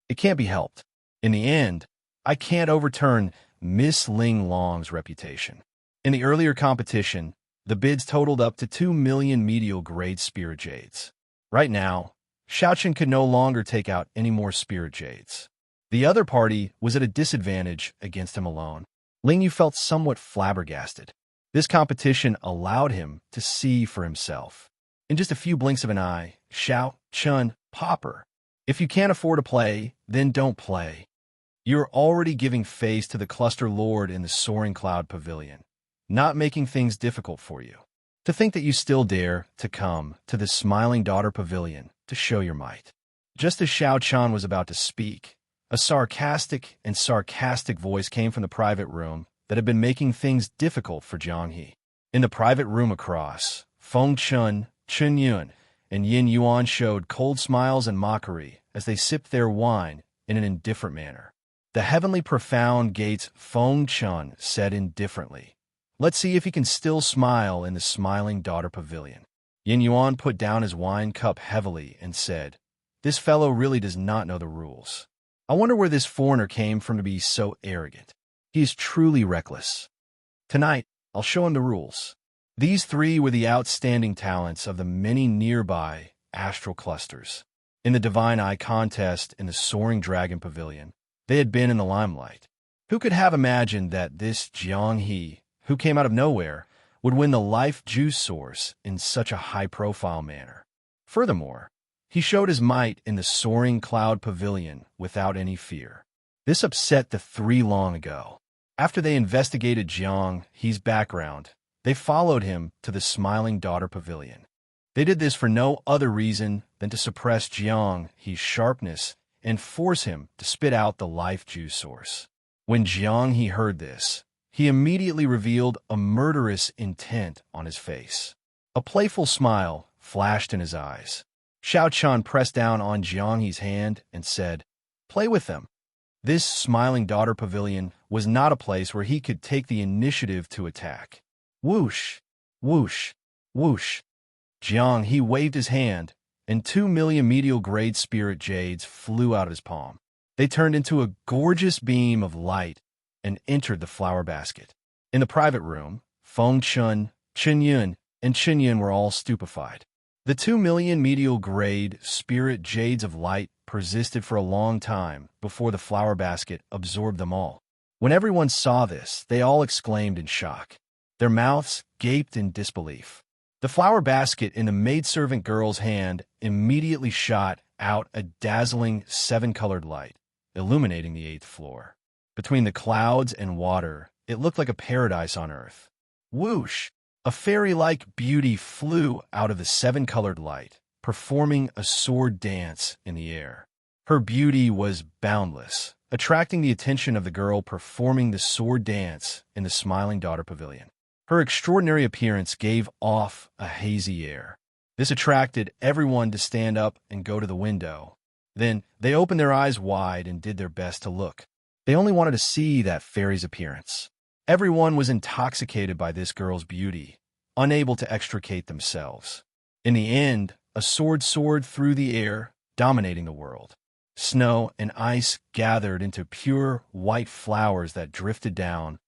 It can't be helped. In the end, I can't overturn Miss Ling Long's reputation. In the earlier competition, the bids totaled up to 2 million medial-grade spirit jades. Right now, Xiaochen could no longer take out any more spirit jades. The other party was at a disadvantage against him alone. Ling Yu felt somewhat flabbergasted. This competition allowed him to see for himself. In just a few blinks of an eye, Xiao Chun Popper. If you can't afford to play, then don't play. You're already giving face to the cluster lord in the soaring cloud pavilion, not making things difficult for you. To think that you still dare to come to the smiling daughter pavilion to show your might. Just as Xiao Chan was about to speak, a sarcastic voice came from the private room that had been making things difficult for Jiang He. In the private room across, Feng Chun, Chun Yun, and Yin Yuan showed cold smiles and mockery as they sipped their wine in an indifferent manner. The heavenly profound gates, Feng Chun said indifferently. Let's see if he can still smile in the smiling daughter pavilion. Yin Yuan put down his wine cup heavily and said, This fellow really does not know the rules. I wonder where this foreigner came from to be so arrogant. He is truly reckless. Tonight, I'll show him the rules. These three were the outstanding talents of the many nearby astral clusters. In the Divine Eye contest in the Soaring Dragon Pavilion, they had been in the limelight. Who could have imagined that this Jiang He, who came out of nowhere, would win the life juice source in such a high-profile manner? Furthermore, he showed his might in the Soaring Cloud Pavilion without any fear. This upset the three long ago. After they investigated Jiang He's background, they followed him to the Smiling Daughter Pavilion. They did this for no other reason than to suppress Jiang He's sharpness and force him to spit out the life juice source. When Jiang He heard this, he immediately revealed a murderous intent on his face. A playful smile flashed in his eyes. Xiao Chan pressed down on Jiang He's hand and said, Play with them. This Smiling Daughter Pavilion was not a place where he could take the initiative to attack. Whoosh, whoosh, whoosh. Jiang He waved his hand, and 2 million medial-grade spirit jades flew out of his palm. They turned into a gorgeous beam of light and entered the flower basket. In the private room, Feng Chun, Chun Yun, and Chun Yun were all stupefied. The 2 million medial-grade spirit jades of light persisted for a long time before the flower basket absorbed them all. When everyone saw this, they all exclaimed in shock. Their mouths gaped in disbelief. The flower basket in the maidservant girl's hand immediately shot out a dazzling 7-colored light, illuminating the 8th floor. Between the clouds and water, it looked like a paradise on earth. Whoosh! A fairy-like beauty flew out of the 7-colored light, performing a sword dance in the air. Her beauty was boundless, attracting the attention of the girl performing the sword dance in the Smiling Daughter Pavilion. Her extraordinary appearance gave off a hazy air. This attracted everyone to stand up and go to the window. Then they opened their eyes wide and did their best to look. They only wanted to see that fairy's appearance. Everyone was intoxicated by this girl's beauty, unable to extricate themselves. In the end, a sword soared through the air, dominating the world. Snow and ice gathered into pure white flowers that drifted down,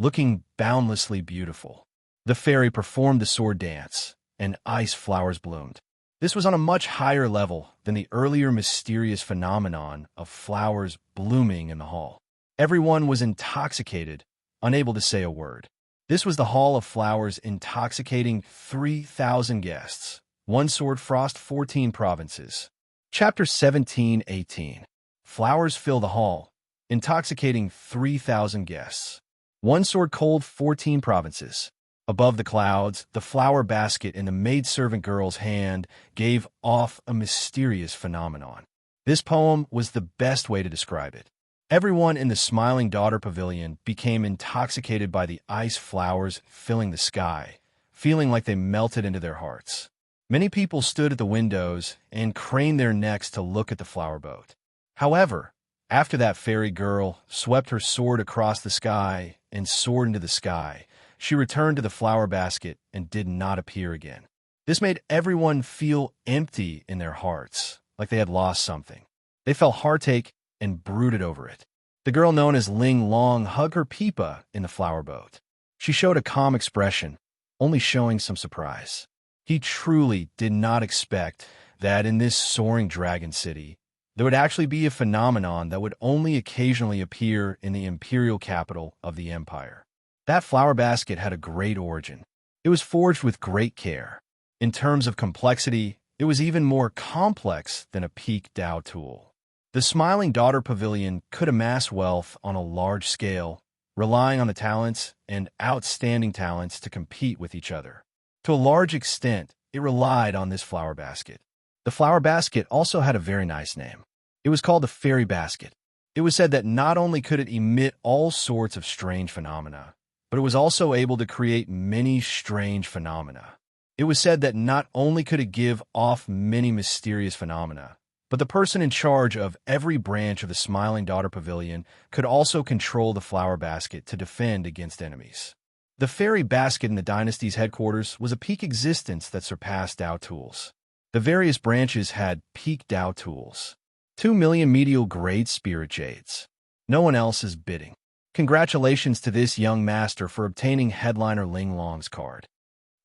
looking boundlessly beautiful. The fairy performed the sword dance, and ice flowers bloomed. This was on a much higher level than the earlier mysterious phenomenon of flowers blooming in the hall. Everyone was intoxicated, unable to say a word. This was the Hall of Flowers, intoxicating 3,000 guests. One sword frost, 14 provinces. Chapter 17-18. Flowers fill the hall, intoxicating 3,000 guests. One sword cold, 14 provinces. Above the clouds, the flower basket in the maidservant girl's hand gave off a mysterious phenomenon. This poem was the best way to describe it. Everyone in the Smiling Daughter Pavilion became intoxicated by the ice flowers filling the sky, feeling like they melted into their hearts. Many people stood at the windows and craned their necks to look at the flower boat. However, after that fairy girl swept her sword across the sky and soared into the sky, she returned to the flower basket and did not appear again. This made everyone feel empty in their hearts, like they had lost something. They felt heartache and brooded over it. The girl known as Ling Long hugged her Peepa in the flower boat. She showed a calm expression, only showing some surprise. He truly did not expect that in this soaring dragon city, there would actually be a phenomenon that would only occasionally appear in the imperial capital of the empire. That flower basket had a great origin. It was forged with great care. In terms of complexity, It was even more complex than a peak Dao tool. The Smiling Daughter Pavilion could amass wealth on a large scale, relying on the talents and outstanding talents to compete with each other. To a large extent, it relied on this flower basket. The flower basket also had a very nice name. It was called the Fairy Basket. It was said that not only could it emit all sorts of strange phenomena, but it was also able to create many strange phenomena. It was said that not only could it give off many mysterious phenomena, but the person in charge of every branch of the Smiling Daughter Pavilion could also control the flower basket to defend against enemies. The Fairy Basket in the dynasty's headquarters was a peak existence that surpassed Dao tools. The various branches had peak Dao tools. 2 million medial grade spirit jades. No one else is bidding. Congratulations to this young master for obtaining headliner Ling Long's card.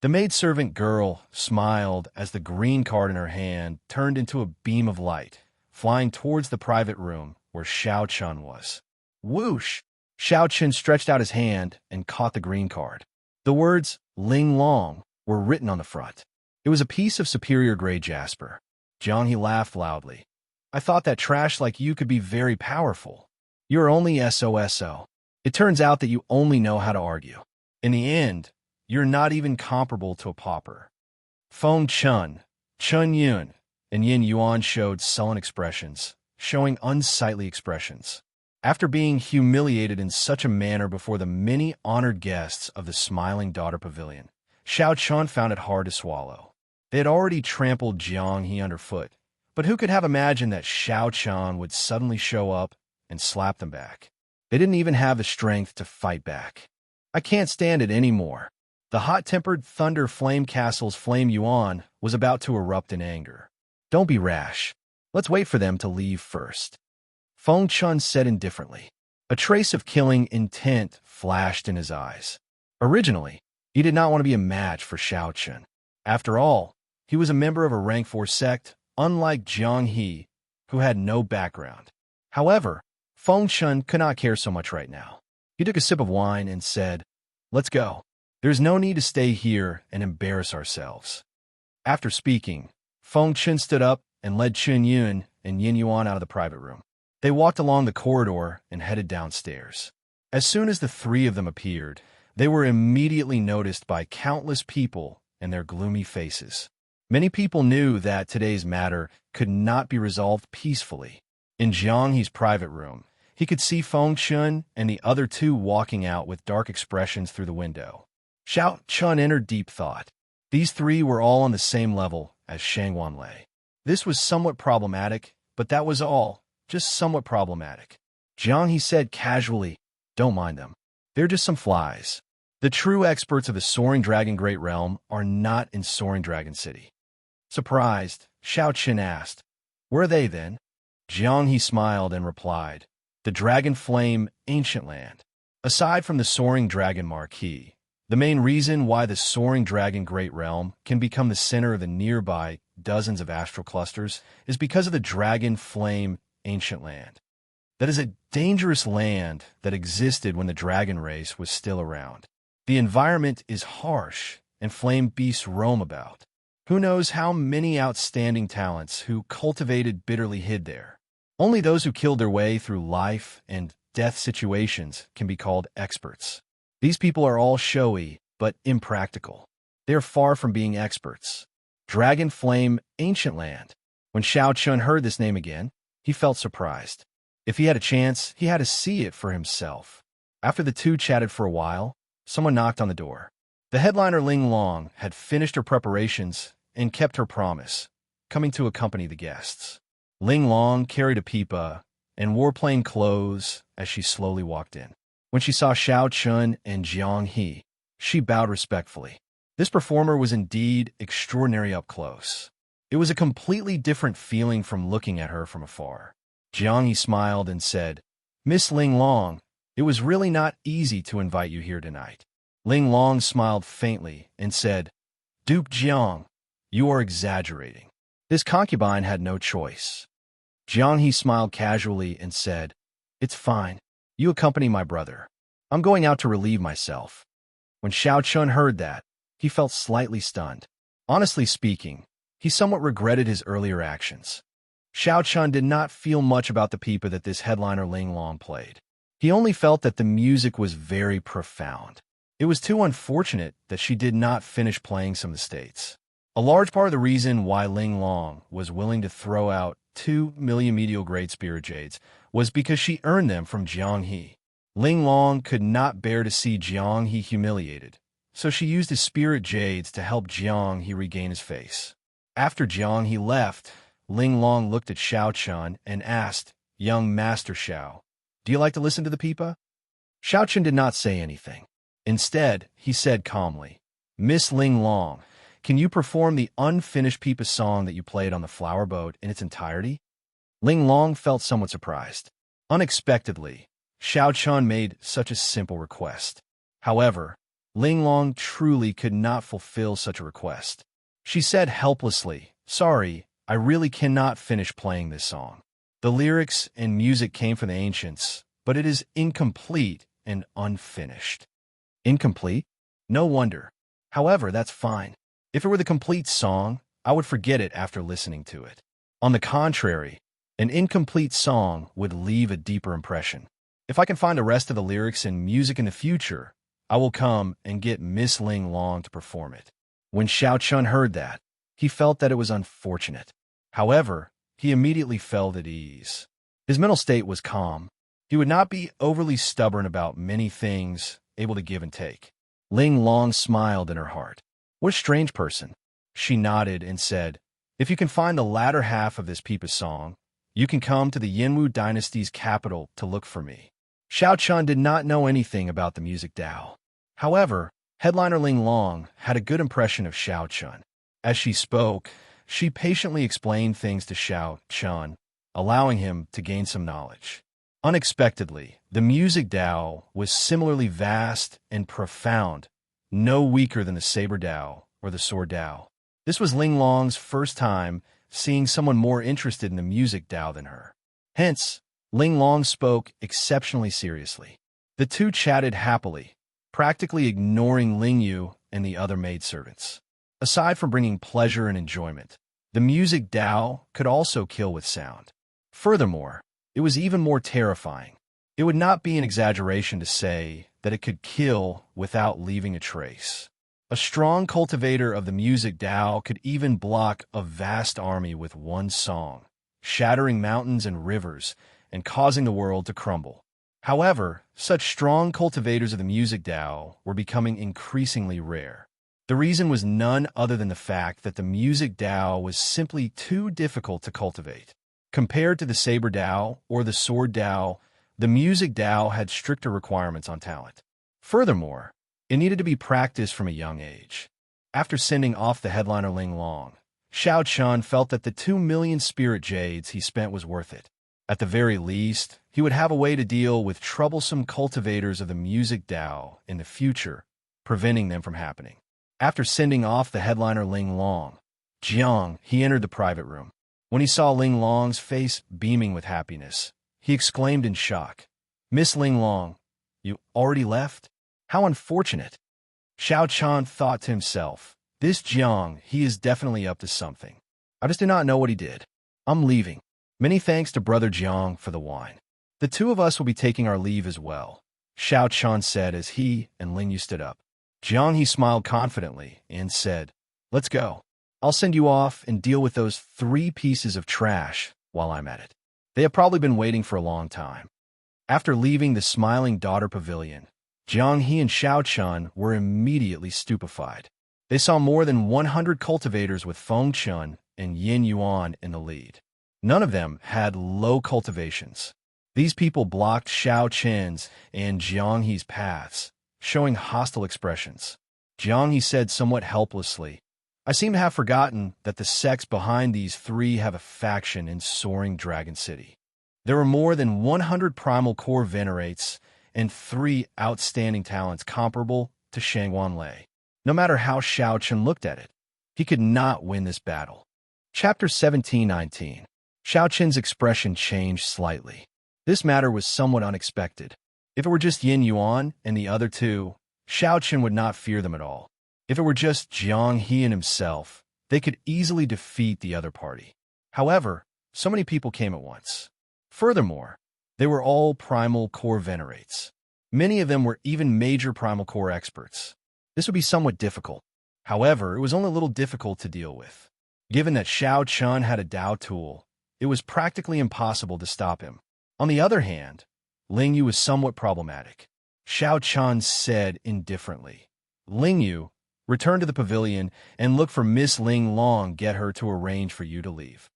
The maidservant girl smiled as the green card in her hand turned into a beam of light, flying towards the private room where Xiao Chun was. Whoosh! Xiao Chun stretched out his hand and caught the green card. The words Ling Long were written on the front. It was a piece of superior grade jasper. Jiang He laughed loudly. I thought that trash like you could be very powerful. You're only SOSO. It turns out that you only know how to argue. In the end, you're not even comparable to a pauper. Feng Chun, Chun Yun, and Yin Yuan showed sullen expressions, showing unsightly expressions. After being humiliated in such a manner before the many honored guests of the Smiling Daughter Pavilion, Xiao Chun found it hard to swallow. They had already trampled Jiang He underfoot, but who could have imagined that Xiao Chun would suddenly show up and slap them back? They didn't even have the strength to fight back. I can't stand it anymore. The hot-tempered Thunder Flame Castle's Flame Yuan was about to erupt in anger. Don't be rash. Let's wait for them to leave first. Feng Chun said indifferently. A trace of killing intent flashed in his eyes. Originally, he did not want to be a match for Xiao Chun. After all, he was a member of a rank 4 sect, unlike Jiang He, who had no background. However, Feng Chun could not care so much right now. He took a sip of wine and said, Let's go. There's no need to stay here and embarrass ourselves. After speaking, Feng Chun stood up and led Chun Yun and Yin Yuan out of the private room. They walked along the corridor and headed downstairs. As soon as the three of them appeared, they were immediately noticed by countless people and their gloomy faces. Many people knew that today's matter could not be resolved peacefully. In Jiang He's private room, he could see Feng Chun and the other two walking out with dark expressions through the window. Xiao Chun entered deep thought. These three were all on the same level as Shang Wanlei. This was somewhat problematic, but that was all, just somewhat problematic. Jiang He said casually, Don't mind them. They're just some flies. The true experts of the Soaring Dragon Great Realm are not in Soaring Dragon City. Surprised, Xiao Chun asked, Where are they then? Jiang He smiled and replied, The Dragon Flame Ancient Land. Aside from the Soaring Dragon Marquee, the main reason why the Soaring Dragon Great Realm can become the center of the nearby dozens of astral clusters is because of the Dragon Flame Ancient Land. That is a dangerous land that existed when the dragon race was still around. The environment is harsh, and flame beasts roam about. Who knows how many outstanding talents who cultivated bitterly hid there. Only those who killed their way through life and death situations can be called experts. These people are all showy, but impractical. They are far from being experts. Dragon Flame Ancient Land. When Xiao Chun heard this name again, he felt surprised. If he had a chance, he had to see it for himself. After the two chatted for a while, someone knocked on the door. The headliner Ling Long had finished her preparations and kept her promise, coming to accompany the guests. Ling Long carried a pipa and wore plain clothes as she slowly walked in. When she saw Xiao Chun and Jiang He, she bowed respectfully. This performer was indeed extraordinary up close. It was a completely different feeling from looking at her from afar. Jiang He smiled and said, Miss Ling Long, it was really not easy to invite you here tonight. Ling Long smiled faintly and said, Duke Jiang, you are exaggerating. This concubine had no choice. Jiang He smiled casually and said, It's fine. You accompany my brother. I'm going out to relieve myself. When Xiao Chun heard that, he felt slightly stunned. Honestly speaking, he somewhat regretted his earlier actions. Xiao Chun did not feel much about the pipa that this headliner Ling Long played. He only felt that the music was very profound. It was too unfortunate that she did not finish playing some of the states. A large part of the reason why Ling Long was willing to throw out 2 million medial grade spirit jades was because she earned them from Jiang He. Ling Long could not bear to see Jiang He humiliated, so she used his spirit jades to help Jiang He regain his face. After Jiang He left, Ling Long looked at Xiao Chun and asked, "Young Master Xiao, do you like to listen to the pipa?" Xiao Chun did not say anything. Instead, he said calmly, "Miss Ling Long, can you perform the unfinished pipa song that you played on the flower boat in its entirety?" Ling Long felt somewhat surprised. Unexpectedly, Xiao Chun made such a simple request. However, Ling Long truly could not fulfill such a request. She said helplessly, "Sorry, I really cannot finish playing this song. The lyrics and music came from the ancients, but it is incomplete and unfinished." Incomplete? No wonder. However, that's fine. If it were the complete song, I would forget it after listening to it. On the contrary, an incomplete song would leave a deeper impression. If I can find the rest of the lyrics and music in the future, I will come and get Miss Ling Long to perform it. When Xiao Chun heard that, he felt that it was unfortunate. However, he immediately felt at ease. His mental state was calm. He would not be overly stubborn about many things, able to give and take. Ling Long smiled in her heart. What a strange person. She nodded and said, "If you can find the latter half of this pipa song, you can come to the Yinwu dynasty's capital to look for me." Xiao Chun did not know anything about the music Dao. However, headliner Ling Long had a good impression of Xiao Chun. As she spoke, she patiently explained things to Xiao Chun, allowing him to gain some knowledge. Unexpectedly, the music Dao was similarly vast and profound, no weaker than the saber Dao or the sword Dao. This was Ling Long's first time seeing someone more interested in the music Dao than her. Hence, Ling Long spoke exceptionally seriously. The two chatted happily, practically ignoring Ling Yu and the other maidservants. Aside from bringing pleasure and enjoyment, the music Dao could also kill with sound. Furthermore, it was even more terrifying. It would not be an exaggeration to say that it could kill without leaving a trace. A strong cultivator of the music Dao could even block a vast army with one song, shattering mountains and rivers and causing the world to crumble. However, such strong cultivators of the music Dao were becoming increasingly rare. The reason was none other than the fact that the music Dao was simply too difficult to cultivate. Compared to the saber Dao or the sword Dao, the music Dao had stricter requirements on talent. Furthermore, it needed to be practiced from a young age. After sending off the headliner Ling Long, Xiao Chun felt that the 2 million spirit jades he spent was worth it. At the very least, he would have a way to deal with troublesome cultivators of the music Dao in the future, preventing them from happening. After sending off the headliner Ling Long, Jiang He entered the private room. When he saw Ling Long's face beaming with happiness, he exclaimed in shock, "Miss Ling Long, you already left? How unfortunate." Xiao Chun thought to himself, "This Jiang He is definitely up to something. I just do not know what he did. I'm leaving. Many thanks to Brother Jiang for the wine. The two of us will be taking our leave as well," Xiao Chun said as he and Ling Yu stood up. Jiang He smiled confidently and said, "Let's go. I'll send you off and deal with those 3 pieces of trash while I'm at it. They have probably been waiting for a long time." After leaving the Smiling Daughter Pavilion, Jiang He and Xiao Chun were immediately stupefied. They saw more than 100 cultivators with Feng Chun and Yin Yuan in the lead. None of them had low cultivations. These people blocked Xiao Chen's and Jiang He's paths, showing hostile expressions. Jiang He said somewhat helplessly, "I seem to have forgotten that the sects behind these 3 have a faction in Soaring Dragon City. There were more than 100 primal core venerates and 3 outstanding talents comparable to Shangwan Lei. No matter how Xiao Chun looked at it, he could not win this battle." Chapter 17-19. Xiao Chen's expression changed slightly. This matter was somewhat unexpected. If it were just Yin Yuan and the other 2, Xiao Chen would not fear them at all. If it were just Jiang He and himself, they could easily defeat the other party. However, so many people came at once. Furthermore, they were all primal core venerates. Many of them were even major primal core experts. This would be somewhat difficult. However, it was only a little difficult to deal with. Given that Xiao Chun had a Dao tool, it was practically impossible to stop him. On the other hand, Ling Yu was somewhat problematic. Xiao Chun said indifferently, "Ling Yu, return to the pavilion and look for Miss Ling Long, get her to arrange for you to leave."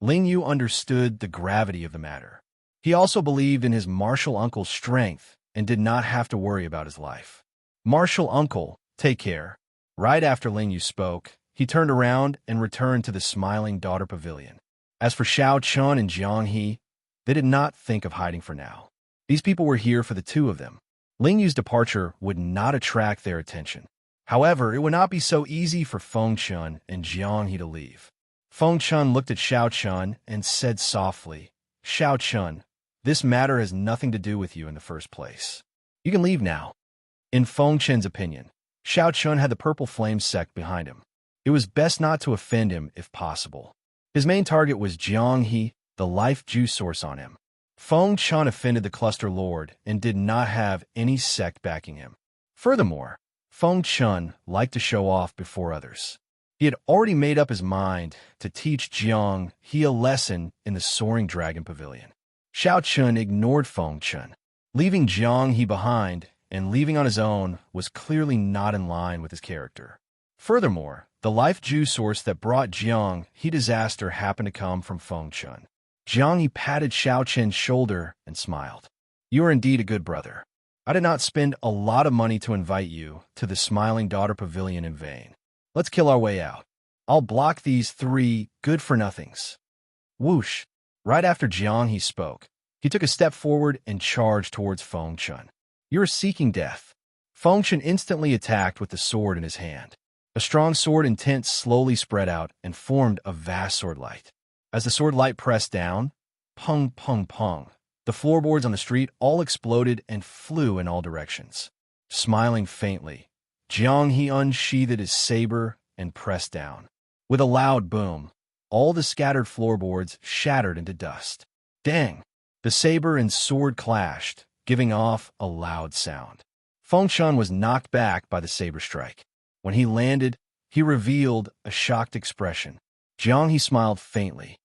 Ling Yu understood the gravity of the matter. He also believed in his martial uncle's strength and did not have to worry about his life. "Martial uncle, take care." Right after Ling Yu spoke, he turned around and returned to the smiling daughter pavilion. As for Xiao Chun and Jiang He, they did not think of hiding for now. These people were here for the two of them. Ling Yu's departure would not attract their attention. However, it would not be so easy for Feng Chun and Jiang He to leave. Feng Chun looked at Xiao Chun and said softly, "Xiao Chun, this matter has nothing to do with you in the first place. You can leave now." In Feng Chun's opinion, Xiao Chun had the purple flame sect behind him. It was best not to offend him if possible. His main target was Jiang He, the life juice source on him. Feng Chun offended the cluster lord and did not have any sect backing him. Furthermore, Feng Chun liked to show off before others. He had already made up his mind to teach Jiang He a lesson in the Soaring Dragon Pavilion. Xiao Chun ignored Feng Chun. Leaving Jiang He behind and leaving on his own was clearly not in line with his character. Furthermore, the life juice source that brought Jiang He disaster happened to come from Feng Chun. Jiang He patted Xiao Chun's shoulder and smiled. "You are indeed a good brother. I did not spend a lot of money to invite you to the Smiling Daughter Pavilion in vain. Let's kill our way out. I'll block these three good-for-nothings." Whoosh! Right after Jiang He spoke, he took a step forward and charged towards Feng Chun. "You're seeking death." Feng Chun instantly attacked with the sword in his hand. A strong sword intent slowly spread out and formed a vast sword light. As the sword light pressed down, pung, pung, pung, the floorboards on the street all exploded and flew in all directions. Smiling faintly, Jiang He unsheathed his saber and pressed down. With a loud boom, all the scattered floorboards shattered into dust. Dang! The saber and sword clashed, giving off a loud sound. Feng Chun was knocked back by the saber strike. When he landed, he revealed a shocked expression. Jiang He smiled faintly.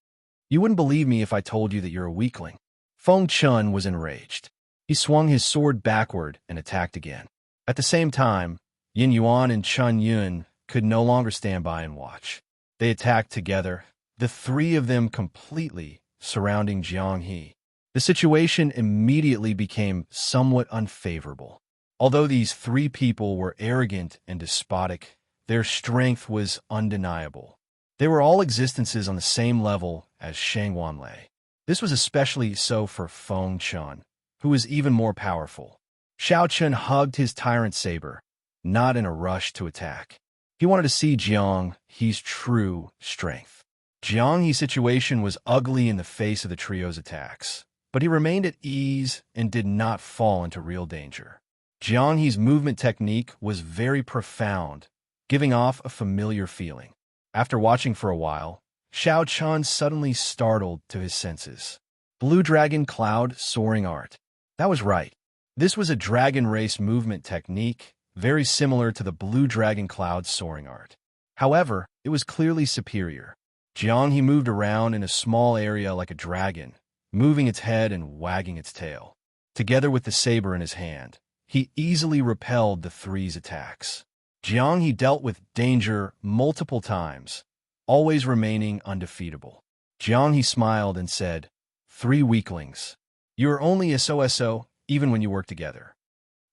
"You wouldn't believe me if I told you that you're a weakling." Feng Chun was enraged. He swung his sword backward and attacked again. At the same time, Yin Yuan and Chun Yun could no longer stand by and watch. They attacked together, the three of them completely surrounding Jiang He. The situation immediately became somewhat unfavorable. Although these three people were arrogant and despotic, their strength was undeniable. They were all existences on the same level as Shang Wanlei. This was especially so for Feng Chun, who was even more powerful. Xiao Chun hugged his tyrant saber, not in a rush to attack. He wanted to see Jiang He's true strength. Jiang He's situation was ugly in the face of the trio's attacks, but he remained at ease and did not fall into real danger. Jiang He's movement technique was very profound, giving off a familiar feeling. After watching for a while, Xiao Chun suddenly startled to his senses. Blue Dragon Cloud Soaring Art. That was right. This was a dragon race movement technique, very similar to the Blue Dragon Cloud Soaring Art. However, it was clearly superior. Jiang He moved around in a small area like a dragon, moving its head and wagging its tail. Together with the saber in his hand, he easily repelled the three's attacks. Jiang He dealt with danger multiple times, always remaining undefeatable. Jiang He smiled and said, "Three weaklings. You are only SOSO even when you work together.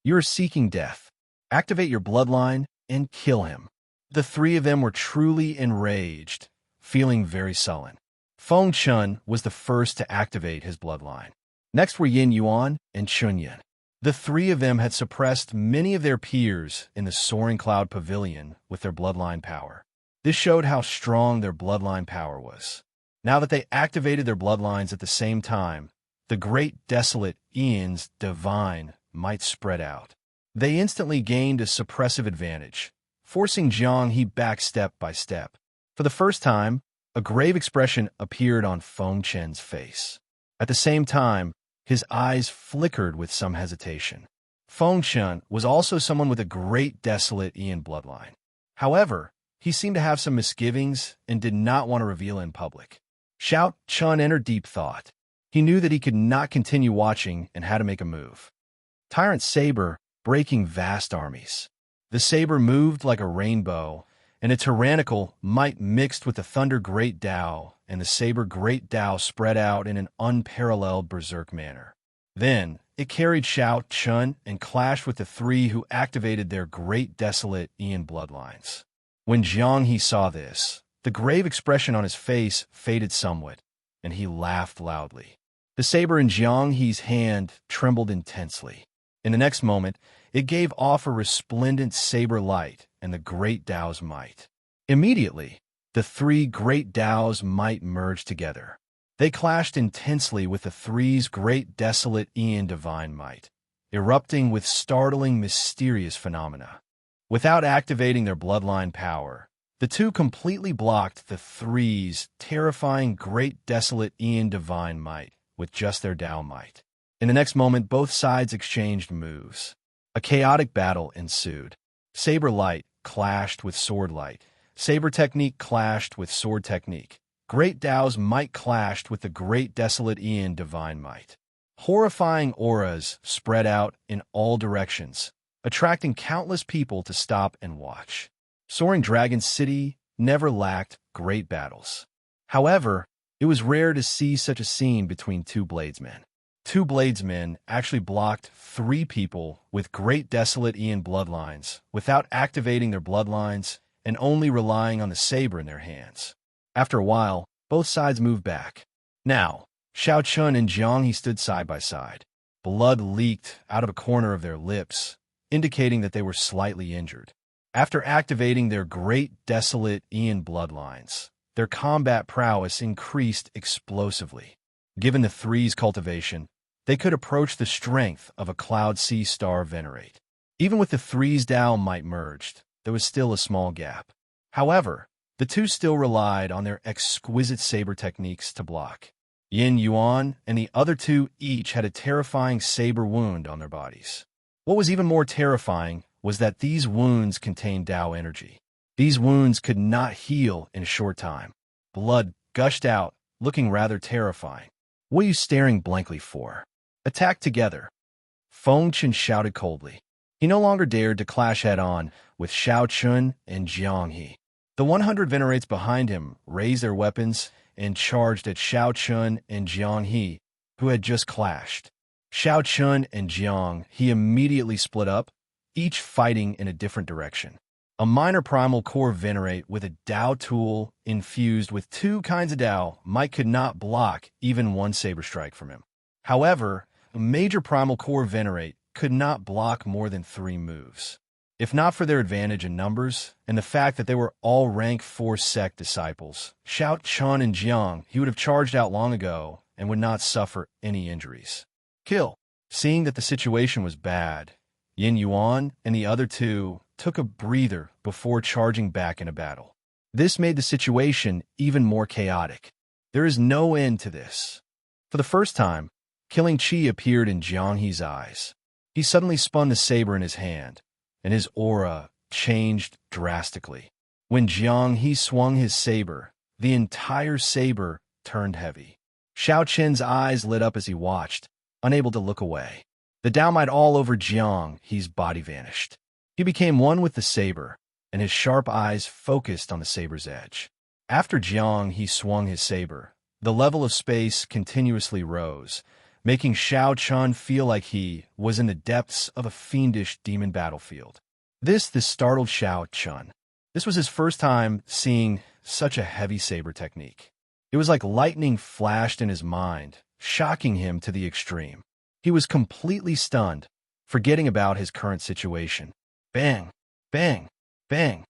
You are seeking death. Activate your bloodline and kill him." The three of them were truly enraged, feeling very sullen. Feng Chun was the first to activate his bloodline. Next were Yin Yuan and Chun Yin. The three of them had suppressed many of their peers in the Soaring Cloud Pavilion with their bloodline power. This showed how strong their bloodline power was. Now that they activated their bloodlines at the same time, the great desolate Ian's divine might spread out. They instantly gained a suppressive advantage, forcing Jiang He back step by step. For the first time, a grave expression appeared on Feng Chen's face. At the same time, his eyes flickered with some hesitation. Feng Chen was also someone with a great desolate Ian bloodline. However, he seemed to have some misgivings and did not want to reveal in public. Xiao Chun entered deep thought. He knew that he could not continue watching and had to make a move. Tyrant Saber, breaking vast armies. The saber moved like a rainbow, and a tyrannical might mixed with the thunder great Tao, and the saber great Tao spread out in an unparalleled berserk manner. Then, it carried Xiao Chun and clashed with the three who activated their great desolate Ian bloodlines. When Jiang He saw this, the grave expression on his face faded somewhat, and he laughed loudly. The saber in Jiang He's hand trembled intensely. In the next moment, it gave off a resplendent saber light and the great Tao's might. Immediately, the three great Tao's might merged together. They clashed intensely with the three's great desolate Ian divine might, erupting with startling mysterious phenomena. Without activating their bloodline power, the two completely blocked the three's terrifying great desolate Ian divine might with just their Tao might. In the next moment, both sides exchanged moves. A chaotic battle ensued. Saber light clashed with sword light. Saber technique clashed with sword technique. Great Tao's might clashed with the great desolate Ian divine might. Horrifying auras spread out in all directions, attracting countless people to stop and watch. Soaring Dragon City never lacked great battles. However, it was rare to see such a scene between two bladesmen. Two bladesmen actually blocked three people with great desolate Ian bloodlines without activating their bloodlines and only relying on the saber in their hands. After a while, both sides moved back. Now, Xiao Chun and Jiang He stood side by side. Blood leaked out of a corner of their lips, indicating that they were slightly injured. After activating their great desolate Ian bloodlines, their combat prowess increased explosively. Given the three's cultivation, they could approach the strength of a Cloud Sea Star Venerate. Even with the three's Tao might merged, there was still a small gap. However, the two still relied on their exquisite saber techniques to block. Yin Yuan and the other two each had a terrifying saber wound on their bodies. What was even more terrifying was that these wounds contained Tao energy. These wounds could not heal in a short time. Blood gushed out, looking rather terrifying. What are you staring blankly for? Attack together. Feng Chen shouted coldly. He no longer dared to clash head-on with Xiao Chun and Jiang He. The 100 Venerates behind him raised their weapons and charged at Xiao Chun and Jiang He, who had just clashed. Xiao Chun and Jiang He immediately split up, each fighting in a different direction. A minor primal core Venerate with a Tao tool infused with two kinds of Tao might could not block even one saber strike from him. However, a major primal core Venerate could not block more than 3 moves. If not for their advantage in numbers and the fact that they were all rank 4 sect disciples, Xiao Chun and Jiang He would have charged out long ago and would not suffer any injuries. Kill. Seeing that the situation was bad, Yin Yuan and the other two took a breather before charging back in a battle. This made the situation even more chaotic. There is no end to this. For the first time, killing Qi appeared in Jiang He's eyes. He suddenly spun the saber in his hand, and his aura changed drastically. When Jiang He swung his saber, the entire saber turned heavy. Xiao Chen's eyes lit up as he watched, unable to look away. The Tao might all over Jiang He's body vanished. He became one with the saber, and his sharp eyes focused on the saber's edge. After Jiang He swung his saber, the level of space continuously rose, making Xiao Chun feel like he was in the depths of a fiendish demon battlefield. This startled Xiao Chun. This was his first time seeing such a heavy saber technique. It was like lightning flashed in his mind, shocking him to the extreme. He was completely stunned, forgetting about his current situation. Bang! Bang! Bang!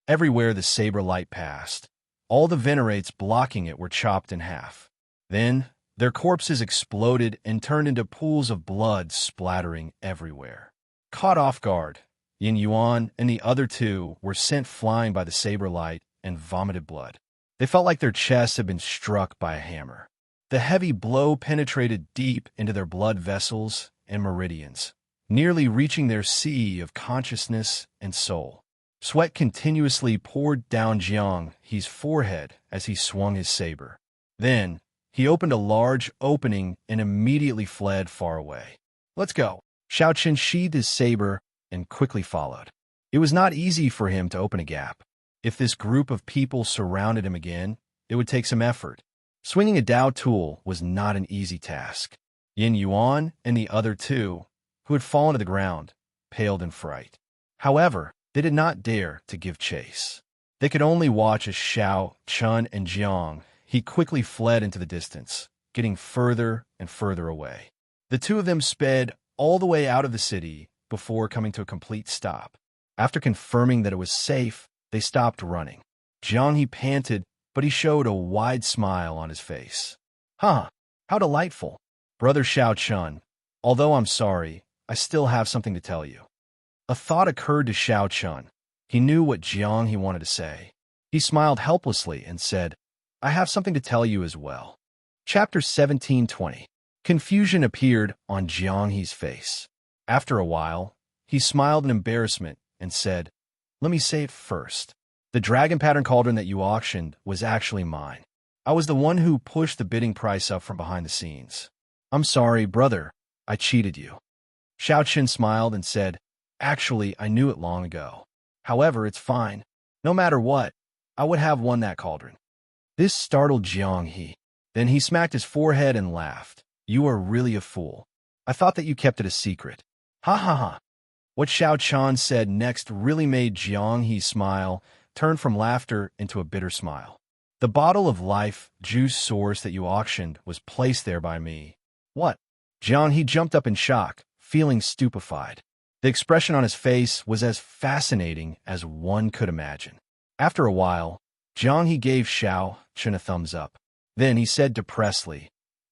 Everywhere the saber light passed, all the Venerates blocking it were chopped in half. Then, their corpses exploded and turned into pools of blood splattering everywhere. Caught off guard, Yin Yuan and the other two were sent flying by the saber light and vomited blood. They felt like their chests had been struck by a hammer. The heavy blow penetrated deep into their blood vessels and meridians, nearly reaching their sea of consciousness and soul. Sweat continuously poured down Jiang He's forehead as he swung his saber. Then, he opened a large opening and immediately fled far away. "Let's go." Xiao Chen sheathed his saber and quickly followed. It was not easy for him to open a gap. If this group of people surrounded him again, it would take some effort. Swinging a Dao tool was not an easy task. Yin Yuan and the other two, who had fallen to the ground, paled in fright. However, they did not dare to give chase. They could only watch as Xiao, Chun, and Jiang He quickly fled into the distance, getting further and further away. The two of them sped all the way out of the city before coming to a complete stop. After confirming that it was safe, they stopped running. Jiang He panted, but he showed a wide smile on his face. "Huh, how delightful. Brother Xiao Chun, although I'm sorry, I still have something to tell you." A thought occurred to Xiao Chun. He knew what Jiang He wanted to say. He smiled helplessly and said, "I have something to tell you as well." Chapter 17:20. Confusion appeared on Jiang He's face. After a while, he smiled in embarrassment and said, "Let me say it first. The dragon pattern cauldron that you auctioned was actually mine. I was the one who pushed the bidding price up from behind the scenes. I'm sorry, brother. I cheated you." Xiao Chen smiled and said, "Actually, I knew it long ago. However, it's fine. No matter what, I would have won that cauldron." This startled Jiang He. Then he smacked his forehead and laughed. "You are really a fool. I thought that you kept it a secret." Ha ha ha. What Xiao Chan said next really made Jiang He smile, turn from laughter into a bitter smile. "The bottle of life juice source that you auctioned was placed there by me." "What?" Jiang He jumped up in shock, feeling stupefied. The expression on his face was as fascinating as one could imagine. After a while, Jiang He gave Xiao Chen a thumbs up. Then he said depressedly,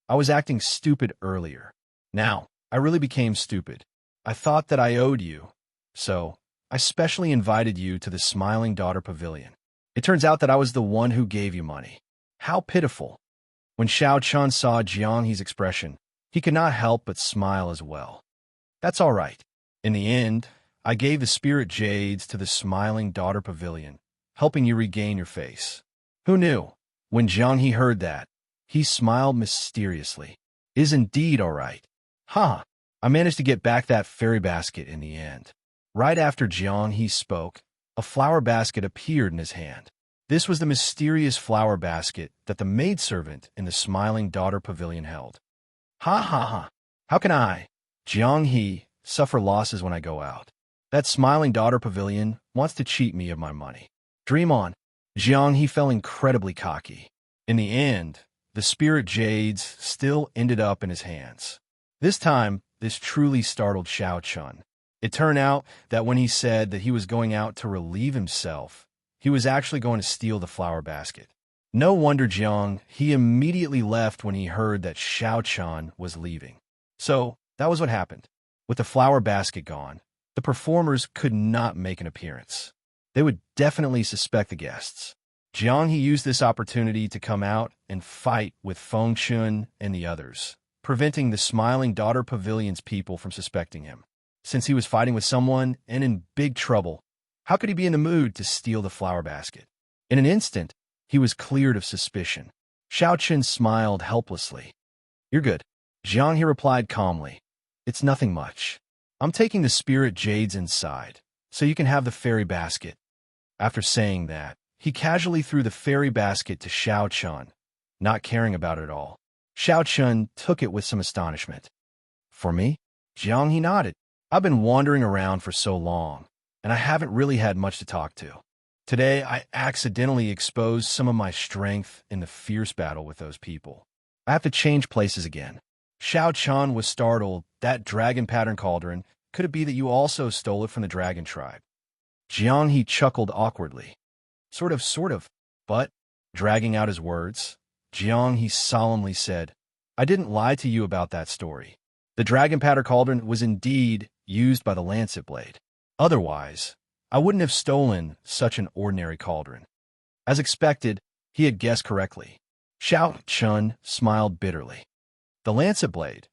"I was acting stupid earlier. Now, I really became stupid. I thought that I owed you, so I specially invited you to the Smiling Daughter Pavilion. It turns out that I was the one who gave you money. How pitiful." When Xiao Chun saw Jiang He's expression, he could not help but smile as well. "That's all right. In the end, I gave the spirit jades to the Smiling Daughter Pavilion, helping you regain your face." Who knew? When Jiang He heard that, he smiled mysteriously. "Is indeed all right. Ha! I managed to get back that fairy basket in the end." Right after Jiang He spoke, a flower basket appeared in his hand. This was the mysterious flower basket that the maidservant in the Smiling Daughter Pavilion held. "Ha ha ha! How can I, Jiang He, suffer losses when I go out? That Smiling Daughter Pavilion wants to cheat me of my money. Dream on." Jiang He felt incredibly cocky. In the end, the spirit jades still ended up in his hands. This time, this truly startled Xiao Chun. It turned out that when he said that he was going out to relieve himself, he was actually going to steal the flower basket. No wonder Jiang He immediately left when he heard that Xiao Chun was leaving. So, that was what happened. With the flower basket gone, the performers could not make an appearance. They would definitely suspect the guests. Jiang He used this opportunity to come out and fight with Feng Chun and the others, preventing the Smiling Daughter Pavilion's people from suspecting him. Since he was fighting with someone and in big trouble, how could he be in the mood to steal the flower basket? In an instant, he was cleared of suspicion. Xiao Chen smiled helplessly. "You're good." Jiang He replied calmly. "It's nothing much. I'm taking the spirit jades inside, so you can have the fairy basket." After saying that, he casually threw the fairy basket to Xiao Chun, not caring about it at all. Xiao Chun took it with some astonishment. "For me?" Jiang He nodded. "I've been wandering around for so long, and I haven't really had much to talk to. Today, I accidentally exposed some of my strength in the fierce battle with those people. I have to change places again." Xiao Chun was startled. "That dragon pattern cauldron, could it be that you also stole it from the dragon tribe?" Jiang He chuckled awkwardly. Sort of. But, dragging out his words, Jiang He solemnly said, "I didn't lie to you about that story. The dragon pattern cauldron was indeed used by the Lancet Blade. Otherwise, I wouldn't have stolen such an ordinary cauldron." As expected, he had guessed correctly. Xiao Chun smiled bitterly. The Lancet Blade.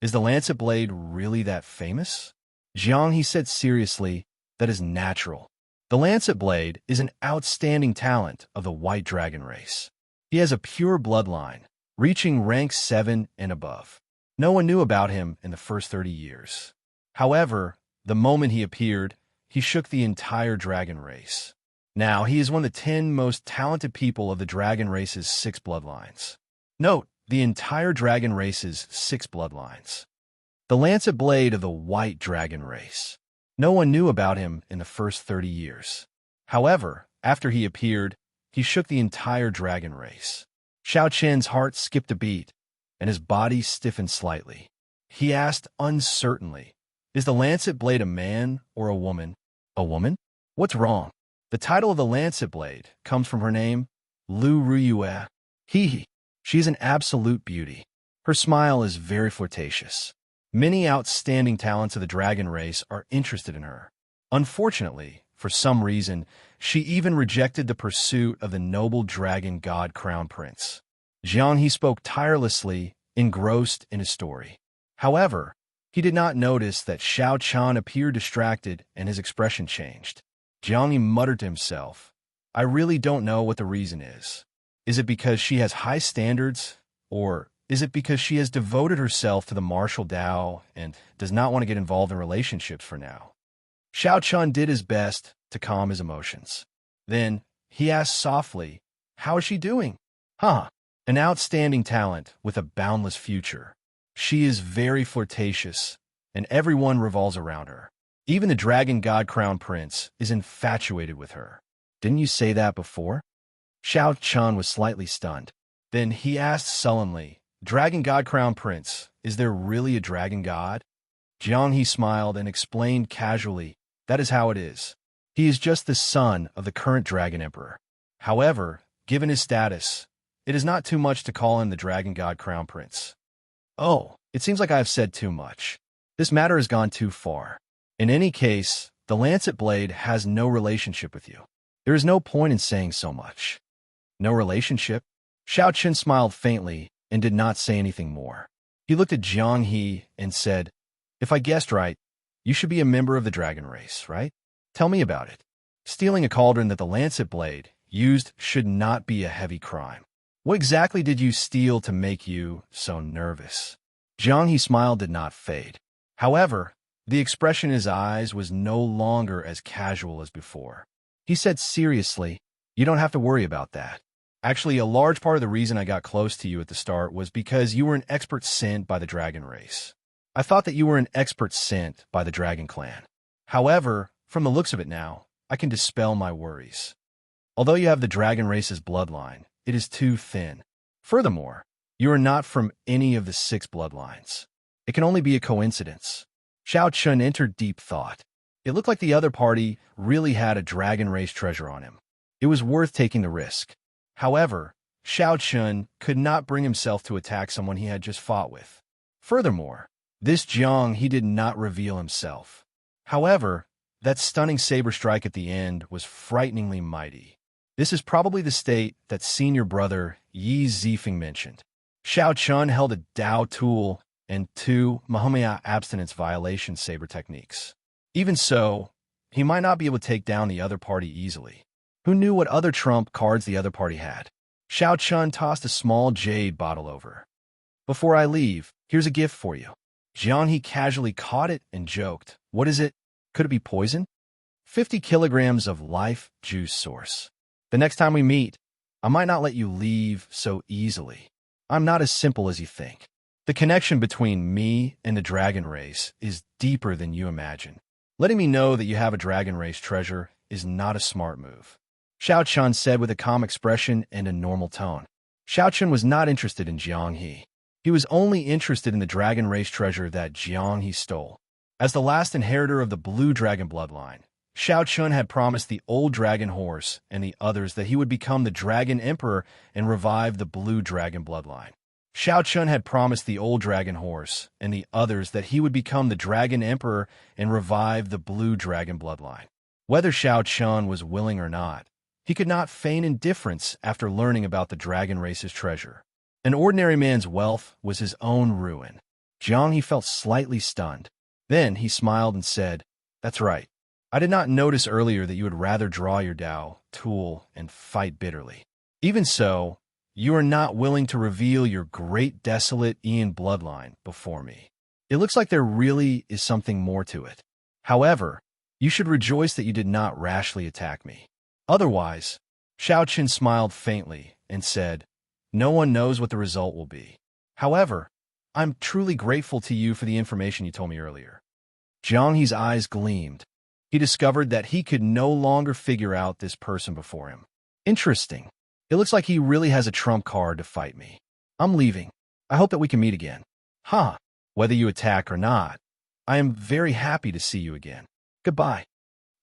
Is the Lancet Blade really that famous? Jiang, he said seriously, that is natural. The Lancet Blade is an outstanding talent of the White Dragon race. He has a pure bloodline, reaching rank 7 and above. No one knew about him in the first 30 years. However, the moment he appeared, he shook the entire dragon race. Now, he is one of the 10 most talented people of the dragon race's 6 bloodlines. Note, the entire dragon race's 6 bloodlines. The Lancet Blade of the White Dragon race. No one knew about him in the first 30 years. However, after he appeared, he shook the entire dragon race. Xiao Chen's heart skipped a beat, and his body stiffened slightly. He asked uncertainly, is the Lancet Blade a man or a woman? A woman? What's wrong? The title of the Lancet Blade comes from her name, Lu Ruyue. She's an absolute beauty. Her smile is very flirtatious. Many outstanding talents of the dragon race are interested in her. Unfortunately, for some reason, she even rejected the pursuit of the noble dragon god crown prince. Jiang He spoke tirelessly, engrossed in his story. However, he did not notice that Xiao Chan appeared distracted and his expression changed. Jiang He muttered to himself, I really don't know what the reason is. Is it because she has high standards, or is it because she has devoted herself to the martial Dao and does not want to get involved in relationships for now? Xiao Chun did his best to calm his emotions. Then, he asked softly, how is she doing? An outstanding talent with a boundless future. She is very flirtatious, and everyone revolves around her. Even the Dragon God Crown Prince is infatuated with her. Didn't you say that before? Xiao Chun was slightly stunned. Then he asked sullenly, Dragon God Crown Prince, is there really a dragon god? Jiang He smiled and explained casually, that is how it is. He is just the son of the current Dragon Emperor. However, given his status, it is not too much to call him the Dragon God Crown Prince. Oh, it seems like I have said too much. This matter has gone too far. In any case, the Lancet Blade has no relationship with you. There is no point in saying so much. No relationship? Xiao Chen smiled faintly and did not say anything more. He looked at Jiang He and said, if I guessed right, you should be a member of the dragon race, right? Tell me about it. Stealing a cauldron that the Lancet Blade used should not be a heavy crime. What exactly did you steal to make you so nervous? Jiang He's smile did not fade. However, the expression in his eyes was no longer as casual as before. He said seriously, you don't have to worry about that. Actually, a large part of the reason I got close to you at the start was because you were an expert sent by the dragon race. I thought that you were an expert sent by the dragon clan. However, from the looks of it now, I can dispel my worries. Although you have the dragon race's bloodline, it is too thin. Furthermore, you are not from any of the 6 bloodlines. It can only be a coincidence. Xiao Chun entered deep thought. It looked like the other party really had a dragon race treasure on him. It was worth taking the risk. However, Xiao Chun could not bring himself to attack someone he had just fought with. Furthermore, this Jiang He did not reveal himself. However, that stunning saber strike at the end was frighteningly mighty. This is probably the state that senior brother Yi Zifeng mentioned. Xiao Chun held a Dao tool and 2 Mahomaya abstinence violation saber techniques. Even so, he might not be able to take down the other party easily. Who knew what other trump cards the other party had? Xiao Chun tossed a small jade bottle over. Before I leave, here's a gift for you. Jiang He casually caught it and joked. What is it? Could it be poison? 50 kilograms of life juice source. The next time we meet, I might not let you leave so easily. I'm not as simple as you think. The connection between me and the dragon race is deeper than you imagine. Letting me know that you have a dragon race treasure is not a smart move. Xiao Chun said with a calm expression and a normal tone. Xiao Chun was not interested in Jiang He. He was only interested in the dragon race treasure that Jiang He stole. As the last inheritor of the blue dragon bloodline, Xiao Chun had promised the old dragon horse and the others that he would become the dragon emperor and revive the blue dragon bloodline. Xiao Chun had promised the old dragon horse and the others that he would become the dragon emperor and revive the blue dragon bloodline. Whether Xiao Chun was willing or not, He could not feign indifference after learning about the dragon race's treasure. An ordinary man's wealth was his own ruin. Jiang he felt slightly stunned. Then he smiled and said, "That's right. I did not notice earlier that you would rather draw your Dao, tool, and fight bitterly. Even so, you are not willing to reveal your great desolate Ian bloodline before me. It looks like there really is something more to it. However, you should rejoice that you did not rashly attack me. Otherwise," Xiao Qin smiled faintly and said, "No one knows what the result will be. However, I'm truly grateful to you for the information you told me earlier." Jiang He's eyes gleamed. He discovered that he could no longer figure out this person before him. Interesting. It looks like he really has a trump card to fight me. I'm leaving. I hope that we can meet again. Huh. Whether you attack or not, I am very happy to see you again. Goodbye.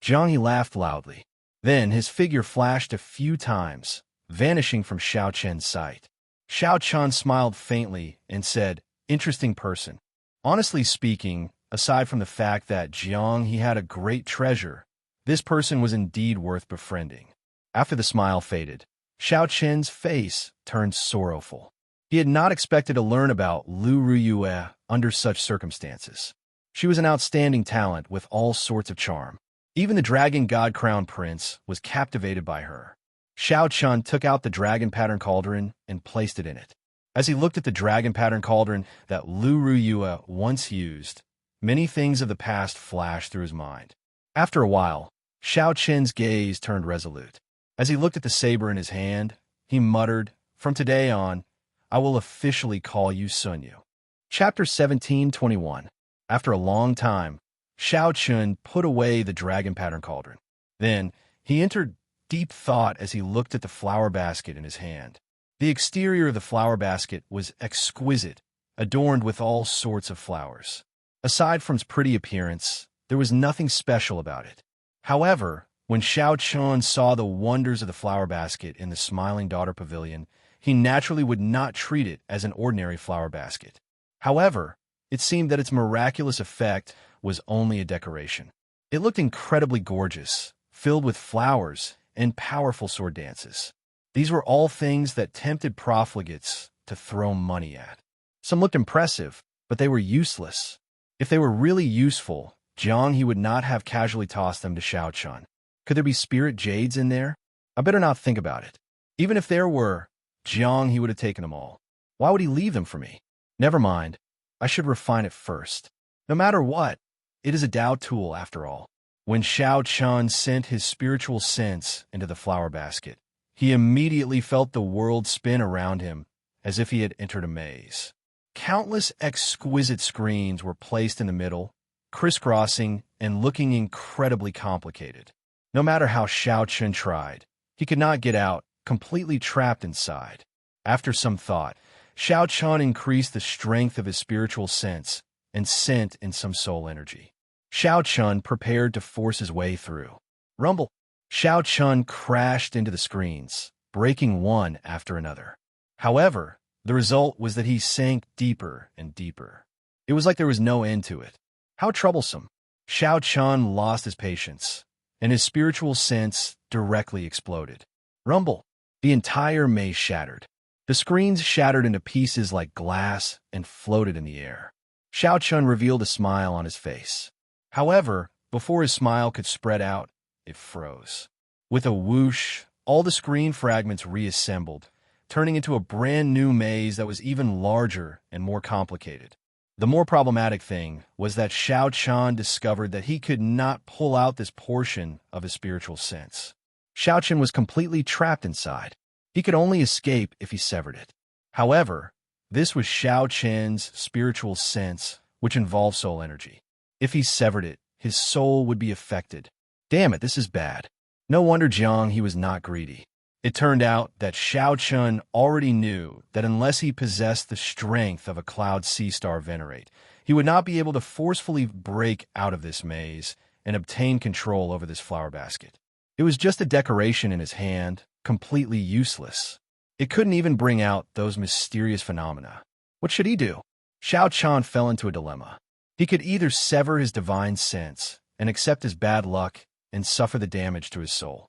Jiang He laughed loudly. Then his figure flashed a few times, vanishing from Xiao Chen's sight. Xiao Chen smiled faintly and said, "Interesting person. Honestly speaking, aside from the fact that Jiang he had a great treasure, this person was indeed worth befriending." After the smile faded, Xiao Chen's face turned sorrowful. He had not expected to learn about Lu Ruyue under such circumstances. She was an outstanding talent with all sorts of charm. Even the Dragon God Crown Prince was captivated by her. Xiao Chun took out the dragon pattern cauldron and placed it in it. As he looked at the dragon pattern cauldron that Lu Ruyue once used, many things of the past flashed through his mind. After a while, Xiao Chen's gaze turned resolute. As he looked at the saber in his hand, he muttered, "From today on, I will officially call you Sunyu." Chapter 17:21. After a long time, Xiao Chun put away the dragon pattern cauldron. Then he entered deep thought as he looked at the flower basket in his hand. The exterior of the flower basket was exquisite, adorned with all sorts of flowers. Aside from its pretty appearance, there was nothing special about it. However, when Xiao Chun saw the wonders of the flower basket in the Smiling Daughter Pavilion, he naturally would not treat it as an ordinary flower basket. However, it seemed that its miraculous effect was only a decoration. It looked incredibly gorgeous, filled with flowers and powerful sword dances. These were all things that tempted profligates to throw money at. Some looked impressive, but they were useless. If they were really useful, Jiang he would not have casually tossed them to Xiao Chun. Could there be spirit jades in there? I better not think about it. Even if there were, Jiang he would have taken them all. Why would he leave them for me? Never mind. I should refine it first. No matter what, it is a Dao tool after all. When Xiao Chun sent his spiritual sense into the flower basket, he immediately felt the world spin around him as if he had entered a maze. Countless exquisite screens were placed in the middle, crisscrossing and looking incredibly complicated. No matter how Xiao Chun tried, he could not get out, completely trapped inside. After some thought, Xiao Chun increased the strength of his spiritual sense and sent in some soul energy. Xiao Chun prepared to force his way through. Rumble! Xiao Chun crashed into the screens, breaking one after another. However, the result was that he sank deeper and deeper. It was like there was no end to it. How troublesome! Xiao Chun lost his patience, and his spiritual sense directly exploded. Rumble! The entire maze shattered. The screens shattered into pieces like glass and floated in the air. Xiao Chun revealed a smile on his face. However, before his smile could spread out, it froze. With a whoosh, all the screen fragments reassembled, turning into a brand new maze that was even larger and more complicated. The more problematic thing was that Xiao Chun discovered that he could not pull out this portion of his spiritual sense. Xiao Chun was completely trapped inside. He could only escape if he severed it. However, this was Xiao Chen's spiritual sense, which involved soul energy. If he severed it, his soul would be affected. Damn it, this is bad. No wonder Jiang he was not greedy. It turned out that Xiao Chun already knew that unless he possessed the strength of a Cloud Sea Star Venerate, he would not be able to forcefully break out of this maze and obtain control over this flower basket. It was just a decoration in his hand, completely useless. It couldn't even bring out those mysterious phenomena. What should he do? Xiao Chun fell into a dilemma. He could either sever his divine sense and accept his bad luck and suffer the damage to his soul,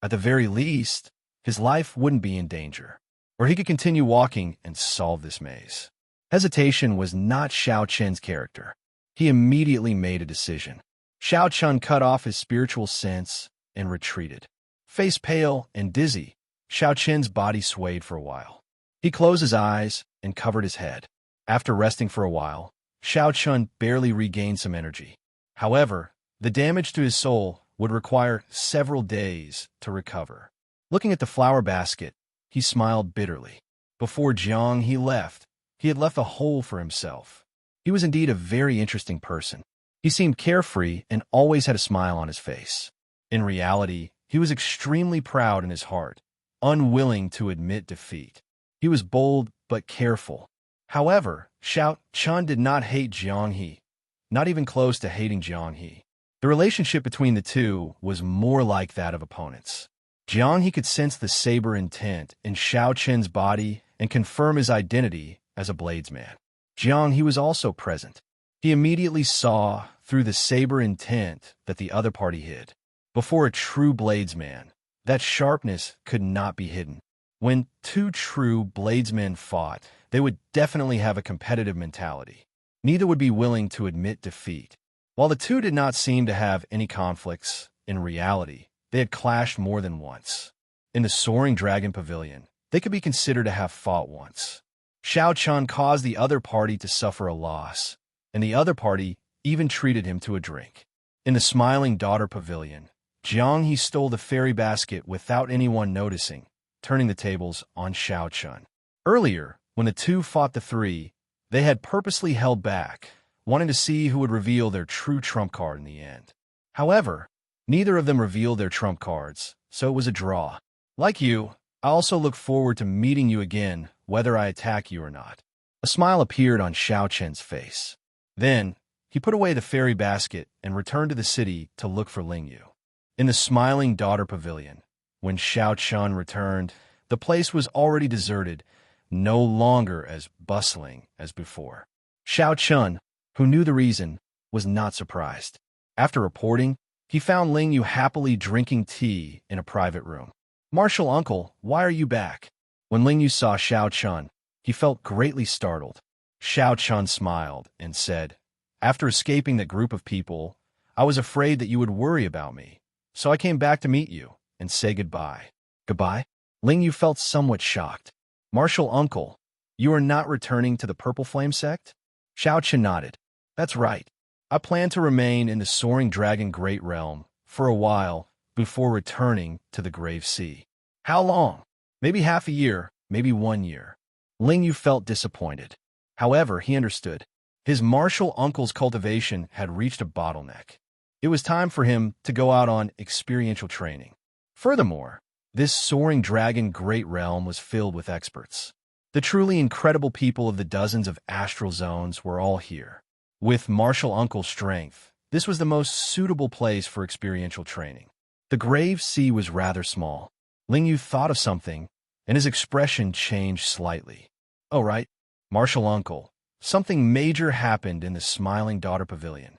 At the very least, his life wouldn't be in danger, or he could continue walking and solve this maze. Hesitation was not Xiao Chen's character. He immediately made a decision. Xiao Chun cut off his spiritual sense and retreated. Face pale and dizzy, Xiao Chen's body swayed for a while. He closed his eyes and covered his head. After resting for a while, Xiao Chun barely regained some energy. However, the damage to his soul would require several days to recover. Looking at the flower basket, he smiled bitterly. Before Jiang he had left a hole for himself. He was indeed a very interesting person. He seemed carefree and always had a smile on his face. In reality, he was extremely proud in his heart, unwilling to admit defeat. He was bold but careful. However, Xiao Chun did not hate Jiang He, not even close to hating Jiang He. The relationship between the two was more like that of opponents. Jiang He could sense the saber intent in Xiao Chen's body and confirm his identity as a bladesman. Jiang He was also present. He immediately saw through the saber intent that the other party hid. Before a true bladesman, that sharpness could not be hidden. When two true bladesmen fought, they would definitely have a competitive mentality. Neither would be willing to admit defeat. While the two did not seem to have any conflicts, in reality, they had clashed more than once. In the Soaring Dragon Pavilion, they could be considered to have fought once. Xiao Chun caused the other party to suffer a loss, and the other party even treated him to a drink. In the Smiling Daughter Pavilion, Jiang He stole the fairy basket without anyone noticing, turning the tables on Xiao Chun. Earlier, when the two fought the three, they had purposely held back, wanting to see who would reveal their true trump card in the end. However, neither of them revealed their trump cards, so it was a draw. Like you, I also look forward to meeting you again, whether I attack you or not. A smile appeared on Xiao Chen's face. Then, he put away the fairy basket and returned to the city to look for Ling Yu. In the Smiling Daughter Pavilion, when Xiao Chun returned, the place was already deserted, no longer as bustling as before. Xiao Chun, who knew the reason, was not surprised. After reporting, he found Ling Yu happily drinking tea in a private room. "Martial uncle, why are you back?" When Ling Yu saw Xiao Chun, he felt greatly startled. Xiao Chun smiled and said, "After escaping that group of people, I was afraid that you would worry about me, so I came back to meet you and say goodbye." "Goodbye?" Ling Yu felt somewhat shocked. "Martial uncle, you are not returning to the Purple Flame sect?" Xiao Chun nodded. "That's right. I plan to remain in the Soaring Dragon Great Realm for a while before returning to the Grave Sea." "How long?" "Maybe half a year, maybe 1 year." Ling Yu felt disappointed. However, he understood. His martial uncle's cultivation had reached a bottleneck. It was time for him to go out on experiential training. Furthermore, this Soaring Dragon Great Realm was filled with experts. The truly incredible people of the dozens of astral zones were all here. With martial uncle's strength, this was the most suitable place for experiential training. The Grave Sea was rather small. Ling Yu thought of something, and his expression changed slightly. "Oh, right. Martial uncle, something major happened in the Smiling Daughter Pavilion."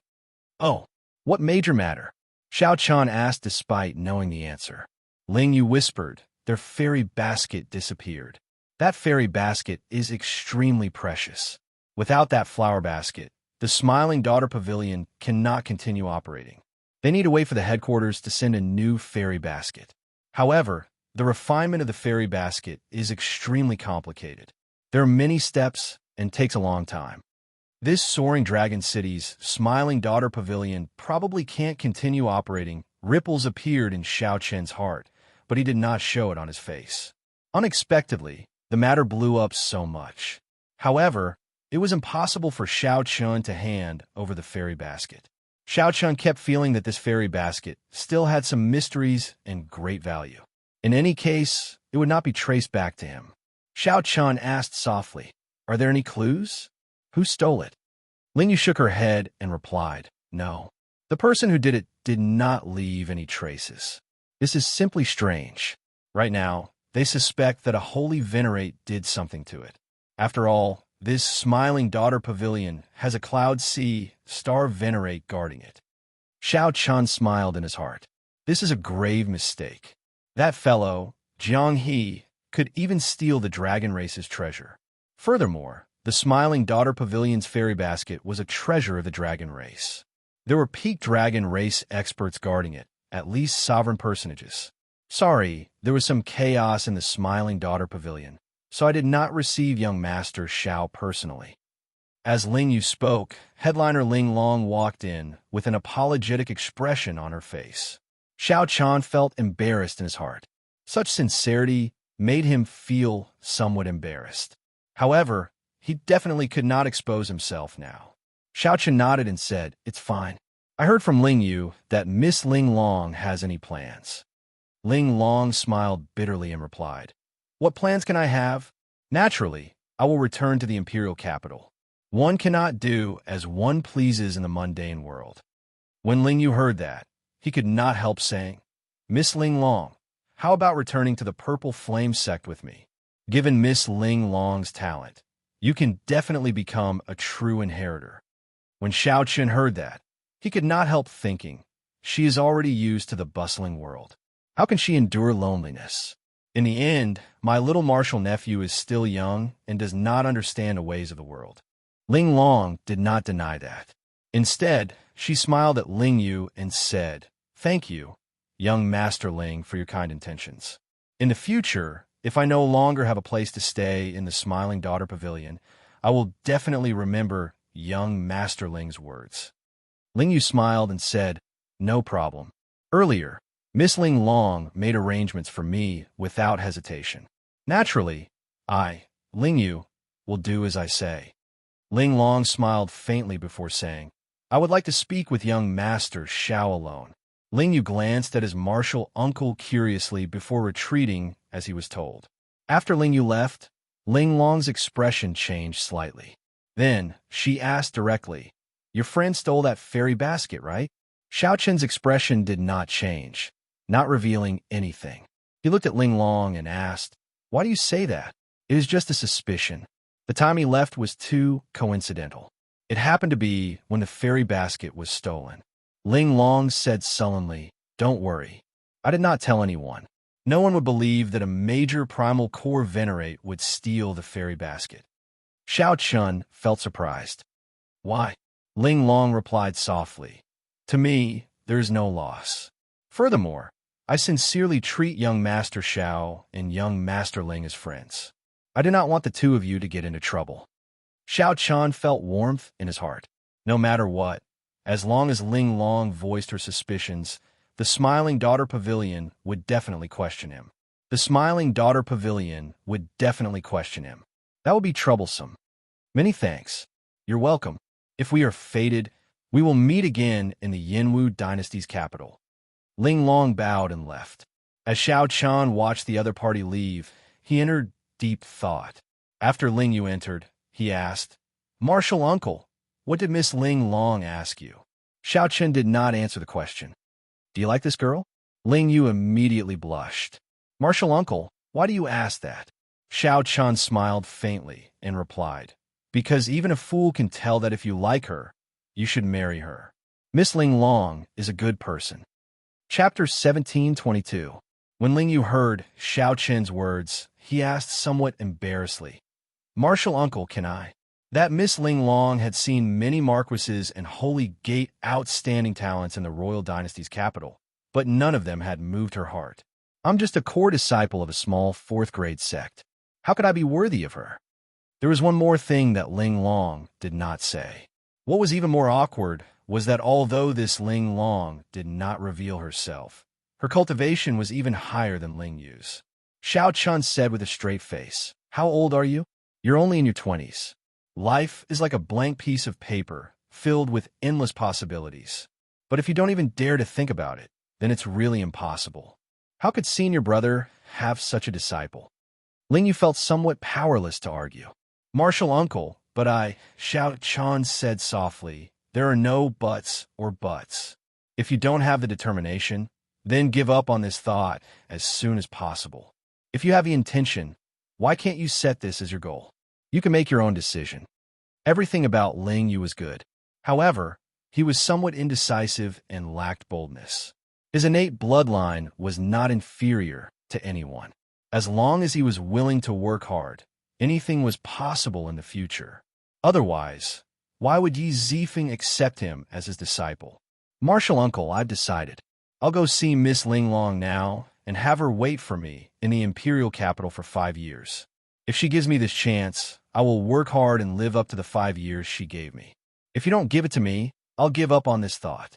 "Oh, what major matter?" Xiao Chun asked despite knowing the answer. Ling Yu whispered, "Their fairy basket disappeared. That fairy basket is extremely precious. Without that flower basket, the Smiling Daughter Pavilion cannot continue operating. They need to wait for the headquarters to send a new fairy basket. However, the refinement of the fairy basket is extremely complicated. There are many steps and takes a long time. This Soaring Dragon City's Smiling Daughter Pavilion probably can't continue operating." Ripples appeared in Xiao Chen's heart, but he did not show it on his face. Unexpectedly, the matter blew up so much. However, it was impossible for Xiao Chun to hand over the fairy basket. Xiao Chun kept feeling that this fairy basket still had some mysteries and great value. In any case, it would not be traced back to him. Xiao Chun asked softly, "Are there any clues? Who stole it?" Ling Yu shook her head and replied, "No. The person who did it did not leave any traces. This is simply strange. Right now, they suspect that a holy venerate did something to it. After all, this Smiling Daughter Pavilion has a Cloud Sea star venerate guarding it." Xiao Chun smiled in his heart. This is a grave mistake. That fellow, Jiang He, could even steal the dragon race's treasure. Furthermore, the Smiling Daughter Pavilion's fairy basket was a treasure of the dragon race. There were peak dragon race experts guarding it, at least sovereign personages. Sorry, there was some chaos in the Smiling Daughter Pavilion, so I did not receive young Master Xiao personally. As Ling Yu spoke, headliner Ling Long walked in with an apologetic expression on her face. Xiao Chan felt embarrassed in his heart. Such sincerity made him feel somewhat embarrassed. However, he definitely could not expose himself now. Xiao Chen nodded and said, "It's fine. I heard from Ling Yu that Miss Ling Long has any plans." Ling Long smiled bitterly and replied, "What plans can I have? Naturally, I will return to the imperial capital. One cannot do as one pleases in the mundane world." When Ling Yu heard that, he could not help saying, "Miss Ling Long, how about returning to the Purple Flame sect with me? Given Miss Ling Long's talent, you can definitely become a true inheritor." When Xiao Chen heard that, he could not help thinking, she is already used to the bustling world. How can she endure loneliness? In the end, my little martial nephew is still young and does not understand the ways of the world. Ling Long did not deny that. Instead, she smiled at Ling Yu and said, "Thank you, young Master Ling, for your kind intentions. In the future, if I no longer have a place to stay in the Smiling Daughter Pavilion, I will definitely remember young Master Ling's words." Ling Yu smiled and said, "No problem. Earlier, Miss Ling Long made arrangements for me without hesitation. Naturally, I, Ling Yu, will do as I say." Ling Long smiled faintly before saying, "I would like to speak with young Master Xiao alone." Ling Yu glanced at his martial uncle curiously before retreating as he was told. After Ling Yu left, Ling Long's expression changed slightly. Then, she asked directly, "Your friend stole that fairy basket, right?" Xiao Chen's expression did not change, not revealing anything. He looked at Ling Long and asked, "Why do you say that?" "It is just a suspicion. The time he left was too coincidental. It happened to be when the fairy basket was stolen." Ling Long said sullenly, "Don't worry. I did not tell anyone. No one would believe that a major primal core venerate would steal the fairy basket." Xiao Chun felt surprised. "Why?" Ling Long replied softly, "To me, there is no loss. Furthermore, I sincerely treat young Master Xiao and young Master Ling as friends. I do not want the two of you to get into trouble." Xiao Chan felt warmth in his heart. No matter what, as long as Ling Long voiced her suspicions, the Smiling Daughter Pavilion would definitely question him. The Smiling Daughter Pavilion would definitely question him. That would be troublesome. "Many thanks. You're welcome. If we are fated, we will meet again in the Yinwu dynasty's capital." Ling Long bowed and left. As Xiao Chan watched the other party leave, he entered deep thought. After Ling Yu entered, he asked, "Martial uncle, what did Miss Ling Long ask you?" Xiao Chen did not answer the question. "Do you like this girl?" Ling Yu immediately blushed. "Martial uncle, why do you ask that?" Xiao Chan smiled faintly and replied, "Because even a fool can tell that if you like her, you should marry her. Miss Ling Long is a good person." Chapter 1722. When Ling Yu heard Xiao Chen's words, he asked somewhat embarrassedly, "Martial uncle, can I?" That Miss Ling Long had seen many marquises and holy gate outstanding talents in the royal dynasty's capital, but none of them had moved her heart. "I'm just a core disciple of a small fourth-grade sect. How could I be worthy of her?" There was one more thing that Ling Long did not say. What was even more awkward was that although this Ling Long did not reveal herself, her cultivation was even higher than Ling Yu's. Xiao Chun said with a straight face, "How old are you?" "You're only in your 20s. Life is like a blank piece of paper filled with endless possibilities. But if you don't even dare to think about it, then it's really impossible. How could senior brother have such a disciple?" Ling Yu felt somewhat powerless to argue. "Martial uncle, but Xiao Chan said softly, "There are no buts or buts. If you don't have the determination, then give up on this thought as soon as possible. If you have the intention, why can't you set this as your goal? You can make your own decision." Everything about Ling Yu was good. However, he was somewhat indecisive and lacked boldness. His innate bloodline was not inferior to anyone. As long as he was willing to work hard, anything was possible in the future. Otherwise, why would Yi Zifeng accept him as his disciple? Martial uncle, I've decided. I'll go see Miss Linglong now and have her wait for me in the imperial capital for 5 years. If she gives me this chance, I will work hard and live up to the 5 years she gave me. If you don't give it to me, I'll give up on this thought.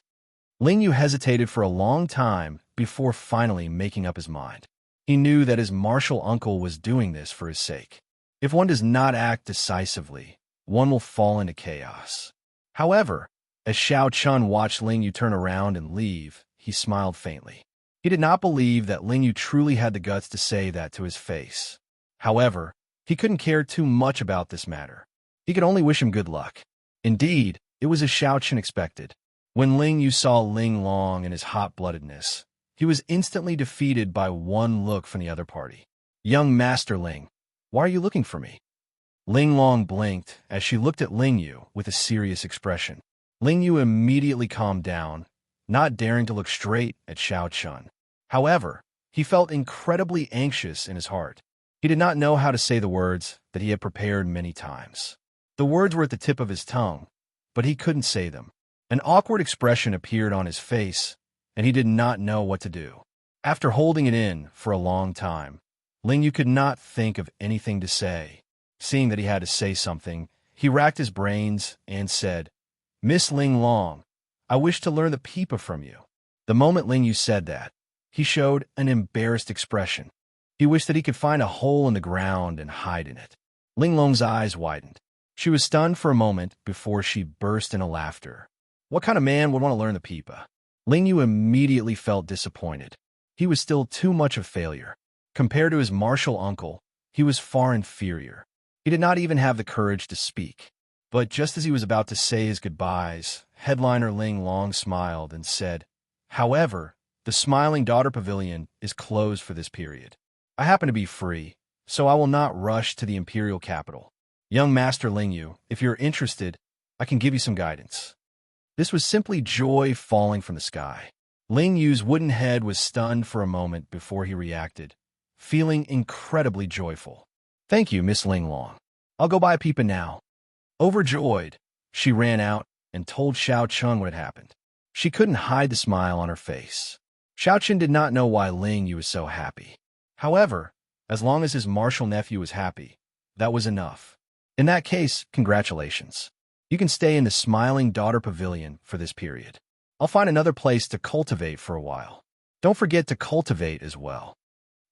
Ling Yu hesitated for a long time before finally making up his mind. He knew that his martial uncle was doing this for his sake. If one does not act decisively, one will fall into chaos. However, as Xiao Chun watched Ling Yu turn around and leave, he smiled faintly. He did not believe that Ling Yu truly had the guts to say that to his face. However, he couldn't care too much about this matter. He could only wish him good luck. Indeed, it was as Xiao Chun expected. When Ling Yu saw Ling Long and his hot-bloodedness, he was instantly defeated by one look from the other party. "Young Master Ling, why are you looking for me?" Ling Long blinked as she looked at Ling Yu with a serious expression. Ling Yu immediately calmed down, not daring to look straight at Xiao Chun. However, he felt incredibly anxious in his heart. He did not know how to say the words that he had prepared many times. The words were at the tip of his tongue, but he couldn't say them. An awkward expression appeared on his face, and he did not know what to do. After holding it in for a long time, Ling Yu could not think of anything to say. Seeing that he had to say something, he racked his brains and said, "Miss Ling Long, I wish to learn the pipa from you." The moment Ling Yu said that, he showed an embarrassed expression. He wished that he could find a hole in the ground and hide in it. Ling Long's eyes widened. She was stunned for a moment before she burst into laughter. What kind of man would want to learn the pipa? Ling Yu immediately felt disappointed. He was still too much of a failure. Compared to his martial uncle, he was far inferior. He did not even have the courage to speak. But just as he was about to say his goodbyes, headliner Ling Long smiled and said, "However, the Smiling Daughter Pavilion is closed for this period. I happen to be free, so I will not rush to the imperial capital. Young Master Ling Yu, if you're interested, I can give you some guidance." This was simply joy falling from the sky. Ling Yu's wooden head was stunned for a moment before he reacted, feeling incredibly joyful. "Thank you, Miss Ling Long. I'll go buy a pipa now." Overjoyed, she ran out and told Xiao Chun what had happened. She couldn't hide the smile on her face. Xiao Chun did not know why Ling Yu was so happy. However, as long as his martial nephew was happy, that was enough. In that case, congratulations. You can stay in the Smiling Daughter Pavilion for this period. I'll find another place to cultivate for a while. Don't forget to cultivate as well.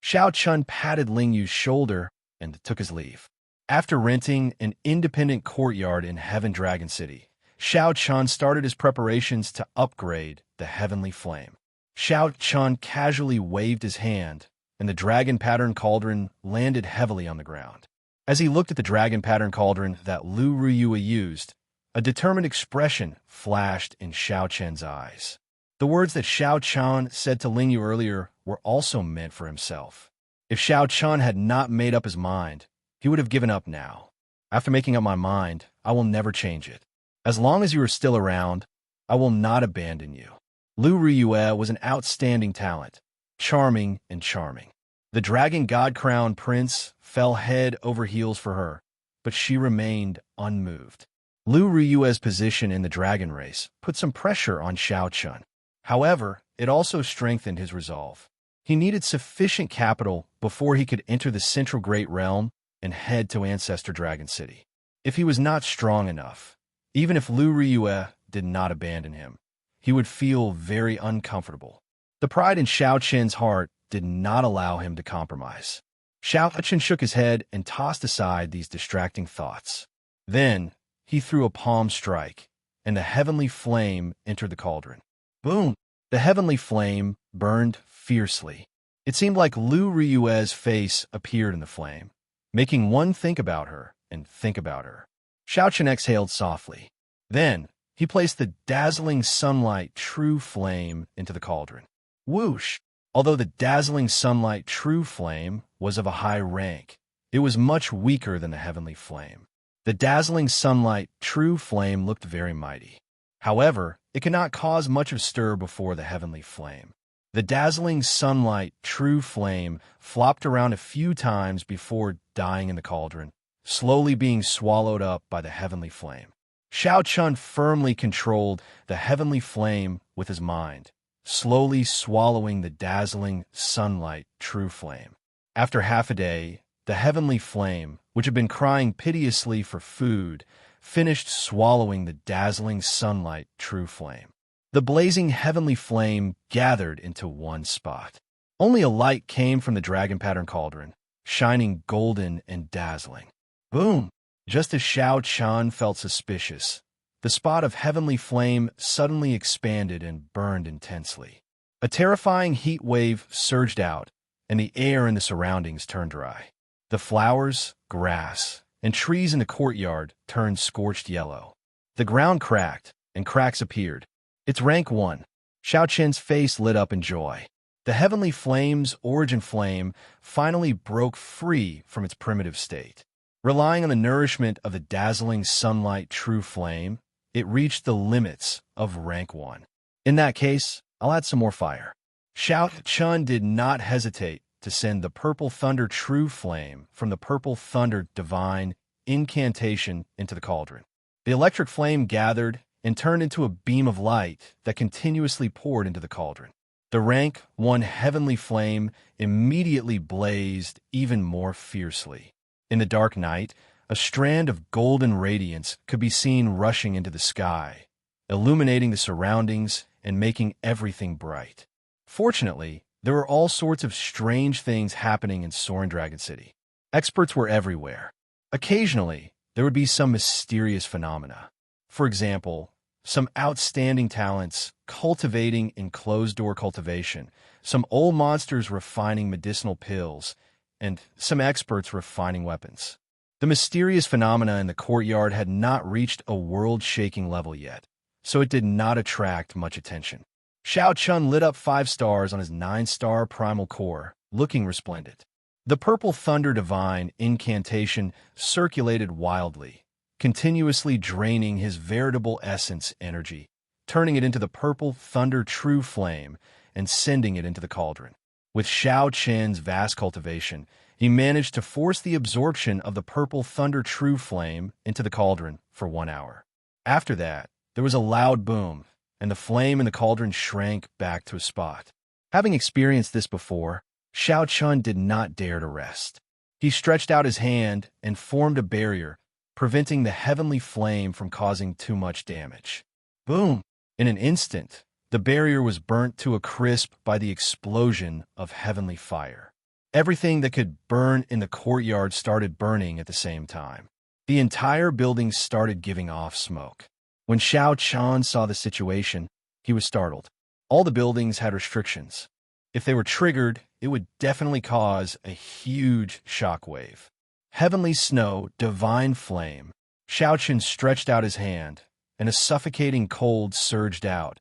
Xiao Chun patted Ling Yu's shoulder and took his leave. After renting an independent courtyard in Heaven Dragon City, Xiao Chun started his preparations to upgrade the Heavenly Flame. Xiao Chun casually waved his hand, and the dragon-patterned cauldron landed heavily on the ground. As he looked at the dragon-patterned cauldron that Lu Riyue used, a determined expression flashed in Xiao Chen's eyes. The words that Xiao Chun said to Ling Yu earlier were also meant for himself. If Xiao Chun had not made up his mind, he would have given up now. After making up my mind, I will never change it. As long as you are still around, I will not abandon you. Lu Riyue was an outstanding talent, charming and charming. The Dragon God Crown Prince fell head over heels for her, but she remained unmoved. Lu Riyue's position in the dragon race put some pressure on Xiao Chun. However, it also strengthened his resolve. He needed sufficient capital before he could enter the Central Great Realm and head to Ancestor Dragon City. If he was not strong enough, even if Lu Riyue did not abandon him, he would feel very uncomfortable. The pride in Xiao Chen's heart did not allow him to compromise. Xiao Chen shook his head and tossed aside these distracting thoughts. Then, he threw a palm strike, and the heavenly flame entered the cauldron. Boom! The heavenly flame burned fiercely. It seemed like Lu Riyue's face appeared in the flame, making one think about her and think about her. Xiao Chen exhaled softly. Then, he placed the dazzling sunlight true flame into the cauldron. Whoosh! Although the dazzling sunlight true flame was of a high rank, it was much weaker than the heavenly flame. The dazzling sunlight true flame looked very mighty. However, it could not cause much of stir before the heavenly flame. The dazzling sunlight true flame flopped around a few times before dying in the cauldron, slowly being swallowed up by the heavenly flame. Xiao Chun firmly controlled the heavenly flame with his mind, slowly swallowing the dazzling sunlight true flame. After half a day, the heavenly flame, which had been crying piteously for food, finished swallowing the dazzling sunlight true flame. The blazing heavenly flame gathered into one spot. Only a light came from the dragon pattern cauldron, shining golden and dazzling. Boom! Just as Xiao Chun felt suspicious, the spot of heavenly flame suddenly expanded and burned intensely. A terrifying heat wave surged out, and the air in the surroundings turned dry. The flowers, grass, and trees in the courtyard turned scorched yellow. The ground cracked, and cracks appeared. It's rank 1. Xiao Chen's face lit up in joy. The heavenly flame's origin flame finally broke free from its primitive state. Relying on the nourishment of the dazzling sunlight true flame, it reached the limits of rank 1. In that case, I'll add some more fire. Xiao Chun did not hesitate to send the purple thunder true flame from the purple thunder divine incantation into the cauldron. The electric flame gathered and turned into a beam of light that continuously poured into the cauldron. The rank 1 heavenly flame immediately blazed even more fiercely. In the dark night, a strand of golden radiance could be seen rushing into the sky, illuminating the surroundings and making everything bright. Fortunately, there were all sorts of strange things happening in Soaring Dragon City. Experts were everywhere. Occasionally, there would be some mysterious phenomena. For example, some outstanding talents cultivating enclosed-door cultivation, some old monsters refining medicinal pills, and some experts refining weapons. The mysterious phenomena in the courtyard had not reached a world-shaking level yet, so it did not attract much attention. Xiao Chun lit up 5 stars on his 9-star primal core, looking resplendent. The purple thunder divine incantation circulated wildly, continuously draining his veritable essence energy, turning it into the purple thunder true flame and sending it into the cauldron. With Xiao Chen's vast cultivation, he managed to force the absorption of the purple thunder true flame into the cauldron for 1 hour. After that, there was a loud boom, and the flame in the cauldron shrank back to a spot. Having experienced this before, Xiao Chun did not dare to rest. He stretched out his hand and formed a barrier, preventing the heavenly flame from causing too much damage. Boom! In an instant, the barrier was burnt to a crisp by the explosion of heavenly fire. Everything that could burn in the courtyard started burning at the same time. The entire building started giving off smoke. When Xiao Chun saw the situation, he was startled. All the buildings had restrictions. If they were triggered, it would definitely cause a huge shockwave. Heavenly snow, divine flame. Xiao Chun stretched out his hand, and a suffocating cold surged out,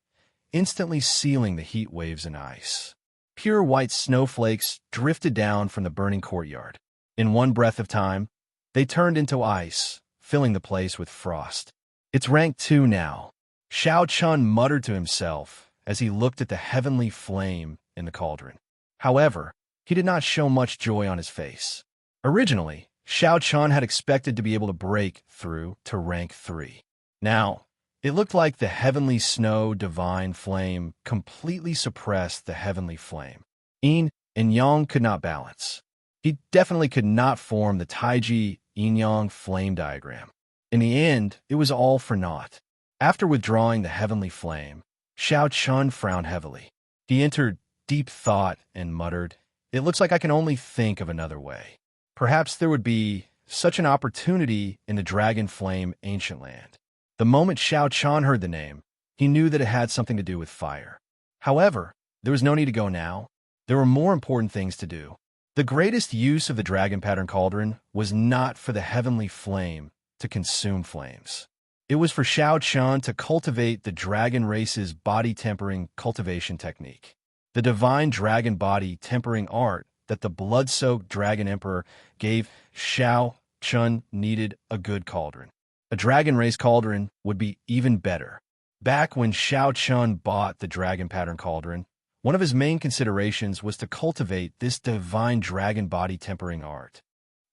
instantly sealing the heat waves and ice. Pure white snowflakes drifted down from the burning courtyard. In one breath of time, they turned into ice, filling the place with frost. It's rank 2 now. Xiao Chun muttered to himself as he looked at the heavenly flame in the cauldron. However, he did not show much joy on his face. Originally, Xiao Chun had expected to be able to break through to rank 3. Now, it looked like the heavenly snow divine flame completely suppressed the heavenly flame. Yin and Yang could not balance. He definitely could not form the Taiji Yin-Yang flame diagram. In the end, it was all for naught. After withdrawing the heavenly flame, Xiao Chun frowned heavily. He entered deep thought and muttered, "It looks like I can only think of another way. Perhaps there would be such an opportunity in the Dragon Flame Ancient Land." The moment Xiao Chun heard the name, he knew that it had something to do with fire. However, there was no need to go now. There were more important things to do. The greatest use of the Dragon Pattern Cauldron was not for the heavenly flame to consume flames. It was for Xiao Chun to cultivate the dragon race's body-tempering cultivation technique. The divine dragon body tempering art that the blood-soaked Dragon Emperor gave Xiao Chun needed a good cauldron. A dragon race cauldron would be even better. Back when Xiao Chun bought the Dragon Pattern Cauldron, One of his main considerations was to cultivate this divine dragon body tempering art.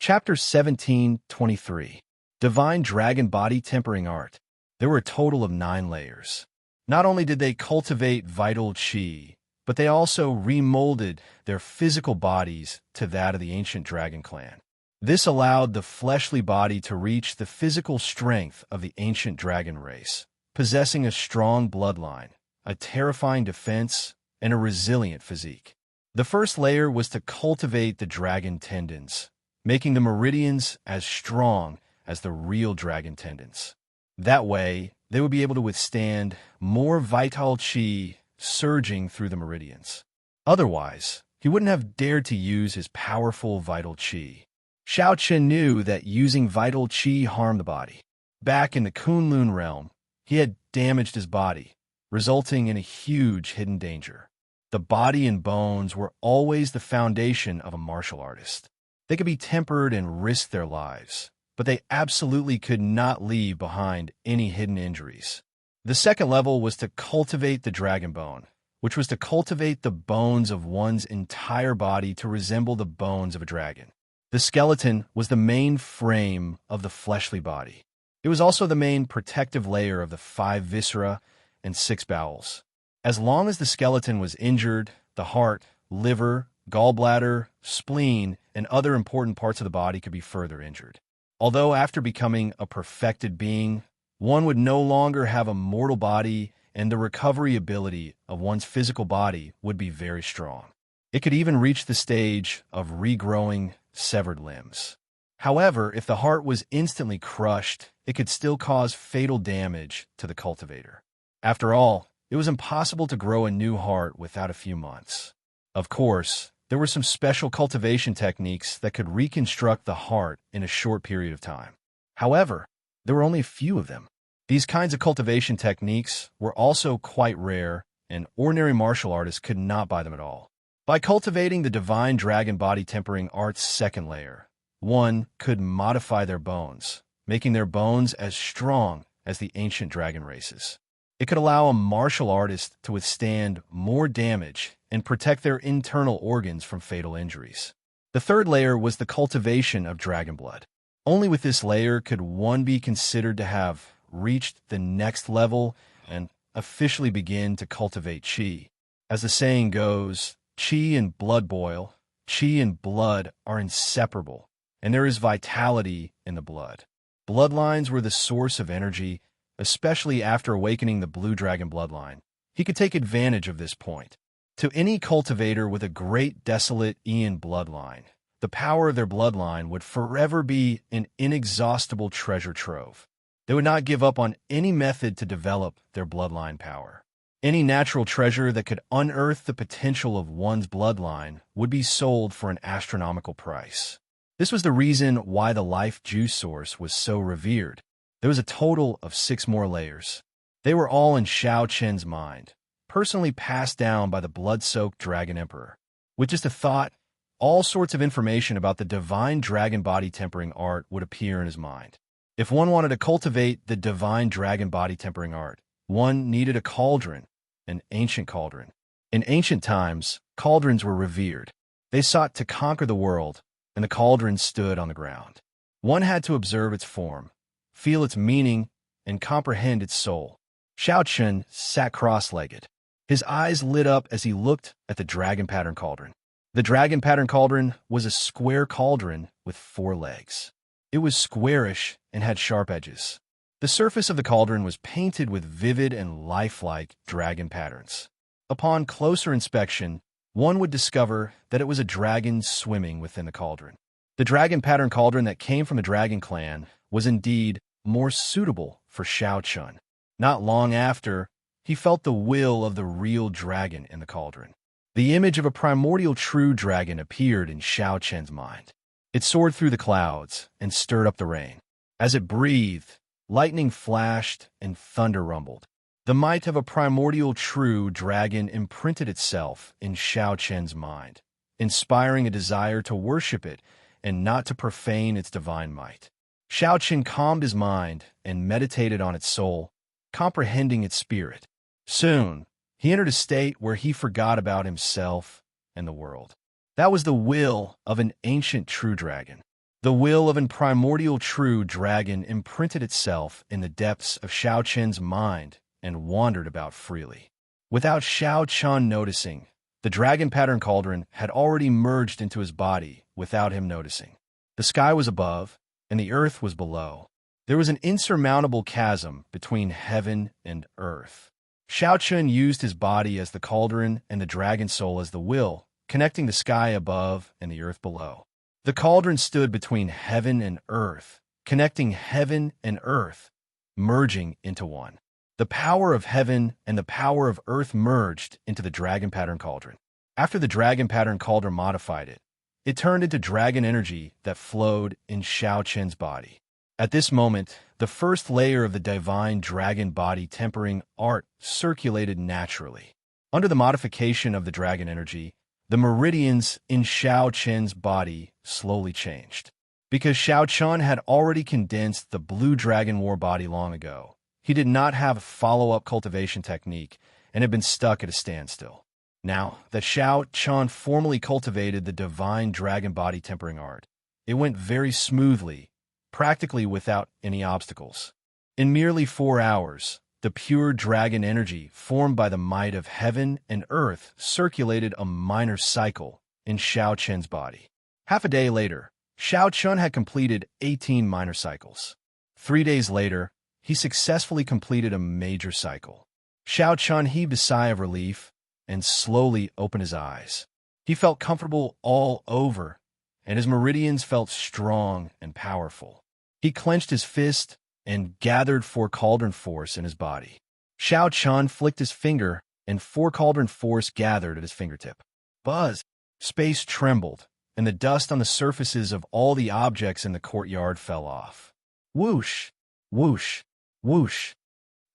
Chapter 17:23. Divine Dragon Body Tempering Art. There were a total of 9 layers. Not only did they cultivate vital chi, but they also remolded their physical bodies to that of the ancient dragon clan. This allowed the fleshly body to reach the physical strength of the ancient dragon race, possessing a strong bloodline, a terrifying defense, and a resilient physique. The first layer was to cultivate the dragon tendons, making the meridians as strong as the real dragon tendons. That way, they would be able to withstand more vital chi surging through the meridians. Otherwise, he wouldn't have dared to use his powerful vital chi. Xiao Chen knew that using vital chi harmed the body. Back in the Kunlun realm, he had damaged his body, resulting in a huge hidden danger. The body and bones were always the foundation of a martial artist. They could be tempered and risk their lives, but they absolutely could not leave behind any hidden injuries. The second level was to cultivate the dragon bone, which was to cultivate the bones of one's entire body to resemble the bones of a dragon. The skeleton was the main frame of the fleshly body. It was also the main protective layer of the 5 viscera and 6 bowels. As long as the skeleton was injured, the heart, liver, gallbladder, spleen, and other important parts of the body could be further injured. Although after becoming a perfected being, one would no longer have a mortal body, and the recovery ability of one's physical body would be very strong. It could even reach the stage of regrowing severed limbs. However, if the heart was instantly crushed, it could still cause fatal damage to the cultivator. After all, it was impossible to grow a new heart without a few months. Of course, there were some special cultivation techniques that could reconstruct the heart in a short period of time. However, there were only a few of them. These kinds of cultivation techniques were also quite rare, and ordinary martial artists could not buy them at all. By cultivating the divine dragon body tempering art's second layer, one could modify their bones, making their bones as strong as the ancient dragon races. It could allow a martial artist to withstand more damage and protect their internal organs from fatal injuries. The third layer was the cultivation of dragon blood. Only with this layer could one be considered to have reached the next level and officially begin to cultivate chi. As the saying goes, chi and blood boil, chi and blood are inseparable, and there is vitality in the blood. Bloodlines were the source of energy, especially after awakening the blue dragon bloodline. He could take advantage of this point. To any cultivator with a great desolate Ian bloodline, the power of their bloodline would forever be an inexhaustible treasure trove. They would not give up on any method to develop their bloodline power. Any natural treasure that could unearth the potential of one's bloodline would be sold for an astronomical price. This was the reason why the life juice source was so revered. There was a total of 6 more layers. They were all in Xiao Chen's mind, personally passed down by the blood-soaked Dragon Emperor. With just a thought, all sorts of information about the divine dragon body tempering art would appear in his mind. If one wanted to cultivate the divine dragon body tempering art, one needed a cauldron, an ancient cauldron. In ancient times, cauldrons were revered. They sought to conquer the world, and the cauldron stood on the ground. One had to observe its form, feel its meaning, and comprehend its soul. Xiao Chen sat cross-legged. His eyes lit up as he looked at the dragon pattern cauldron. The dragon pattern cauldron was a square cauldron with 4 legs. It was squarish and had sharp edges. The surface of the cauldron was painted with vivid and lifelike dragon patterns. Upon closer inspection, one would discover that it was a dragon swimming within the cauldron. The dragon pattern cauldron that came from the dragon clan was indeed more suitable for Xiao Chen. Not long after, he felt the will of the real dragon in the cauldron. The image of a primordial true dragon appeared in Xiao Chen's mind. It soared through the clouds and stirred up the rain. As it breathed, lightning flashed and thunder rumbled. The might of a primordial true dragon imprinted itself in Xiao Chen's mind, inspiring a desire to worship it and not to profane its divine might. Xiao Chen calmed his mind and meditated on its soul, comprehending its spirit. Soon, He entered a state where he forgot about himself and the world. That was the will of an ancient true dragon. The will of a primordial true dragon imprinted itself in the depths of Xiao Qian's mind and wandered about freely. Without Xiao Qian noticing, the dragon pattern cauldron had already merged into his body without him noticing. The sky was above, and the earth was below. There was an insurmountable chasm between heaven and earth. Xiao Qian used his body as the cauldron and the dragon soul as the will, connecting the sky above and the earth below. The cauldron stood between heaven and earth, connecting heaven and earth, merging into one. The power of heaven and the power of earth merged into the dragon pattern cauldron. After the dragon pattern cauldron modified it, it turned into dragon energy that flowed in Xiao Qian's body. At this moment, the first layer of the divine dragon body tempering art circulated naturally. Under the modification of the dragon energy, the meridians in Xiao Qian's body slowly changed. Because Xiao Qian had already condensed the blue dragon war body long ago, he did not have a follow-up cultivation technique and had been stuck at a standstill. Now that Xiao Qian formally cultivated the divine dragon body tempering art, it went very smoothly, practically without any obstacles. In merely 4 hours, the pure dragon energy formed by the might of heaven and earth circulated a minor cycle in Xiao Qian's body. Half a day later, Xiao Qian had completed 18 minor cycles. 3 days later, he successfully completed a major cycle. Xiao Qian heaved a sigh of relief and slowly opened his eyes. He felt comfortable all over, and his meridians felt strong and powerful. He clenched his fist and gathered 4 cauldron force in his body. Xiao Qian flicked his finger, and 4 cauldron force gathered at his fingertip. Buzz! Space trembled, and the dust on the surfaces of all the objects in the courtyard fell off. Whoosh! Whoosh! Whoosh!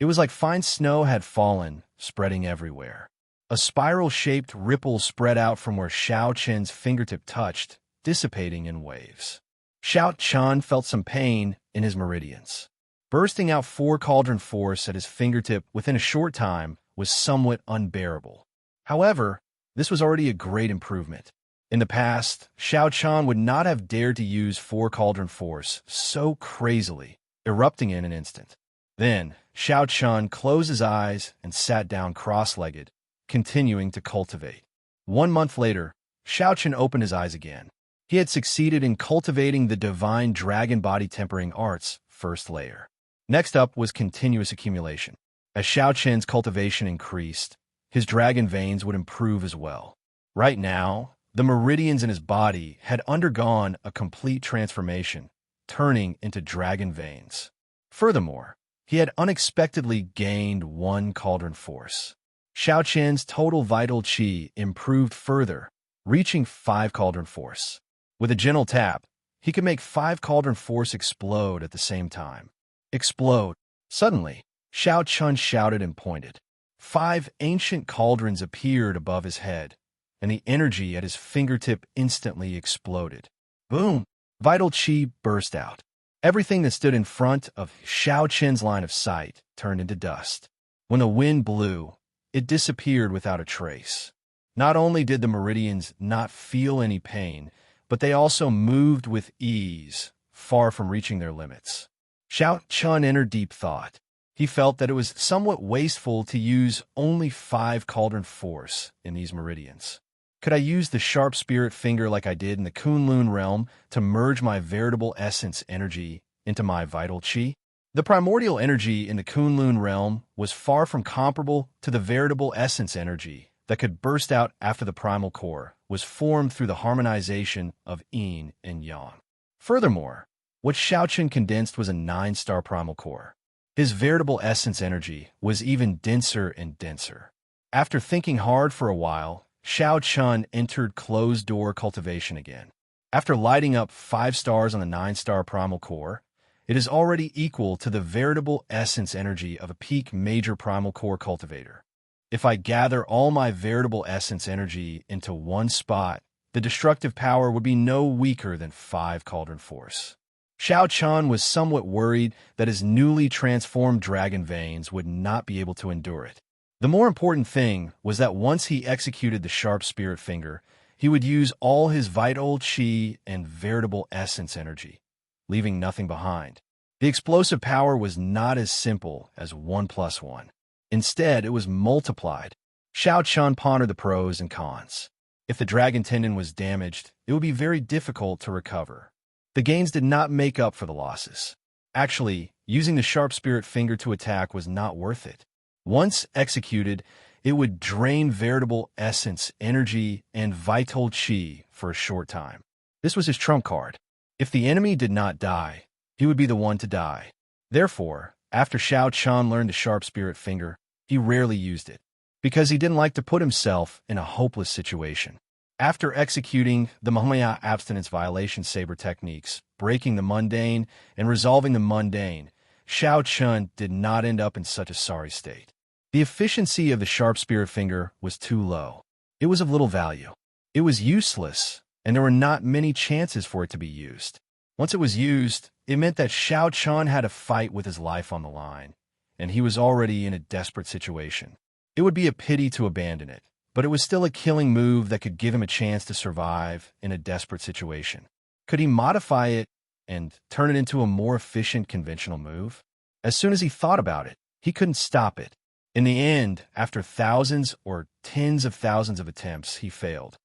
It was like fine snow had fallen, spreading everywhere. A spiral-shaped ripple spread out from where Xiao Qian's fingertip touched, dissipating in waves. Xiao Qian felt some pain in his meridians. Bursting out 4 cauldron force at his fingertip within a short time was somewhat unbearable. However, this was already a great improvement. In the past, Xiao Qian would not have dared to use 4 cauldron force so crazily, erupting in an instant. Then, Xiao Qian closed his eyes and sat down cross-legged, continuing to cultivate. 1 month later, Xiao Qian opened his eyes again. He had succeeded in cultivating the divine dragon body tempering art's first layer. Next up was continuous accumulation. As Xiao Qian's cultivation increased, his dragon veins would improve as well. Right now, the meridians in his body had undergone a complete transformation, turning into dragon veins. Furthermore, he had unexpectedly gained 1 cauldron force. Xiao Qian's total vital qi improved further, reaching 5 cauldron force. With a gentle tap, he could make 5 cauldron force explode at the same time. Explode! Suddenly, Xiao Qian shouted and pointed. 5 ancient cauldrons appeared above his head, and the energy at his fingertip instantly exploded. Boom! Vital qi burst out. Everything that stood in front of Xiao Qian's line of sight turned into dust. When the wind blew, it disappeared without a trace. Not only did the meridians not feel any pain, but they also moved with ease, far from reaching their limits. Xiao Qian entered deep thought. He felt that it was somewhat wasteful to use only 5 cauldron force in these meridians. Could I use the sharp spirit finger like I did in the Kunlun realm to merge my veritable essence energy into my vital qi? The primordial energy in the Kunlun realm was far from comparable to the veritable essence energy that could burst out after the primal core was formed through the harmonization of yin and yang. Furthermore, what Xiao Qian condensed was a 9-star primal core. His veritable essence energy was even denser and denser. After thinking hard for a while, Xiao Qian entered closed-door cultivation again. After lighting up 5 stars on the 9-star primal core, it is already equal to the veritable essence energy of a peak major primal core cultivator. If I gather all my veritable essence energy into one spot, the destructive power would be no weaker than 5 cauldron force. Xiao Qian was somewhat worried that his newly transformed dragon veins would not be able to endure it. The more important thing was that once he executed the sharp spirit finger, he would use all his vital chi and veritable essence energy, leaving nothing behind. The explosive power was not as simple as 1 plus 1. Instead, it was multiplied. Xiao Chun pondered the pros and cons. If the dragon tendon was damaged, it would be very difficult to recover. The gains did not make up for the losses. Actually, using the sharp spirit finger to attack was not worth it. Once executed, it would drain veritable essence, energy, and vital chi for a short time. This was his trump card. If the enemy did not die, he would be the one to die. Therefore, after Xiao Chun learned the sharp spirit finger, he rarely used it, because he didn't like to put himself in a hopeless situation. After executing the Mahomaya abstinence violation saber techniques, breaking the mundane and resolving the mundane, Xiao Chun did not end up in such a sorry state. The efficiency of the sharp spirit finger was too low. It was of little value. It was useless, and there were not many chances for it to be used. Once it was used, it meant that Xiao Chun had a fight with his life on the line, and he was already in a desperate situation. It would be a pity to abandon it, but it was still a killing move that could give him a chance to survive in a desperate situation. Could he modify it and turn it into a more efficient conventional move? As soon as he thought about it, he couldn't stop it. In the end, after thousands or tens of thousands of attempts, he failed.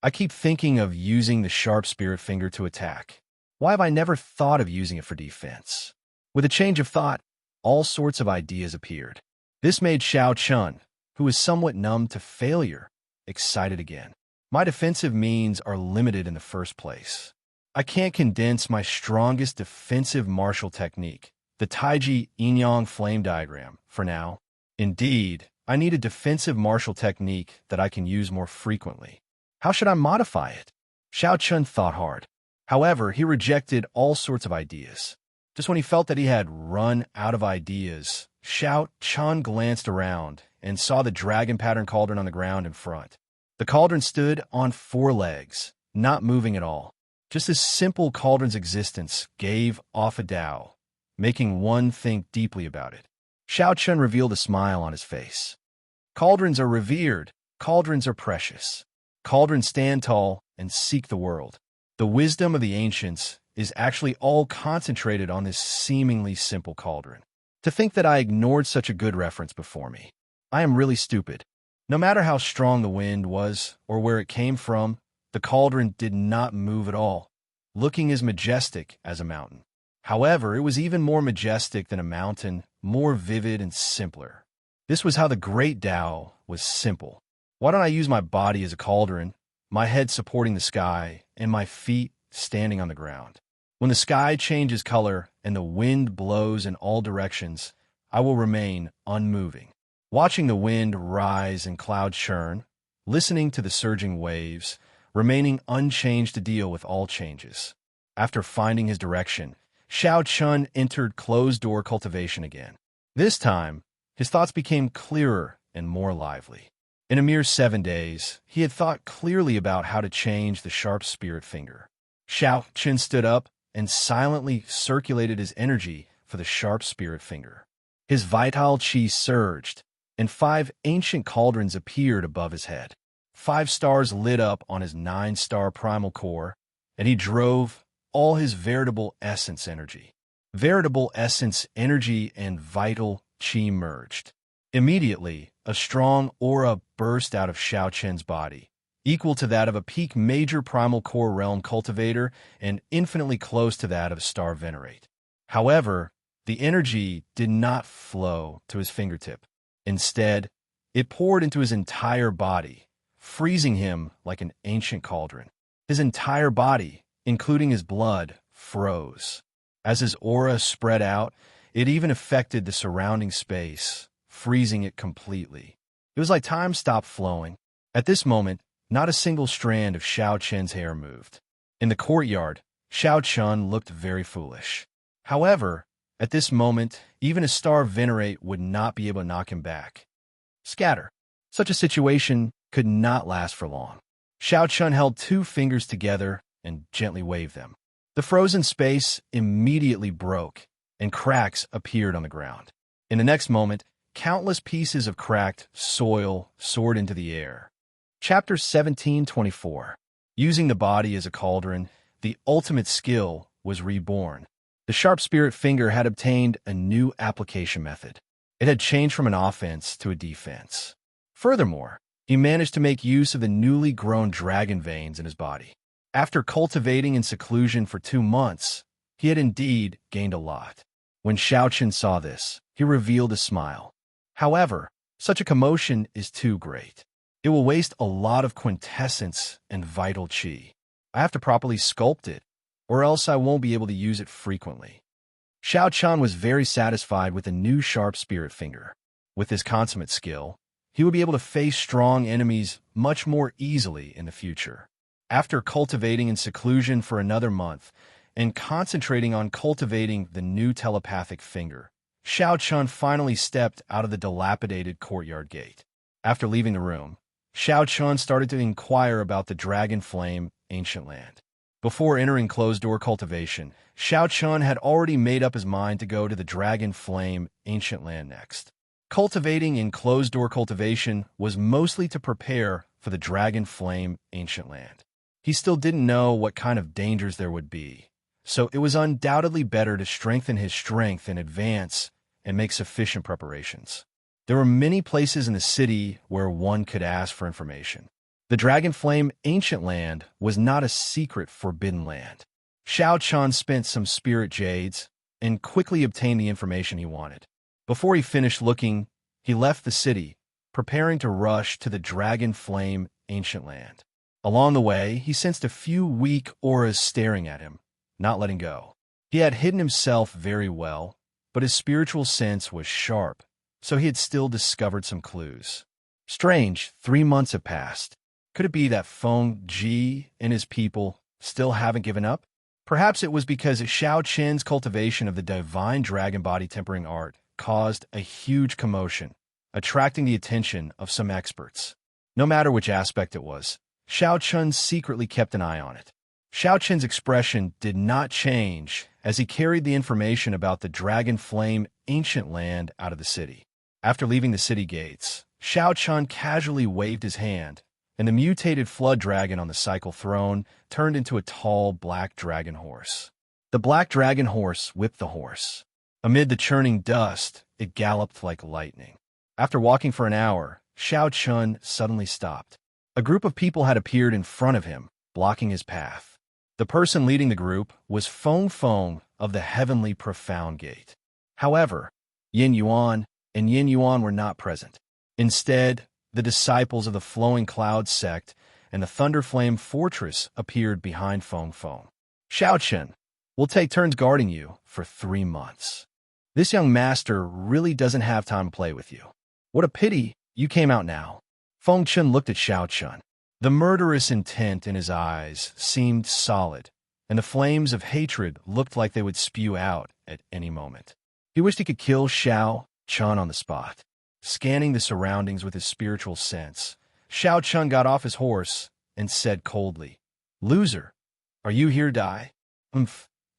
I keep thinking of using the sharp spirit finger to attack. Why have I never thought of using it for defense? With a change of thought, all sorts of ideas appeared. This made Xiao Chun, who was somewhat numb to failure, excited again. My defensive means are limited in the first place. I can't condense my strongest defensive martial technique, the Taiji Yin-Yang flame diagram, for now. Indeed, I need a defensive martial technique that I can use more frequently. How should I modify it? Xiao Chun thought hard. However, he rejected all sorts of ideas. Just when he felt that he had run out of ideas, Xiao Chun glanced around and saw the dragon pattern cauldron on the ground in front. The cauldron stood on 4 legs, not moving at all. Just this simple cauldron's existence gave off a Tao, making one think deeply about it. Xiao Chun revealed a smile on his face. Cauldrons are revered. Cauldrons are precious. Cauldrons stand tall and seek the world. The wisdom of the ancients is actually all concentrated on this seemingly simple cauldron. To think that I ignored such a good reference before me. I am really stupid. No matter how strong the wind was or where it came from, the cauldron did not move at all, looking as majestic as a mountain. However, it was even more majestic than a mountain, more vivid and simpler. This was how the great Tao was simple. Why don't I use my body as a cauldron, my head supporting the sky, and my feet standing on the ground? When the sky changes color and the wind blows in all directions, I will remain unmoving. Watching the wind rise and clouds churn, listening to the surging waves, remaining unchanged to deal with all changes. After finding his direction, Xiao Chun entered closed-door cultivation again. This time, his thoughts became clearer and more lively. In a mere 7 days, he had thought clearly about how to change the sharp spirit finger. Xiao Chun stood up and silently circulated his energy for the sharp spirit finger. His vital chi surged, and 5 ancient cauldrons appeared above his head. 5 stars lit up on his 9-star primal core, and he drove all his veritable essence energy. Veritable essence energy and vital chi merged. Immediately, a strong aura burst out of Xiao Chun's body, equal to that of a peak major primal core realm cultivator and infinitely close to that of a star venerate. However, the energy did not flow to his fingertip. Instead, it poured into his entire body, freezing him like an ancient cauldron. His entire body, including his blood, froze. As his aura spread out, it even affected the surrounding space, freezing it completely. It was like time stopped flowing. At this moment, not a single strand of Xiao Chun's hair moved. In the courtyard, Xiao Chun looked very foolish. However, at this moment, even a star venerate would not be able to knock him back. Scatter. Such a situation could not last for long. Xiao Chun held 2 fingers together and gently waved them. The frozen space immediately broke, and cracks appeared on the ground. In the next moment, Countless pieces of cracked soil soared into the air. Chapter 1724. Using the body as a cauldron, the ultimate skill was reborn. The sharp spirit finger had obtained a new application method. It had changed from an offense to a defense. Furthermore, he managed to make use of the newly grown dragon veins in his body. After cultivating in seclusion for 2 months, he had indeed gained a lot. When Xiaochen saw this, he revealed a smile. However, such a commotion is too great. It will waste a lot of quintessence and vital qi. I have to properly sculpt it, or else I won't be able to use it frequently. Xiaochen was very satisfied with the new sharp spirit finger. With his consummate skill, he would be able to face strong enemies much more easily in the future. After cultivating in seclusion for another month and concentrating on cultivating the new telepathic finger, Xiaochen finally stepped out of the dilapidated courtyard gate. After leaving the room, Xiaochen started to inquire about the Dragon Flame ancient land. Before entering closed-door cultivation, Xiaochen had already made up his mind to go to the Dragon Flame ancient land next. Cultivating in closed-door cultivation was mostly to prepare for the Dragon Flame ancient land. He still didn't know what kind of dangers there would be, so it was undoubtedly better to strengthen his strength in advance and make sufficient preparations. There were many places in the city where one could ask for information. The Dragon Flame ancient land was not a secret forbidden land. Xiaochen spent some spirit jades and quickly obtained the information he wanted. Before he finished looking, he left the city, preparing to rush to the Dragon Flame ancient land. Along the way, he sensed a few weak auras staring at him, not letting go. He had hidden himself very well, but his spiritual sense was sharp, so he had still discovered some clues. Strange, 3 months have passed. Could it be that Feng Ji and his people still haven't given up? Perhaps it was because Xiaochen's cultivation of the divine dragon body tempering art caused a huge commotion, attracting the attention of some experts. No matter which aspect it was, Xiaochen secretly kept an eye on it. Xiaochen's expression did not change as he carried the information about the Dragon Flame ancient land out of the city. After leaving the city gates, Xiaochen casually waved his hand, and the mutated flood dragon on the cycle throne turned into a tall black dragon horse. The black dragon horse whipped the horse. Amid the churning dust, it galloped like lightning. After walking for an hour, Xiaochen suddenly stopped. A group of people had appeared in front of him, blocking his path. The person leading the group was Feng Feng of the Heavenly Profound Gate. However, Yin Yuan and Yin Yuan were not present. Instead, the disciples of the Flowing Cloud sect and the Thunder Flame Fortress appeared behind Feng Feng. Xiaochen, we'll take turns guarding you for 3 months. This young master really doesn't have time to play with you. What a pity you came out now. Feng Chen looked at Xiaochen. The murderous intent in his eyes seemed solid, and the flames of hatred looked like they would spew out at any moment. He wished he could kill Xiaochen on the spot. Scanning the surroundings with his spiritual sense, Xiaochen got off his horse and said coldly, "Loser, are you here to die?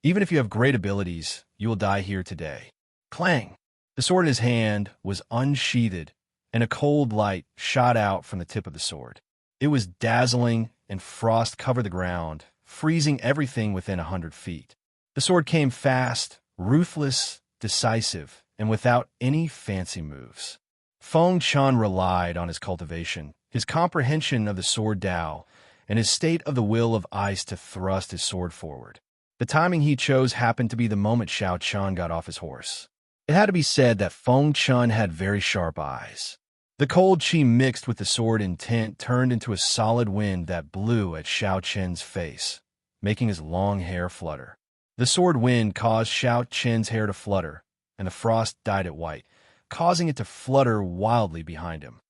Even if you have great abilities, you will die here today." Clang! The sword in his hand was unsheathed, and a cold light shot out from the tip of the sword. It was dazzling, and frost covered the ground, freezing everything within 100 feet. The sword came fast, ruthless, decisive, and without any fancy moves. Feng Chen relied on his cultivation, his comprehension of the sword Tao, and his state of the will of ice to thrust his sword forward. The timing he chose happened to be the moment Xiaochen got off his horse. It had to be said that Feng Chen had very sharp eyes. The cold qi mixed with the sword intent turned into a solid wind that blew at Xiaochen's face, making his long hair flutter. The sword wind caused Xiaochen's hair to flutter, and the frost dyed it white, causing it to flutter wildly behind him.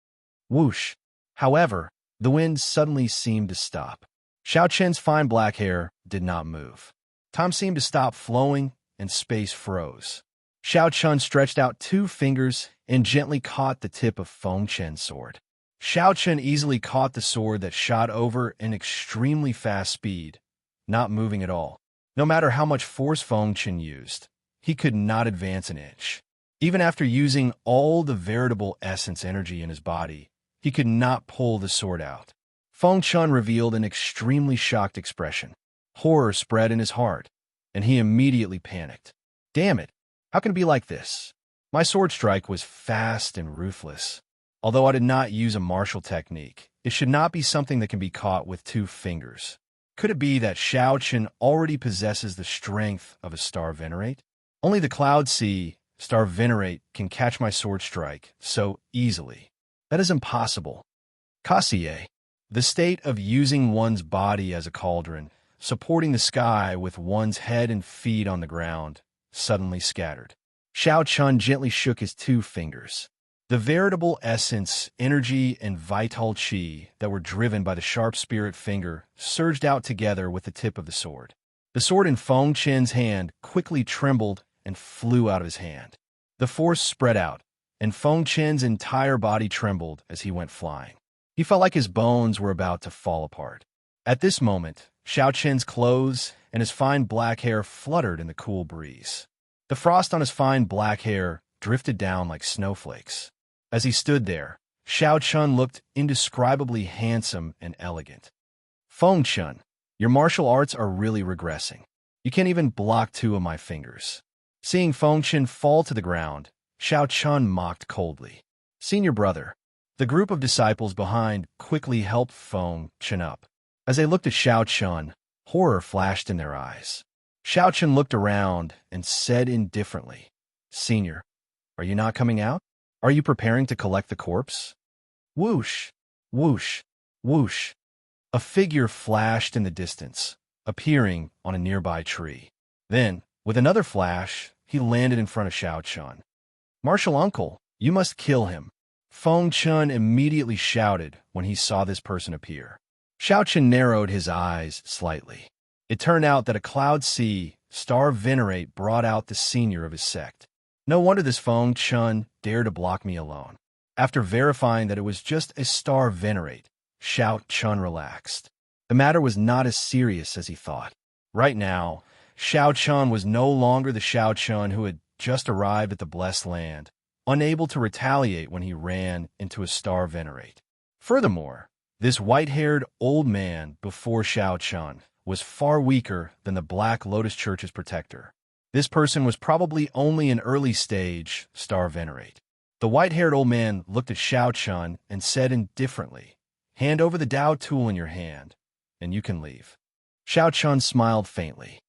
Whoosh! However, the wind suddenly seemed to stop. Xiaochen's fine black hair did not move. Time seemed to stop flowing, and space froze. Xiaochen stretched out 2 fingers and gently caught the tip of Feng Chen's sword. Xiaochen easily caught the sword that shot over an extremely fast speed, not moving at all. No matter how much force Feng Chen used, he could not advance an inch. Even after using all the veritable essence energy in his body, he could not pull the sword out. Feng Chun revealed an extremely shocked expression. Horror spread in his heart, and he immediately panicked. Damn it! How can it be like this? My sword strike was fast and ruthless. Although I did not use a martial technique, it should not be something that can be caught with 2 fingers. Could it be that Xiao Chen already possesses the strength of a Star Venerate? Only the Cloud Sea Star Venerate can catch my sword strike so easily. That is impossible. Kassier. The state of using one's body as a cauldron, supporting the sky with one's head and feet on the ground, suddenly scattered. Xiao Chun gently shook his 2 fingers. The veritable essence, energy, and vital qi that were driven by the sharp spirit finger surged out together with the tip of the sword. The sword in Feng Chen's hand quickly trembled and flew out of his hand. The force spread out, and Feng Chen's entire body trembled as he went flying. He felt like his bones were about to fall apart. At this moment, Xiao Chen's clothes and his fine black hair fluttered in the cool breeze. The frost on his fine black hair drifted down like snowflakes. As he stood there, Xiao Chun looked indescribably handsome and elegant. Feng Chun, your martial arts are really regressing. You can't even block 2 of my fingers. Seeing Feng Chun fall to the ground, Xiao Chun mocked coldly. Senior brother. The group of disciples behind quickly helped Feng Chun up. As they looked at Xiao Chun, horror flashed in their eyes. Xiao Chun looked around and said indifferently, Senior, are you not coming out? Are you preparing to collect the corpse? Whoosh, whoosh, whoosh. A figure flashed in the distance, appearing on a nearby tree. Then, with another flash, he landed in front of Xiao Chun. Martial uncle, you must kill him. Feng Chun immediately shouted when he saw this person appear. Xiao Chun narrowed his eyes slightly. It turned out that a Cloud Sea Star Venerate brought out the senior of his sect. No wonder this Feng Chun dared to block me alone. After verifying that it was just a Star Venerate, Xiao Chun relaxed. The matter was not as serious as he thought. Right now, Xiao Chun was no longer the Xiao Chun who had just arrived at the Blessed Land, unable to retaliate when he ran into a Star Venerate. Furthermore, this white-haired old man before Xiao Chun was far weaker than the Black Lotus Church's protector. This person was probably only an early-stage Star Venerate. The white-haired old man looked at Xiao Chun and said indifferently, Hand over the Dao tool in your hand, and you can leave. Xiao Chun smiled faintly.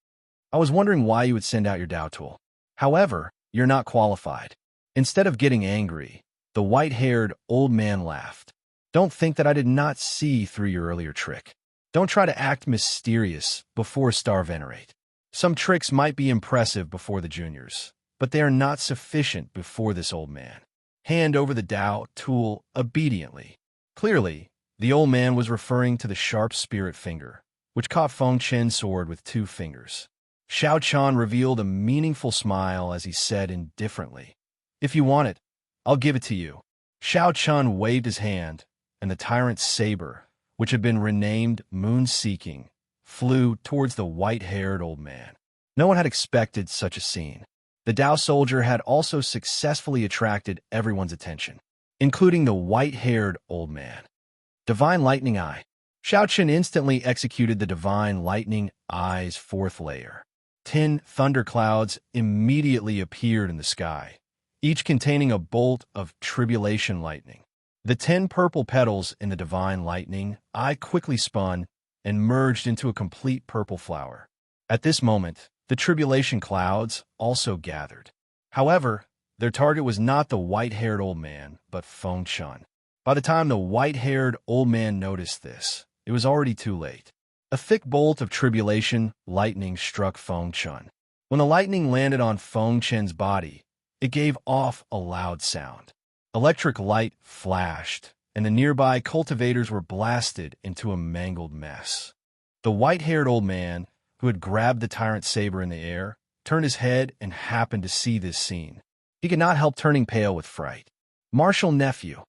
I was wondering why you would send out your Dao tool. However, you're not qualified. Instead of getting angry, the white-haired old man laughed. Don't think that I did not see through your earlier trick. Don't try to act mysterious before Star Venerate. Some tricks might be impressive before the juniors, but they are not sufficient before this old man. Hand over the Dao tool obediently. Clearly, the old man was referring to the sharp spirit finger, which caught Feng Chen's sword with 2 fingers. Xiao Chun revealed a meaningful smile as he said indifferently, If you want it, I'll give it to you. Xiao Chun waved his hand, and the tyrant's saber, which had been renamed Moon-Seeking, flew towards the white-haired old man. No one had expected such a scene. The Dao soldier had also successfully attracted everyone's attention, including the white-haired old man. Divine Lightning Eye. Xiao Chen instantly executed the Divine Lightning Eye's 4th layer. 10 thunderclouds immediately appeared in the sky, each containing a bolt of tribulation lightning. The 10 purple petals in the Divine Lightning Eye quickly spun and merged into a complete purple flower. At this moment, the tribulation clouds also gathered. However, their target was not the white-haired old man, but Feng Chun. By the time the white-haired old man noticed this, it was already too late. A thick bolt of tribulation lightning struck Feng Chun. When the lightning landed on Feng Chen's body, it gave off a loud sound. Electric light flashed, and the nearby cultivators were blasted into a mangled mess. The white-haired old man, who had grabbed the tyrant's saber in the air, turned his head and happened to see this scene. He could not help turning pale with fright. Martial nephew.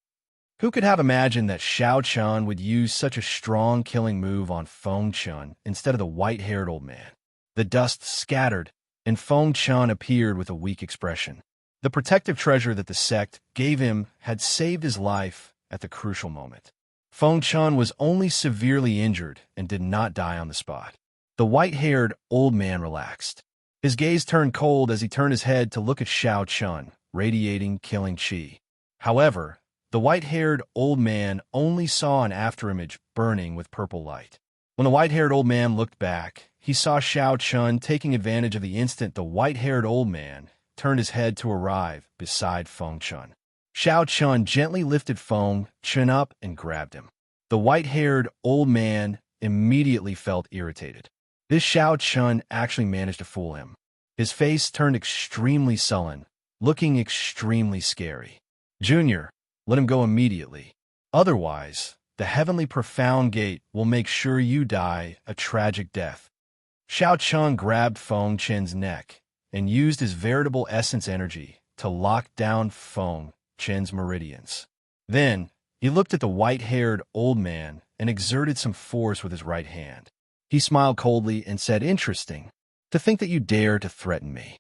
Who could have imagined that Xiao Chun would use such a strong killing move on Feng Chun instead of the white-haired old man? The dust scattered, and Feng Chun appeared with a weak expression. The protective treasure that the sect gave him had saved his life at the crucial moment. Feng Chun was only severely injured and did not die on the spot. The white-haired old man relaxed. His gaze turned cold as he turned his head to look at Xiao Chun, radiating killing chi. However, the white-haired old man only saw an afterimage burning with purple light. When the white-haired old man looked back, he saw Xiao Chun taking advantage of the instant the white-haired old man turned his head to arrive beside Feng Chun. Xiao Chun gently lifted Feng Chun up and grabbed him. The white-haired old man immediately felt irritated. This Xiao Chun actually managed to fool him. His face turned extremely sullen, looking extremely scary. Junior, let him go immediately. Otherwise, the heavenly profound gate will make sure you die a tragic death. Xiao Chun grabbed Feng Chen's neck and used his veritable essence energy to lock down Feng Chen's meridians. Then, he looked at the white-haired old man and exerted some force with his right hand. He smiled coldly and said, "Interesting. To think that you dare to threaten me.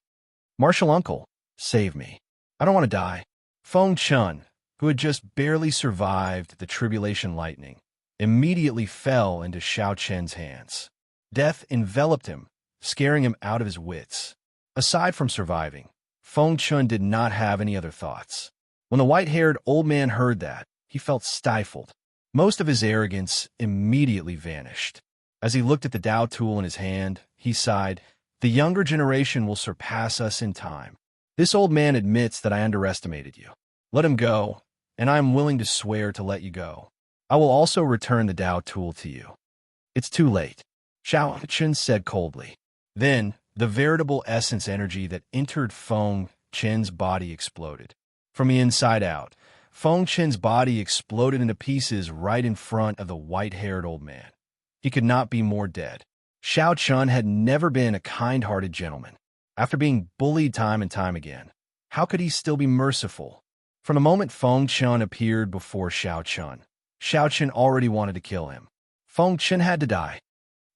Martial uncle, save me. I don't want to die." Feng Chun, who had just barely survived the tribulation lightning, immediately fell into Xiao Chen's hands. Death enveloped him, scaring him out of his wits. Aside from surviving, Feng Chun did not have any other thoughts. When the white-haired old man heard that, he felt stifled. Most of his arrogance immediately vanished. As he looked at the Dao tool in his hand, he sighed, "The younger generation will surpass us in time. This old man admits that I underestimated you. Let him go, and I am willing to swear to let you go. I will also return the Dao tool to you." "It's too late," Xiao Chun said coldly. Then, the veritable essence energy that entered Feng Chen's body exploded. From the inside out, Feng Chen's body exploded into pieces right in front of the white-haired old man. He could not be more dead. Xiao Chun had never been a kind-hearted gentleman. After being bullied time and time again, how could he still be merciful? From the moment Feng Chun appeared before Xiao Chun already wanted to kill him. Feng Chun had to die.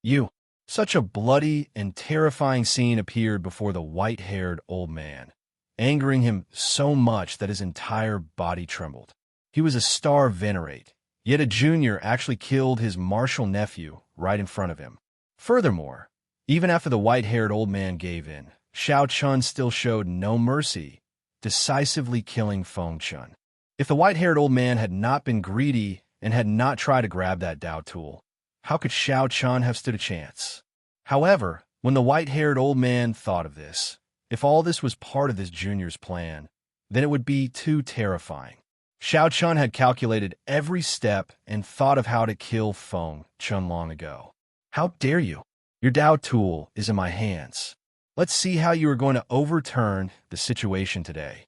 "You." Such a bloody and terrifying scene appeared before the white-haired old man, angering him so much that his entire body trembled. He was a star venerate, yet a junior actually killed his martial nephew right in front of him. Furthermore, even after the white-haired old man gave in, Xiao Chun still showed no mercy, decisively killing Feng Chun. If the white-haired old man had not been greedy and had not tried to grab that Dao tool, how could Xiao Chun have stood a chance? However, when the white-haired old man thought of this, if all this was part of this junior's plan, then it would be too terrifying. Xiao Chun had calculated every step and thought of how to kill Feng Chun long ago. "How dare you? Your Dao tool is in my hands. Let's see how you are going to overturn the situation today."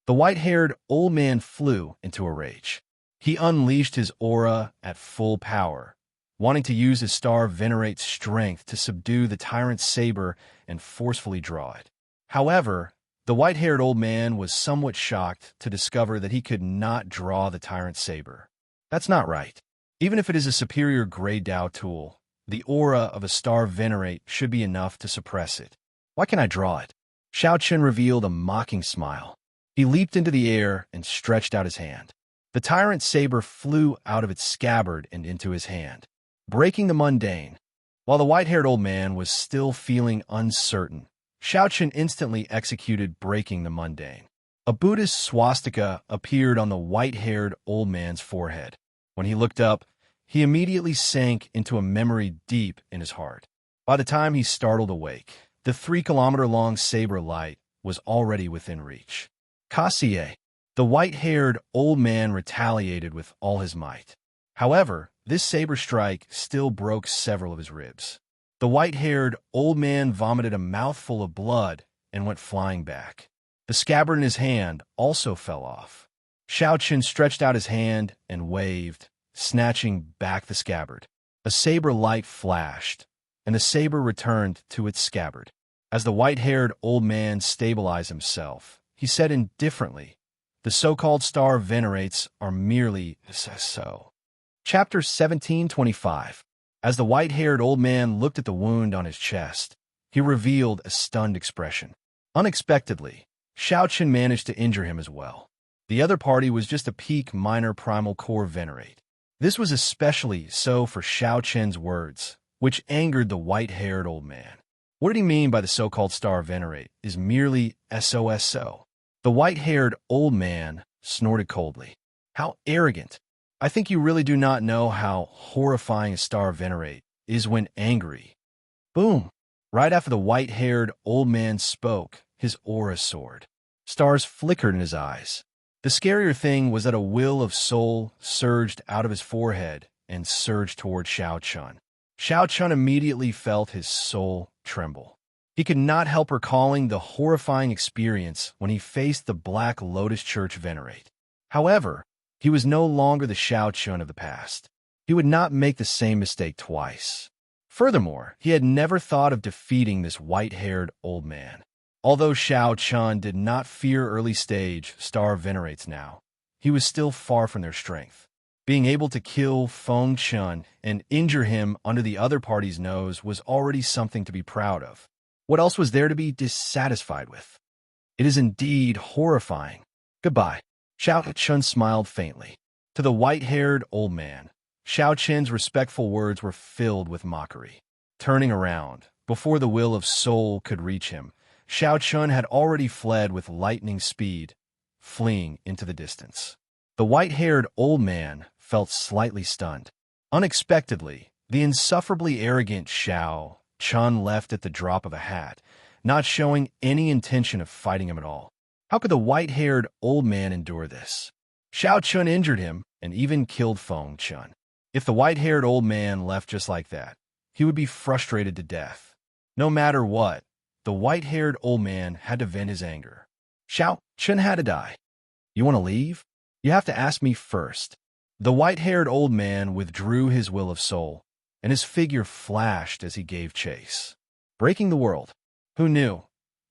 The white-haired old man flew into a rage. He unleashed his aura at full power, wanting to use his star venerate's strength to subdue the tyrant's saber and forcefully draw it. However, the white-haired old man was somewhat shocked to discover that he could not draw the tyrant's saber. That's not right. Even if it is a superior grade Dao tool, the aura of a star venerate should be enough to suppress it. Why can't I draw it? Xiao Chun revealed a mocking smile. He leaped into the air and stretched out his hand. The tyrant's saber flew out of its scabbard and into his hand, breaking the mundane. While the white-haired old man was still feeling uncertain, Xiao Chun instantly executed breaking the mundane. A Buddhist swastika appeared on the white-haired old man's forehead. When he looked up, he immediately sank into a memory deep in his heart. By the time he startled awake, the 3-kilometer-long saber light was already within reach. "Kassier." The white-haired old man retaliated with all his might. However, this saber strike still broke several of his ribs. The white-haired old man vomited a mouthful of blood and went flying back. The scabbard in his hand also fell off. Xiao Chun stretched out his hand and waved, snatching back the scabbard. A saber light flashed, and the saber returned to its scabbard. As the white-haired old man stabilized himself, he said indifferently, "The so-called star venerates are merely so." Chapter 1725. As the white-haired old man looked at the wound on his chest, he revealed a stunned expression. Unexpectedly, Shao Chen managed to injure him as well. The other party was just a peak minor primal core venerate. This was especially so for Shao Chen's words, which angered the white-haired old man. What did he mean by the so-called star venerate is merely SOSO? The white-haired old man snorted coldly. How arrogant! I think you really do not know how horrifying a star venerate is when angry. Boom! Right after the white-haired old man spoke, his aura soared. Stars flickered in his eyes. The scarier thing was that a will of soul surged out of his forehead and surged toward Shao Chun. Shao Chun immediately felt his soul tremble. He could not help recalling the horrifying experience when he faced the Black Lotus Church venerate. However, he was no longer the Shao Chun of the past. He would not make the same mistake twice. Furthermore, he had never thought of defeating this white-haired old man. Although Shao Chun did not fear early-stage star venerates now, he was still far from their strength. Being able to kill Feng Chun and injure him under the other party's nose was already something to be proud of. What else was there to be dissatisfied with? It is indeed horrifying. Goodbye. Shao Chun smiled faintly. To the white-haired old man, Shao Chen's respectful words were filled with mockery. Turning around, before the will of soul could reach him, Shao Chun had already fled with lightning speed, fleeing into the distance. The white-haired old man felt slightly stunned. Unexpectedly, the insufferably arrogant Shao Chun left at the drop of a hat, not showing any intention of fighting him at all. How could the white-haired old man endure this? Shao Chun injured him and even killed Feng Chun. If the white-haired old man left just like that, he would be frustrated to death. No matter what, the white-haired old man had to vent his anger. Shao Chun had to die. You want to leave? You have to ask me first. The white-haired old man withdrew his will of soul, and his figure flashed as he gave chase. Breaking the world. Who knew?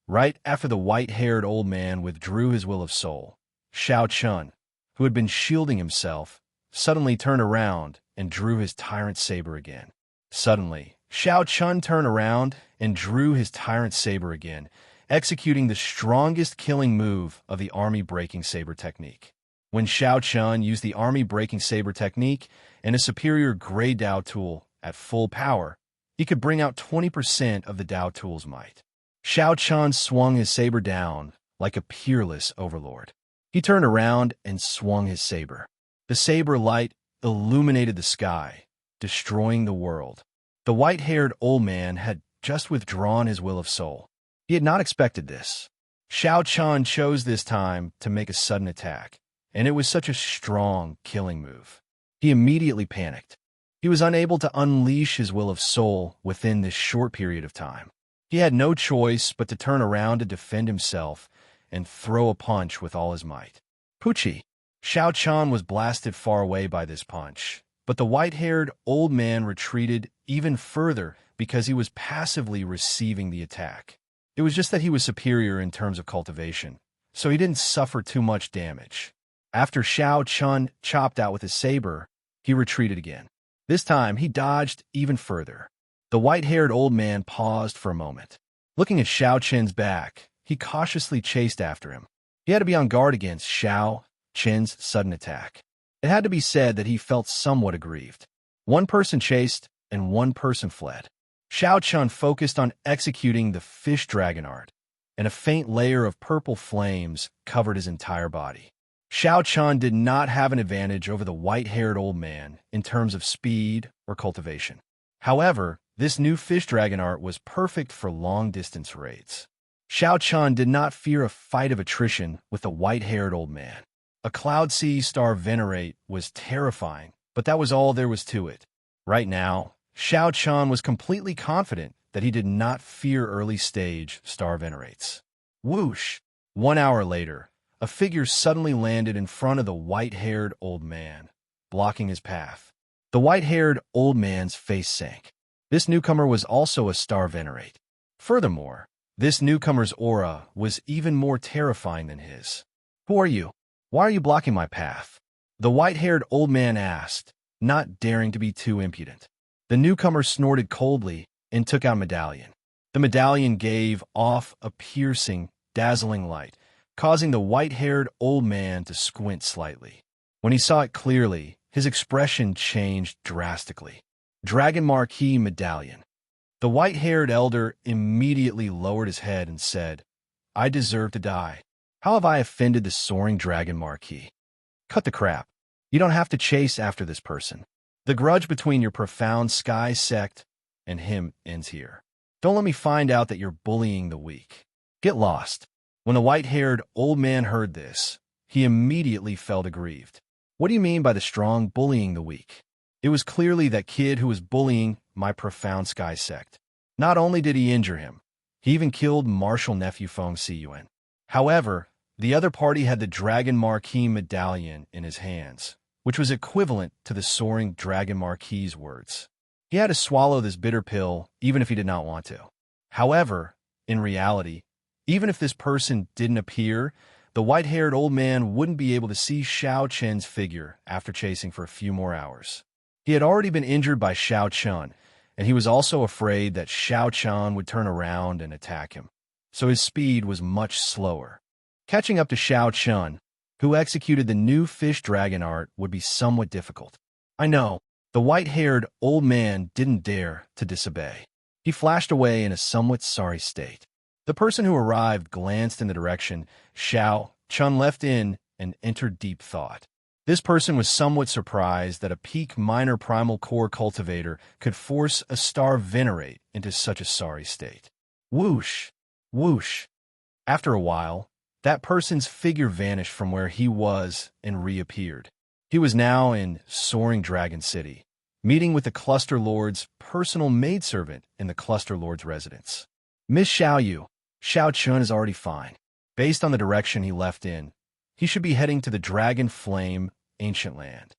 Right after the white-haired old man withdrew his will of soul, Shao Chun, who had been shielding himself, suddenly turned around and drew his tyrant saber again. Suddenly, Shao Chun turned around and drew his tyrant saber again, executing the strongest killing move of the army breaking saber technique. When Shao Chun used the army breaking saber technique and a superior gray Dao tool at full power, he could bring out 20% of the Dao tool's might. Shao Chun swung his saber down like a peerless overlord. He turned around and swung his saber. The saber light illuminated the sky, destroying the world. The white-haired old man had just withdrawn his will of soul. He had not expected this. Shao Chun chose this time to make a sudden attack, and it was such a strong, killing move. He immediately panicked. He was unable to unleash his will of soul within this short period of time. He had no choice but to turn around to defend himself and throw a punch with all his might. Poochie! Shao Chun was blasted far away by this punch, but the white-haired old man retreated even further because he was passively receiving the attack. It was just that he was superior in terms of cultivation, so he didn't suffer too much damage. After Shao Chun chopped out with his saber, he retreated again. This time, he dodged even further. The white-haired old man paused for a moment. Looking at Shao Chen's back, he cautiously chased after him. He had to be on guard against Shao Chen's sudden attack. It had to be said that he felt somewhat aggrieved. One person chased, and one person fled. Shao Chun focused on executing the fish dragon art, and a faint layer of purple flames covered his entire body. Shao Chun did not have an advantage over the white-haired old man in terms of speed or cultivation. However, this new fish dragon art was perfect for long-distance raids. Shao Chun did not fear a fight of attrition with the white-haired old man. A Cloud Sea Star Venerate was terrifying, but that was all there was to it. Right now, Shao Chun was completely confident that he did not fear early-stage Star Venerates. Whoosh! 1 hour later, a figure suddenly landed in front of the white-haired old man, blocking his path. The white-haired old man's face sank. This newcomer was also a Star Venerate. Furthermore, this newcomer's aura was even more terrifying than his. Who are you? Why are you blocking my path? The white-haired old man asked, not daring to be too impudent. The newcomer snorted coldly and took out a medallion. The medallion gave off a piercing, dazzling light, causing the white-haired old man to squint slightly. When he saw it clearly, his expression changed drastically. Dragon Marquis Medallion. The white-haired elder immediately lowered his head and said, "I deserve to die. How have I offended the soaring Dragon Marquis? Cut the crap. You don't have to chase after this person. The grudge between your profound sky sect and him ends here. Don't let me find out that you're bullying the weak. Get lost." When the white-haired old man heard this, he immediately felt aggrieved. "What do you mean by the strong bullying the weak?" It was clearly that kid who was bullying my profound sky sect. Not only did he injure him, he even killed Marshal Nephew Feng Cun. However, the other party had the Dragon Marquis medallion in his hands, which was equivalent to the soaring Dragon Marquis's words. He had to swallow this bitter pill even if he did not want to. However, in reality, even if this person didn't appear, the white-haired old man wouldn't be able to see Xiao Chen's figure after chasing for a few more hours. He had already been injured by Xiao Chen, and he was also afraid that Xiao Chen would turn around and attack him, so his speed was much slower. Catching up to Xiao Chen, who executed the new fish dragon art, would be somewhat difficult. I know, the white-haired old man didn't dare to disobey. He flashed away in a somewhat sorry state. The person who arrived glanced in the direction Xiao Chen left in and entered deep thought. This person was somewhat surprised that a peak minor primal core cultivator could force a star venerate into such a sorry state. Whoosh! Whoosh! After a while, that person's figure vanished from where he was and reappeared. He was now in Soaring Dragon City, meeting with the Cluster Lord's personal maidservant in the Cluster Lord's residence. "Miss Xiaoyu, Xiao Chun is already fine. Based on the direction he left in, he should be heading to the Dragon Flame Ancient Land."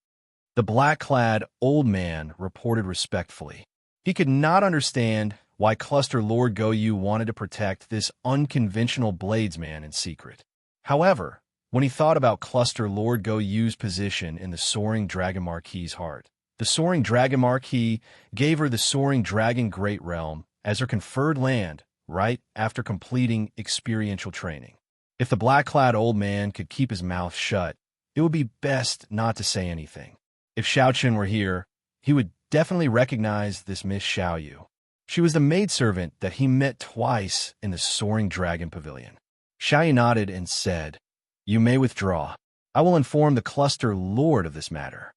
The black-clad old man reported respectfully. He could not understand why Cluster Lord Goyu wanted to protect this unconventional bladesman in secret. However, when he thought about Cluster Lord Goyu's position in the Soaring Dragon Marquis's heart, the Soaring Dragon Marquis gave her the Soaring Dragon Great Realm as her conferred land right after completing experiential training. If the black-clad old man could keep his mouth shut, it would be best not to say anything. If Xiao Chen were here, he would definitely recognize this Miss Xiaoyu. She was the maidservant that he met twice in the Soaring Dragon Pavilion. Xiaoyu nodded and said, "You may withdraw. I will inform the Cluster Lord of this matter."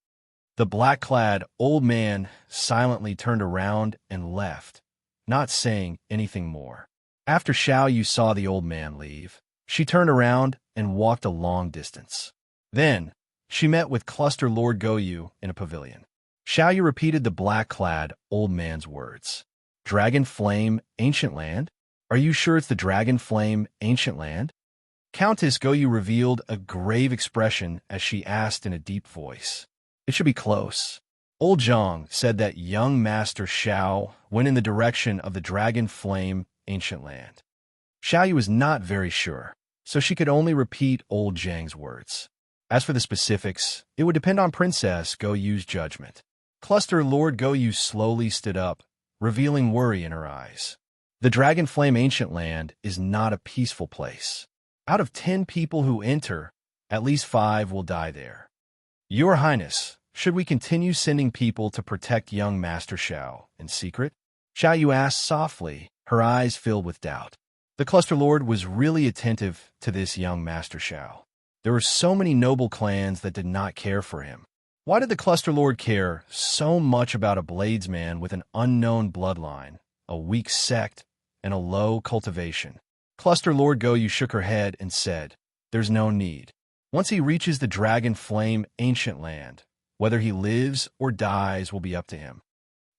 The black-clad old man silently turned around and left, not saying anything more. After Xiaoyu saw the old man leave, she turned around and walked a long distance. Then, she met with Cluster Lord Goyu in a pavilion. Xiaoyu repeated the black-clad old man's words. "Dragon Flame Ancient Land? Are you sure it's the Dragon Flame Ancient Land?" Countess Goyu revealed a grave expression as she asked in a deep voice. "It should be close." Old Zhang said that young Master Xiao went in the direction of the Dragon Flame Ancient Land. Xiaoyu was not very sure, so she could only repeat old Zhang's words. As for the specifics, it would depend on Princess Goyu's judgment. Cluster Lord Goyu slowly stood up, revealing worry in her eyes. The Dragon Flame Ancient Land is not a peaceful place. Out of 10 people who enter, at least 5 will die there. Your Highness, should we continue sending people to protect young Master Xiao in secret? Xiaoyu asked softly, her eyes filled with doubt. The Cluster Lord was really attentive to this young Master Xiao. There were so many noble clans that did not care for him. Why did the Cluster Lord care so much about a bladesman with an unknown bloodline, a weak sect, and a low cultivation? Cluster Lord Goyu shook her head and said, "There's no need. Once he reaches the Dragon Flame Ancient Land, whether he lives or dies will be up to him."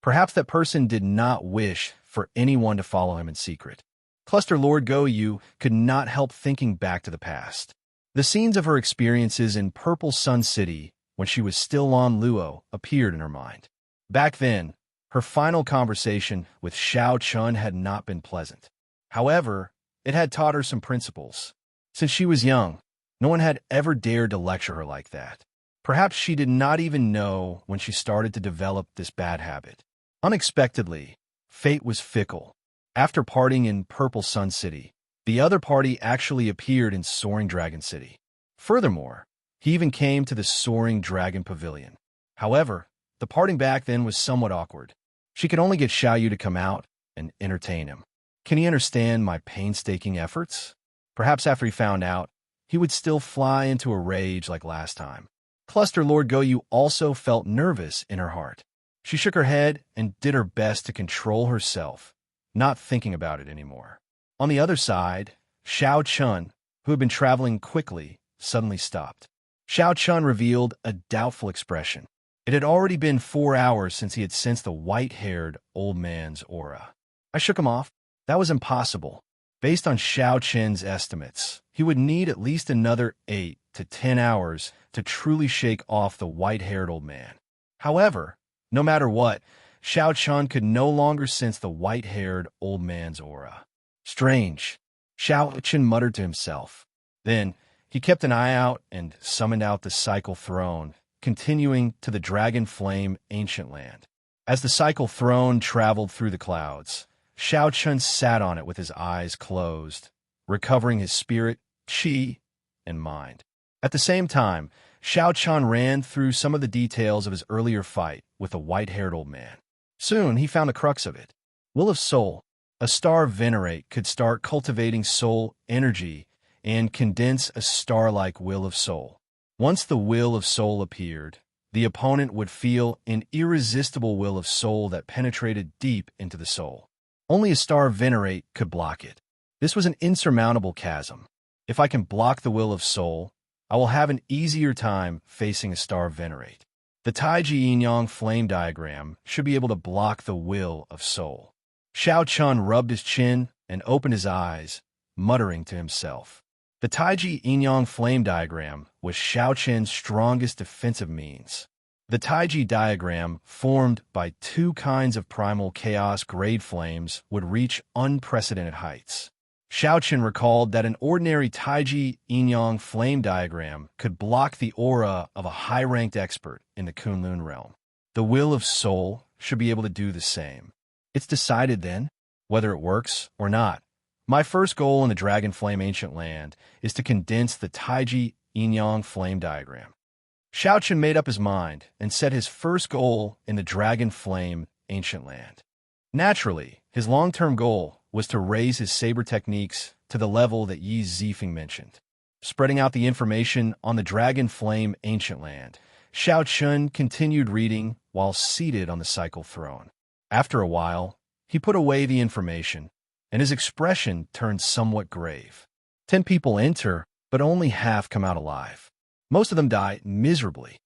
Perhaps that person did not wish for anyone to follow him in secret. Cluster Lord Goyu could not help thinking back to the past. The scenes of her experiences in Purple Sun City when she was still on Luo appeared in her mind. Back then, her final conversation with Xiao Chun had not been pleasant. However, it had taught her some principles. Since she was young, no one had ever dared to lecture her like that. Perhaps she did not even know when she started to develop this bad habit. Unexpectedly, fate was fickle. After parting in Purple Sun City, The other party actually appeared in Soaring Dragon City. Furthermore, he even came to the Soaring Dragon Pavilion. However, the parting back then was somewhat awkward. She could only get Xiaoyu to come out and entertain him. Can he understand my painstaking efforts? Perhaps after he found out, he would still fly into a rage like last time. Cluster Lord Goyu also felt nervous in her heart. She shook her head and did her best to control herself, not thinking about it anymore. On the other side, Xiao Chun, who had been traveling quickly, suddenly stopped. Xiao Chun revealed a doubtful expression. It had already been 4 hours since he had sensed the white-haired old man's aura. I shook him off. That was impossible. Based on Xiao Chen's estimates, he would need at least another 8 to 10 hours to truly shake off the white-haired old man. However, no matter what, Xiao Chun could no longer sense the white-haired old man's aura. Strange, Xiao Chun muttered to himself. Then, he kept an eye out and summoned out the cycle throne, continuing to the Dragon Flame Ancient Land. As the cycle throne traveled through the clouds, Xiao Chun sat on it with his eyes closed, recovering his spirit, qi, and mind. At the same time, Xiao Chun ran through some of the details of his earlier fight with the white-haired old man. Soon, he found the crux of it. Will of Soul. A star venerate could start cultivating soul energy and condense a star-like will of soul. Once the will of soul appeared, the opponent would feel an irresistible will of soul that penetrated deep into the soul. Only a star venerate could block it. This was an insurmountable chasm. If I can block the will of soul, I will have an easier time facing a star venerate. The Taiji Yin-Yang flame diagram should be able to block the will of soul. Xiao Chun rubbed his chin and opened his eyes, muttering to himself. The Taiji Yin-Yang flame diagram was Xiao Chen's strongest defensive means. The Taiji diagram, formed by 2 kinds of primal chaos grade flames, would reach unprecedented heights. Xiao Chen recalled that an ordinary Taiji Yin-Yang flame diagram could block the aura of a high-ranked expert in the Kunlun realm. The will of soul should be able to do the same. It's decided then, whether it works or not. My first goal in the Dragon Flame Ancient Land is to condense the Taiji Yin-Yang flame diagram. Xiao Chen made up his mind and set his first goal in the Dragon Flame Ancient Land. Naturally, his long-term goal was to raise his saber techniques to the level that Yi Zifeng mentioned. Spreading out the information on the Dragon Flame Ancient Land, Xiao Chun continued reading while seated on the cycle throne. After a while, he put away the information, and his expression turned somewhat grave. 10 people enter, but only half come out alive. Most of them die miserably.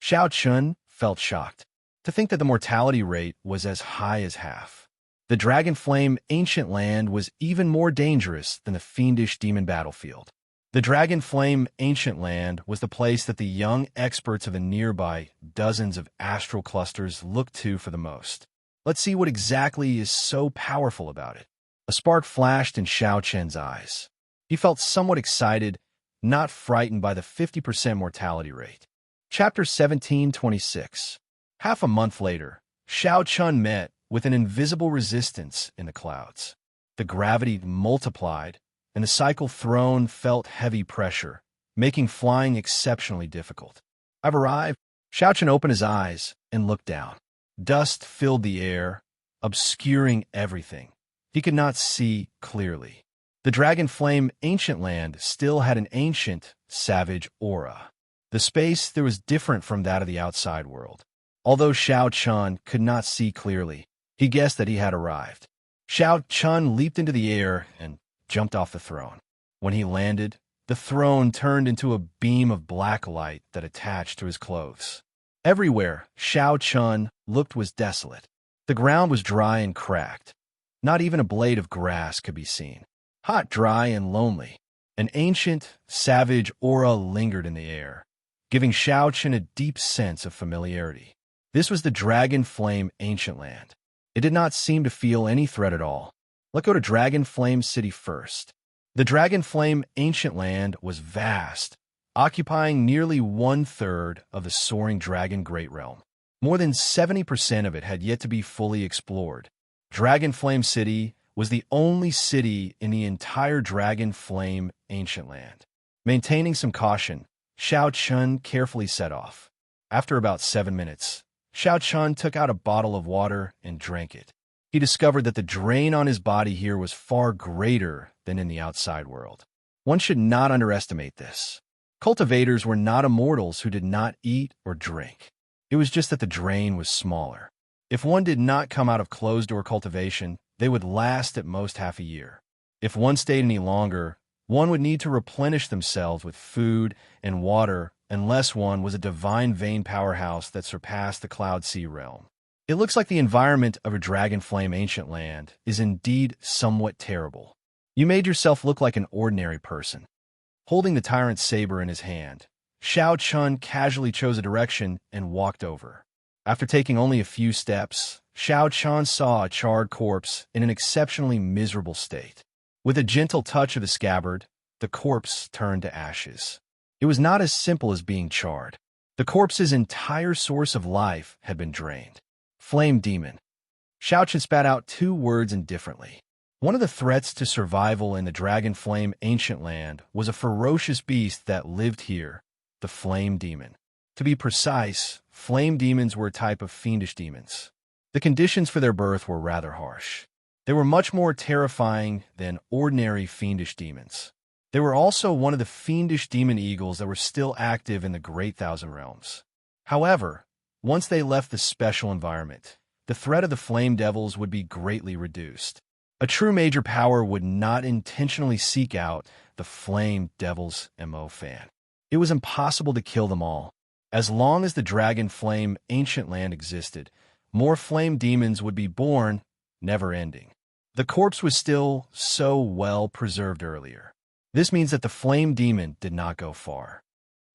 Xiao Chun felt shocked to think that the mortality rate was as high as half. The Dragon Flame Ancient Land was even more dangerous than the fiendish demon battlefield. The Dragon Flame Ancient Land was the place that the young experts of the nearby dozens of astral clusters looked to for the most. Let's see what exactly is so powerful about it. A spark flashed in Xiao Chen's eyes. He felt somewhat excited, not frightened by the 50% mortality rate. Chapter 1726. Half a month later, Xiao Chun met with an invisible resistance in the clouds. The gravity multiplied, and the cycle throne felt heavy pressure, making flying exceptionally difficult. I've arrived. Xiao Chun opened his eyes and looked down. Dust filled the air, obscuring everything. He could not see clearly. The Dragon Flame Ancient Land still had an ancient, savage aura. The space there was different from that of the outside world. Although Xiao Chun could not see clearly, he guessed that he had arrived. Xiao Chun leaped into the air and jumped off the throne. When he landed, the throne turned into a beam of black light that attached to his clothes. Everywhere Xiao Chun looked was desolate. The ground was dry and cracked. Not even a blade of grass could be seen. Hot, dry, and lonely. An ancient, savage aura lingered in the air, giving Xiao Chun a deep sense of familiarity. This was the Dragon Flame Ancient Land. It did not seem to feel any threat at all. Let's go to Dragon Flame City first. The Dragon Flame Ancient Land was vast, occupying nearly 1/3 of the Soaring Dragon Great Realm. More than 70% of it had yet to be fully explored. Dragon Flame City was the only city in the entire Dragon Flame ancient land. Maintaining some caution, Xiao Chun carefully set off. After about 7 minutes, Xiao Chun took out a bottle of water and drank it. He discovered that the drain on his body here was far greater than in the outside world. One should not underestimate this. Cultivators were not immortals who did not eat or drink. It was just that the drain was smaller. If one did not come out of closed-door cultivation, they would last at most half a year. If one stayed any longer, one would need to replenish themselves with food and water unless one was a divine vein powerhouse that surpassed the Cloud Sea realm. It looks like the environment of a Dragon Flame ancient land is indeed somewhat terrible. You made yourself look like an ordinary person. Holding the tyrant's saber in his hand, Xiao Chun casually chose a direction and walked over. After taking only a few steps, Xiao Chun saw a charred corpse in an exceptionally miserable state. With a gentle touch of the scabbard, the corpse turned to ashes. It was not as simple as being charred. The corpse's entire source of life had been drained. Flame demon. Xiao Chun spat out 2 words indifferently. One of the threats to survival in the Dragon Flame ancient land was a ferocious beast that lived here, the flame demon. To be precise, flame demons were a type of fiendish demons. The conditions for their birth were rather harsh. They were much more terrifying than ordinary fiendish demons. They were also one of the fiendish demon eagles that were still active in the Great Thousand Realms. However, once they left the special environment, the threat of the flame devils would be greatly reduced. A true major power would not intentionally seek out the flame devil's MO fan. It was impossible to kill them all. As long as the Dragon Flame ancient land existed, more flame demons would be born, never ending. The corpse was still so well preserved earlier. This means that the flame demon did not go far.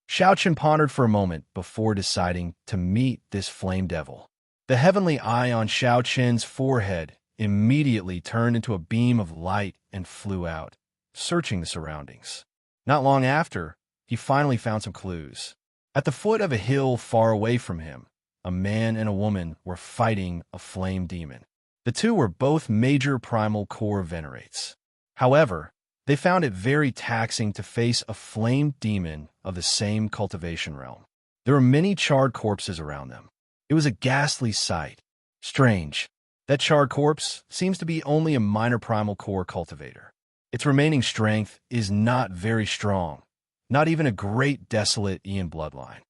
Xiao Chun pondered for a moment before deciding to meet this flame devil. The heavenly eye on Xiao Chun's forehead immediately turned into a beam of light and flew out, searching the surroundings. Not long after, he finally found some clues. At the foot of a hill far away from him, a man and a woman were fighting a flame demon. The two were both major primal core venerates. However, they found it very taxing to face a flame demon of the same cultivation realm. There were many charred corpses around them. It was a ghastly sight. Strange. That charred corpse seems to be only a minor primal core cultivator. Its remaining strength is not very strong, not even a great desolate Ian bloodline.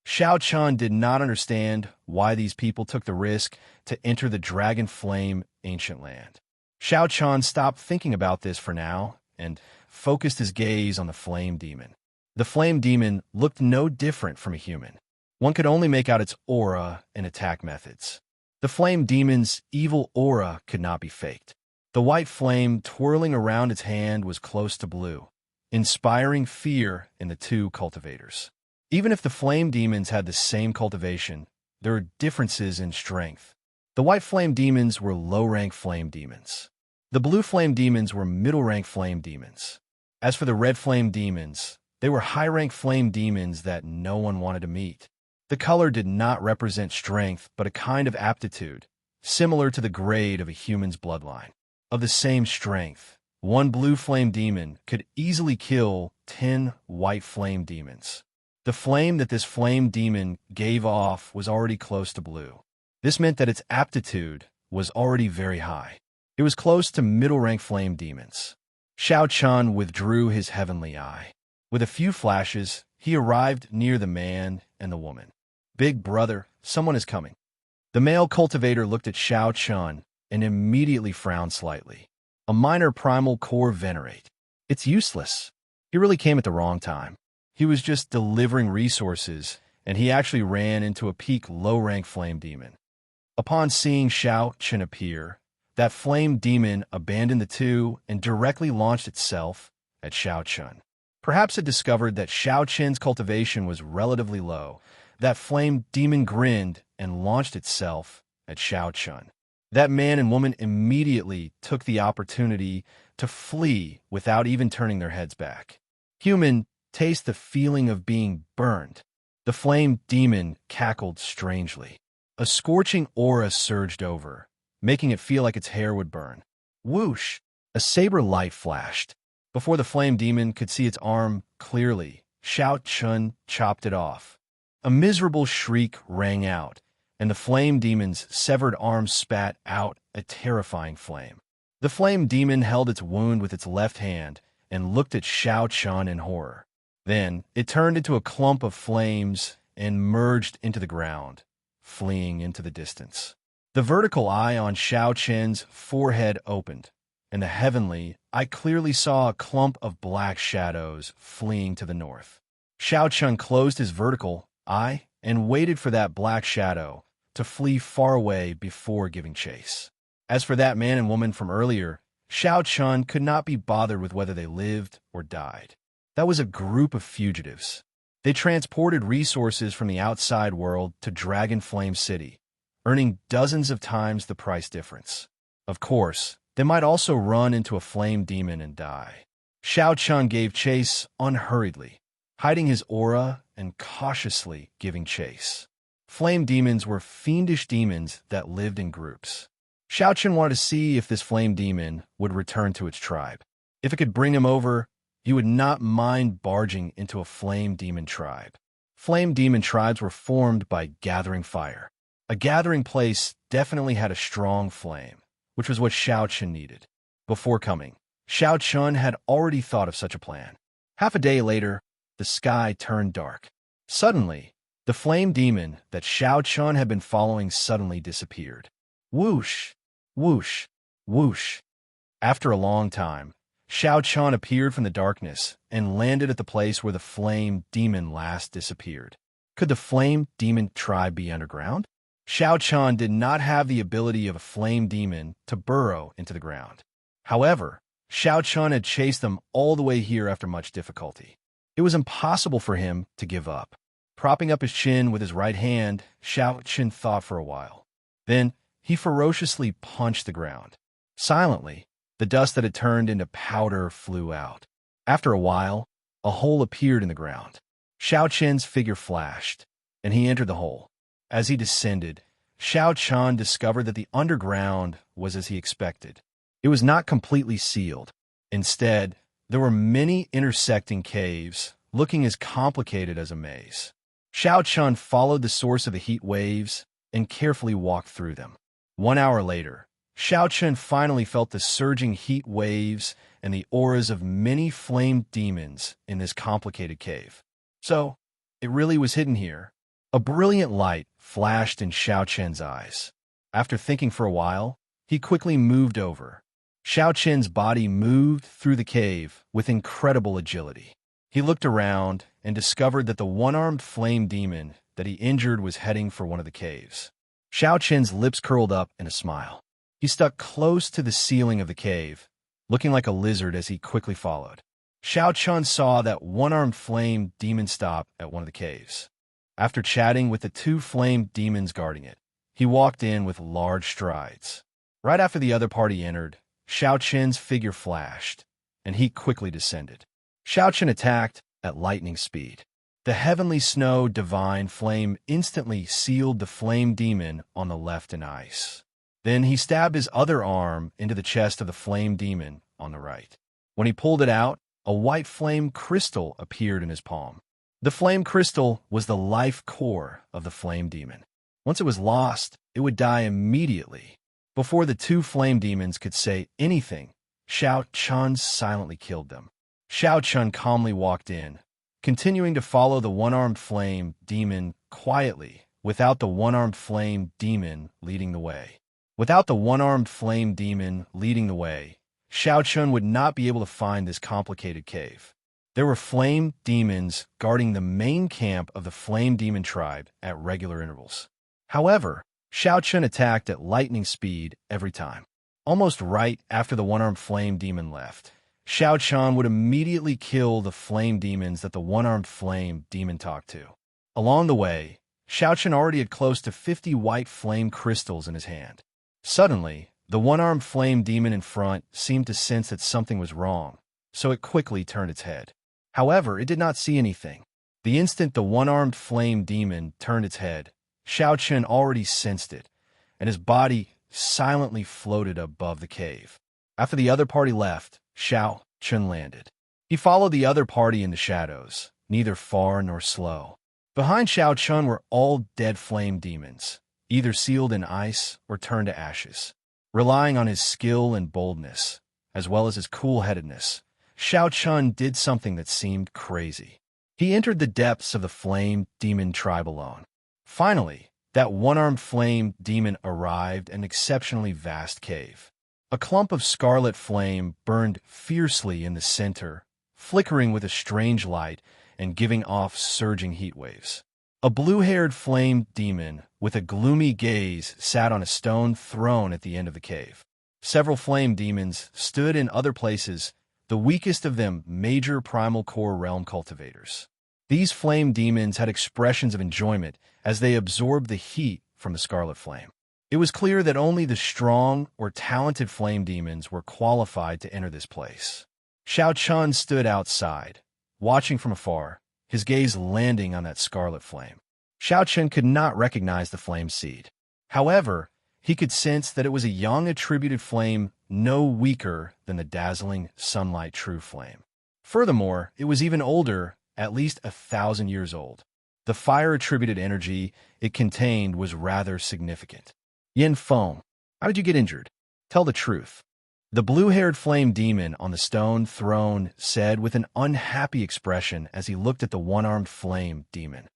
Xiao Chun did not understand why these people took the risk to enter the Dragon Flame ancient land. Xiao Chun stopped thinking about this for now and focused his gaze on the flame demon. The flame demon looked no different from a human. One could only make out its aura and attack methods. The flame demon's evil aura could not be faked. The white flame twirling around its hand was close to blue, inspiring fear in the two cultivators. Even if the flame demons had the same cultivation, there were differences in strength. The white flame demons were low-rank flame demons. The blue flame demons were middle-rank flame demons. As for the red flame demons, they were high-rank flame demons that no one wanted to meet. The color did not represent strength, but a kind of aptitude, similar to the grade of a human's bloodline. Of the same strength, one blue flame demon could easily kill 10 white flame demons. The flame that this flame demon gave off was already close to blue. This meant that its aptitude was already very high. It was close to middle-rank flame demons. Xiao Chun withdrew his heavenly eye. With a few flashes, he arrived near the man and the woman. "Big brother, someone is coming." The male cultivator looked at Xiao Chun and immediately frowned slightly. A minor primal core venerate. It's useless. He really came at the wrong time. He was just delivering resources, and he actually ran into a peak low-rank flame demon. Upon seeing Xiao Chun appear, that flame demon abandoned the two and directly launched itself at Xiao Chun. Perhaps it discovered that Xiao Chun's cultivation was relatively low. That flame demon grinned and launched itself at Xiao Chun. That man and woman immediately took the opportunity to flee without even turning their heads back. Human, taste the feeling of being burned. The flame demon cackled strangely. A scorching aura surged over, making it feel like its hair would burn. Whoosh! A saber light flashed. Before the flame demon could see its arm clearly, Xiao Chun chopped it off. A miserable shriek rang out, and the flame demon's severed arm spat out a terrifying flame. The flame demon held its wound with its left hand and looked at Xiao Chun in horror. Then it turned into a clump of flames and merged into the ground, fleeing into the distance. The vertical eye on Xiao Chen's forehead opened, and I clearly saw a clump of black shadows fleeing to the north. Xiao Chun closed his vertical eye and waited for that black shadow to flee far away before giving chase. As for that man and woman from earlier, Xiao Chun could not be bothered with whether they lived or died. That was a group of fugitives. They transported resources from the outside world to Dragon Flame City, earning dozens of times the price difference. Of course, they might also run into a flame demon and die. Xiao Chun gave chase unhurriedly, hiding his aura and cautiously giving chase. Flame demons were fiendish demons that lived in groups. Xiao Chun wanted to see if this flame demon would return to its tribe. If it could bring him over, he would not mind barging into a flame demon tribe. Flame demon tribes were formed by gathering fire. A gathering place definitely had a strong flame, which was what Xiao Chun needed. Before coming, Xiao Chun had already thought of such a plan. Half a day later, the sky turned dark. Suddenly, the flame demon that Xiao Chun had been following suddenly disappeared. Whoosh! Whoosh! Whoosh! After a long time, Xiao Chun appeared from the darkness and landed at the place where the flame demon last disappeared. Could the flame demon tribe be underground? Xiao Chun did not have the ability of a flame demon to burrow into the ground. However, Xiao Chun had chased them all the way here after much difficulty. It was impossible for him to give up. Propping up his chin with his right hand, Xiao Chun thought for a while. Then, he ferociously punched the ground. Silently, the dust that had turned into powder flew out. After a while, a hole appeared in the ground. Xiao Chun's figure flashed, and he entered the hole. As he descended, Xiao Chun discovered that the underground was as he expected. It was not completely sealed. Instead, there were many intersecting caves, looking as complicated as a maze. Xiao Chun followed the source of the heat waves and carefully walked through them. 1 hour later, Xiao Chun finally felt the surging heat waves and the auras of many flame demons in this complicated cave. So, it really was hidden here. A brilliant light flashed in Xiao Chun's eyes. After thinking for a while, he quickly moved over. Xiao Chun's body moved through the cave with incredible agility. He looked around and discovered that the one-armed flame demon that he injured was heading for one of the caves. Xiao Chun's lips curled up in a smile. He stuck close to the ceiling of the cave, looking like a lizard as he quickly followed. Xiao Chun saw that one-armed flame demon stop at one of the caves. After chatting with the 2 flame demons guarding it, he walked in with large strides. Right after the other party entered, Xiao Chun's figure flashed, and he quickly descended. Xiao Chun attacked at lightning speed. The heavenly snow divine flame instantly sealed the flame demon on the left in ice. Then he stabbed his other arm into the chest of the flame demon on the right. When he pulled it out, a white flame crystal appeared in his palm. The flame crystal was the life core of the flame demon. Once it was lost, it would die immediately. Before the 2 flame demons could say anything, Xiao Chun silently killed them. Xiao Chun calmly walked in, continuing to follow the one-armed flame demon quietly, without the one-armed flame demon leading the way. Without the one-armed flame demon leading the way, Xiao Chun would not be able to find this complicated cave. There were flame demons guarding the main camp of the flame demon tribe at regular intervals. However, Xiao Chun attacked at lightning speed every time. Almost right after the one-armed flame demon left, Xiao Chun would immediately kill the flame demons that the one-armed flame demon talked to. Along the way, Xiao Chun already had close to 50 white flame crystals in his hand. Suddenly, the one-armed flame demon in front seemed to sense that something was wrong, so it quickly turned its head. However, it did not see anything. The instant the one-armed flame demon turned its head, Xiao Chun already sensed it, and his body silently floated above the cave. After the other party left, Xiao Chun landed. He followed the other party in the shadows, neither far nor slow. Behind Xiao Chun were all dead flame demons, either sealed in ice or turned to ashes. Relying on his skill and boldness, as well as his cool-headedness, Xiao Chun did something that seemed crazy. He entered the depths of the flame demon tribe alone. Finally, that one-armed flame demon arrived in an exceptionally vast cave. A clump of scarlet flame burned fiercely in the center, flickering with a strange light and giving off surging heat waves. A blue-haired flame demon with a gloomy gaze sat on a stone throne at the end of the cave. Several flame demons stood in other places, the weakest of them major primal core realm cultivators. These flame demons had expressions of enjoyment as they absorbed the heat from the scarlet flame. It was clear that only the strong or talented flame demons were qualified to enter this place. Xiao Chun stood outside, watching from afar, his gaze landing on that scarlet flame. Xiao Chun could not recognize the flame seed. However, he could sense that it was a young attributed flame no weaker than the dazzling sunlight true flame. Furthermore, it was even older, at least 1,000 years old. The fire-attributed energy it contained was rather significant. Yin Feng, how did you get injured? Tell the truth. The blue-haired flame demon on the stone throne said with an unhappy expression as he looked at the one-armed flame demon.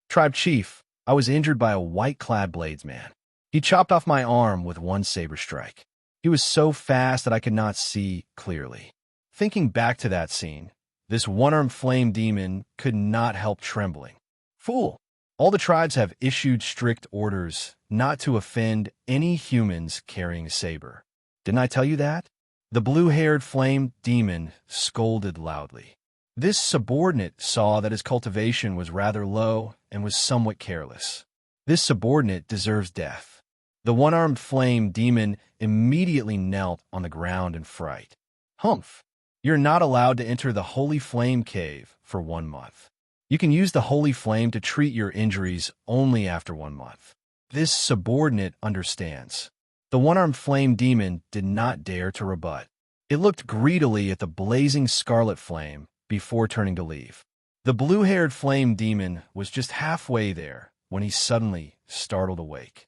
Tribe Chief, I was injured by a white-clad bladesman. He chopped off my arm with one saber strike. He was so fast that I could not see clearly. Thinking back to that scene, this one-armed flame demon could not help trembling. Fool! All the tribes have issued strict orders not to offend any humans carrying a saber. Didn't I tell you that? The blue-haired flame demon scolded loudly. This subordinate saw that his cultivation was rather low and was somewhat careless. This subordinate deserves death. The one-armed flame demon immediately knelt on the ground in fright. Humph! You're not allowed to enter the Holy Flame Cave for 1 month. You can use the Holy Flame to treat your injuries only after 1 month. This subordinate understands. The one-armed flame demon did not dare to rebut. It looked greedily at the blazing scarlet flame before turning to leave. The blue-haired flame demon was just halfway there when he suddenly startled awake.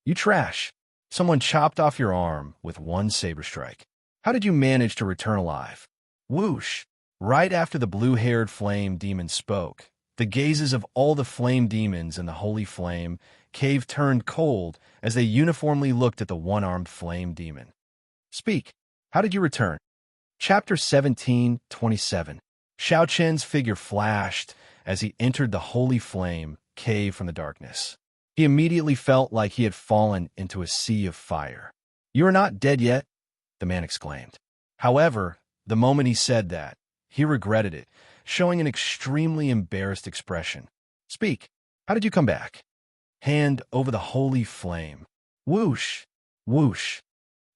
You trash! Someone chopped off your arm with one saber strike. How did you manage to return alive? Whoosh! Right after the blue-haired flame demon spoke, the gazes of all the flame demons in the Holy Flame Cave turned cold as they uniformly looked at the one-armed flame demon. Speak. How did you return? Chapter 17:27. Xiao Chen's figure flashed as he entered the Holy Flame Cave from the darkness. He immediately felt like he had fallen into a sea of fire. You are not dead yet, the man exclaimed. However, the moment he said that, he regretted it, showing an extremely embarrassed expression. Speak. How did you come back? Hand over the holy flame. Whoosh! Whoosh!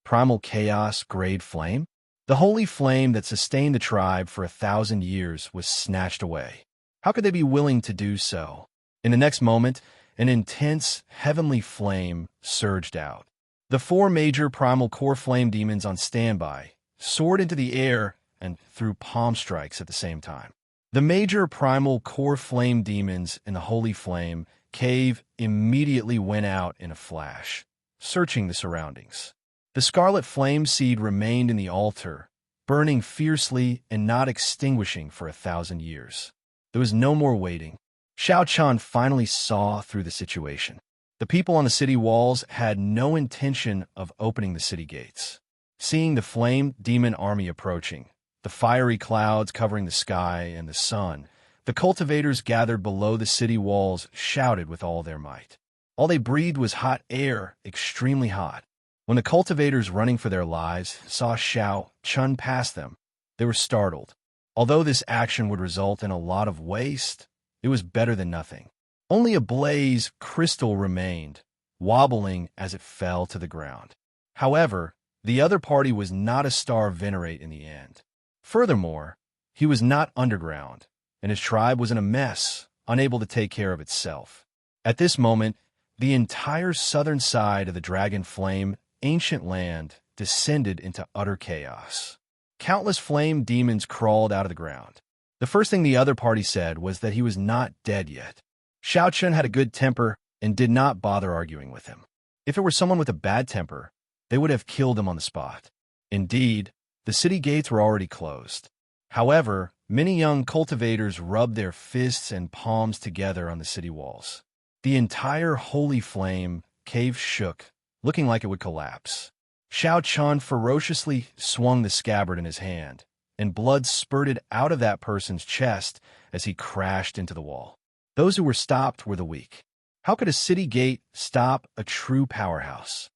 Primal chaos grade flame? The holy flame that sustained the tribe for 1,000 years was snatched away. How could they be willing to do so? In the next moment, an intense, heavenly flame surged out. The 4 major primal core flame demons on standby soared into the air and threw palm strikes at the same time. The major primal core flame demons in the Holy Flame Cave immediately went out in a flash, searching the surroundings. The scarlet flame seed remained in the altar, burning fiercely and not extinguishing for 1,000 years. There was no more waiting. Xiao Chan finally saw through the situation. The people on the city walls had no intention of opening the city gates. Seeing the flame demon army approaching, the fiery clouds covering the sky and the sun, the cultivators gathered below the city walls shouted with all their might. All they breathed was hot air, extremely hot. When the cultivators running for their lives saw Xiao Chun pass them, they were startled. Although this action would result in a lot of waste, it was better than nothing. Only a blaze crystal remained, wobbling as it fell to the ground. However, the other party was not a star venerate in the end. Furthermore, he was not underground, and his tribe was in a mess, unable to take care of itself. At this moment, the entire southern side of the Dragon Flame ancient land descended into utter chaos. Countless flame demons crawled out of the ground. The first thing the other party said was that he was not dead yet. Xiao Chun had a good temper and did not bother arguing with him. If it were someone with a bad temper, they would have killed him on the spot. Indeed, the city gates were already closed. However, many young cultivators rubbed their fists and palms together on the city walls. The entire holy flame cave shook, looking like it would collapse. Xiao Chun ferociously swung the scabbard in his hand, and blood spurted out of that person's chest as he crashed into the wall. Those who were stopped were the weak. How could a city gate stop a true powerhouse?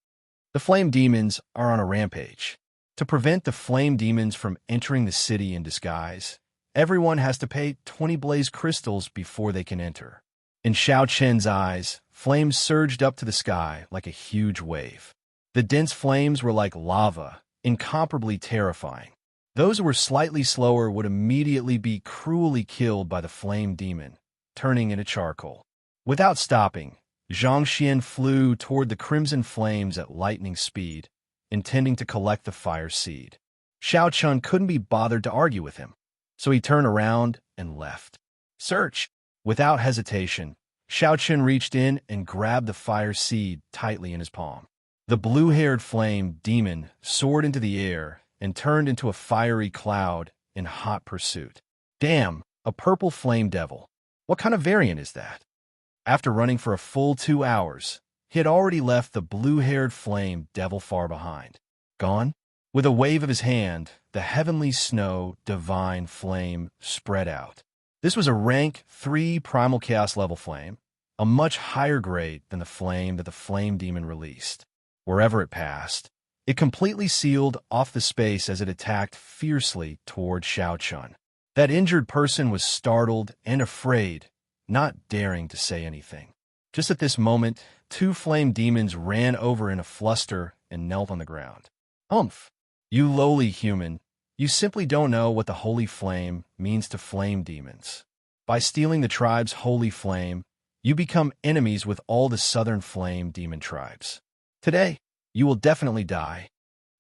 The flame demons are on a rampage. To prevent the flame demons from entering the city in disguise, everyone has to pay 20 blaze crystals before they can enter. In Xiao Chen's eyes, flames surged up to the sky like a huge wave. The dense flames were like lava, incomparably terrifying. Those who were slightly slower would immediately be cruelly killed by the flame demon, turning into charcoal. Without stopping, Zhang Xian flew toward the crimson flames at lightning speed, intending to collect the fire seed. Xiao Chun couldn't be bothered to argue with him, so he turned around and left. Search! Without hesitation, Xiao Chun reached in and grabbed the fire seed tightly in his palm. The blue-haired flame demon soared into the air and turned into a fiery cloud in hot pursuit. Damn, a purple flame devil. What kind of variant is that? After running for a full 2 hours, he had already left the blue-haired flame devil far behind. Gone? With a wave of his hand, the heavenly snow divine flame spread out. This was a rank 3 primal chaos level flame, a much higher grade than the flame that the flame demon released. Wherever it passed, it completely sealed off the space as it attacked fiercely toward Xiao Chun. That injured person was startled and afraid, not daring to say anything. Just at this moment, 2 flame demons ran over in a fluster and knelt on the ground. Humph! You lowly human, you simply don't know what the holy flame means to flame demons. By stealing the tribe's holy flame, you become enemies with all the southern flame demon tribes. Today, you will definitely die.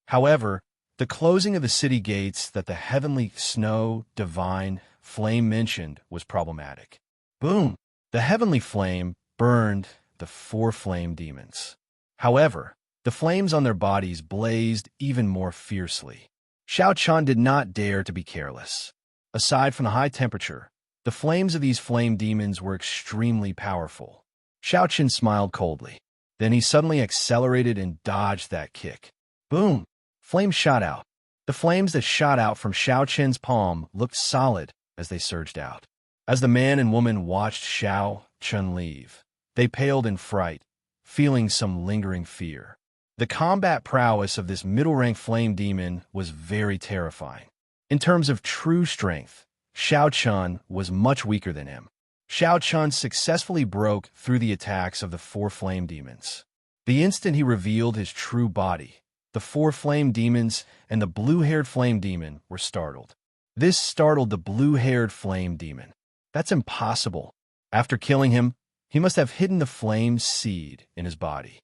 However, the closing of the city gates that the heavenly snow divine flame mentioned was problematic. Boom! The heavenly flame burned the 4 flame demons. However, the flames on their bodies blazed even more fiercely. Xiao Chun did not dare to be careless. Aside from the high temperature, the flames of these flame demons were extremely powerful. Xiao Chun smiled coldly. Then he suddenly accelerated and dodged that kick. Boom! Flames shot out. The flames that shot out from Xiao Chun's palm looked solid as they surged out. As the man and woman watched Xiao Chun leave, they paled in fright, feeling some lingering fear. The combat prowess of this middle-rank flame demon was very terrifying. In terms of true strength, Xiao Chun was much weaker than him. Xiao Chun successfully broke through the attacks of the 4 flame demons. The instant he revealed his true body, the 4 flame demons and the blue-haired flame demon were startled. This startled the blue-haired flame demon. That's impossible. After killing him, he must have hidden the flame seed in his body.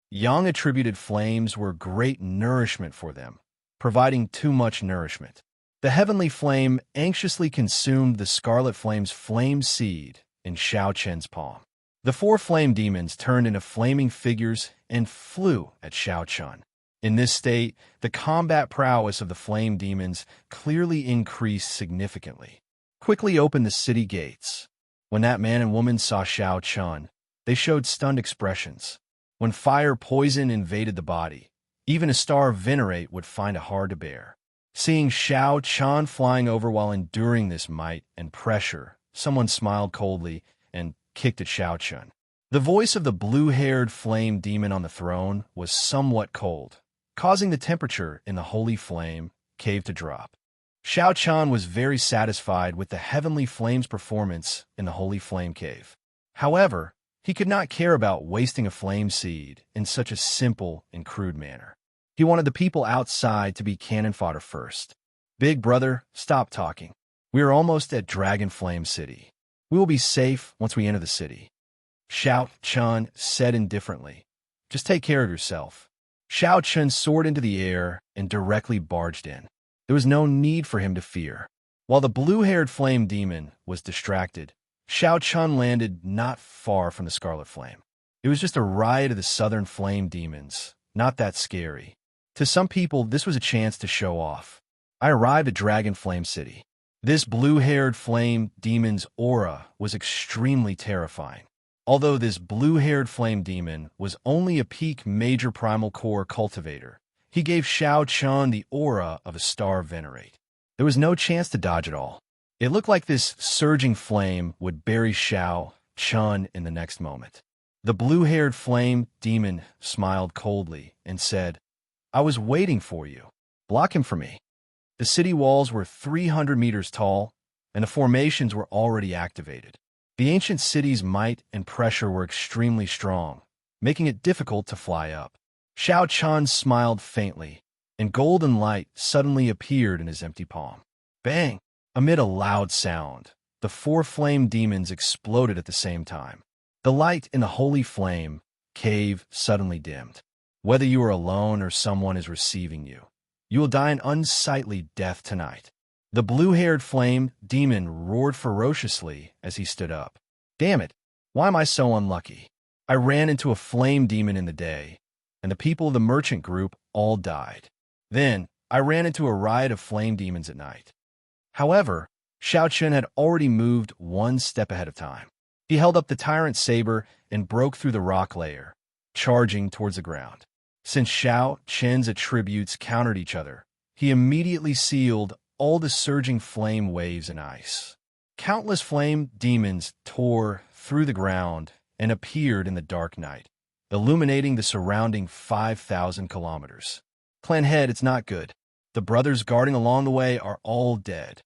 Yang attributed flames were great nourishment for them, providing too much nourishment. The heavenly flame anxiously consumed the scarlet flame's flame seed in Xiao Chen's palm. The 4 flame demons turned into flaming figures and flew at Xiao Chun. In this state, the combat prowess of the flame demons clearly increased significantly. Quickly opened the city gates. When that man and woman saw Xiao Chun, they showed stunned expressions. When fire poison invaded the body, even a star of venerate would find it hard to bear. Seeing Xiao Chun flying over while enduring this might and pressure, someone smiled coldly and kicked at Xiao Chun. The voice of the blue-haired flame demon on the throne was somewhat cold, causing the temperature in the holy flame cave to drop. Xiao Chun was very satisfied with the heavenly flame's performance in the holy flame cave. However, he could not care about wasting a flame seed in such a simple and crude manner. He wanted the people outside to be cannon fodder first. Big brother, stop talking. We are almost at Dragon Flame City. We will be safe once we enter the city. Xiao Chun said indifferently. Just take care of yourself. Xiao Chun soared into the air and directly barged in. There was no need for him to fear. While the blue-haired flame demon was distracted, Xiao Chun landed not far from the scarlet flame. It was just a riot of the southern flame demons, not that scary. To some people, this was a chance to show off. I arrived at Dragon Flame City. This blue-haired flame demon's aura was extremely terrifying. Although this blue-haired flame demon was only a peak major primal core cultivator, he gave Xiao Chun the aura of a star venerate. There was no chance to dodge at all. It looked like this surging flame would bury Xiao Chun in the next moment. The blue-haired flame demon smiled coldly and said, "I was waiting for you. Block him for me." The city walls were 300 meters tall, and the formations were already activated. The ancient city's might and pressure were extremely strong, making it difficult to fly up. Xiao Chun smiled faintly, and golden light suddenly appeared in his empty palm. Bang! Amid a loud sound, the 4 flame demons exploded at the same time. The light in the holy flame cave suddenly dimmed. Whether you are alone or someone is receiving you, you will die an unsightly death tonight. The blue-haired flame demon roared ferociously as he stood up. Damn it! Why am I so unlucky? I ran into a flame demon in the day, and the people of the merchant group all died. Then, I ran into a riot of flame demons at night. However, Xiao Chun had already moved one step ahead of time. He held up the tyrant saber and broke through the rock layer, charging towards the ground. Since Xiao Chun's attributes countered each other, he immediately sealed all the surging flame waves in ice. Countless flame demons tore through the ground and appeared in the dark night, illuminating the surrounding 5,000 kilometers. Clan head, it's not good. The brothers guarding along the way are all dead.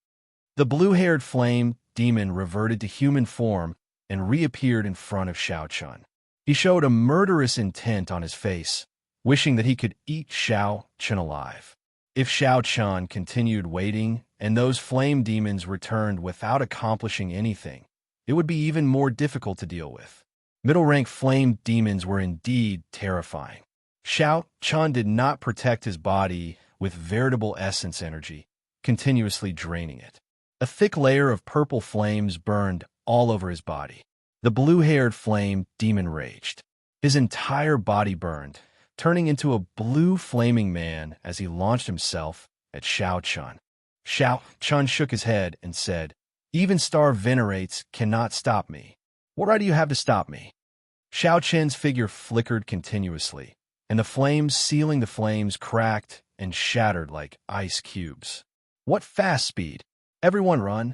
The blue-haired flame demon reverted to human form and reappeared in front of Xiao Chun. He showed a murderous intent on his face, wishing that he could eat Xiao Chun alive. If Xiao Chun continued waiting and those flame demons returned without accomplishing anything, it would be even more difficult to deal with. Middle-rank flame demons were indeed terrifying. Xiao Chun did not protect his body with veritable essence energy, continuously draining it. A thick layer of purple flames burned all over his body. The blue-haired flame demon raged. His entire body burned, turning into a blue flaming man as he launched himself at Xiao Chun. Xiao Chun shook his head and said, "Even star venerates cannot stop me. What right do you have to stop me?" Xiao Chun's figure flickered continuously, and the flames sealing the flames cracked and shattered like ice cubes. What fast speed! Everyone run!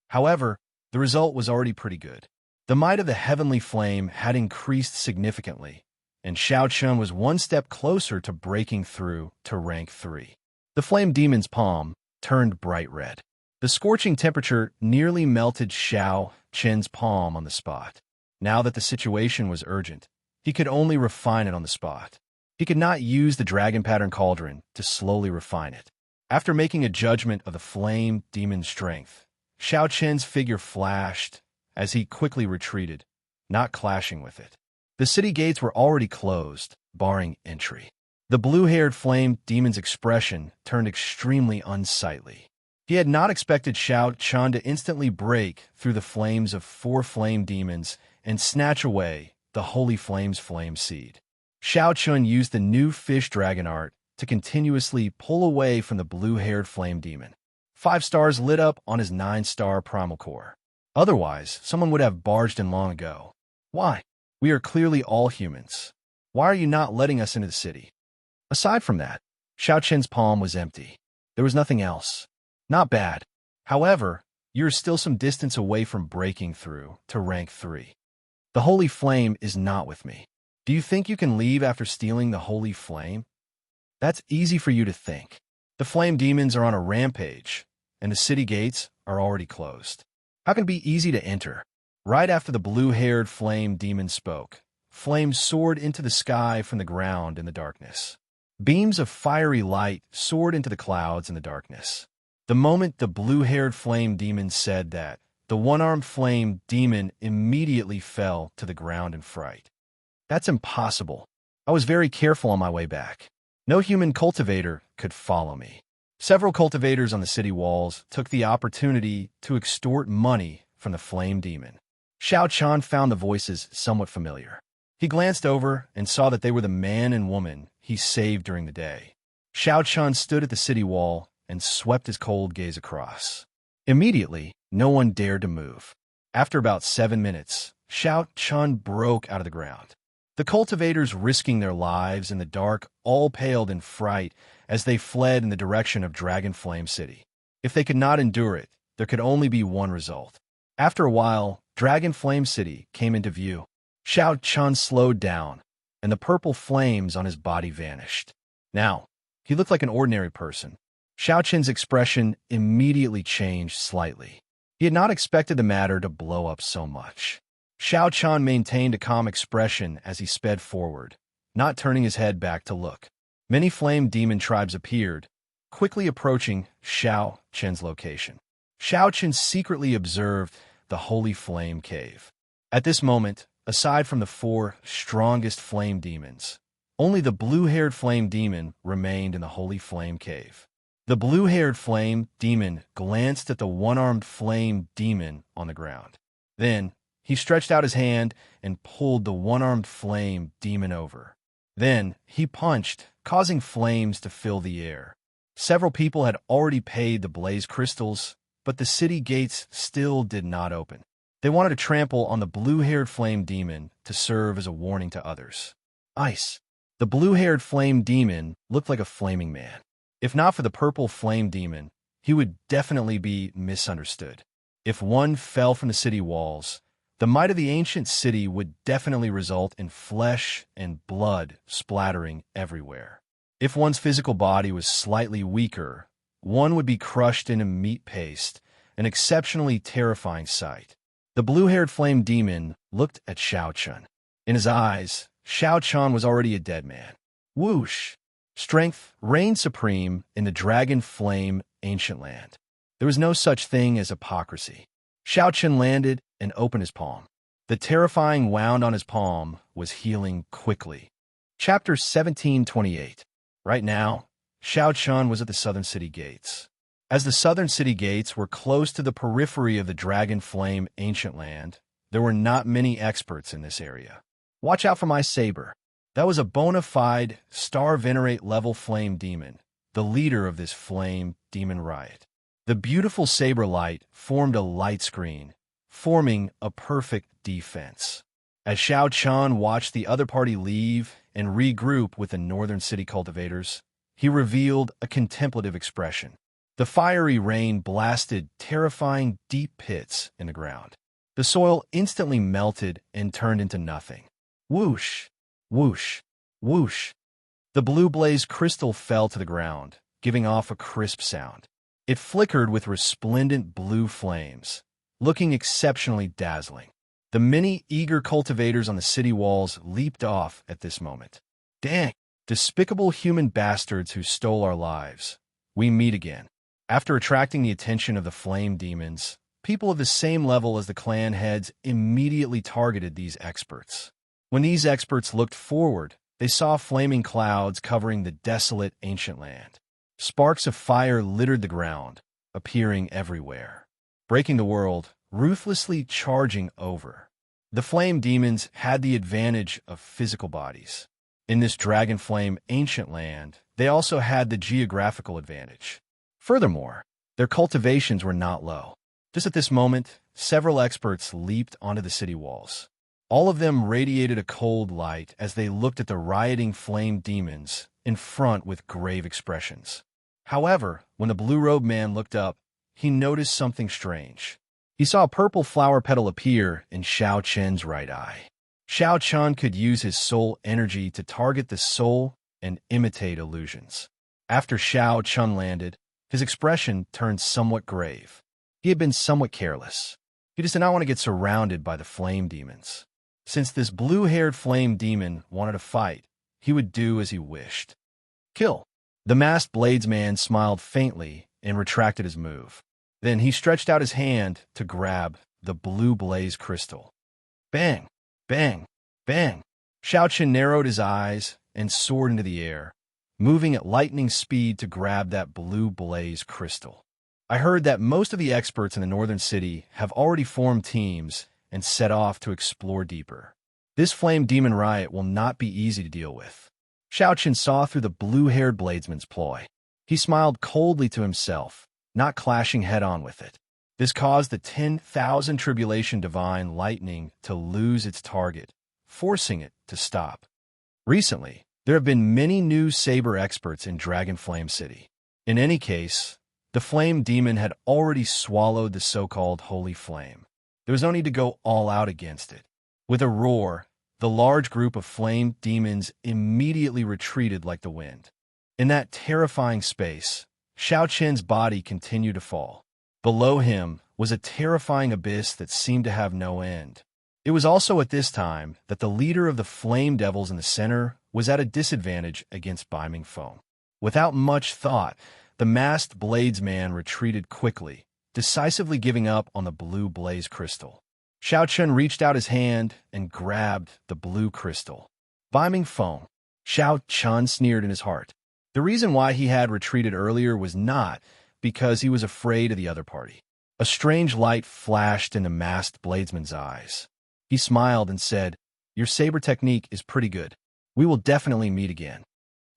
However, the result was already pretty good. The might of the heavenly flame had increased significantly, and Xiao Chun was one step closer to breaking through to rank 3. The flame demon's palm turned bright red. The scorching temperature nearly melted Xiao Chun's palm on the spot. Now that the situation was urgent, he could only refine it on the spot. He could not use the dragon pattern cauldron to slowly refine it. After making a judgment of the flame demon's strength, Xiao Chun's figure flashed as he quickly retreated, not clashing with it. The city gates were already closed, barring entry. The blue-haired flame demon's expression turned extremely unsightly. He had not expected Xiao Chun to instantly break through the flames of 4 flame demons and snatch away the Holy Flame's flame seed. Xiao Chun used the new fish dragon art to continuously pull away from the blue-haired flame demon. 5 stars lit up on his 9-star primal core. Otherwise, someone would have barged in long ago. Why? We are clearly all humans. Why are you not letting us into the city? Aside from that, Xiao Chun's palm was empty. There was nothing else. Not bad. However, you're still some distance away from breaking through to rank 3. The Holy Flame is not with me. Do you think you can leave after stealing the Holy Flame? That's easy for you to think. The flame demons are on a rampage, and the city gates are already closed. How can it be easy to enter? Right after the blue-haired flame demon spoke, flames soared into the sky from the ground in the darkness. Beams of fiery light soared into the clouds in the darkness. The moment the blue-haired flame demon said that, the one-armed flame demon immediately fell to the ground in fright. That's impossible. I was very careful on my way back. No human cultivator could follow me. Several cultivators on the city walls took the opportunity to extort money from the flame demon. Xiao Chan found the voices somewhat familiar. He glanced over and saw that they were the man and woman he saved during the day. Xiao Chan stood at the city wall and swept his cold gaze across. Immediately, no one dared to move. After about 7 minutes, Xiao Chan broke out of the ground. The cultivators risking their lives in the dark all paled in fright as they fled in the direction of Dragon Flame City. If they could not endure it, there could only be one result. After a while, Dragon Flame City came into view. Xiao Chan slowed down, and the purple flames on his body vanished. Now, he looked like an ordinary person. Xiao Chen's expression immediately changed slightly. He had not expected the matter to blow up so much. Xiao Chan maintained a calm expression as he sped forward, not turning his head back to look. Many flame demon tribes appeared, quickly approaching Xiao Chen's location. Xiao Chen secretly observed the Holy Flame Cave. At this moment, aside from the 4 strongest flame demons, only the blue-haired flame demon remained in the Holy Flame Cave. The blue-haired flame demon glanced at the one-armed flame demon on the ground. Then, he stretched out his hand and pulled the one-armed flame demon over. Then, he punched, causing flames to fill the air. Several people had already paid the blaze crystals, but the city gates still did not open. They wanted to trample on the blue-haired flame demon to serve as a warning to others. Ice. The blue-haired flame demon looked like a flaming man. If not for the purple flame demon, he would definitely be misunderstood. If one fell from the city walls, the might of the ancient city would definitely result in flesh and blood splattering everywhere. If one's physical body was slightly weaker, one would be crushed into meat paste, an exceptionally terrifying sight. The blue-haired flame demon looked at Xiao Chan. In his eyes, Xiao Chan was already a dead man. Whoosh! Strength reigned supreme in the Dragon Flame ancient land. There was no such thing as hypocrisy. Xiao Chan landed and opened his palm. The terrifying wound on his palm was healing quickly. Chapter 1728. Right now, Xiao Chan was at the southern city gates. As the southern city gates were close to the periphery of the Dragon Flame ancient land, there were not many experts in this area. Watch out for my saber. That was a bona fide Star Venerate level flame demon, the leader of this flame demon riot. The beautiful saber light formed a light screen, forming a perfect defense. As Xiao Chan watched the other party leave and regroup with the northern city cultivators, he revealed a contemplative expression. The fiery rain blasted terrifying deep pits in the ground. The soil instantly melted and turned into nothing. Whoosh! Whoosh! Whoosh! The blue blaze crystal fell to the ground, giving off a crisp sound. It flickered with resplendent blue flames, looking exceptionally dazzling. The many eager cultivators on the city walls leaped off at this moment. Dang! Despicable human bastards who stole our lives. We meet again. After attracting the attention of the flame demons, people of the same level as the clan heads immediately targeted these experts. When these experts looked forward, they saw flaming clouds covering the desolate ancient land. Sparks of fire littered the ground, appearing everywhere, breaking the world, ruthlessly charging over. The flame demons had the advantage of physical bodies. In this dragon flame ancient land, they also had the geographical advantage. Furthermore, their cultivations were not low. Just at this moment, several experts leaped onto the city walls. All of them radiated a cold light as they looked at the rioting flame demons in front with grave expressions. However, when the blue-robed man looked up, he noticed something strange. He saw a purple flower petal appear in Xiao Chen's right eye. Xiao Chen could use his soul energy to target the soul and imitate illusions. After Xiao Chen landed, his expression turned somewhat grave. He had been somewhat careless. He just did not want to get surrounded by the flame demons. Since this blue-haired flame demon wanted to fight, he would do as he wished. Kill. The masked bladesman smiled faintly and retracted his move. Then he stretched out his hand to grab the blue blaze crystal. Bang! Bang! Bang! Xiao Chen narrowed his eyes and soared into the air, moving at lightning speed to grab that blue blaze crystal. I heard that most of the experts in the northern city have already formed teams and set off to explore deeper. This flame demon riot will not be easy to deal with. Xiao Chen saw through the blue-haired bladesman's ploy. He smiled coldly to himself, not clashing head-on with it. This caused the 10,000 Tribulation Divine Lightning to lose its target, forcing it to stop. Recently, there have been many new saber experts in Dragon Flame City. In any case, the flame demon had already swallowed the so-called holy flame. There was no need to go all out against it. With a roar, the large group of flame demons immediately retreated like the wind. In that terrifying space, Xiao Chen's body continued to fall. Below him was a terrifying abyss that seemed to have no end. It was also at this time that the leader of the flame devils in the center was at a disadvantage against Biming Foam. Without much thought, the masked bladesman retreated quickly, decisively giving up on the blue blaze crystal. Xiao Chen reached out his hand and grabbed the blue crystal. Biming Foam. Xiao Chen sneered in his heart. The reason why he had retreated earlier was not because he was afraid of the other party. A strange light flashed in the masked bladesman's eyes. He smiled and said, "Your saber technique is pretty good. We will definitely meet again."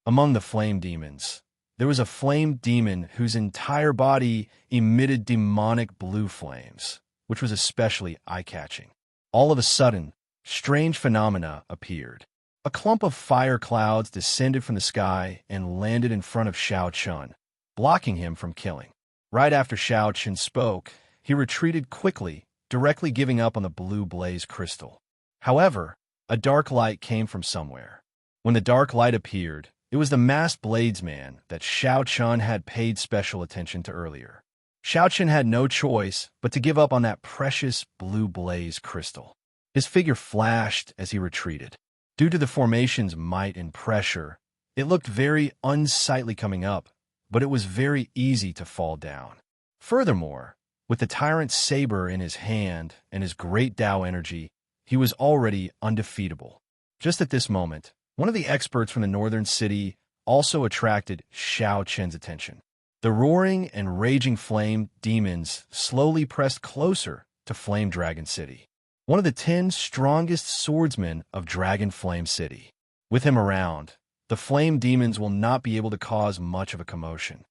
Among the flame demons, there was a flame demon whose entire body emitted demonic blue flames, which was especially eye-catching. All of a sudden, strange phenomena appeared. A clump of fire clouds descended from the sky and landed in front of Xiao Chen, blocking him from killing. Right after Xiao Chen spoke, he retreated quickly, directly giving up on the blue blaze crystal. However, a dark light came from somewhere. When the dark light appeared, it was the masked bladesman that Xiao Chen had paid special attention to earlier. Xiao Chen had no choice but to give up on that precious blue blaze crystal. His figure flashed as he retreated. Due to the formation's might and pressure, it looked very unsightly coming up, but it was very easy to fall down. Furthermore, with the tyrant's saber in his hand and his great Tao energy, he was already undefeatable. Just at this moment, one of the experts from the northern city also attracted Xiao Chen's attention. The roaring and raging flame demons slowly pressed closer to Flame Dragon City, one of the 10 strongest swordsmen of Dragon Flame City. With him around, the flame demons will not be able to cause much of a commotion.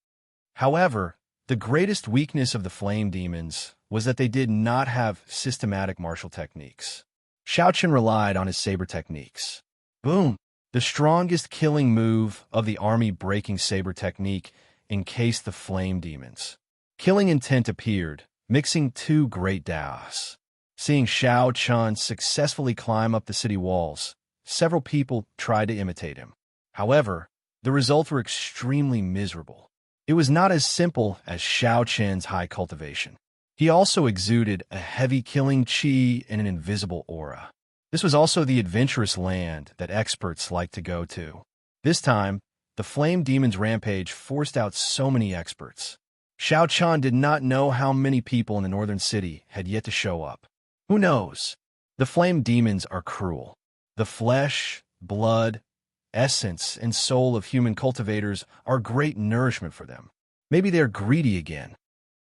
However, the greatest weakness of the flame demons was that they did not have systematic martial techniques. Xiao Chen relied on his saber techniques. Boom! The strongest killing move of the army-breaking saber technique encased the flame demons. Killing intent appeared, mixing two great Daos. Seeing Xiao Chen successfully climb up the city walls, several people tried to imitate him. However, the results were extremely miserable. It was not as simple as Xiao Chen's high cultivation. He also exuded a heavy killing chi and an invisible aura. This was also the adventurous land that experts like to go to. This time, the flame demon's rampage forced out so many experts. Xiao Chen did not know how many people in the northern city had yet to show up. Who knows? The flame demons are cruel. The flesh, blood, essence, and soul of human cultivators are great nourishment for them. Maybe they're greedy again.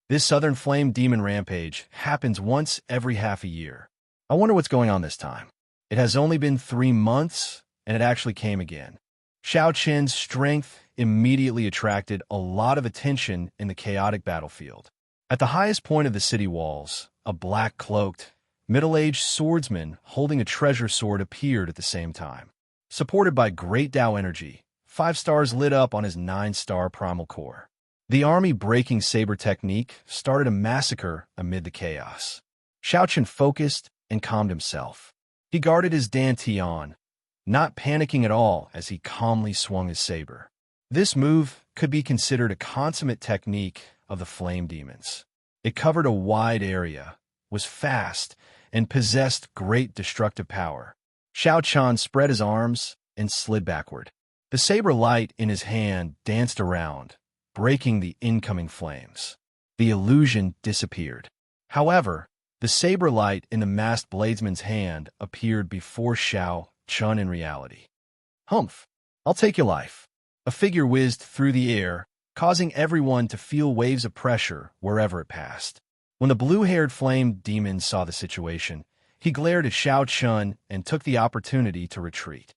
This southern flame demon rampage happens once every half a year. I wonder what's going on this time. It has only been 3 months, and it actually came again. Xiao Chen's strength immediately attracted a lot of attention in the chaotic battlefield. At the highest point of the city walls, a black-cloaked, middle-aged swordsman holding a treasure sword appeared at the same time. Supported by great Tao energy, 5 stars lit up on his 9-star primal core. The army-breaking saber technique started a massacre amid the chaos. Xiao Chen focused and calmed himself. He guarded his dantian, not panicking at all as he calmly swung his saber. This move could be considered a consummate technique of the flame demons. It covered a wide area, was fast, and possessed great destructive power. Xiao Chen spread his arms and slid backward. The saber light in his hand danced around, breaking the incoming flames. The illusion disappeared. However, the saber light in the masked bladesman's hand appeared before Xiao Chun in reality. Humph! I'll take your life. A figure whizzed through the air, causing everyone to feel waves of pressure wherever it passed. When the blue-haired flame demon saw the situation, he glared at Xiao Chun and took the opportunity to retreat.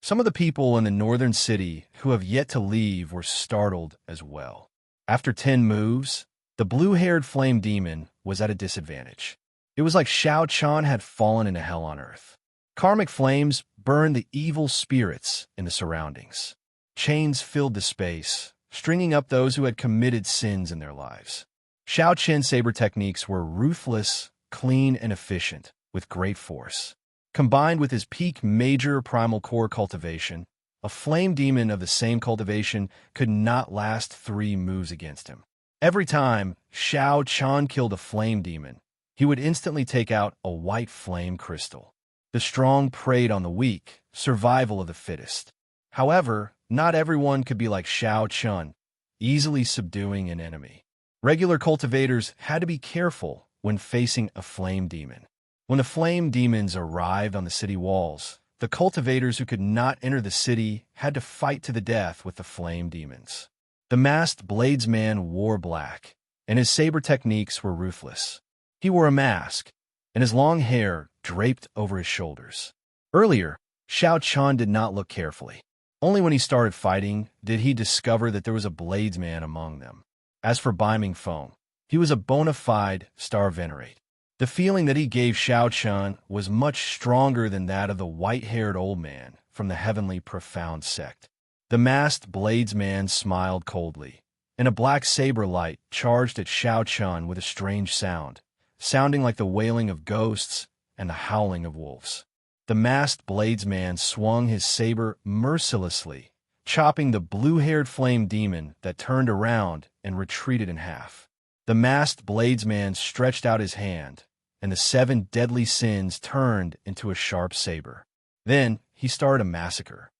Some of the people in the northern city who have yet to leave were startled as well. After 10 moves, the blue-haired flame demon was at a disadvantage. It was like Xiao Chun had fallen into hell on earth. Karmic flames burned the evil spirits in the surroundings. Chains filled the space, stringing up those who had committed sins in their lives. Xiao Chen's saber techniques were ruthless, clean, and efficient, with great force. Combined with his peak major primal core cultivation, a flame demon of the same cultivation could not last 3 moves against him. Every time Xiao Chun killed a flame demon, he would instantly take out a white flame crystal. The strong preyed on the weak, survival of the fittest. However, not everyone could be like Xiao Chun, easily subduing an enemy. Regular cultivators had to be careful when facing a flame demon. When the flame demons arrived on the city walls, the cultivators who could not enter the city had to fight to the death with the flame demons. The masked bladesman wore black, and his saber techniques were ruthless. He wore a mask, and his long hair draped over his shoulders. Earlier, Xiao Chun did not look carefully. Only when he started fighting did he discover that there was a bladesman among them. As for Bai Mingfeng, he was a bona fide star venerate. The feeling that he gave Xiao Chun was much stronger than that of the white-haired old man from the heavenly profound sect. The masked bladesman smiled coldly, and a black saber light charged at Xiao Chun with a strange sound, sounding like the wailing of ghosts and the howling of wolves. The masked bladesman swung his saber mercilessly, chopping the blue-haired flame demon that turned around and retreated in half. The masked bladesman stretched out his hand, and the 7 deadly sins turned into a sharp saber. Then he started a massacre.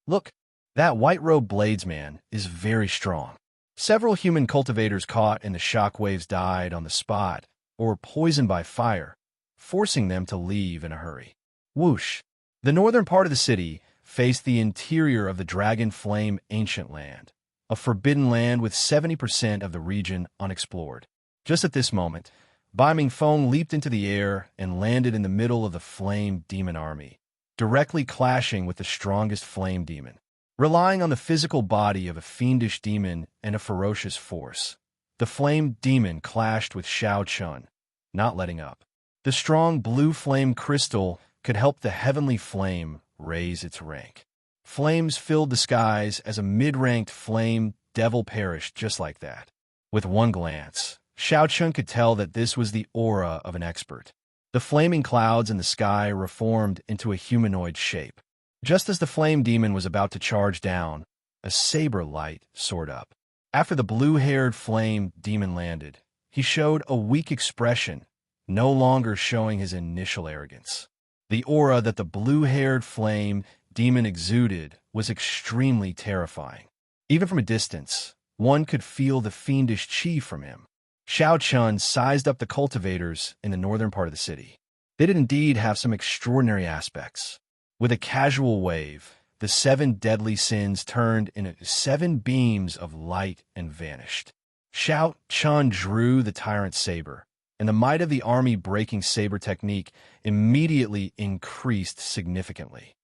Look, that white-robed bladesman is very strong. Several human cultivators caught in the shockwaves died on the spot or were poisoned by fire, forcing them to leave in a hurry. Whoosh! The northern part of the city faced the interior of the Dragon Flame Ancient Land, a forbidden land with 70% of the region unexplored. Just at this moment, Bai Mingfeng leaped into the air and landed in the middle of the flame demon army, directly clashing with the strongest flame demon. Relying on the physical body of a fiendish demon and a ferocious force, the flame demon clashed with Xiao Chun, not letting up. The strong blue flame crystal could help the heavenly flame raise its rank. Flames filled the skies as a mid-ranked flame devil perished just like that. With one glance, Xiao Chun could tell that this was the aura of an expert. The flaming clouds in the sky reformed into a humanoid shape. Just as the flame demon was about to charge down, a saber light soared up. After the blue-haired flame demon landed, he showed a weak expression, no longer showing his initial arrogance. The aura that the blue-haired flame demon exuded was extremely terrifying. Even from a distance, one could feel the fiendish chi from him. Xiao Chun sized up the cultivators in the northern part of the city. They did indeed have some extraordinary aspects. With a casual wave, the 7 deadly sins turned into 7 beams of light and vanished. Xiao Chun drew the tyrant saber, and the might of the army-breaking saber technique immediately increased significantly.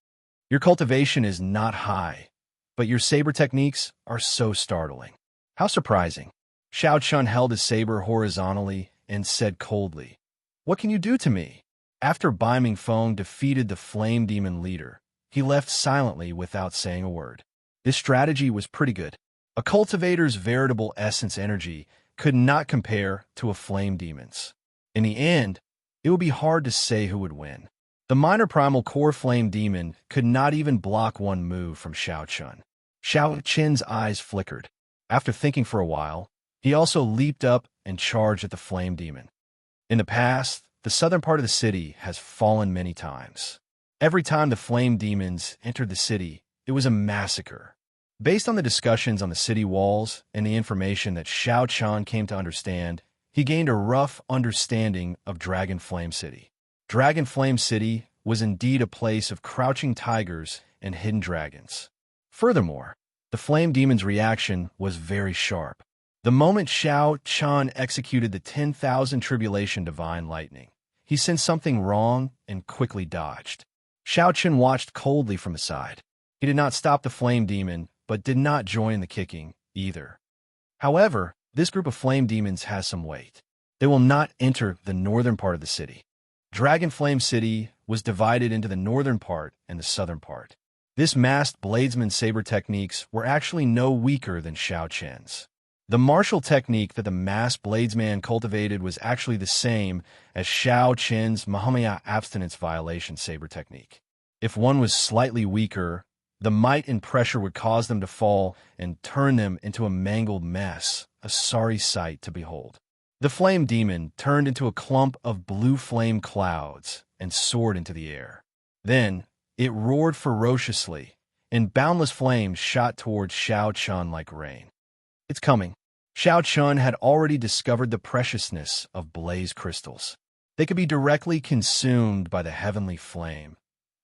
Your cultivation is not high, but your saber techniques are so startling. How surprising. Xiao Chun held his saber horizontally and said coldly, "What can you do to me?" After Bai Mingfeng defeated the flame demon leader, he left silently without saying a word. This strategy was pretty good. A cultivator's veritable essence energy could not compare to a flame demon's. In the end, it would be hard to say who would win. The minor primal core flame demon could not even block one move from Xiao Chun. Xiao Chun's eyes flickered. After thinking for a while, he also leaped up and charged at the flame demon. In the past, the southern part of the city has fallen many times. Every time the flame demons entered the city, it was a massacre. Based on the discussions on the city walls and the information that Xiao Chun came to understand, he gained a rough understanding of Dragon Flame City. Dragon Flame City was indeed a place of crouching tigers and hidden dragons. Furthermore, the flame demon's reaction was very sharp. The moment Xiao Chun executed the 10,000 tribulation divine lightning, he sensed something wrong and quickly dodged. Xiao Chun watched coldly from the side. He did not stop the flame demon, but did not join the kicking either. However, this group of flame demons has some weight. They will not enter the northern part of the city. Dragon Flame City was divided into the northern part and the southern part. This masked bladesman saber techniques were actually no weaker than Xiao Chen's. The martial technique that the masked bladesman cultivated was actually the same as Xiao Chen's Mahamaya abstinence violation saber technique. If one was slightly weaker, the might and pressure would cause them to fall and turn them into a mangled mess, a sorry sight to behold. The flame demon turned into a clump of blue flame clouds and soared into the air. Then, it roared ferociously, and boundless flames shot towards Xiao Chun like rain. It's coming. Xiao Chun had already discovered the preciousness of blaze crystals. They could be directly consumed by the heavenly flame,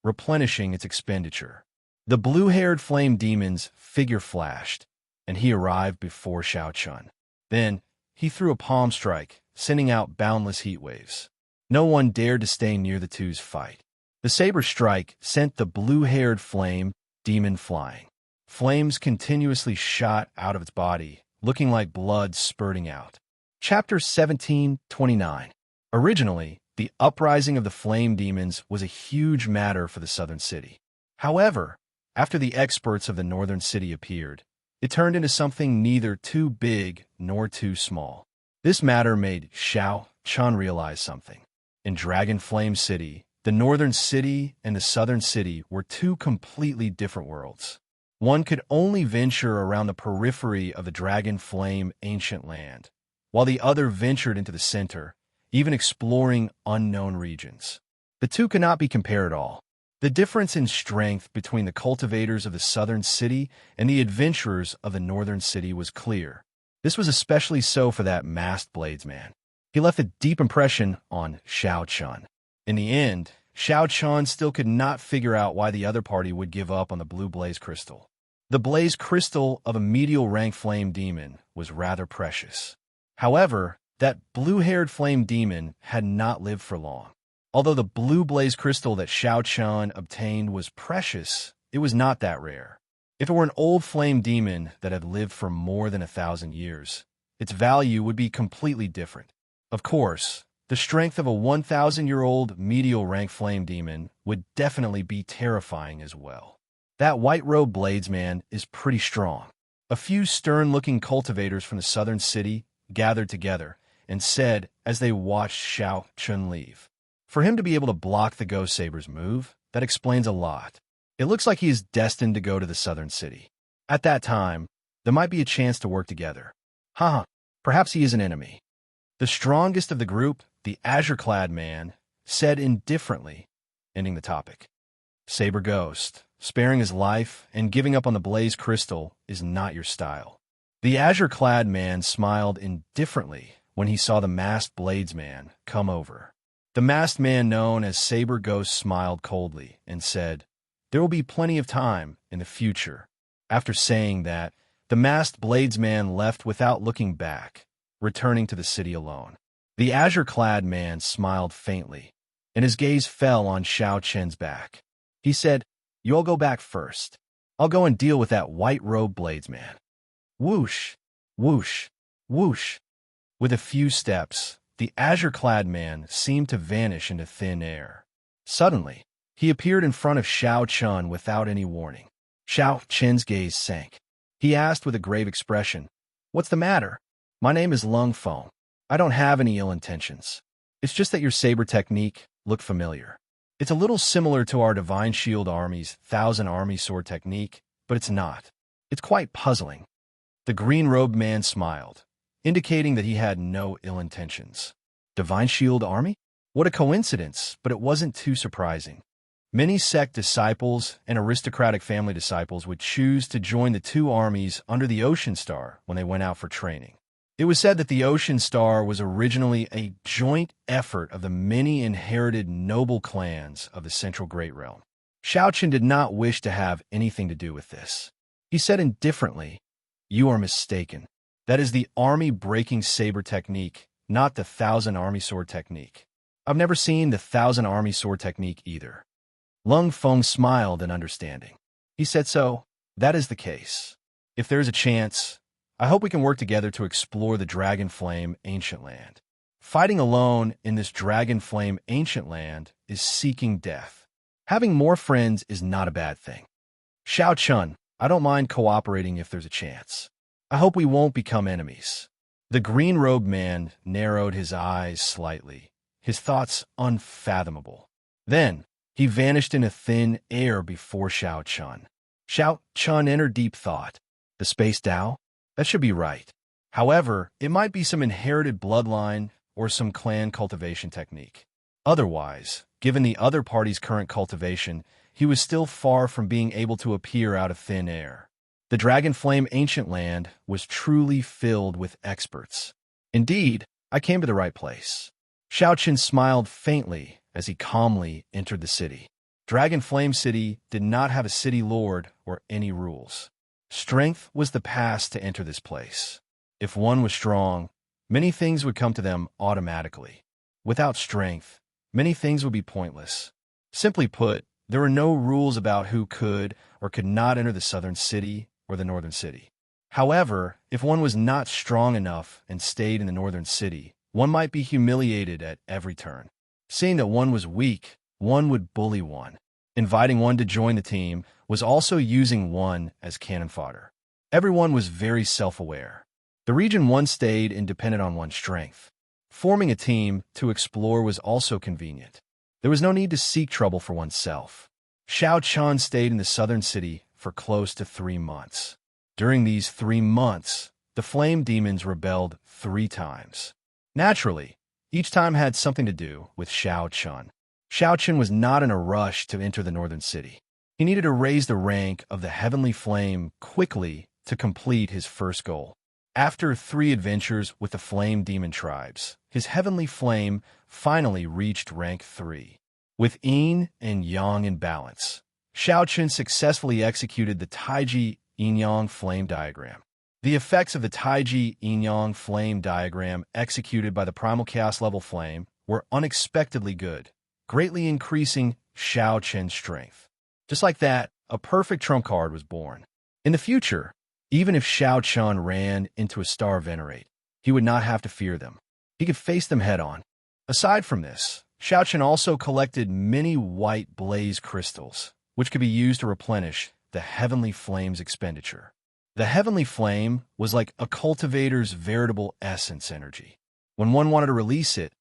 replenishing its expenditure. The blue-haired flame demon's figure flashed, and he arrived before Xiao Chun. Then, he threw a palm strike, sending out boundless heat waves. No one dared to stay near the two's fight. The saber strike sent the blue-haired flame demon flying. Flames continuously shot out of its body, looking like blood spurting out. Chapter 17:29. Originally, the uprising of the flame demons was a huge matter for the southern city. However, after the experts of the northern city appeared, it turned into something neither too big nor too small. This matter made Xiao Chun realize something. In Dragon Flame City, the northern city and the southern city were two completely different worlds. One could only venture around the periphery of the Dragon Flame ancient land, while the other ventured into the center, even exploring unknown regions. The two could not be compared at all. The difference in strength between the cultivators of the southern city and the adventurers of the northern city was clear. This was especially so for that masked bladesman. He left a deep impression on Xiao Chun. In the end, Xiao Chun still could not figure out why the other party would give up on the blue blaze crystal. The blaze crystal of a medial rank flame demon was rather precious. However, that blue-haired flame demon had not lived for long. Although the blue blaze crystal that Xiao Chun obtained was precious, it was not that rare. If it were an old flame demon that had lived for more than 1,000 years, its value would be completely different. Of course, the strength of a 1,000-year-old medial rank flame demon would definitely be terrifying as well. That white-robed bladesman is pretty strong. A few stern-looking cultivators from the southern city gathered together and said as they watched Xiao Chun leave, "For him to be able to block the Ghost Saber's move, that explains a lot. It looks like he is destined to go to the southern city. At that time, there might be a chance to work together. Haha, perhaps he is an enemy." The strongest of the group, the azure-clad man, said indifferently, ending the topic. "Saber Ghost, sparing his life and giving up on the blaze crystal is not your style." The azure-clad man smiled indifferently when he saw the masked bladesman come over. The masked man known as Saber Ghost smiled coldly and said, "There will be plenty of time in the future." After saying that, the masked bladesman left without looking back, returning to the city alone. The azure-clad man smiled faintly, and his gaze fell on Xiao Chen's back. He said, "You all go back first. I'll go and deal with that white-robed bladesman." Whoosh, whoosh, whoosh. With a few steps, the azure-clad man seemed to vanish into thin air. Suddenly, he appeared in front of Xiao Chun without any warning. Xiao Chen's gaze sank. He asked with a grave expression, "What's the matter?" "My name is Lung Feng. I don't have any ill intentions. It's just that your saber technique looked familiar. It's a little similar to our Divine Shield Army's 1,000 Army Sword technique, but it's not. It's quite puzzling." The green-robed man smiled, indicating that he had no ill intentions. Divine Shield Army? What a coincidence, but it wasn't too surprising. Many sect disciples and aristocratic family disciples would choose to join the two armies under the Ocean Star when they went out for training. It was said that the Ocean Star was originally a joint effort of the many inherited noble clans of the Central Great Realm. Shao Chen did not wish to have anything to do with this. He said indifferently, "You are mistaken. That is the army-breaking saber technique, not the Thousand Army Sword technique. I've never seen the Thousand Army Sword technique either." Lung Feng smiled in understanding. He said, "So, that is the case. If there is a chance, I hope we can work together to explore the Dragon Flame Ancient Land. Fighting alone in this Dragon Flame Ancient Land is seeking death. Having more friends is not a bad thing. Shao Chun, I don't mind cooperating if there's a chance. I hope we won't become enemies." The green-robed man narrowed his eyes slightly, his thoughts unfathomable. Then, he vanished in a thin air before Shao Chun. Shao Chun entered deep thought. The Space Tao? That should be right. However, it might be some inherited bloodline or some clan cultivation technique. Otherwise, given the other party's current cultivation, he was still far from being able to appear out of thin air. The Dragon Flame Ancient Land was truly filled with experts. Indeed, I came to the right place. Shao Chen smiled faintly as he calmly entered the city. Dragon Flame City did not have a city lord or any rules. Strength was the pass to enter this place. If one was strong, many things would come to them automatically. Without strength, many things would be pointless. Simply put, there were no rules about who could or could not enter the southern city or the northern city. However, if one was not strong enough and stayed in the northern city, one might be humiliated at every turn. Seeing that one was weak, one would bully one. Inviting one to join the team was also using one as cannon fodder. Everyone was very self-aware. The region one stayed and depended on one's strength. Forming a team to explore was also convenient. There was no need to seek trouble for oneself. Shao Chun stayed in the southern city for close to 3 months. During these 3 months, the flame demons rebelled 3 times. Naturally, each time had something to do with Shao Chun. Shao Chun was not in a rush to enter the northern city. He needed to raise the rank of the heavenly flame quickly to complete his first goal. After 3 adventures with the flame demon tribes, his heavenly flame finally reached rank 3. With yin and yang in balance, Shao Chun successfully executed the Taiji yin-yang flame diagram. The effects of the Taiji yin-yang flame diagram executed by the primal chaos level flame were unexpectedly good, greatly increasing Shao Chun's strength. Just like that, a perfect trump card was born. In the future, even if Shao Chun ran into a star venerate, he would not have to fear them. He could face them head-on. Aside from this, Shao Chun also collected many white blaze crystals, which could be used to replenish the heavenly flame's expenditure. The heavenly flame was like a cultivator's veritable essence energy. When one wanted to release it,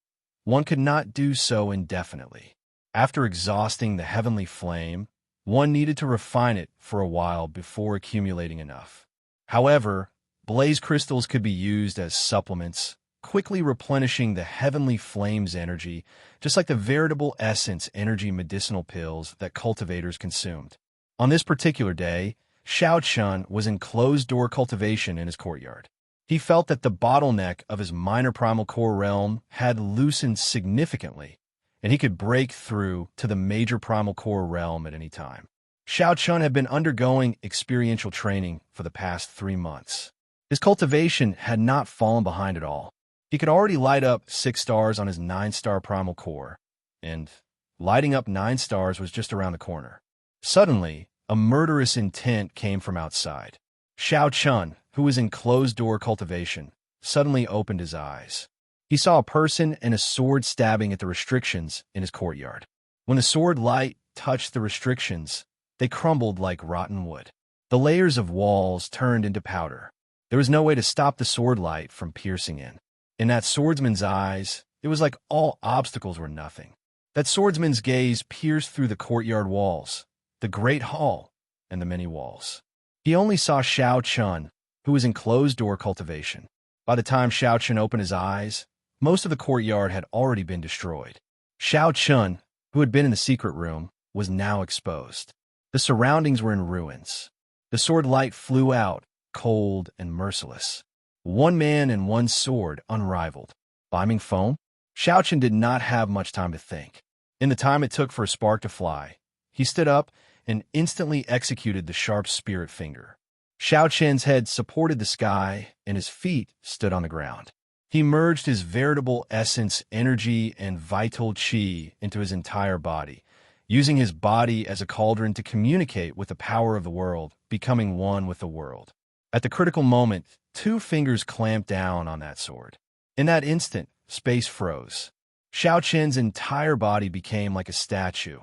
one could not do so indefinitely. After exhausting the heavenly flame, one needed to refine it for a while before accumulating enough. However, blaze crystals could be used as supplements, quickly replenishing the heavenly flame's energy, just like the veritable essence energy medicinal pills that cultivators consumed. On this particular day, Shao Chun was in closed-door cultivation in his courtyard. He felt that the bottleneck of his minor primal core realm had loosened significantly, and he could break through to the major primal core realm at any time. Shao Chun had been undergoing experiential training for the past 3 months. His cultivation had not fallen behind at all. He could already light up 6 stars on his 9-star primal core, and lighting up 9 stars was just around the corner. Suddenly, a murderous intent came from outside. Shao Chun, who was in closed-door cultivation, suddenly opened his eyes. He saw a person and a sword stabbing at the restrictions in his courtyard. When the sword light touched the restrictions, they crumbled like rotten wood. The layers of walls turned into powder. There was no way to stop the sword light from piercing in. In that swordsman's eyes, it was like all obstacles were nothing. That swordsman's gaze pierced through the courtyard walls, the great hall, and the many walls. He only saw Shao Chun, who was in closed-door cultivation. By the time Shao Chun opened his eyes, most of the courtyard had already been destroyed. Shao Chun, who had been in the secret room, was now exposed. The surroundings were in ruins. The sword light flew out, cold and merciless. One man and one sword, unrivaled. Biming foam? Xiaochen did not have much time to think. In the time it took for a spark to fly, he stood up and instantly executed the sharp spirit finger. Xiaochen's head supported the sky, and his feet stood on the ground. He merged his veritable essence, energy, and vital qi into his entire body, using his body as a cauldron to communicate with the power of the world, becoming one with the world. At the critical moment, two fingers clamped down on that sword. In that instant, space froze. Xiaochen's entire body became like a statue.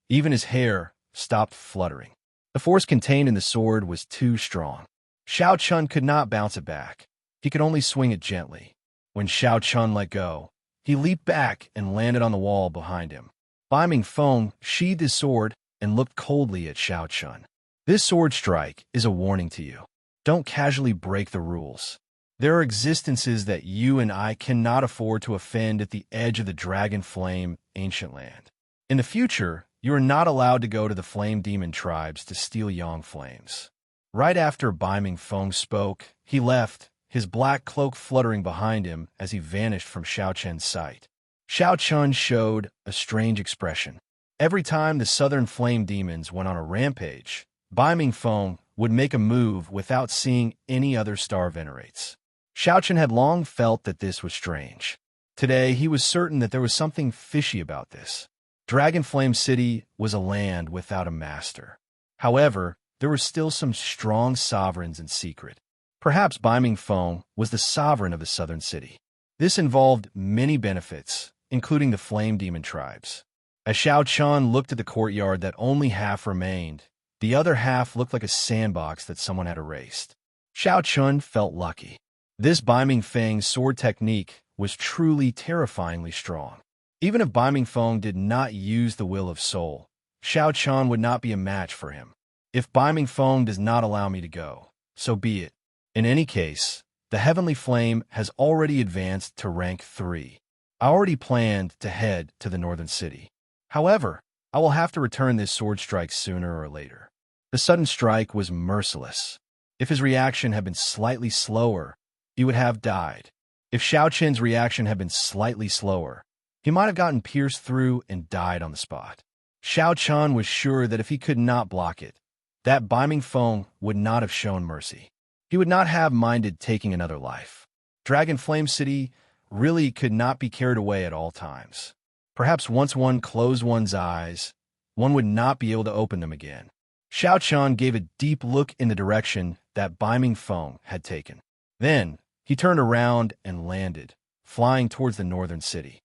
Even his hair stopped fluttering. The force contained in the sword was too strong. Xiaochen could not bounce it back. He could only swing it gently. When Xiaochen let go, he leaped back and landed on the wall behind him. Biming Feng sheathed his sword and looked coldly at Xiaochen. This sword strike is a warning to you. Don't casually break the rules. There are existences that you and I cannot afford to offend at the edge of the Dragon Flame ancient land. In the future, you are not allowed to go to the Flame Demon tribes to steal Yang Flames. Right after Biming Feng spoke, he left, his black cloak fluttering behind him as he vanished from Xiaochen's sight. Xiaochen showed a strange expression. Every time the Southern Flame Demons went on a rampage, Biming Feng would make a move without seeing any other star venerates. Xiaochen had long felt that this was strange. Today, he was certain that there was something fishy about this. Dragon Flame City was a land without a master. However, there were still some strong sovereigns in secret. Perhaps Biming Feng was the sovereign of the southern city. This involved many benefits, including the Flame Demon tribes. As Xiaochen looked at the courtyard that only half remained, the other half looked like a sandbox that someone had erased. Xiaochen felt lucky. This Biming Feng's sword technique was truly terrifyingly strong. Even if Biming Feng did not use the will of soul, Xiaochen would not be a match for him. If Biming Feng does not allow me to go, so be it. In any case, the Heavenly Flame has already advanced to rank 3. I already planned to head to the northern city. However, I will have to return this sword strike sooner or later. The sudden strike was merciless. If his reaction had been slightly slower, he would have died. If Xiaochen's reaction had been slightly slower, he might have gotten pierced through and died on the spot. Xiaochen was sure that if he could not block it, that Biming Feng would not have shown mercy. He would not have minded taking another life. Dragon Flame City really could not be carried away at all times. Perhaps once one closed one's eyes, one would not be able to open them again. Xiaochen gave a deep look in the direction that Biming Feng had taken. Then, he turned around and landed, flying towards the northern city.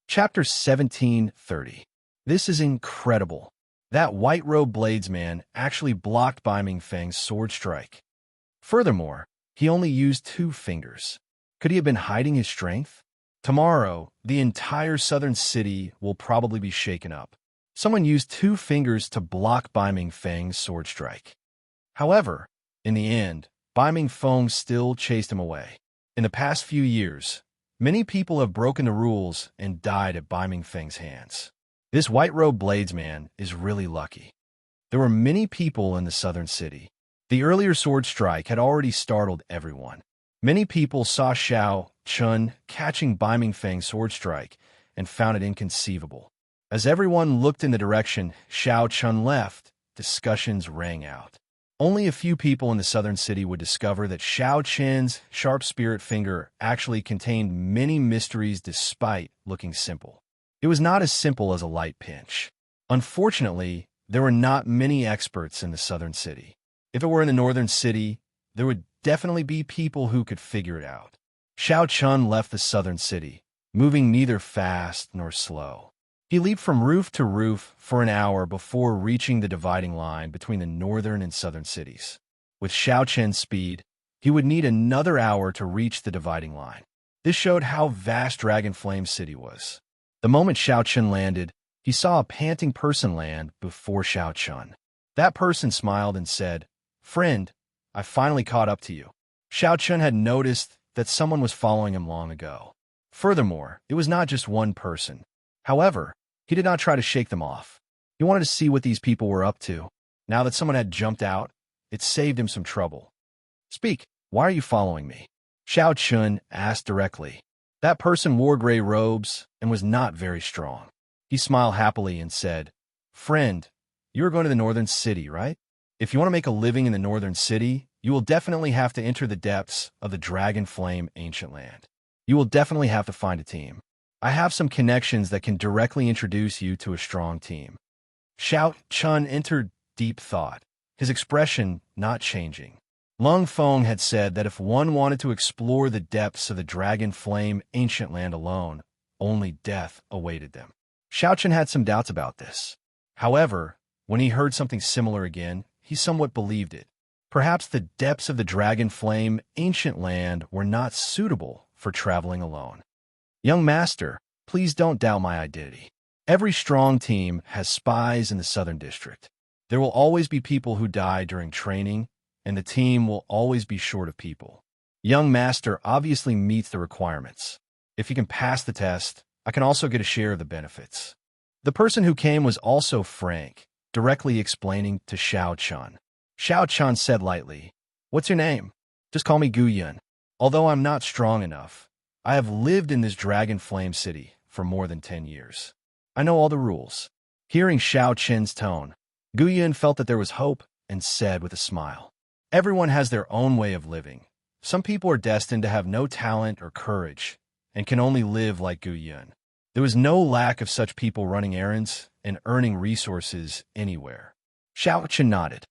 Chapter 1730. This is incredible. That white-robed bladesman actually blocked Biming Feng's sword strike. Furthermore, he only used 2 fingers. Could he have been hiding his strength? Tomorrow, the entire southern city will probably be shaken up. Someone used 2 fingers to block Biming Feng's sword strike. However, in the end, Biming Feng still chased him away. In the past few years, many people have broken the rules and died at Biming Feng's hands. This white-robed bladesman is really lucky. There were many people in the southern city. The earlier sword strike had already startled everyone. Many people saw Xiaochen catching Biming Feng's sword strike and found it inconceivable. As everyone looked in the direction Xiaochen left, discussions rang out. Only a few people in the southern city would discover that Xiaochen's sharp spirit finger actually contained many mysteries despite looking simple. It was not as simple as a light pinch. Unfortunately, there were not many experts in the southern city. If it were in the northern city, there would definitely be people who could figure it out. Xiaochen left the southern city, moving neither fast nor slow. He leaped from roof to roof for an hour before reaching the dividing line between the northern and southern cities. With Xiaochen's speed, he would need another hour to reach the dividing line. This showed how vast Dragon Flame City was. The moment Xiaochen landed, he saw a panting person land before Xiaochen. That person smiled and said, "Friend, I finally caught up to you." Xiaochen had noticed that someone was following him long ago. Furthermore, it was not just one person. However, he did not try to shake them off. He wanted to see what these people were up to. Now that someone had jumped out, it saved him some trouble. "Speak, why are you following me?" Xiao Chun asked directly. That person wore gray robes and was not very strong. He smiled happily and said, Friend, you are going to the northern city, right? If you want to make a living in the northern city, you will definitely have to enter the depths of the Dragon Flame ancient land. You will definitely have to find a team. I have some connections that can directly introduce you to a strong team. Xiao Chun entered deep thought, his expression not changing. Lung Feng had said that if one wanted to explore the depths of the Dragon Flame ancient land alone, only death awaited them. Xiao Chun had some doubts about this. However, when he heard something similar again, he somewhat believed it. Perhaps the depths of the Dragon Flame ancient land were not suitable for traveling alone. Young master, please don't doubt my identity. Every strong team has spies in the Southern District. There will always be people who die during training, and the team will always be short of people. Young master obviously meets the requirements. If he can pass the test, I can also get a share of the benefits. The person who came was also frank, directly explaining to Xiao Chun. Xiao Chun said lightly, What's your name? Just call me Gu Yun. Although I'm not strong enough, I have lived in this Dragon Flame city for more than 10 years. I know all the rules. Hearing Xiao Chun's tone, Gu Yun felt that there was hope and said with a smile, Everyone has their own way of living. Some people are destined to have no talent or courage and can only live like Gu Yun. There was no lack of such people running errands and earning resources anywhere. Xiao Chun nodded.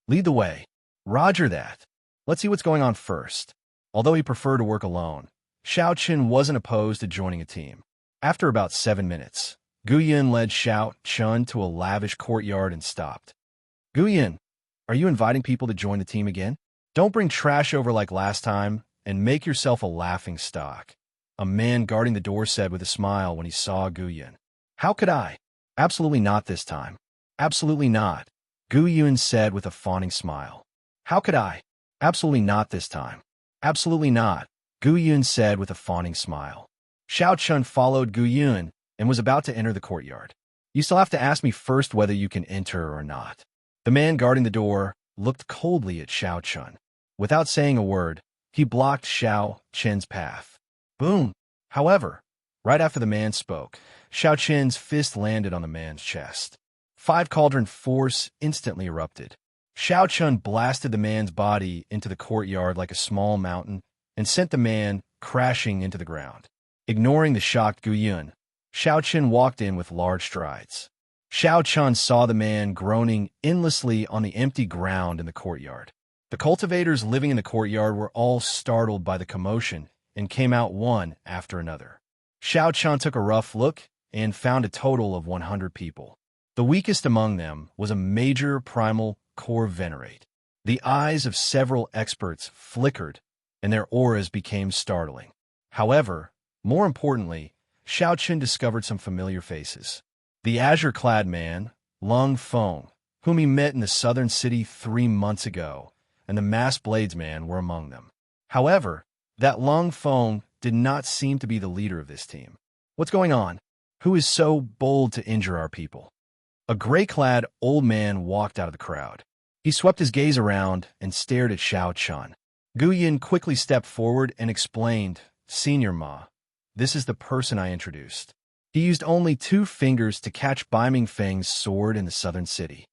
Lead the way. Roger that. Let's see what's going on first. Although he preferred to work alone, Xiao Chun wasn't opposed to joining a team. After about 7 minutes, Gu Yun led Xiao Chun to a lavish courtyard and stopped. Gu Yun, are you inviting people to join the team again? Don't bring trash over like last time and make yourself a laughing stock. A man guarding the door said with a smile when he saw Gu Yun. How could I? Absolutely not this time. Absolutely not, Gu Yun said with a fawning smile. How could I? Absolutely not this time. Absolutely not, Gu Yun said with a fawning smile. Xiao Chun followed Gu Yun and was about to enter the courtyard. You still have to ask me first whether you can enter or not. The man guarding the door looked coldly at Xiao Chun. Without saying a word, he blocked Xiao Chun's path. Boom! However, right after the man spoke, Xiao Chun's fist landed on the man's chest. 5 cauldron force instantly erupted. Xiao Chun blasted the man's body into the courtyard like a small mountain and sent the man crashing into the ground. Ignoring the shocked Gu Yun, Xiao Chun walked in with large strides. Xiao Chun saw the man groaning endlessly on the empty ground in the courtyard. The cultivators living in the courtyard were all startled by the commotion and came out one after another. Xiao Chun took a rough look and found a total of 100 people. The weakest among them was a major primal core venerate. The eyes of several experts flickered, and their auras became startling. However, more importantly, Xiao Chun discovered some familiar faces. The azure-clad man, Lung Feng, whom he met in the southern city 3 months ago, and the masked bladesman were among them. However, that Lung Feng did not seem to be the leader of this team. What's going on? Who is so bold to injure our people? A gray-clad old man walked out of the crowd. He swept his gaze around and stared at Xiao Chun. Gu Yun quickly stepped forward and explained, Senior Ma, this is the person I introduced. He used only 2 fingers to catch Bai Mingfeng's sword in the southern city.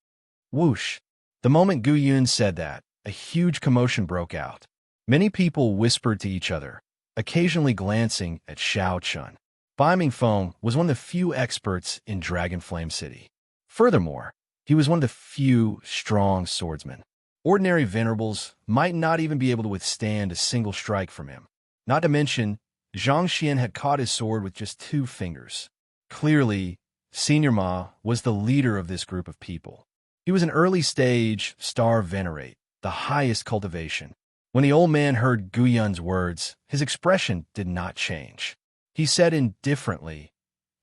Whoosh! The moment Gu Yun said that, a huge commotion broke out. Many people whispered to each other, occasionally glancing at Xiao Chun. Bai Mingfeng was one of the few experts in Dragon Flame City. Furthermore, he was one of the few strong swordsmen. Ordinary venerables might not even be able to withstand a single strike from him. Not to mention, Zhang Xian had caught his sword with just 2 fingers. Clearly, Senior Ma was the leader of this group of people. He was an early-stage star venerate, the highest cultivation. When the old man heard Gu Yun's words, his expression did not change. He said indifferently,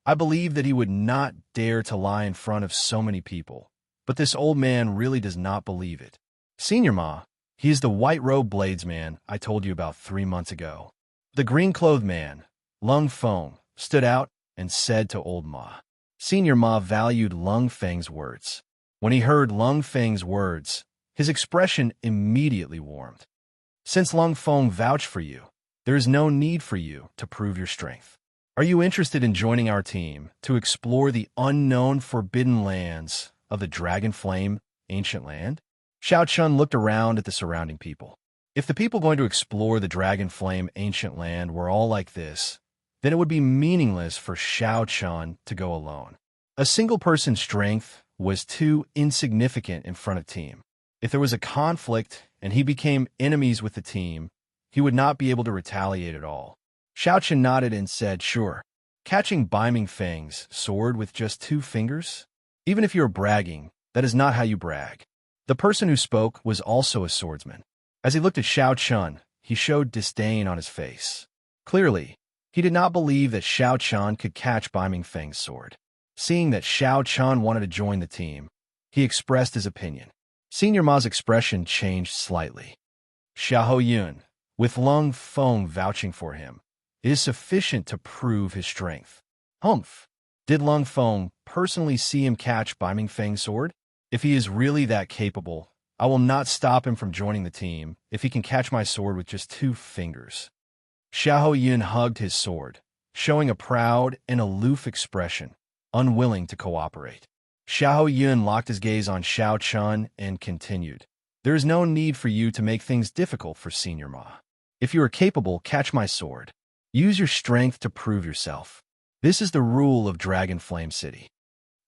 I believe that he would not dare to lie in front of so many people, but this old man really does not believe it. Senior Ma, he is the white-robed bladesman I told you about 3 months ago. The green-clothed man, Lung Feng, stood out and said to old Ma. Senior Ma valued Lung Feng's words. When he heard Lung Feng's words, his expression immediately warmed. Since Lung Feng vouched for you, There is no need for you to prove your strength. Are you interested in joining our team to explore the unknown forbidden lands of the Dragon Flame ancient land? Xiao Chun looked around at the surrounding people. If the people going to explore the Dragon Flame ancient land were all like this, then it would be meaningless for Xiao Chun to go alone. A single person's strength was too insignificant in front of team. If there was a conflict and he became enemies with the team, he would not be able to retaliate at all. Xiao Chun nodded and said, sure. Catching Biming Fang's sword with just 2 fingers? Even if you're bragging, that is not how you brag. The person who spoke was also a swordsman. As he looked at Xiao Chun, he showed disdain on his face. Clearly, he did not believe that Xiao Chun could catch Biming Fang's sword. Seeing that Xiao Chun wanted to join the team, he expressed his opinion. Senior Ma's expression changed slightly. Xiahou Yun, with Lung Feng vouching for him, it is sufficient to prove his strength. Humph! Did Lung Feng personally see him catch Biming Fang's sword? If he is really that capable, I will not stop him from joining the team if he can catch my sword with just 2 fingers. Xiahou Yun hugged his sword, showing a proud and aloof expression, unwilling to cooperate. Xiahou Yun locked his gaze on Xiao Chun and continued. There is no need for you to make things difficult for Senior Ma. If you are capable, catch my sword. Use your strength to prove yourself. This is the rule of Dragon Flame City.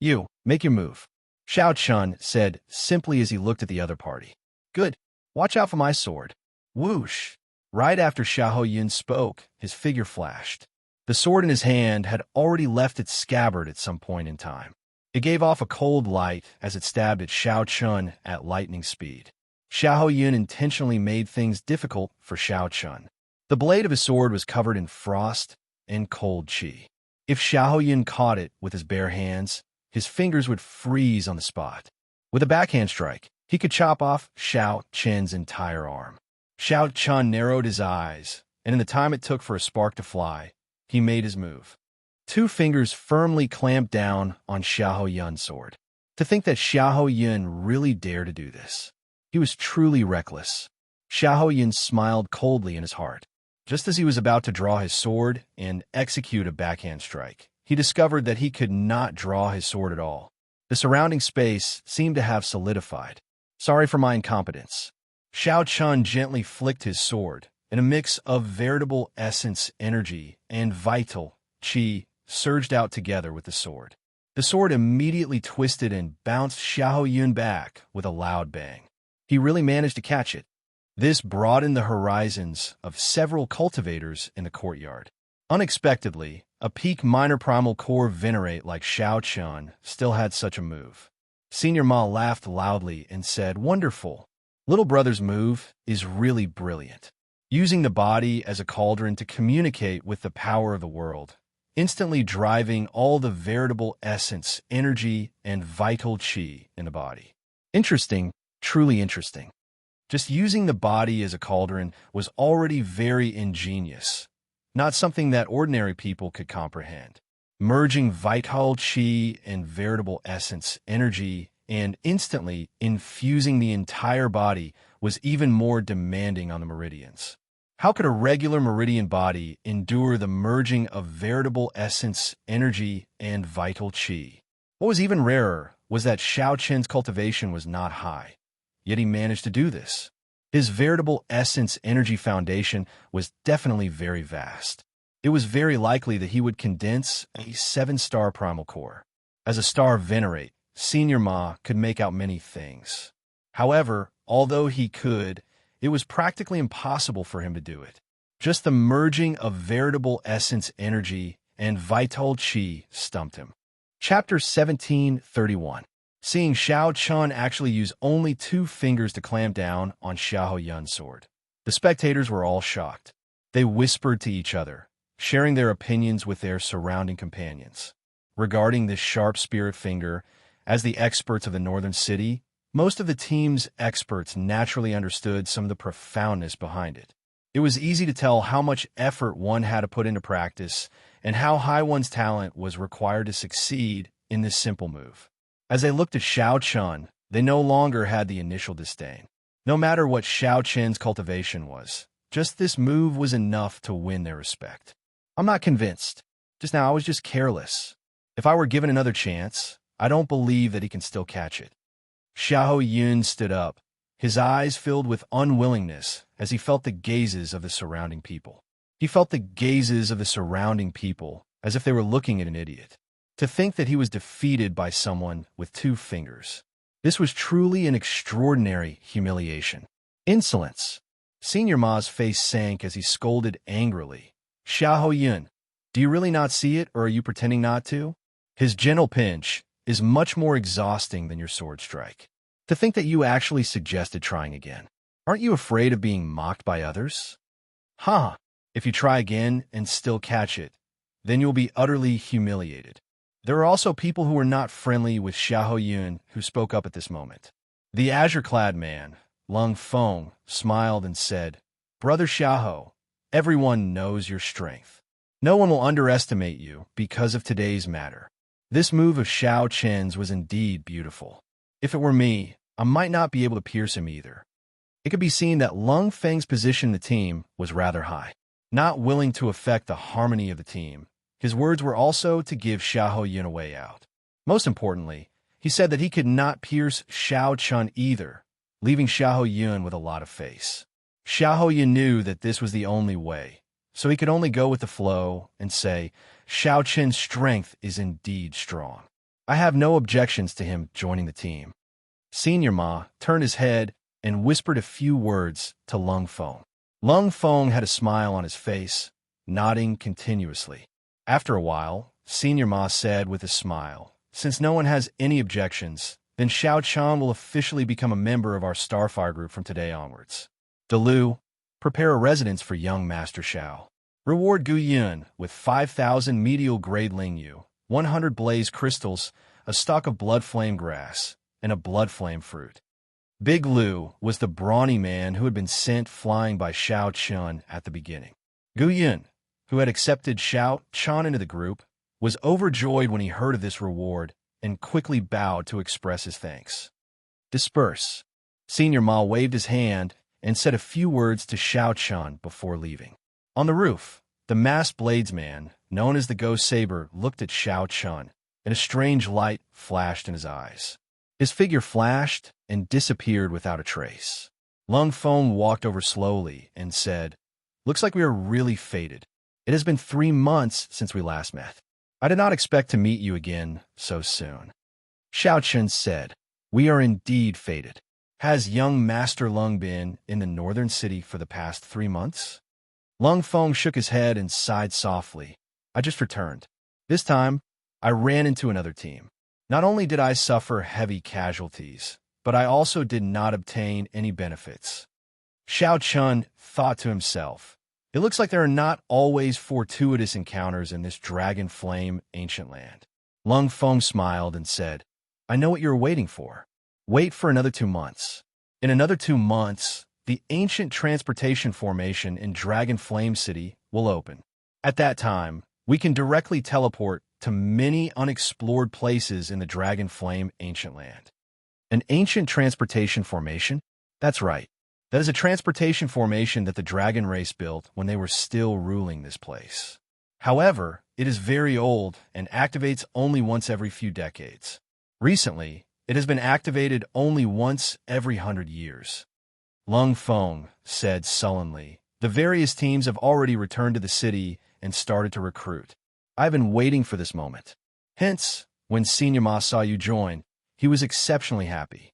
You, make your move. Xiao Chun said simply as he looked at the other party. Good. Watch out for my sword. Whoosh. Right after Xiahou Yun spoke, his figure flashed. The sword in his hand had already left its scabbard at some point in time. It gave off a cold light as it stabbed at Xiao Chun at lightning speed. Xiahou Yun intentionally made things difficult for Xiao Chun. The blade of his sword was covered in frost and cold qi. If Xiahou Yun caught it with his bare hands, his fingers would freeze on the spot. With a backhand strike, he could chop off Xiao Chun's entire arm. Xiao Chun narrowed his eyes, and in the time it took for a spark to fly, he made his move. 2 fingers firmly clamped down on Xiahou Yun's sword. To think that Xiahou Yun really dared to do this. He was truly reckless. Xiahou Yun smiled coldly in his heart. Just as he was about to draw his sword and execute a backhand strike, he discovered that he could not draw his sword at all. The surrounding space seemed to have solidified. Sorry for my incompetence. Xiao Chun gently flicked his sword, and a mix of veritable essence, energy, and vital qi surged out together with the sword. The sword immediately twisted and bounced Xiahou Yun back with a loud bang. He really managed to catch it. This broadened the horizons of several cultivators in the courtyard. Unexpectedly, a peak minor primal core venerate like Xiao Chun still had such a move. Senior Ma laughed loudly and said, wonderful. Little brother's move is really brilliant. Using the body as a cauldron to communicate with the power of the world, instantly driving all the veritable essence, energy, and vital qi in the body. Interesting, truly interesting. Just using the body as a cauldron was already very ingenious, not something that ordinary people could comprehend. Merging vital qi and veritable essence, energy, and instantly infusing the entire body was even more demanding on the meridians. How could a regular meridian body endure the merging of veritable essence, energy, and vital qi? What was even rarer was that Xiao Chen's cultivation was not high. Yet he managed to do this. His veritable essence energy foundation was definitely very vast. It was very likely that he would condense a 7-star primal core. As a star venerate, Senior Ma could make out many things. However, although he could, it was practically impossible for him to do it. Just the merging of veritable essence energy and vital qi stumped him. Chapter 1731. Seeing Xiao Chun actually use only 2 fingers to clamp down on Xiahou Yun's sword. The spectators were all shocked. They whispered to each other, sharing their opinions with their surrounding companions. Regarding this sharp spirit finger, as the experts of the northern city, most of the team's experts naturally understood some of the profoundness behind it. It was easy to tell how much effort one had to put into practice and how high one's talent was required to succeed in this simple move. As they looked at Xiao Chun, they no longer had the initial disdain. No matter what Xiao Chen's cultivation was, Just this move was enough to win their respect. I'm not convinced. Just now, I was just careless. If I were given another chance, I don't believe that he can still catch it. Xiao Yun stood up, his eyes filled with unwillingness as he felt the gazes of the surrounding people. He felt the gazes of the surrounding people as if they were looking at an idiot. To think that he was defeated by someone with 2 fingers. This was truly an extraordinary humiliation. Insolence. Senior Ma's face sank as he scolded angrily. Xiao Yun, do you really not see it, or are you pretending not to? His gentle pinch is much more exhausting than your sword strike. To think that you actually suggested trying again. Aren't you afraid of being mocked by others? Ha! If you try again and still catch it, then you'll be utterly humiliated. There are also people who were not friendly with Xiao Yun who spoke up at this moment. The azure-clad man, Lung Feng, smiled and said, Brother Xiao, everyone knows your strength. No one will underestimate you because of today's matter. This move of Xiao Chen's was indeed beautiful. If it were me, I might not be able to pierce him either. It could be seen that Lung Feng's position in the team was rather high. Not willing to affect the harmony of the team, his words were also to give Xiao Yun a way out. Most importantly, he said that he could not pierce Xiao Chun either, leaving Xiao Yun with a lot of face. Xiao Yun knew that this was the only way, so he could only go with the flow and say, Xiao Chen's strength is indeed strong. I have no objections to him joining the team. Senior Ma turned his head and whispered a few words to Lung Feng. Lung Feng had a smile on his face, nodding continuously. After a while, Senior Ma said with a smile, Since no one has any objections, then Xiao Chan will officially become a member of our Starfire group from today onwards. Delu, prepare a residence for young Master Xiao. Reward Gu Yun with 5,000 medial-grade Lingyu, 100 blaze crystals, a stalk of blood flame grass, and a blood flame fruit. Big Lu was the brawny man who had been sent flying by Xiao Chun at the beginning. Gu Yun, who had accepted Xiao Chan into the group, was overjoyed when he heard of this reward and quickly bowed to express his thanks. Disperse. Senior Ma waved his hand and said a few words to Xiao Chun before leaving. On the roof, the masked bladesman, known as the Ghost Saber, looked at Xiao Chun, and a strange light flashed in his eyes. His figure flashed and disappeared without a trace. Lung Feng walked over slowly and said, Looks like we are really fated. It has been 3 months since we last met. I did not expect to meet you again so soon. Xiao Chun said, We are indeed fated. Has young Master Lung been in the northern city for the past 3 months? Lung Feng shook his head and sighed softly. I just returned. This time, I ran into another team. Not only did I suffer heavy casualties, but I also did not obtain any benefits. Xiao Chun thought to himself, It looks like there are not always fortuitous encounters in this dragon flame ancient land. Lung Feng smiled and said, I know what you're waiting for. Wait for another 2 months. In another 2 months, the ancient transportation formation in Dragon Flame City will open. At that time, we can directly teleport to many unexplored places in the Dragon Flame ancient land. An ancient transportation formation? That's right. That is a transportation formation that the dragon race built when they were still ruling this place. However, it is very old and activates only once every few decades. Recently, it has been activated only once every 100 years. Lung Feng said sullenly, The various teams have already returned to the city and started to recruit. I have been waiting for this moment. Hence, when Senior Ma saw you join, he was exceptionally happy.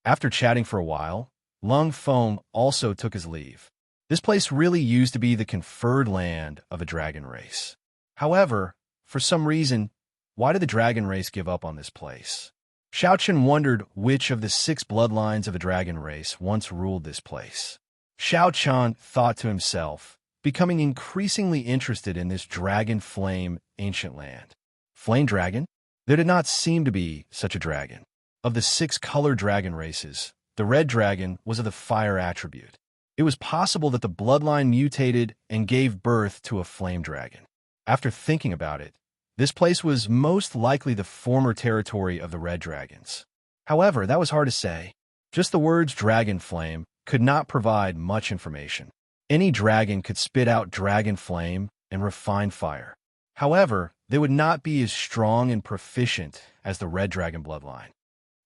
After chatting for a while, Lung Feng also took his leave. This place really used to be the conferred land of a dragon race. However, for some reason, why did the dragon race give up on this place? Xiao Chen wondered which of the 6 bloodlines of the dragon race once ruled this place. Xiao Chan thought to himself, becoming increasingly interested in this dragon flame ancient land. Flame dragon? There did not seem to be such a dragon. Of the 6 color dragon races, the red dragon was of the fire attribute. It was possible that the bloodline mutated and gave birth to a flame dragon. After thinking about it, this place was most likely the former territory of the red dragons. However, that was hard to say. Just the words dragon flame could not provide much information. Any dragon could spit out dragon flame and refine fire. However, they would not be as strong and proficient as the red dragon bloodline.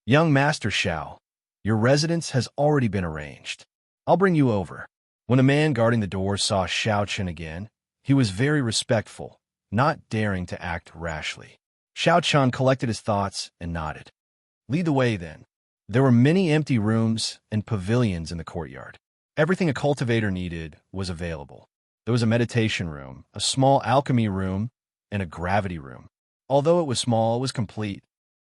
Young Master Xiao, your residence has already been arranged. I'll bring you over. When the man guarding the door saw Xiao Chen again, he was very respectful, not daring to act rashly. Xiao Chen collected his thoughts and nodded. Lead the way, then. There were many empty rooms and pavilions in the courtyard. Everything a cultivator needed was available. There was a meditation room, a small alchemy room, and a gravity room. Although it was small, it was complete.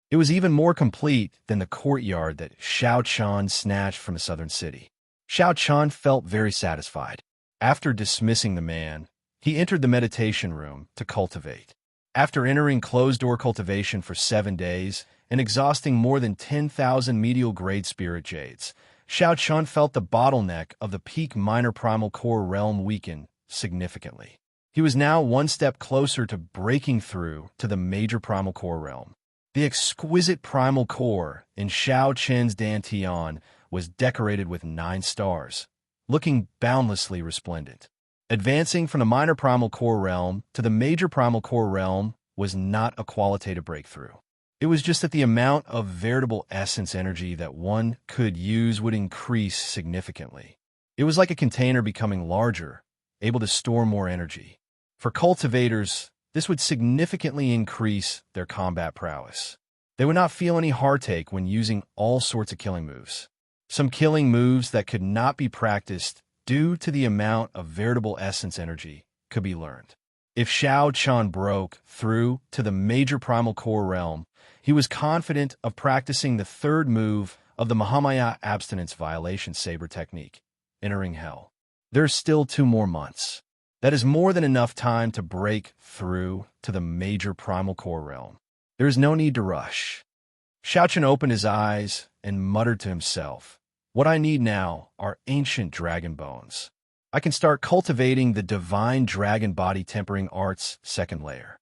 It was even more complete than the courtyard that Xiao Chen snatched from the southern city. Xiao Chen felt very satisfied. After dismissing the man, he entered the meditation room to cultivate. After entering closed-door cultivation for 7 days and exhausting more than 10,000 medial-grade spirit jades, Xiao Chen felt the bottleneck of the peak minor primal core realm weaken significantly. He was now one step closer to breaking through to the major primal core realm. The exquisite primal core in Xiao Chen's Dantian was decorated with 9 stars, looking boundlessly resplendent. Advancing from the minor primal core realm to the major primal core realm was not a qualitative breakthrough. It was just that the amount of veritable essence energy that one could use would increase significantly. It was like a container becoming larger, able to store more energy. For cultivators, this would significantly increase their combat prowess. They would not feel any heartache when using all sorts of killing moves. Some killing moves that could not be practiced due to the amount of veritable essence energy could be learned. If Xiao Chen broke through to the major primal core realm, he was confident of practicing the third move of the Mahamaya abstinence violation saber technique, entering hell. There's still 2 more months. That is more than enough time to break through to the major primal core realm. There is no need to rush. Xiao Chen opened his eyes and muttered to himself, "What I need now are ancient dragon bones. I can start cultivating the divine dragon body tempering arts 2nd layer."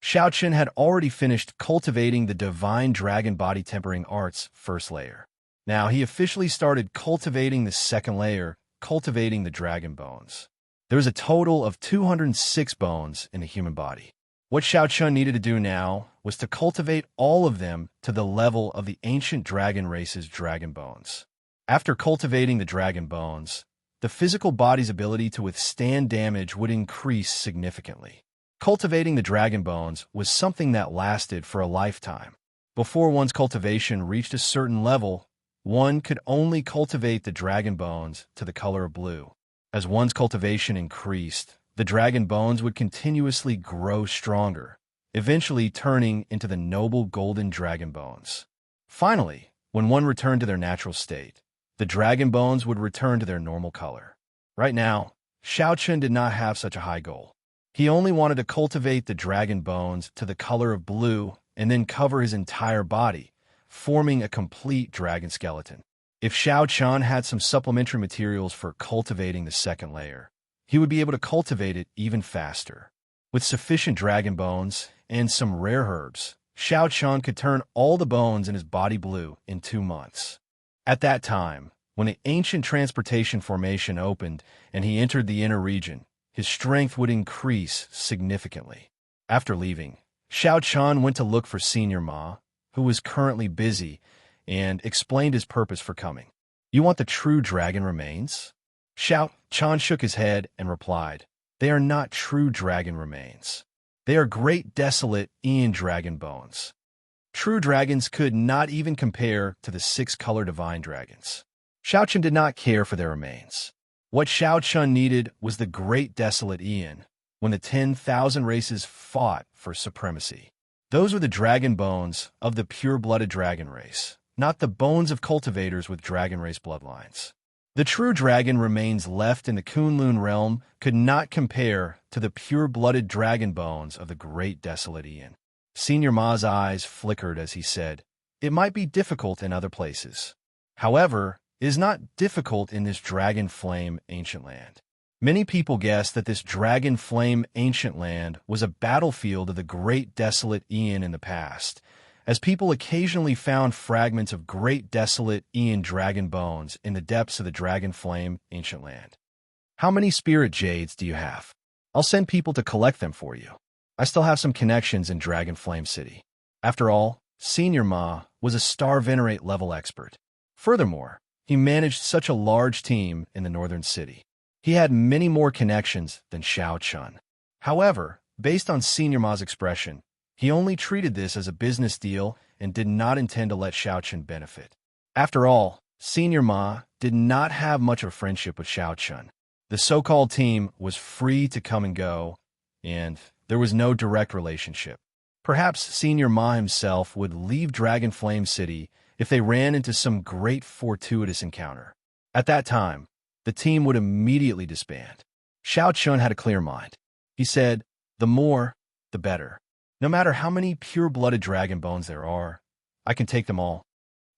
Xiao Chen had already finished cultivating the divine dragon body tempering arts 1st layer. Now he officially started cultivating the 2nd layer, cultivating the dragon bones. There was a total of 206 bones in the human body. What Xiao Chen needed to do now was to cultivate all of them to the level of the ancient dragon race's dragon bones. After cultivating the dragon bones, the physical body's ability to withstand damage would increase significantly. Cultivating the dragon bones was something that lasted for a lifetime. Before one's cultivation reached a certain level, one could only cultivate the dragon bones to the color of blue. As one's cultivation increased, the dragon bones would continuously grow stronger, eventually turning into the noble golden dragon bones. Finally, when one returned to their natural state, the dragon bones would return to their normal color. Right now, Xiao Chen did not have such a high goal. He only wanted to cultivate the dragon bones to the color of blue and then cover his entire body, forming a complete dragon skeleton. If Xiao Chen had some supplementary materials for cultivating the 2nd layer, he would be able to cultivate it even faster. With sufficient dragon bones and some rare herbs, Xiao Chen could turn all the bones in his body blue in 2 months. At that time, when the ancient transportation formation opened and he entered the inner region, his strength would increase significantly. After leaving, Xiao Chen went to look for Senior Ma, who was currently busy, and explained his purpose for coming. "You want the true dragon remains?" Xiao Chen shook his head and replied, "They are not true dragon remains. They are great desolate Aeon dragon bones. True dragons could not even compare to the 6-color divine dragons." Xiao Chen did not care for their remains. What Xiao Chen needed was the great desolate Aeon, when the 10,000 races fought for supremacy. Those were the dragon bones of the pure-blooded dragon race, not the bones of cultivators with dragon race bloodlines. The true dragon remains left in the Kunlun realm could not compare to the pure-blooded dragon bones of the great desolate Aeon. Senior Ma's eyes flickered as he said, "It might be difficult in other places. However, it is not difficult in this dragon flame ancient land." Many people guessed that this dragon flame ancient land was a battlefield of the great desolate Aeon in the past, as people occasionally found fragments of great desolate Aeon dragon bones in the depths of the dragon flame ancient land. How many spirit jades do you have? I'll send people to collect them for you. I still have some connections in Dragon Flame City. After all, Senior Ma was a Star Venerate level expert. Furthermore, he managed such a large team in the northern city. He had many more connections than Xiao Chun. However, based on Senior Ma's expression, he only treated this as a business deal and did not intend to let Xiao Chun benefit. After all, Senior Ma did not have much of a friendship with Xiao Chun. The so-called team was free to come and go, and there was no direct relationship. Perhaps Senior Ma himself would leave Dragon Flame City if they ran into some great fortuitous encounter. At that time, the team would immediately disband. Xiao Chun had a clear mind. He said, the more, the better. No matter how many pure-blooded dragon bones there are, I can take them all.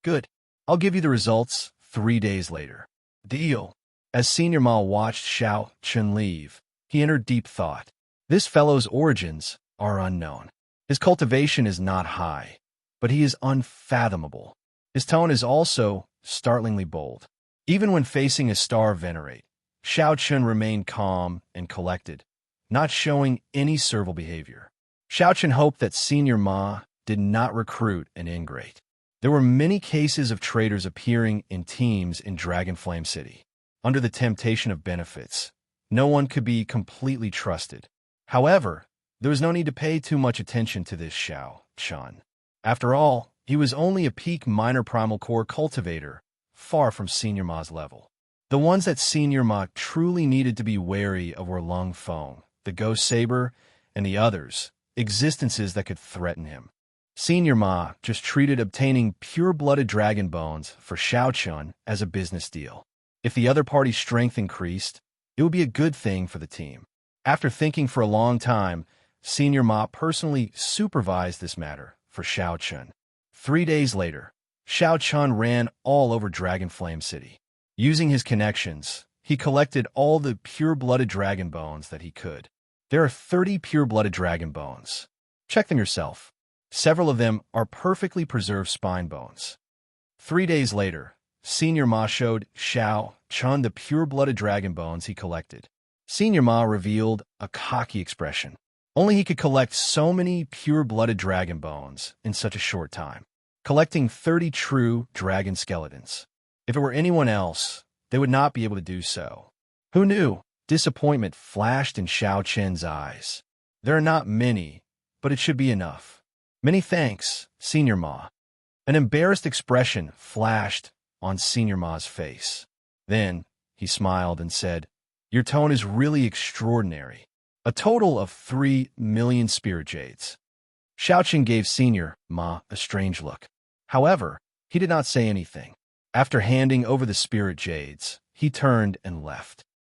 Good. I'll give you the results 3 days later. Deal. As Senior Ma watched Xiao Chun leave, he entered deep thought. This fellow's origins are unknown. His cultivation is not high, but he is unfathomable. His tone is also startlingly bold. Even when facing a Star Venerate, Xiao Chun remained calm and collected, not showing any servile behavior. Xiao Chun hoped that Senior Ma did not recruit an ingrate. There were many cases of traitors appearing in teams in Dragon Flame City. Under the temptation of benefits, no one could be completely trusted. However, there was no need to pay too much attention to this Xiao Chun. After all, he was only a peak minor primal core cultivator, far from Senior Ma's level. The ones that Senior Ma truly needed to be wary of were Lung Feng, the Ghost Saber, and the others, existences that could threaten him. Senior Ma just treated obtaining pure-blooded dragon bones for Xiao Chun as a business deal. If the other party's strength increased, it would be a good thing for the team. After thinking for a long time, Senior Ma personally supervised this matter for Xiao Chun. 3 days later, Xiao Chun ran all over Dragon Flame City. Using his connections, he collected all the pure-blooded dragon bones that he could. There are 30 pure-blooded dragon bones. Check them yourself. Several of them are perfectly preserved spine bones. 3 days later, Senior Ma showed Xiao Chun the pure-blooded dragon bones he collected. Senior Ma revealed a cocky expression. Only he could collect so many pure-blooded dragon bones in such a short time, collecting 30 true dragon skeletons. If it were anyone else, they would not be able to do so. Who knew? Disappointment flashed in Xiao Chun's eyes. There are not many, but it should be enough. Many thanks, Senior Ma. An embarrassed expression flashed on Senior Ma's face. Then he smiled and said, your tone is really extraordinary. A total of 3 million spirit jades. Xiao Chun gave Senior Ma a strange look. However, he did not say anything. After handing over the spirit jades, he turned and left.